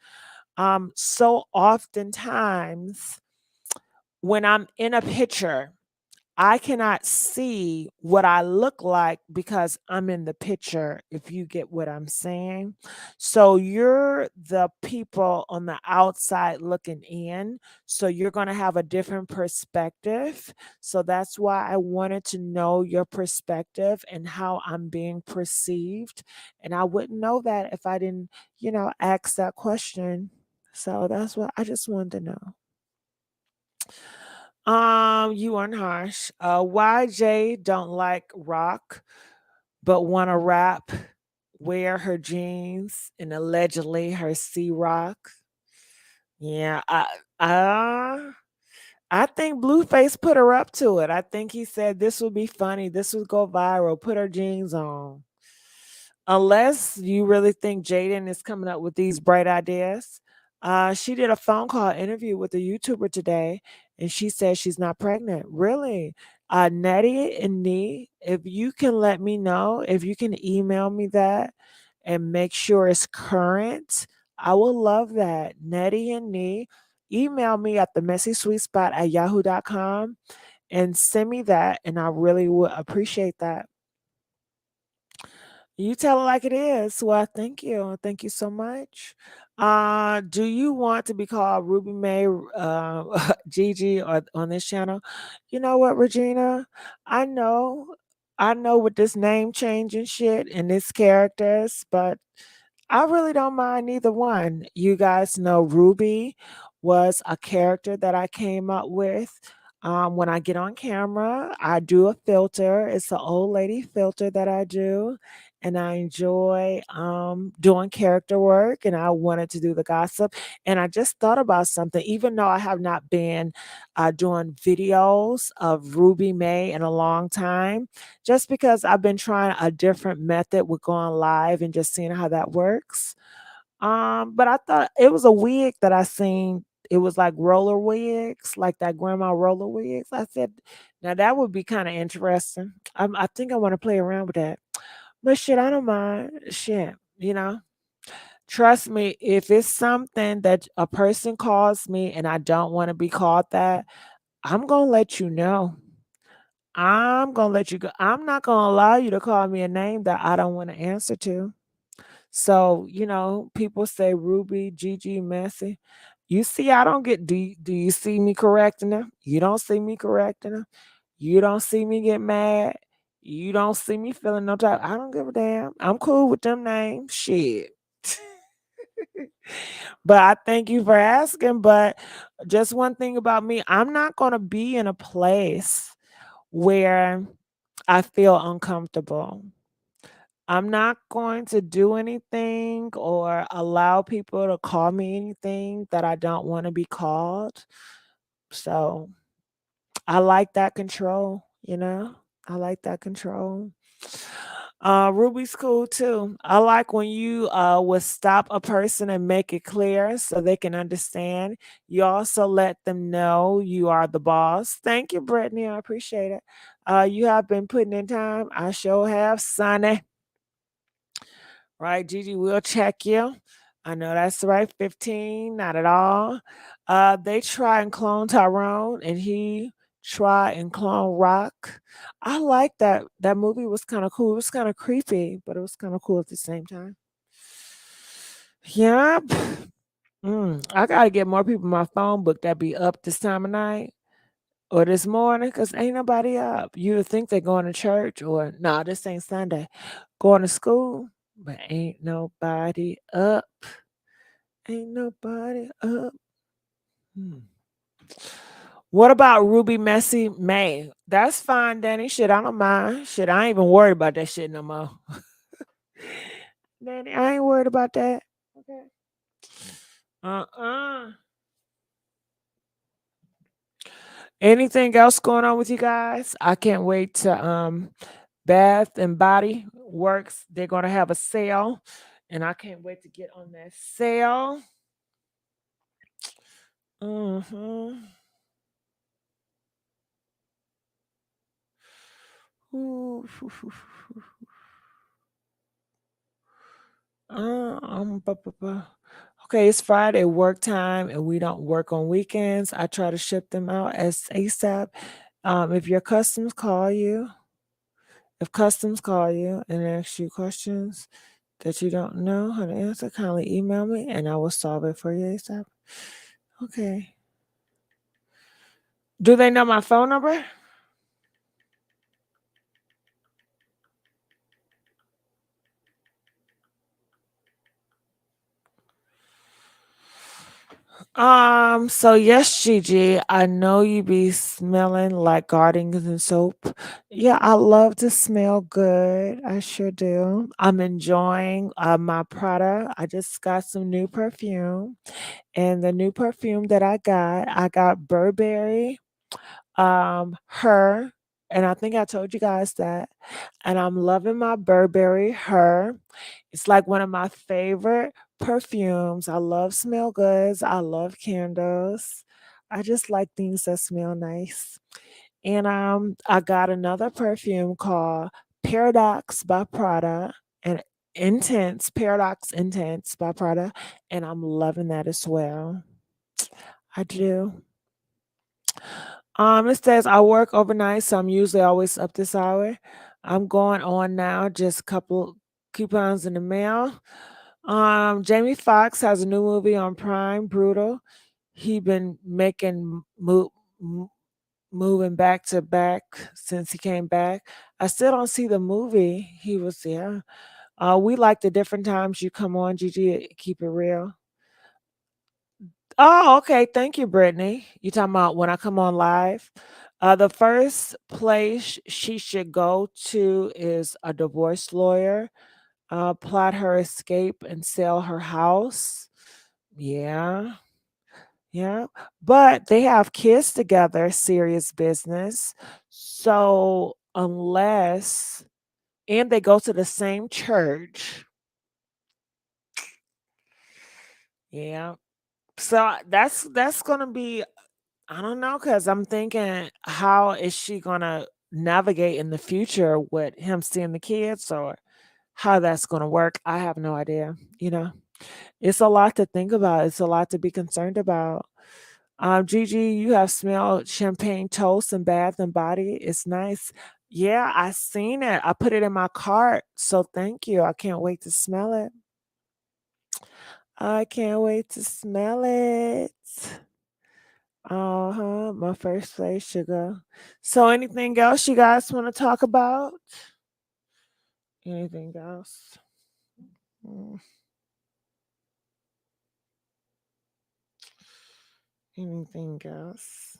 S1: So oftentimes when I'm in a picture, I cannot see what I look like because I'm in the picture, if you get what I'm saying. So you're the people on the outside looking in. So you're going to have a different perspective. So that's why I wanted to know your perspective and how I'm being perceived. And I wouldn't know that if I didn't, ask that question. So that's what I just wanted to know. You aren't harsh. Why Jay don't like rock, but want to rap, wear her jeans, and allegedly her C Rock. Yeah, I think Blueface put her up to it. I think he said this would be funny, this would go viral. Put her jeans on. Unless you really think Jaden is coming up with these bright ideas. She did a phone call interview with a YouTuber today, and she said she's not pregnant. Really? Nettie and Nee, if you can let me know, if you can email me that and make sure it's current, I will love that. Nettie and Nee, email me at TheMessySweetSpot@yahoo.com and send me that, and I really would appreciate that. You tell it like it is. Well, thank you. Thank you so much. Do you want to be called Rubymae, Gigi, or on this channel? You know what, Regina? I know, I know with this name change and shit and this characters, but I really don't mind either one. You guys know Ruby was a character that I came up with. When I get on camera, I do a filter. It's an old lady filter that I do, and I enjoy doing character work. And I wanted to do the gossip. And I just thought about something, even though I have not been doing videos of Rubymae in a long time, just because I've been trying a different method with going live and just seeing how that works. But I thought it was a wig that I seen. It was like roller wigs, like that grandma roller wigs. I said, now that would be kind of interesting. I think I want to play around with that. But shit, I don't mind. Shit. Trust me, if it's something that a person calls me and I don't want to be called that, I'm going to let you know. I'm going to let you go. I'm not going to allow you to call me a name that I don't want to answer to. So, people say Ruby, Gigi, Messy. You see, I don't get, do you see me correcting them? You don't see me correcting them. You don't see me get mad. You don't see me feeling no type. I don't give a damn. I'm cool with them names. Shit. But I thank you for asking. But just one thing about me, I'm not going to be in a place where I feel uncomfortable. I'm not going to do anything or allow people to call me anything that I don't want to be called. So I like that control. I like that control. Ruby's cool too. I like when you would stop a person and make it clear so they can understand. You also let them know you are the boss. Thank you, Brittany. I appreciate it. You have been putting in time. I sure have, Sonny. Right, Gigi, we'll check you. I know that's right. 15, not at all. They try and clone Tyrone, and he try and clone Rock. I like that. That movie was kind of cool. It was kind of creepy, but it was kind of cool at the same time. Yep. I gotta get more people in my phone book that be up this time of night or this morning, because ain't nobody up. You would think they're going to church or no, this ain't Sunday. Going to school, but ain't nobody up. Ain't nobody up. What about Ruby Messy May? That's fine, Danny. Shit, I don't mind. Shit, I ain't even worried about that shit no more. Danny, I ain't worried about that. Okay. Anything else going on with you guys? I can't wait to Bath and Body Works. They're gonna have a sale, and I can't wait to get on that sale. Mm-hmm. Ooh. Okay, it's Friday work time, and we don't work on weekends. I try to ship them out as ASAP. If your customs call you, if customs call you and ask you questions that you don't know how to answer, kindly email me and I will solve it for you ASAP. Okay. Do they know my phone number? So yes, Gigi, I know you be smelling like gardens and soap. Yeah, I love to smell good. I sure do. I'm enjoying my product. I just got some new perfume, and the new perfume that I got Burberry, her, and I think I told you guys that. And I'm loving my Burberry her. It's like one of my favorite perfumes. I love smell goods. I love candles. I just like things that smell nice. And I got another perfume called Paradox by Prada and Paradox Intense by Prada, and I'm loving that as well. I do. It says I work overnight, so I'm usually always up this hour. I'm going on now, just a couple coupons in the mail. Jamie Foxx has a new movie on Prime, Brutal. He been making moving back to back since he came back. I still don't see the movie. He was there. We like the different times you come on, Gigi. Keep it real. Oh, okay. Thank you, Brittany. You talking about when I come on live? The first place she should go to is a divorce lawyer. Plot her escape and sell her house. Yeah, yeah. But they have kids together, serious business. So unless and they go to the same church. Yeah. So that's gonna be I don't know because I'm thinking, how is she gonna navigate in the future with him seeing the kids or how that's gonna work? I have no idea. It's a lot to think about. It's a lot to be concerned about. Gigi, you have smelled champagne toast and Bath and Body. It's nice. Yeah, I seen it. I put it in my cart. So thank you. I can't wait to smell it. I can't wait to smell it. Uh-huh. My first place sugar. So anything else you guys want to talk about? Anything else? Mm, Anything else?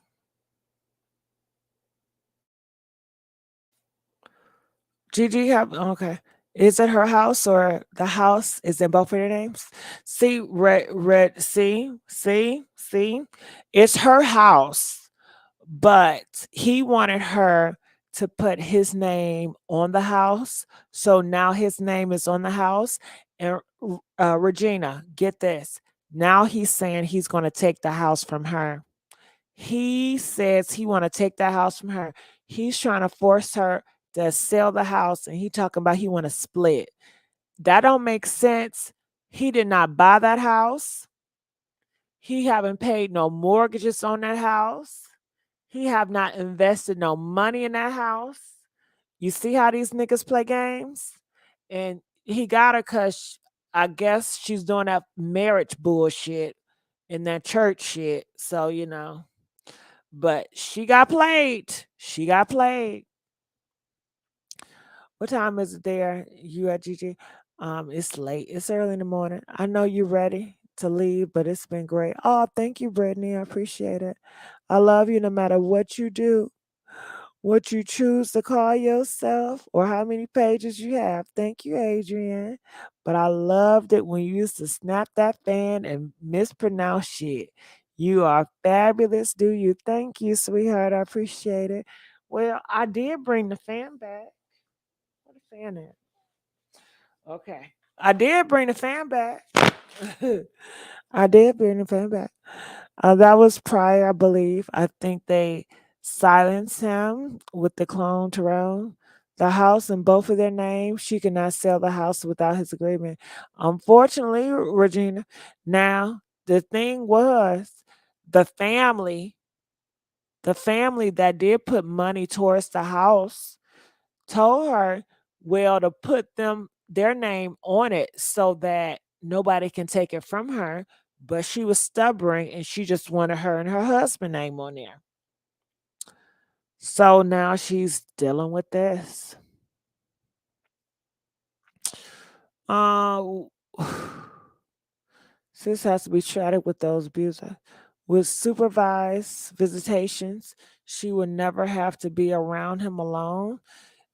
S1: Gigi have okay. Is it her house or the house is in both of their names? See, red, see. It's her house, but he wanted her to put his name on the house. So now his name is on the house. And Regina, get this. Now he's saying he's going to take the house from her. He says he want to take that house from her. He's trying to force her to sell the house, and he talking about he want to split. That don't make sense. He did not buy that house. He haven't paid no mortgages on that house. He have not invested no money in that house. You see how these niggas play games? And he got her because I guess she's doing that marriage bullshit and that church shit. So, but she got played. She got played. What time is it there? You at Gigi? It's late. It's early in the morning. I know you're ready to leave, but it's been great. Oh, thank you, Brittany. I appreciate it. I love you no matter what you do, what you choose to call yourself, or how many pages you have. Thank you, Adrian. But I loved it when you used to snap that fan and mispronounce shit. You are fabulous, do you? Thank you, sweetheart. I appreciate it. Well, I did bring the fan back. What a fan at? Okay. I did bring the fan back. I did bring the fan back. That was prior, I believe. I think they silenced him with the clone Tyrone. The house in both of their names. She could not sell the house without his agreement. Unfortunately, Regina. Now, the thing was, the family, the family that did put money towards the house told her, well, to put their name on it so that nobody can take it from her. But she was stubborn and she just wanted her and her husband name on there. So now she's dealing with this. Uh, Sis has to be treated with those abusers. With supervised visitations, she will never have to be around him alone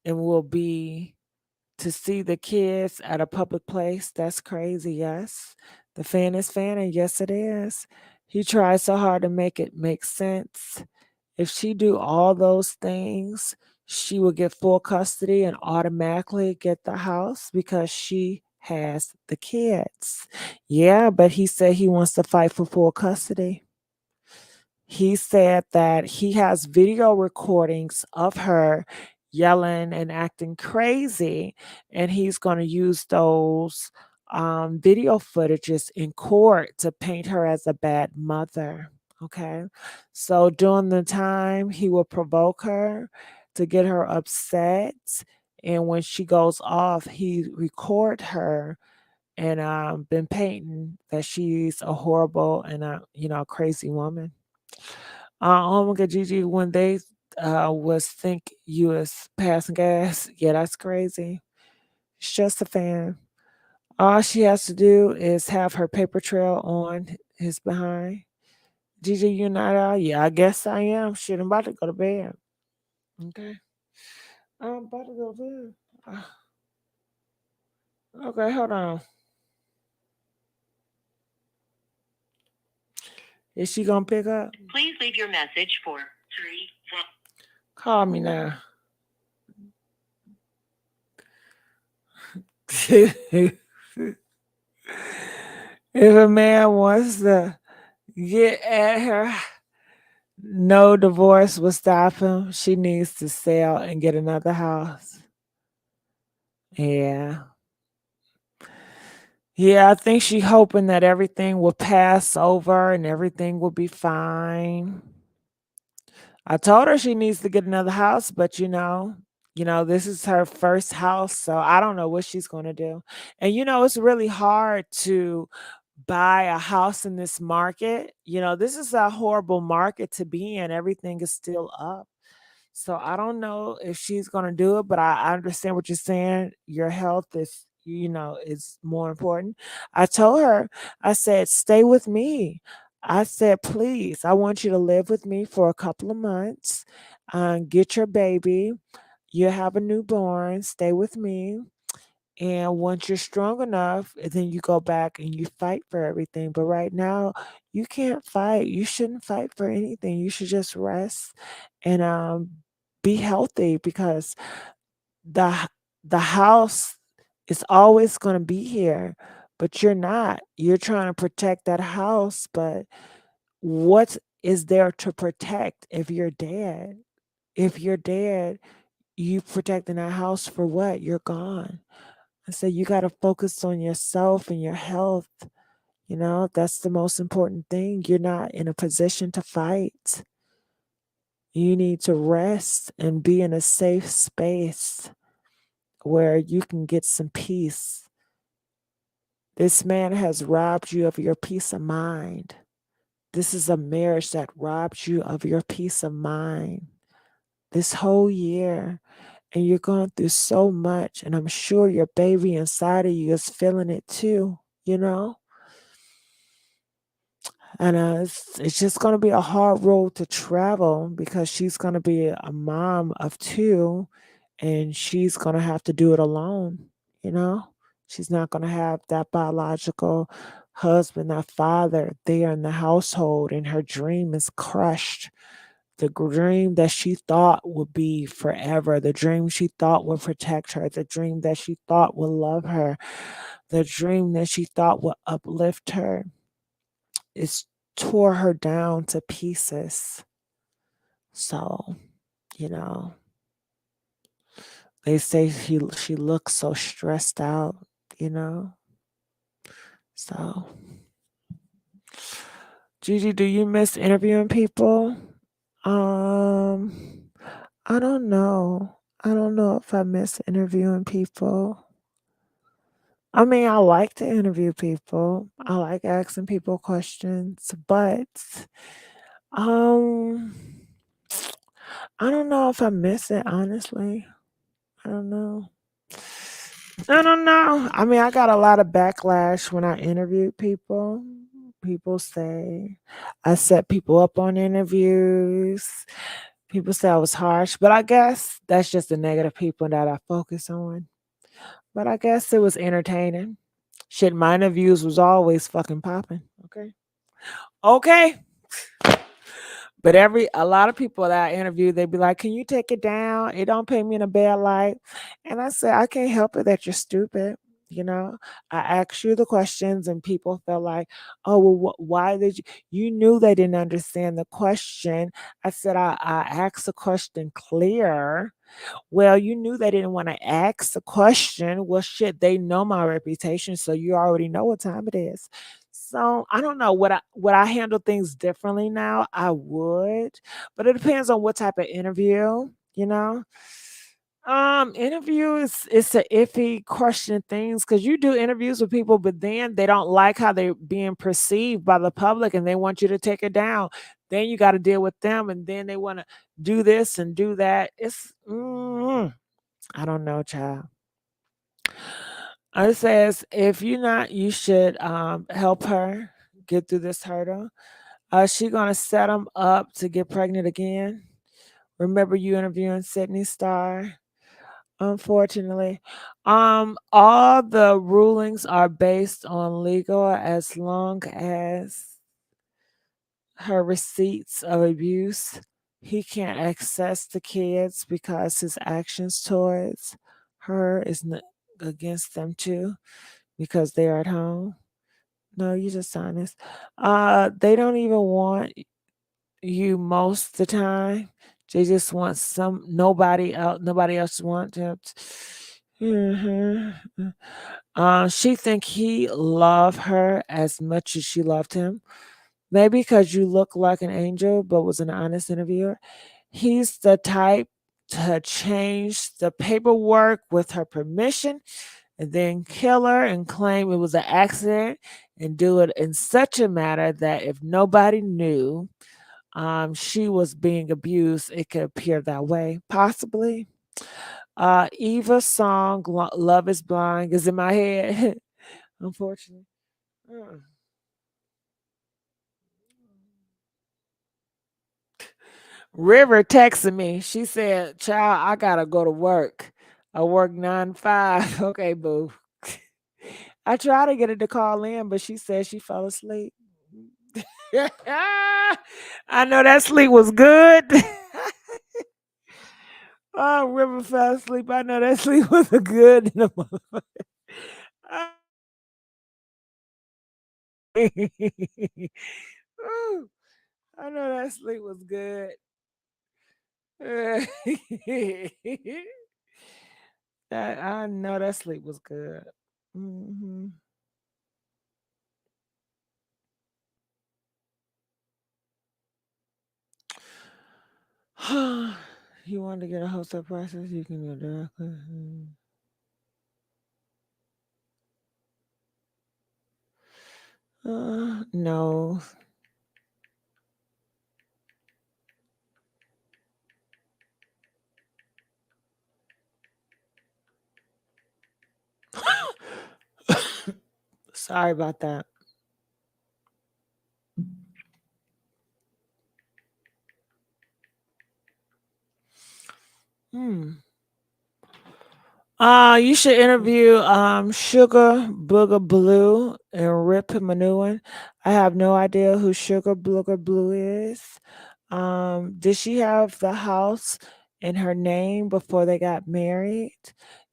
S1: and will be to see the kids at a public place. That's crazy, yes. The fan is fanning, yes it is. He tries so hard to make it make sense. If she do all those things, she will get full custody and automatically get the house because she has the kids. Yeah, but he said he wants to fight for full custody. He said that he has video recordings of her yelling and acting crazy, and he's going to use those video footages in court to paint her as a bad mother. Okay. So during the time, he will provoke her to get her upset. And when she goes off, he record her and been painting that she's a horrible and a crazy woman. Oh my god, Gigi, when they was think you was passing gas, yeah, that's crazy. She's just a fan. All she has to do is have her paper trail on his behind. Gigi, you're not out? Yeah, I guess I am. Shit, I'm about to go to bed. Okay. I'm about to go to bed. Okay, hold on. Is she gonna pick up?
S14: Please leave your message for 3.
S1: Call me now. If a man wants to get at her, no divorce will stop him. She needs to sell and get another house. Yeah. Yeah, I think she hoping that everything will pass over and everything will be fine. I told her she needs to get another house, but this is her first house, so I don't know what she's going to do. And it's really hard to buy a house in this market. This is a horrible market to be in. Everything is still up. So I don't know if she's going to do it, but I understand what you're saying. Your health is more important. I told her, I said, stay with me. I said, please, I want you to live with me for a couple of months. Get your baby. You have a newborn. Stay with me. And once you're strong enough, then you go back and you fight for everything. But right now, you can't fight. You shouldn't fight for anything. You should just rest and be healthy because the the house is always going to be here, but you're not. You're trying to protect that house, but what is there to protect if you're dead? If you're dead, you protecting that house for what? You're gone. I said you got to focus on yourself and your health. That's the most important thing. You're not in a position to fight. You need to rest and be in a safe space where you can get some peace. This man has robbed you of your peace of mind. This is a marriage that robbed you of your peace of mind this whole year. And you're going through so much. And I'm sure your baby inside of you is feeling it too, And it's just going to be a hard road to travel because she's going to be a mom of 2 and she's going to have to do it alone, She's not going to have that biological husband, that father there in the household, and her dream is crushed. The dream that she thought would be forever, the dream she thought would protect her, the dream that she thought would love her, the dream that she thought would uplift her is tore her down to pieces. So, you know, they say she looks so stressed out, you know. So, Gigi, do you miss interviewing people? I don't know. I don't know if I miss interviewing people. I mean, I like to interview people. I like asking people questions, but um I don't know if I miss it, honestly. I don't know. I don't know. I mean, I got a lot of backlash when I interviewed people. People say I set people up on interviews. People say I was harsh, but I guess that's just the negative people that I focus on. But I guess it was entertaining. Shit, my interviews was always fucking popping. Okay. Okay. But a lot of people that I interview, they be like, "Can you take it down? It don't paint me in a bad light." And I said, "I can't help it that you're stupid." You know, I asked you the questions, and people felt like, "Oh, well, why did you? You knew they didn't understand the question." I said, "I asked the question clear." Well, you knew they didn't want to ask the question. Well, shit, they know my reputation, so you already know what time it is. So I don't know. Would I handle things differently now? I would, but it depends on what type of interview, you know. Interview is it's a iffy question things because you do interviews with people, but then they don't like how they're being perceived by the public and they want you to take it down. Then you got to deal with them, and then they want to do this and do that. I don't know, child. It says if you're not, you should help her get through this hurdle. She gonna set them up to get pregnant again. Remember you interviewing Sydney Star? Unfortunately, all the rulings are based on legal as long as her receipts of abuse. He can't access the kids because his actions towards her is against them too because they're at home. No, you just honest. They don't even want you most of the time. They just want nobody else wants him. She think he loved her as much as she loved him. Maybe because you look like an angel, but was an honest interviewer. He's the type to change the paperwork with her permission and then kill her and claim it was an accident and do it in such a manner that if nobody knew she was being abused, it could appear that way. Possibly. Eva's song Love is Blind is in my head. Unfortunately. River texted me. She said, "Child, I gotta go to work. I work 9 to 5." Okay, boo. I tried to get her to call in, but she said she fell asleep. I know that sleep was good. Oh, River fell asleep. I know that sleep was a good in the motherfucker. Ooh, I know that sleep was good. I know that sleep was good. Mhm. You want to get a wholesale prices? You can go directly. No. Sorry about that. You should interview Sugar Booger Blue and Rip Manuin. I have no idea who Sugar Booger Blue is. Did she have the house in her name before they got married?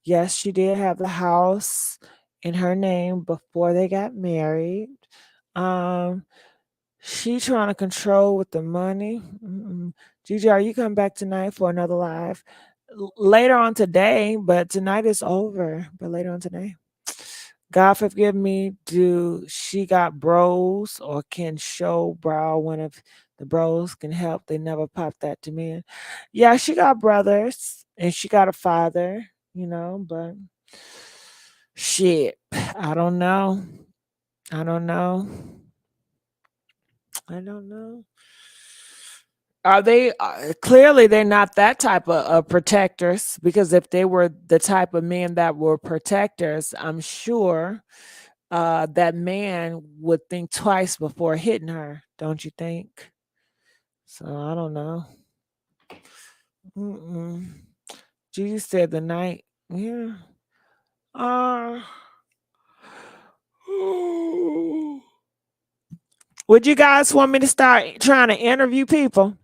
S1: Yes, she did have the house in her name before they got married. Um, She trying to control with the money. Gigi, are you coming back tonight for another live? Later on today, but tonight is over. But later on today. God forgive me. Do she got bros or can show brow one of the bros can help? They never popped that to me. Yeah, she got brothers and she got a father, but shit. I don't know. I don't know. I don't know. Are they clearly they're not that type of protectors, because if they were the type of men that were protectors, I'm sure that man would think twice before hitting her, don't you think? So I don't know. Gigi said the night, yeah. Would you guys want me to start trying to interview people?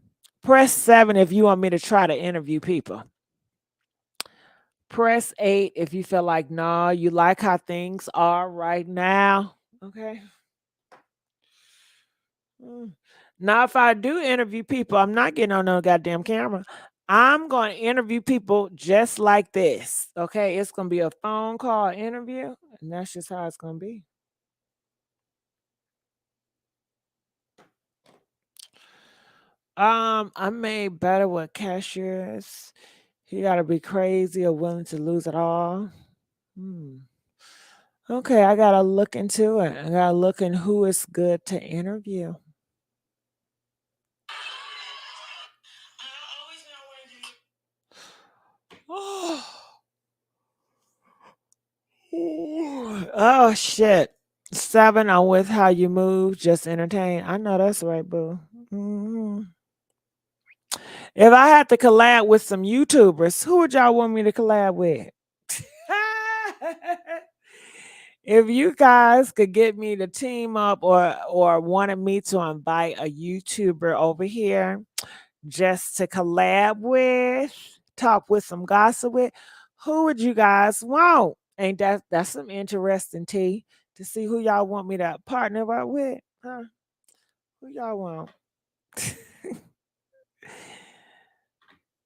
S1: Press 7 if you want me to try to interview people. Press 8 if you feel like, nah, you like how things are right now. Okay. Now, if I do interview people, I'm not getting on no goddamn camera. I'm going to interview people just like this. Okay. It's going to be a phone call interview, and that's just how it's going to be. I made better with cashiers. You got to be crazy or willing to lose it all. Okay, I got to look into it. I got to look in who is good to interview. Oh shit. 7 on with how you move, just entertain. I know that's right, boo. If I had to collab with some YouTubers, who would y'all want me to collab with? If you guys could get me to team up or wanted me to invite a YouTuber over here just to collab with, talk with some gossip with, who would you guys want? Ain't that's some interesting tea to see who y'all want me to partner up with? Huh? Who y'all want?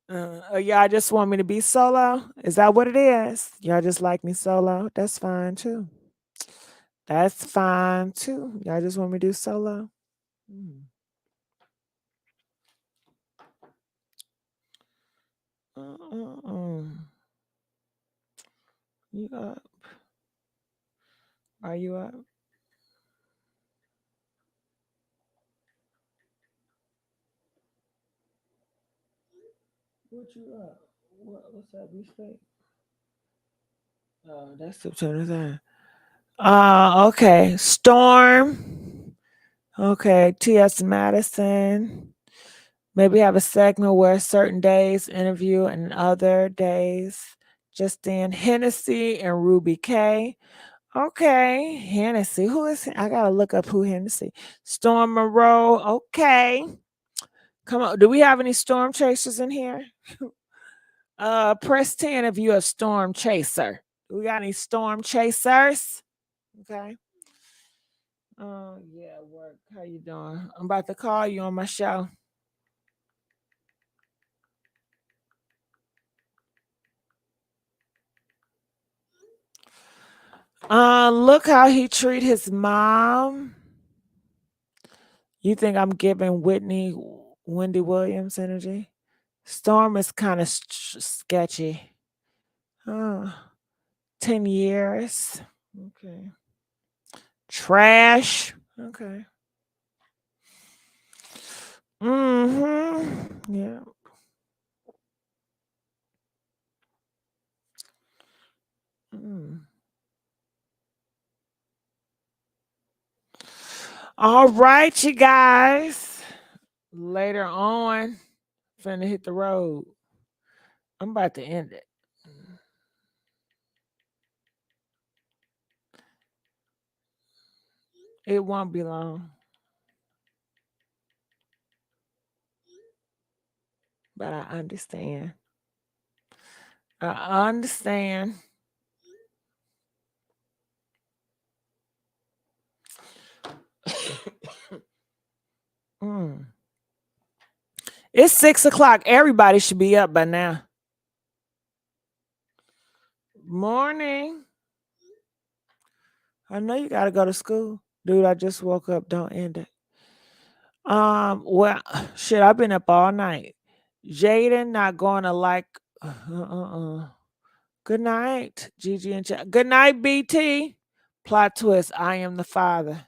S1: Or y'all just want me to be solo? Is that what it is? Y'all just like me solo? That's fine too. That's fine too. Y'all just want me to do solo? You up? Are you up? What you up? What's up? You straight? Oh, that's September 3rd. Okay. Storm. Okay. T.S. Madison. Maybe have a segment where certain days interview and other days Justine Hennessy and Ruby K. Okay. Hennessy. Who is I gotta look up who Hennessy. Storm Monroe. Okay. Come on. Do we have any storm chasers in here? Press 10 if you're a storm chaser. Do we got any storm chasers? Okay. Oh, yeah, work. How you doing? I'm about to call you on my show. Look how he treat his mom. You think I'm giving Wendy Williams energy? Storm is kind of sketchy. 10 years. Okay. Trash. Okay. Yeah. All right, you guys. Later on, finna hit the road. I'm about to end it. It won't be long. But I understand. I understand. It's 6 o'clock. Everybody should be up by now. Morning. I know you gotta go to school. Dude, I just woke up. Don't end it. Well, shit, I've been up all night. Jaden not going to like Good night, Gigi and Chat. Good night, BT. Plot twist, I am the father.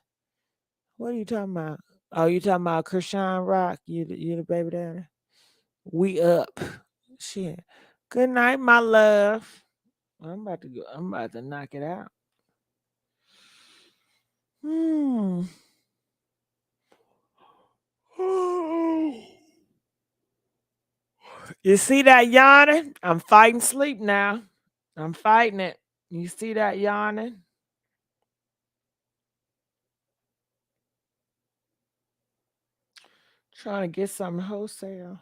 S1: What are you talking about? Oh, you talking about Chrisean Rock? You the baby daddy? We up. Shit. Good night, my love. I'm about to knock it out. You see that yawning? I'm fighting sleep now. I'm fighting it. You see that yawning? Trying to get some wholesale.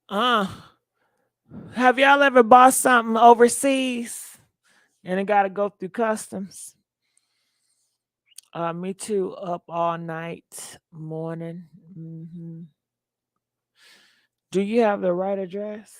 S1: Have y'all ever bought something overseas and it got to go through customs? Me too. Up all night, morning. Do you have the right address?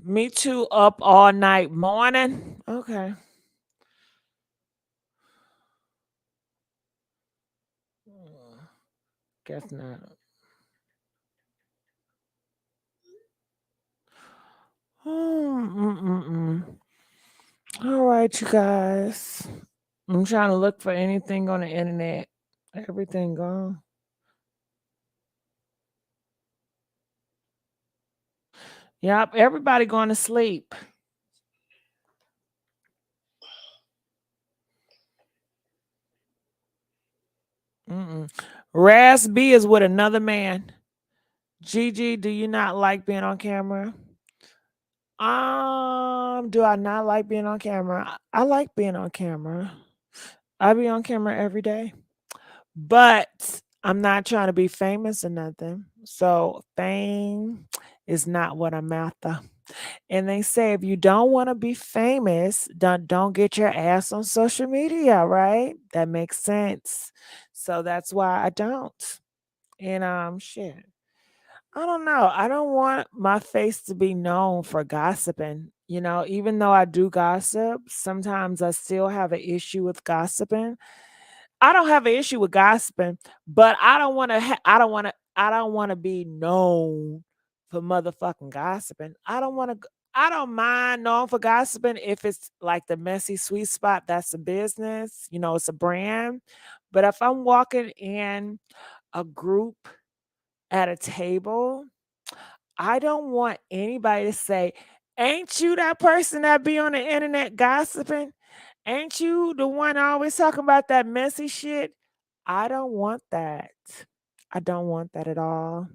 S1: Me too. Up all night, morning. Okay. Guess not. All right, you guys. I'm trying to look for anything on the internet. Everything gone. Yep, everybody going to sleep. Raz B is with another man. Gigi, do you not like being on camera? Do I not like being on camera? I like being on camera. I be on camera every day. But I'm not trying to be famous or nothing. So fame is not what I'm after. And they say if you don't want to be famous, don't get your ass on social media, right? That makes sense. So that's why I don't. And shit. I don't know. I don't want my face to be known for gossiping. You know, even though I do gossip, sometimes I still have an issue with gossiping. I don't have an issue with gossiping, but I don't want to be known for motherfucking gossiping. I don't mind known for gossiping if it's like the Messy Sweet Spot, that's a business, you know, it's a brand. But if I'm walking in a group at a table, I don't want anybody to say, "Ain't you that person that be on the internet gossiping? Ain't you the one always talking about that messy shit?" I don't want that. I don't want that at all.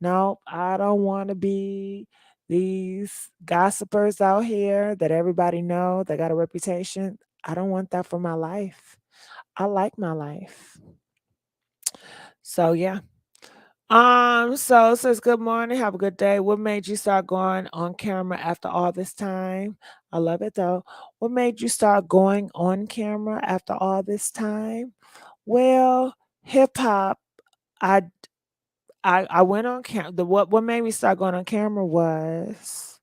S1: No, I don't want to be these gossipers out here that everybody know, that got a reputation. I don't want that for my life. I like my life. So yeah. So it says, good morning, have a good day. What made you start going on camera after all this time? I love it though. What made you start going on camera after all this time? Well, hip hop, I went on camera. What made me start going on camera was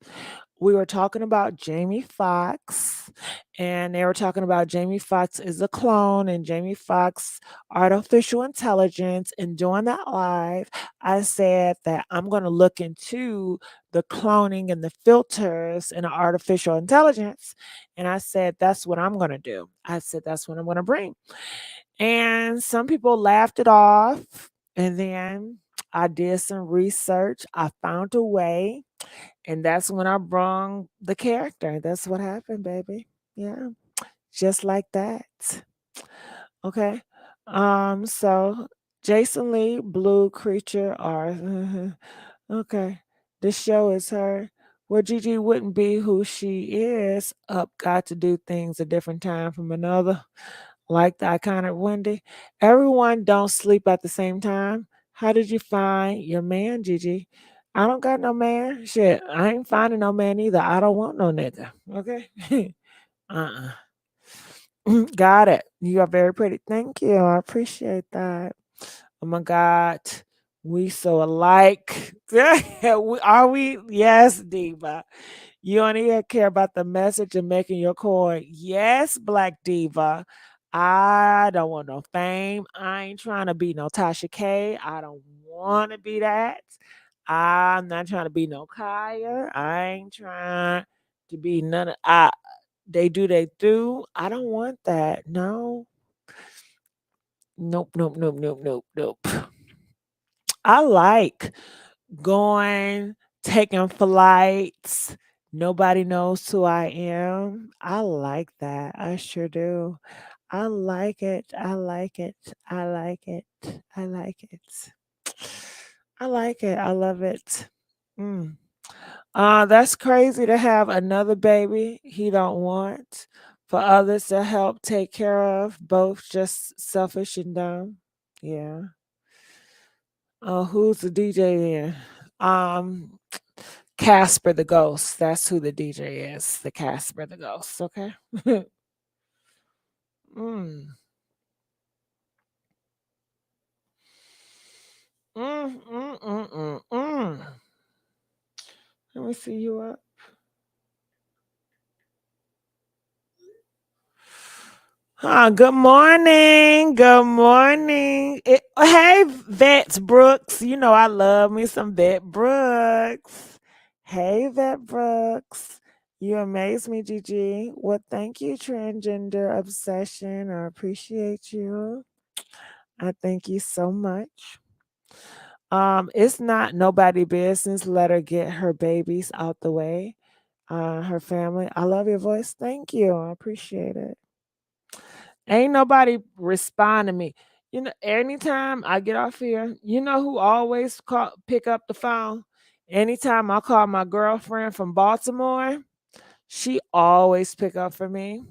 S1: we were talking about Jamie Foxx, and they were talking about Jamie Foxx is a clone and Jamie Foxx artificial intelligence. And during that live, I said that I'm going to look into the cloning and the filters and the artificial intelligence. And I said, that's what I'm going to do. I said, that's what I'm going to bring. And some people laughed it off. And then I did some research. I found a way. And that's when I brung the character. That's what happened, baby. Yeah. Just like that. Okay. So Jason Lee, Blue Creature, or okay. The show is her. Well, Gigi wouldn't be who she is. Up got to do things a different time from another. Like the iconic Wendy. Everyone don't sleep at the same time. How did you find your man, Gigi? I don't got no man. Shit, I ain't finding no man either. I don't want no nigga. Okay. uh-uh. Got it. You are very pretty. Thank you. I appreciate that. Oh my God. We so alike. Are we? Yes, Diva. You only care about the message and making your coin. Yes, Black Diva. I don't want no fame. I ain't trying to be no Tasha K. I don't want to be that. I'm not trying to be no Kaya. I ain't trying to be none of they do. I don't want that. No. Nope, nope, nope, nope, nope, nope. I like going, taking flights. Nobody knows who I am. I like that. I sure do. I like it. I like it. I like it. I like it. I like it. I love it. Mm. That's crazy to have another baby he don't want for others to help take care of, both just selfish and dumb. Yeah. Oh, who's the DJ then? Um, Casper the Ghost. That's who the DJ is. The Casper the Ghost. Okay. mm. Let me see you up. Good morning. Good morning. Hey, Vet Brooks. You know I love me some Vet Brooks. Hey, Vet Brooks. You amaze me, Gigi. Well, thank you, Transgender Obsession. I appreciate you. I thank you so much. It's not nobody business. Let her get her babies out the way. Her family. I love your voice. Thank you. I appreciate it. Ain't nobody respond to me. You know, anytime I get off here, you know who always pick up the phone? Anytime I call my girlfriend from Baltimore, she always pick up for me.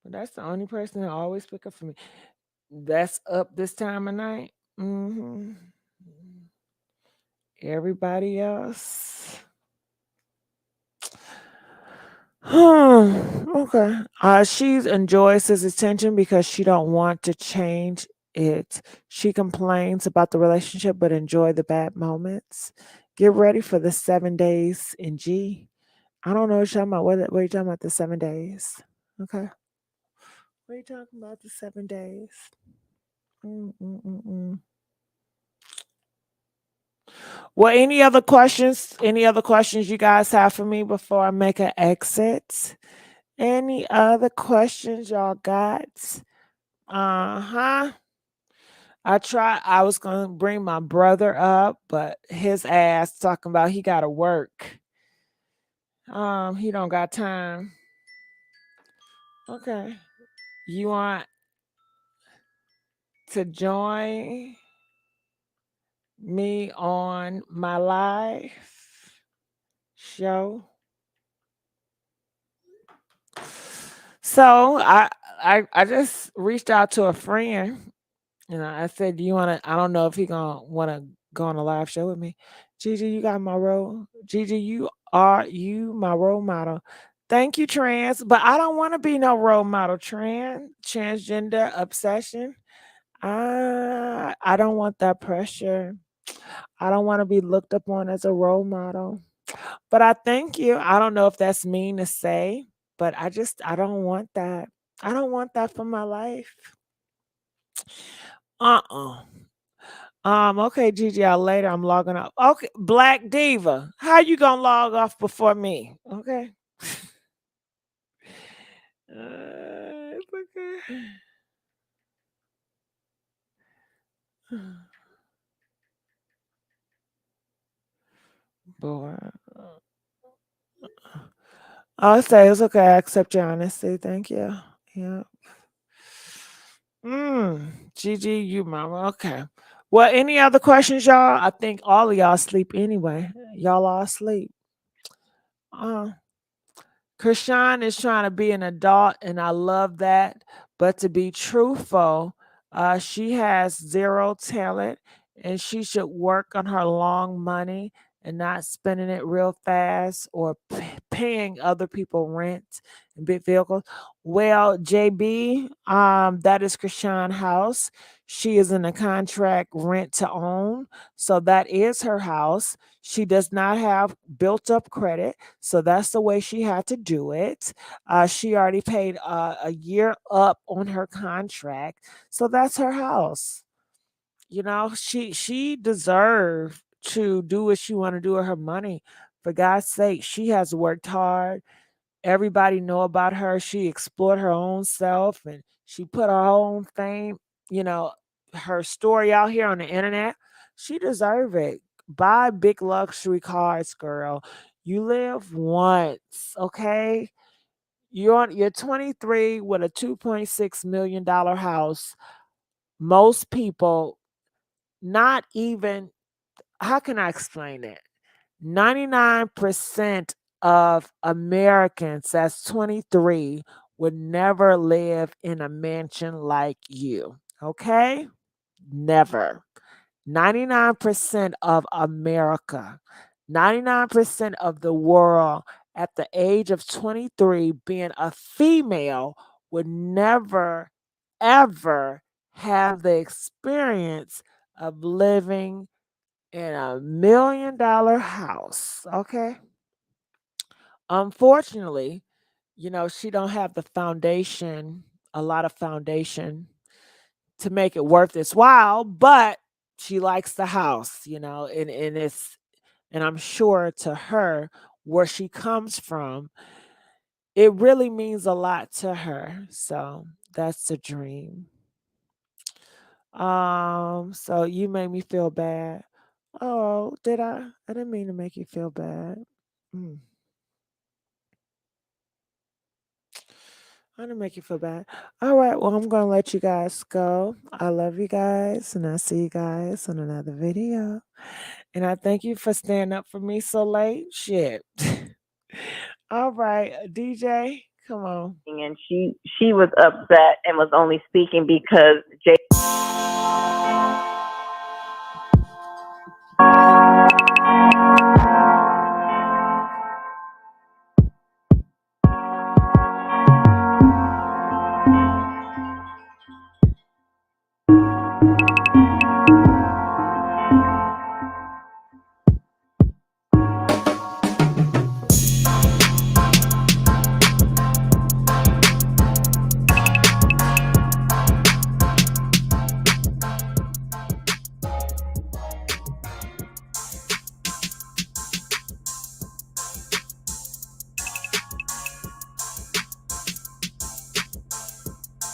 S1: But that's the only person that always pick up for me. That's up this time of night. Everybody else. Okay. She enjoys his attention because she don't want to change it. She complains about the relationship but enjoy the bad moments. Get ready for the 7 days in G. I don't know what you're talking about. What are you talking about? The 7 days. Okay. What are you talking about? The 7 days. Well, any other questions? Any other questions you guys have for me before I make an exit? Any other questions y'all got? I was gonna bring my brother up, but his ass talking about he gotta work. He don't got time. Okay. You want to join me on my live show? So I just reached out to a friend. You know, I said, "Do you want to?" I don't know if he gonna want to go on a live show with me. Gigi, you got my role. Gigi, you my role model. Thank you, trans. But I don't want to be no role model. Transgender obsession. I don't want that pressure. I don't want to be looked upon as a role model. But I thank you. I don't know if that's mean to say, but I don't want that. I don't want that for my life. Okay, Gigi, I'll later. I'm logging off. Okay, Black Diva. How you gonna log off before me? Okay. It's okay. Boy. I'll say it's okay. I accept your honesty. Thank you. Yeah. Gigi, you mama. Okay. Well, any other questions, y'all? I think all of y'all sleep anyway. Y'all all asleep. Chrisean is trying to be an adult, and I love that. But to be truthful, she has zero talent, and she should work on her long money and not spending it real fast or paying other people rent and big vehicles. Well, JB, that is Chrisean house. She is in a contract rent to own, so that is her house. She does not have built up credit, so that's the way she had to do it. She already paid a year up on her contract, so that's her house. You know, she deserved to do what she want to do with her money. For God's sake, she has worked hard. Everybody know about her. She explored her own self and she put her own fame, you know, her story out here on the internet. She deserve it. Buy big luxury cars, girl. You live once, okay? You're 23 with a $2.6 million house. Most people, not even, how can I explain it? 99% of Americans that's 23 would never live in a mansion like you. Okay? Never. 99% of America, 99% of the world at the age of 23 being a female would never, ever have the experience of living in a $1 million house. Okay. Unfortunately, you know, she don't have the foundation, a lot of foundation to make it worth its while, but she likes the house, you know, and it's, and I'm sure to her where she comes from, it really means a lot to her. So that's the dream. So you made me feel bad. Oh, did I? I didn't mean to make you feel bad. I didn't make you feel bad. All right, well, I'm going to let you guys go. I love you guys, and I'll see you guys on another video. And I thank you for staying up for me so late. Shit. All right, DJ, come on.
S15: And she was upset and was only speaking because Jay.